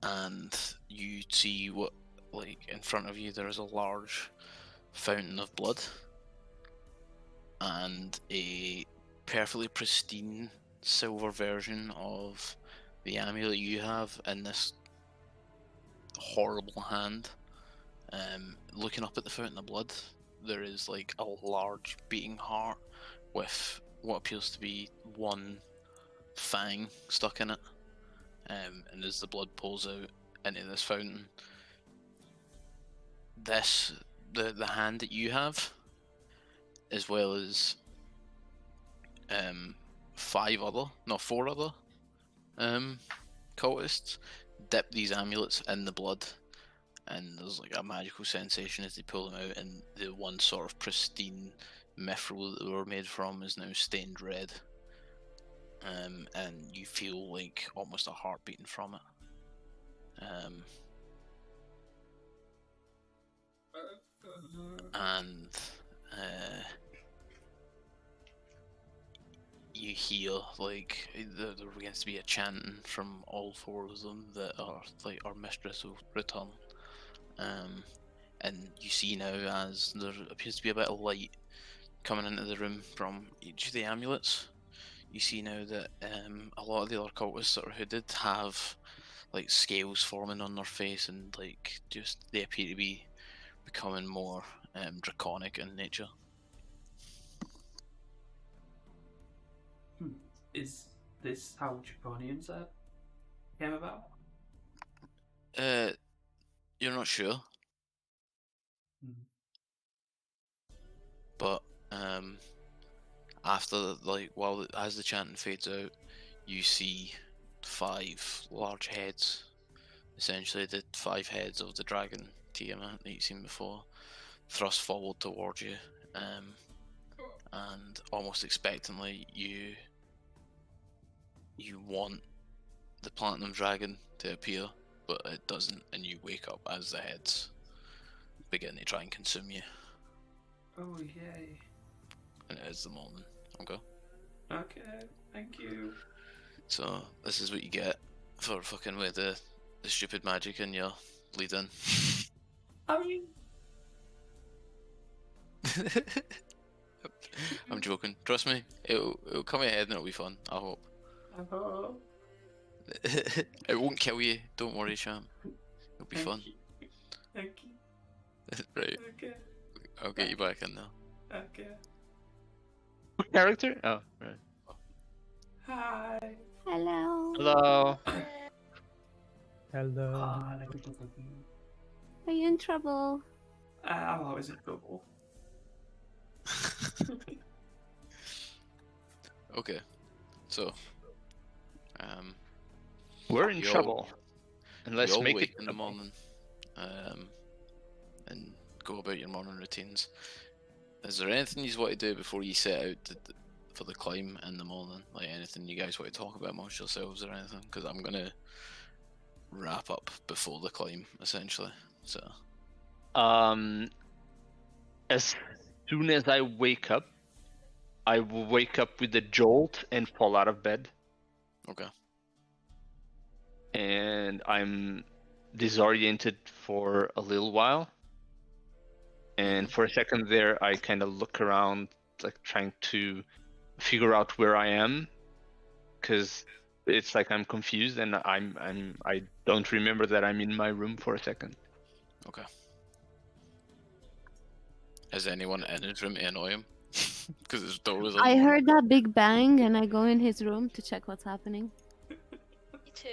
And you see what, like in front of you there is a large fountain of blood and a perfectly pristine silver version of the amulet you have in this horrible hand. Looking up at the fountain of blood, there is like a large beating heart with what appears to be one fang stuck in it. And as the blood pours out into this fountain, the hand that you have as well as 4 other cultists dip these amulets in the blood, and there's like a magical sensation as they pull them out, and the one sort of pristine mithril that they were made from is now stained red. And you feel like almost a heart beating from it. And you hear like there begins to be a chanting from all 4 of them that are like, our mistress will return. And you see now as there appears to be a bit of light coming into the room from each of the amulets. You see now that a lot of the other cultists that are hooded have like scales forming on their face, and like just they appear to be becoming more draconic in nature. Is this how Draconians came about? You're not sure, but after like as the chanting fades out, you see 5 large heads, essentially the 5 heads of the dragon Tiamat that you've seen before, thrust forward towards you, and almost expectantly you want the platinum dragon to appear, but it doesn't, and you wake up as the heads begin to try and consume you. Oh yay! And it is the morning. Okay. Okay, thank you. So this is what you get for fucking with the stupid magic in your lead-in. I mean, I'm joking. Trust me, it'll come ahead and it'll be fun. I hope. It won't kill you. Don't worry, Sham. It'll be fun. Thank you. Right. Okay. I'll get you back in now. Okay. What character? Oh, right. Hi. Hello. Hello. Hello. Are you in trouble? I'm always in trouble. Okay. So, We're in we all- trouble. And let's we all make wake it in the morning, and go about your morning routines. Is there anything you want to do before you set out for the climb in the morning? Like anything you guys want to talk about amongst yourselves or anything? Because I'm gonna wrap up before the climb, essentially. So. As soon as I wake up, I will wake up with a jolt and fall out of bed. Okay. And I'm disoriented for a little while. And for a second there, I kind of look around, like trying to figure out where I am, because it's like I'm confused and I don't remember that I'm in my room for a second. Okay. Is anyone in his room to annoy him? Because his door was I unlocked. heard that big bang and I go in his room to check what's happening. Me too.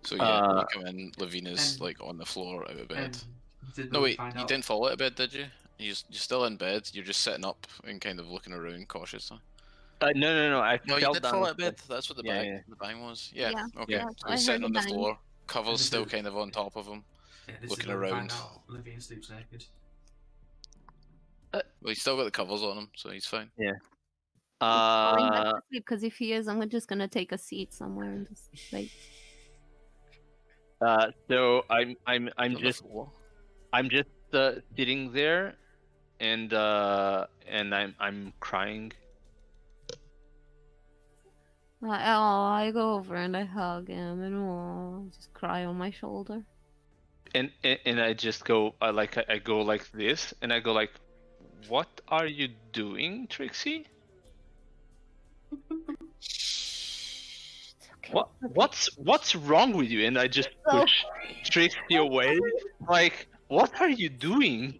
So yeah, you come in, Lavina's And- like on the floor out of bed. Did No we wait, find you out? didn't fall out of bed, did you? You're still in bed, you're just sitting up and kind of looking around cautiously. No. I No, you fell did down fall the out of bed, that's what the Yeah, bang, yeah. the bang was. Yeah, Yeah, okay. yeah, So I he's heard sitting the on the bang. floor, covers this still is- kind of on top of him. Yeah, this looking is where we around. find out Levine sleeps naked. Well, he's still got the covers on him, so he's fine. Going back to sleep, because if he is, I'm just gonna take a seat somewhere and just like. So I'm He's on the just floor. sitting there, and I'm crying. I go over and I hug him and just cry on my shoulder. And I just go I go like this, and I go like, "What are you doing, Trixie? Shh, it's okay. What's wrong with you?" And I just push Trixie away. Like, what are you doing?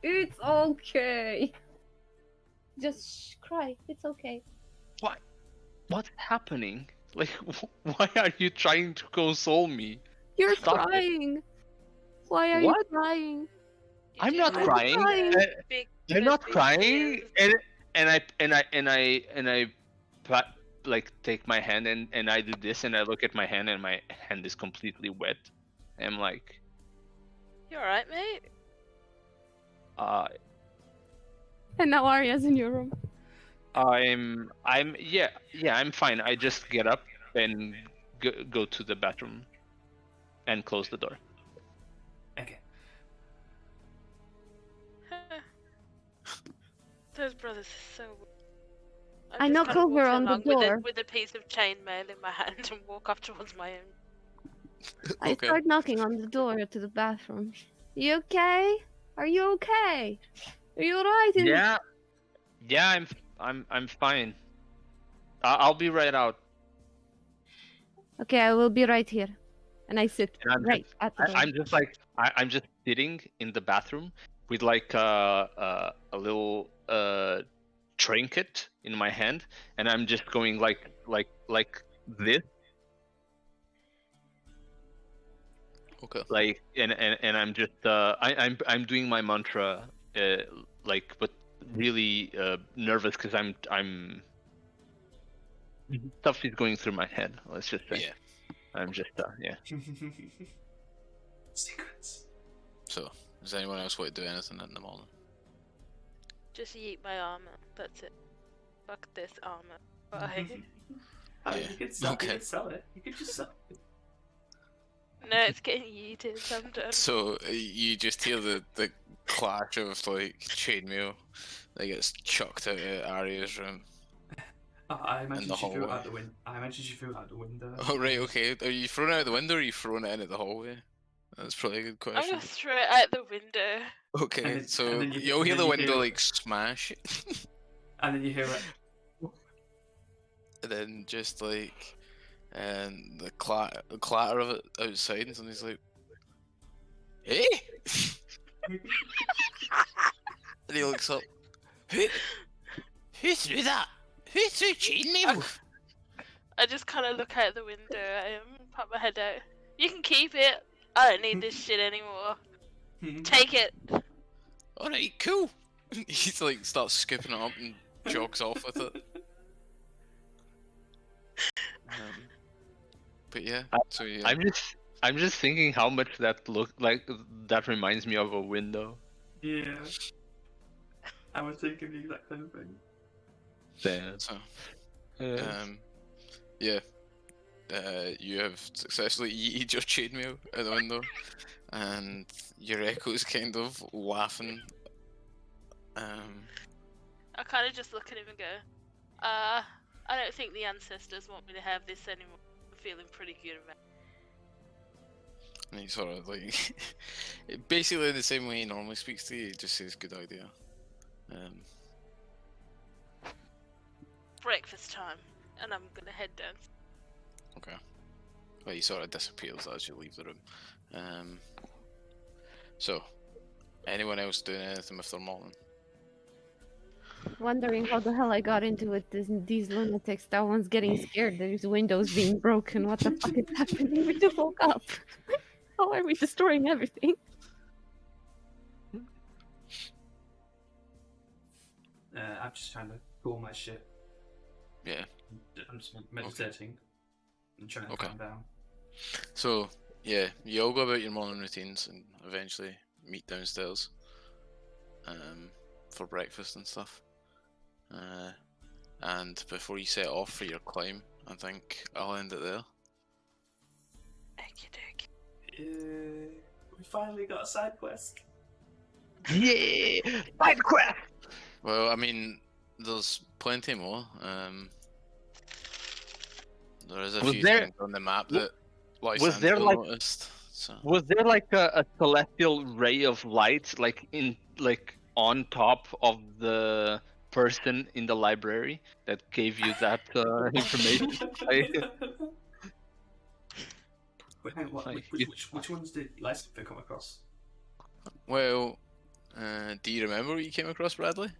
It's okay. Just cry. It's okay. What's happening? Like, why are you trying to console me? You're Stop it. crying. Why are What? you crying? You I'm do not have crying. crying. big, I'm not big crying, ears. and I like take my hand and I do this and I look at my hand and my hand is completely wet. I'm like, You alright, mate? And now Arya's in your room. I'm yeah, I'm fine. I just get up and go to the bathroom and close the door. Okay. Those brothers are so weird. I just knock kind of over walk on the along door. with a piece of chainmail in my hand and walk up towards my own. I Okay. start knocking on the door to the bathroom. You okay? Are you okay? Are you alright? Yeah, I'm fine. I'll be right out. Okay, I will be right here. And I sit And I'm right just, at the door. I'm just like I'm just sitting in the bathroom with like a little trinket in my hand, and I'm just going like this, Okay. like and I'm just I'm doing my mantra like, but really nervous because I'm stuff is going through my head. Let's just say. Yeah. I'm just yeah. Secrets. So, does anyone else want to do anything in the morning? Just eat my armor. That's it. Fuck this armor. Bye. I mean, Yeah, you could sell, okay. you could sell it. You could just sell it. No, it's getting yeeted. I'm done. So you just hear the clash of like chainmail that gets chucked out of Arya's room. I imagine the she threw it hallway. out the window. I imagine she threw it out the window. Oh right, okay. Are you throwing it out the window or are you throwing it in at the hallway? That's probably a good I'm question. gonna throw it out the window. Okay, And then- so and then you'll hear then the you window hear- like smash, And then you hear it. and then just like the clatter of it outside, and somebody's like, "Hey!" And he looks up. Who threw that? Who threw chainmail? I just kind of look out the window. I pop my head out. You can keep it. I don't need this shit anymore. Take it. All right, cool. He's like starts scooping it up and jogs off with it. But yeah, so yeah. I'm just thinking how much that that reminds me of a window. Yeah. I was thinking the exact same thing. Damn. So, yeah. You have successfully yeeted your chainmail out the window, and your echo's kind of laughing. I kind of just look at him and go, I don't think the ancestors want me to have this anymore. I'm feeling pretty good about it. And he sort of like, basically in the same way he normally speaks to you, he just says good idea. Breakfast time, and I'm gonna head down. Okay. Well, he sort of disappears as you leave the room. So, anyone else doing anything with their morning? Wondering how the hell I got into it. These lunatics. That one's getting scared. There's windows being broken. What the fuck is happening? We just woke up. How are we destroying everything? I'm just trying to cool my shit. Yeah. I'm just meditating and trying to Okay. calm down. So, yeah, you all go about your morning routines and eventually meet downstairs for breakfast and stuff. And before you set off for your climb, I think I'll end it there. We finally got a side quest. Yeah, side quest. Well, I mean, there's plenty more. There is a Was few there- things on the map that was there, Lysandra like- noticed. So. Was there like a celestial ray of light, like on top of the person in the library that gave you that information? Wait, hang on, Like, which ones did Lysander come across? Well, do you remember what you came across, Bradley?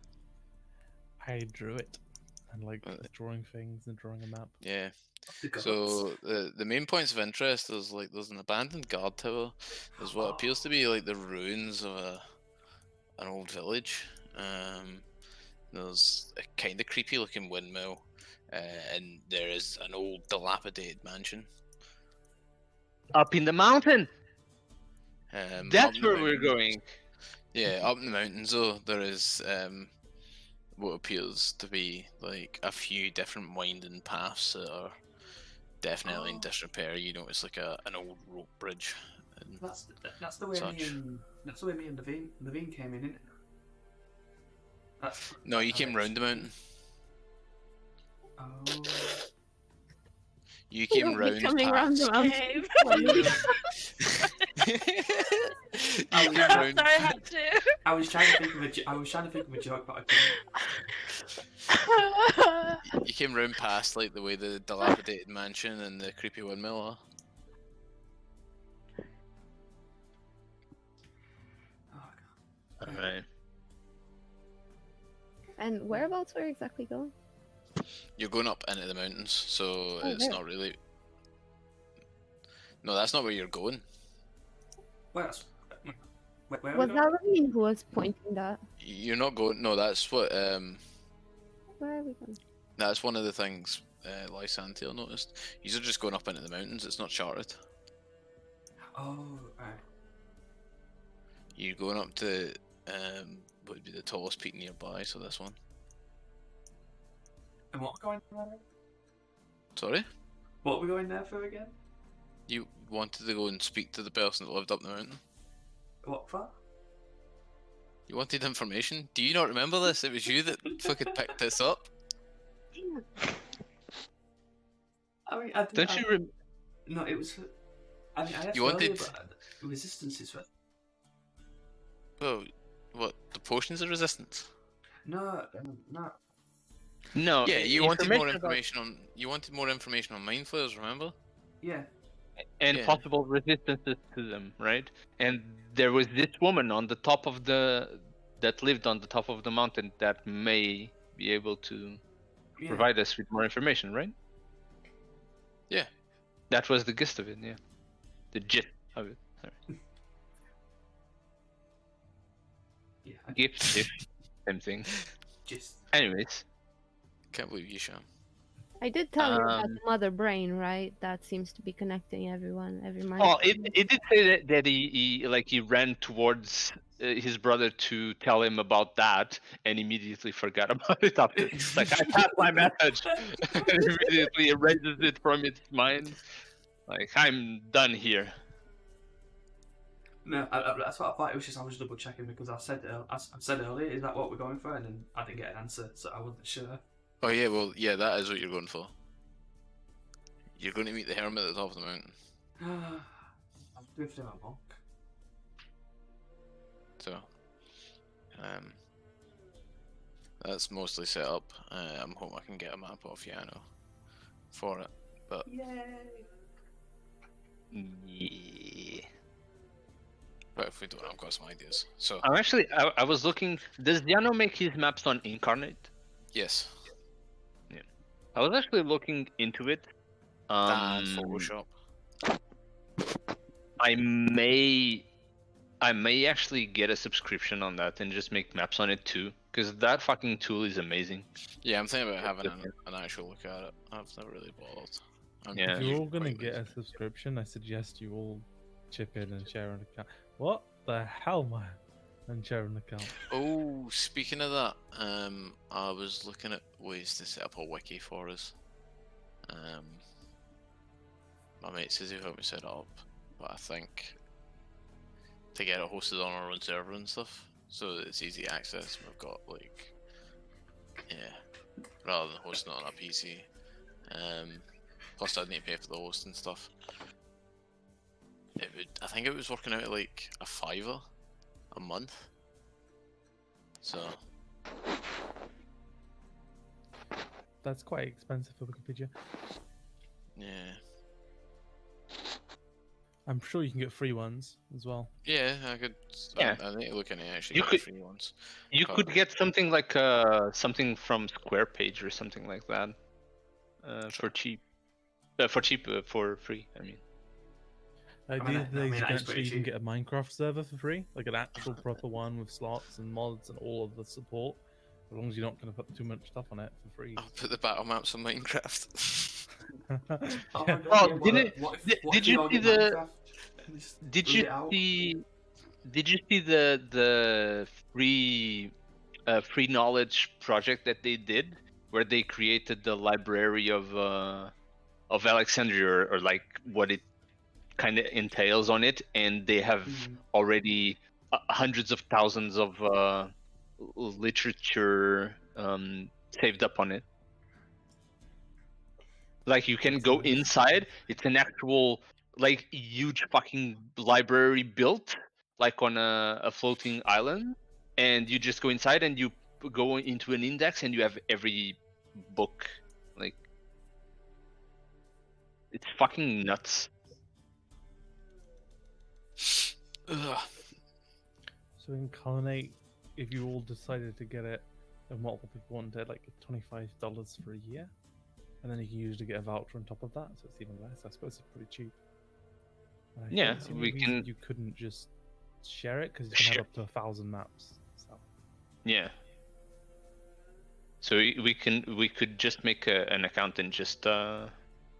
I drew it. And like drawing things and drawing a map. Yeah. The gods. So the main points of interest is like there's an abandoned guard tower. There's what appears to be like the ruins of an old village. There's a kind of creepy looking windmill, and there is an old dilapidated mansion. Up in the mountain. Up That's in the where we're mountains. going. Yeah, up in the mountains though, there is what appears to be like a few different winding paths that are definitely in disrepair. You notice like an old rope bridge. And That's the way such. me and Levine came in, isn't it? No, you came round the mountain. Oh. You came You'll be round coming round past. the Cave. You came round. I had to. I was trying to think of a joke, but I couldn't. You came round past like the way the dilapidated mansion and the creepy windmill are. Oh, God. Alright. And whereabouts are you exactly going? You're going up into the mountains, so Oh, it's there. not really. No, that's not where you're going. Where are Was we going? that Levine who was pointing that? You're not going. No, that's what. Where are we going? That's one of the things Lysantiel noticed. You're just going up into the mountains. It's not charted. Oh, right. You're going up to what would be the tallest peak nearby. So this one. And what are we going there? Sorry. What are we going there for again? You wanted to go and speak to the person that lived up the mountain. What for? You wanted information? Do you not remember this? It was you that fucking picked this up. I mean, Don't you remember? No, it was. I mean, I asked You wanted- earlier about resistances for. Well, what? The potions of resistance? No. No. Yeah, you wanted more about- information on. You wanted more information on mind flayers. Remember? Yeah. and Yeah. possible resistances to them, right? And there was this woman on the top of that lived on the top of the mountain that may be able to Yeah. provide us with more information, right? Yeah. That was the gist of it, yeah. The gist of it. Sorry. Yeah. Gift, same thing. Just. Anyways, Can't believe you, Sham. I did tell you about Um, the mother brain, right? That seems to be connecting everyone, every mind. oh, it did say that he ran towards his brother to tell him about that, and immediately forgot about it after. Like, I passed my message, and immediately erases it from its mind. Like, I'm done here. No, that's what I thought. It was just I was double checking because I said earlier, is that what we're going for? And then I didn't get an answer, so I wasn't sure. Oh yeah, well yeah, that is what you're going for. You're going to meet the hermit at the top of the mountain. I'm drifting a monk. So, that's mostly set up. I'm hoping I can get a map off Yano for it, but Yay! Yeah. but if we don't, I've got some ideas. So I'm actually, I was looking. Does Diano make his maps on Incarnate? yes, I was actually looking into it. and Photoshop. I may actually get a subscription on that and just make maps on it too, because that fucking tool is amazing. Yeah, I'm thinking about having an actual look at it. I've never really bothered. Yeah. If you're all gonna quite get a lazy. subscription, I suggest you all chip in and share an account. What the hell, man? And share an account. Oh, speaking of that, I was looking at ways to set up a wiki for us. My mate says he'll help me set it up, but I think to get it hosted on our own server and stuff, so that it's easy access. We've got like, yeah, rather than hosting it on a PC. Plus, I'd need to pay for the host and stuff. I think it was working out at like a $5 a month. So That's quite expensive for Wikipedia. yeah, I'm sure you can get free ones as well. yeah, I could. Yeah. I need to look into actually You getting could- free ones. You Can't- could get something like something from Square Page or something like that, for cheap. For free, I mean. Idea I is mean, you that can is pretty actually even cheap. get a Minecraft server for free, like an actual proper one with slots and mods and all of the support. As long as you're not going to put too much stuff on it for free. I'll put the battle maps on Minecraft. Oh my god, Well, yeah, didn't what did if we you all see get the Minecraft and just did boot you it out? see did you see the free knowledge project that they did, where they created the library of Alexandria, or like what it kind of entails on it, and they have already hundreds of thousands of literature saved up on it. Like you can That's go nice. inside. It's an actual like huge fucking library built like on a floating island, and you just go inside and you go into an index and you have every book. Like it's fucking nuts. Ugh. So in Colonnade, if you all decided to get it, and multiple people wanted like $25 for a year, and then you can usually get a voucher on top of that, so it's even less. I suppose it's pretty cheap. And I Yeah, think the only we reason can you couldn't just share it because you can share. have up to 1,000 maps. So Yeah. So we could just make an account and just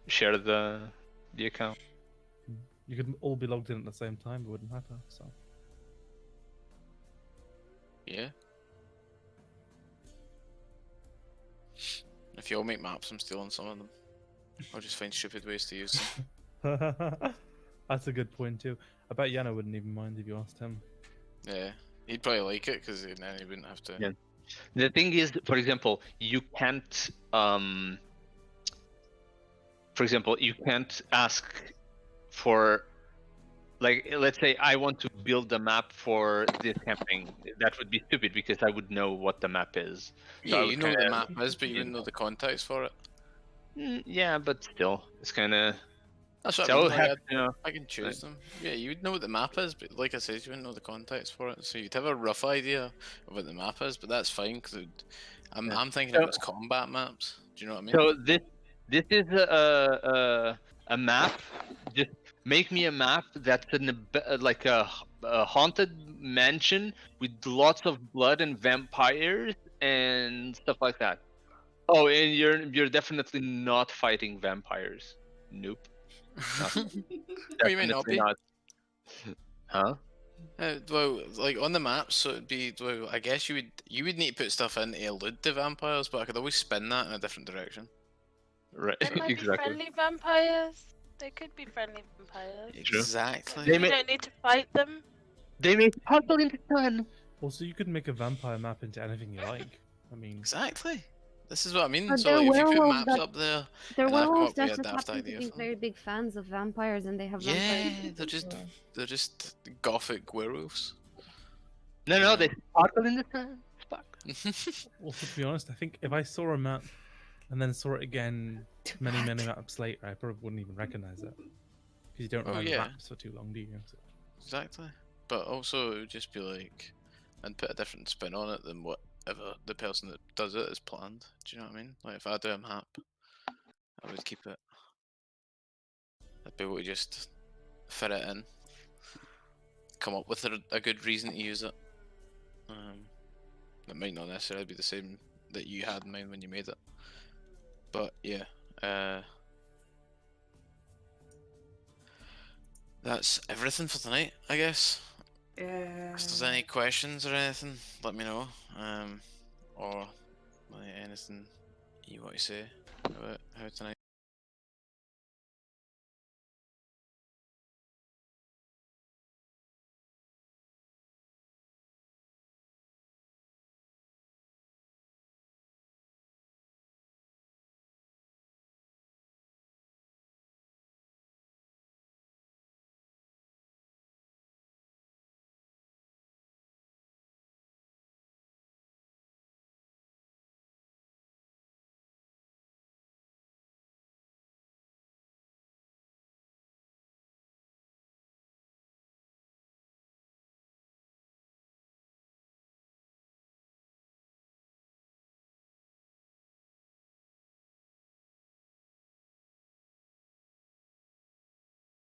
share the account. you could all be logged in at the same time. It wouldn't matter. So Yeah. If you all make maps, I'm stealing some of them. I'll just find stupid ways to use them. that's a good point too. I bet Yana wouldn't even mind if you asked him. Yeah, he'd probably like it because then he wouldn't have to. Yeah. The thing is, for example, you can't ask for, like, let's say I want to build a map for this campaign. That would be stupid because I would know what the map is. So I Yeah, would you know what kinda, the map is, but you wouldn't know the context for it. Yeah, but still, it's kind of. That's what So I mean. would Like, have to know. I can choose them. Yeah, you would know what the map is, but like I said, you wouldn't know the context for it. So you'd have a rough idea of what the map is, but that's fine because I'm thinking of it as combat maps. Do you know what I mean? So this is a map. Just make me a map that's like a haunted mansion with lots of blood and vampires and stuff like that. Oh, and you're definitely not fighting vampires. Nope. Well, you might not Definitely be. not. Huh? Well, like on the maps, so it'd be. Well, I guess you would need to put stuff in to elude the vampires, but I could always spin that in a different direction. Right. They might be Exactly. friendly vampires. They could be friendly vampires. True. Exactly. They You may don't need to fight them. sparkle in the sun. Also, you could make a vampire map into anything you like. I mean, Exactly. This is what I mean. But So they're like, if you put werewolves maps that- up there, There and were I've come werewolves up with that a just daft happen to idea be for them. very big fans of vampires, and they have vampire. Yeah, they're just gothic werewolves. No, they sparkle in the sun. Sparkle. also to be honest, I think if I saw a map and then saw it again many maps later, I probably wouldn't even recognize it because you don't Oh, remember yeah. maps for too long, do you? So, Exactly. But also, it would just be like, and put a different spin on it than whatever the person that does it is planned. Do you know what I mean? Like, if I do a map, I would keep it. I'd be able to just fit it in, come up with a good reason to use it. It might not necessarily be the same that you had in mind when you made it. But yeah, that's everything for tonight, I guess. Yeah. If there's any questions or anything, let me know. Or anything you want to say about how tonight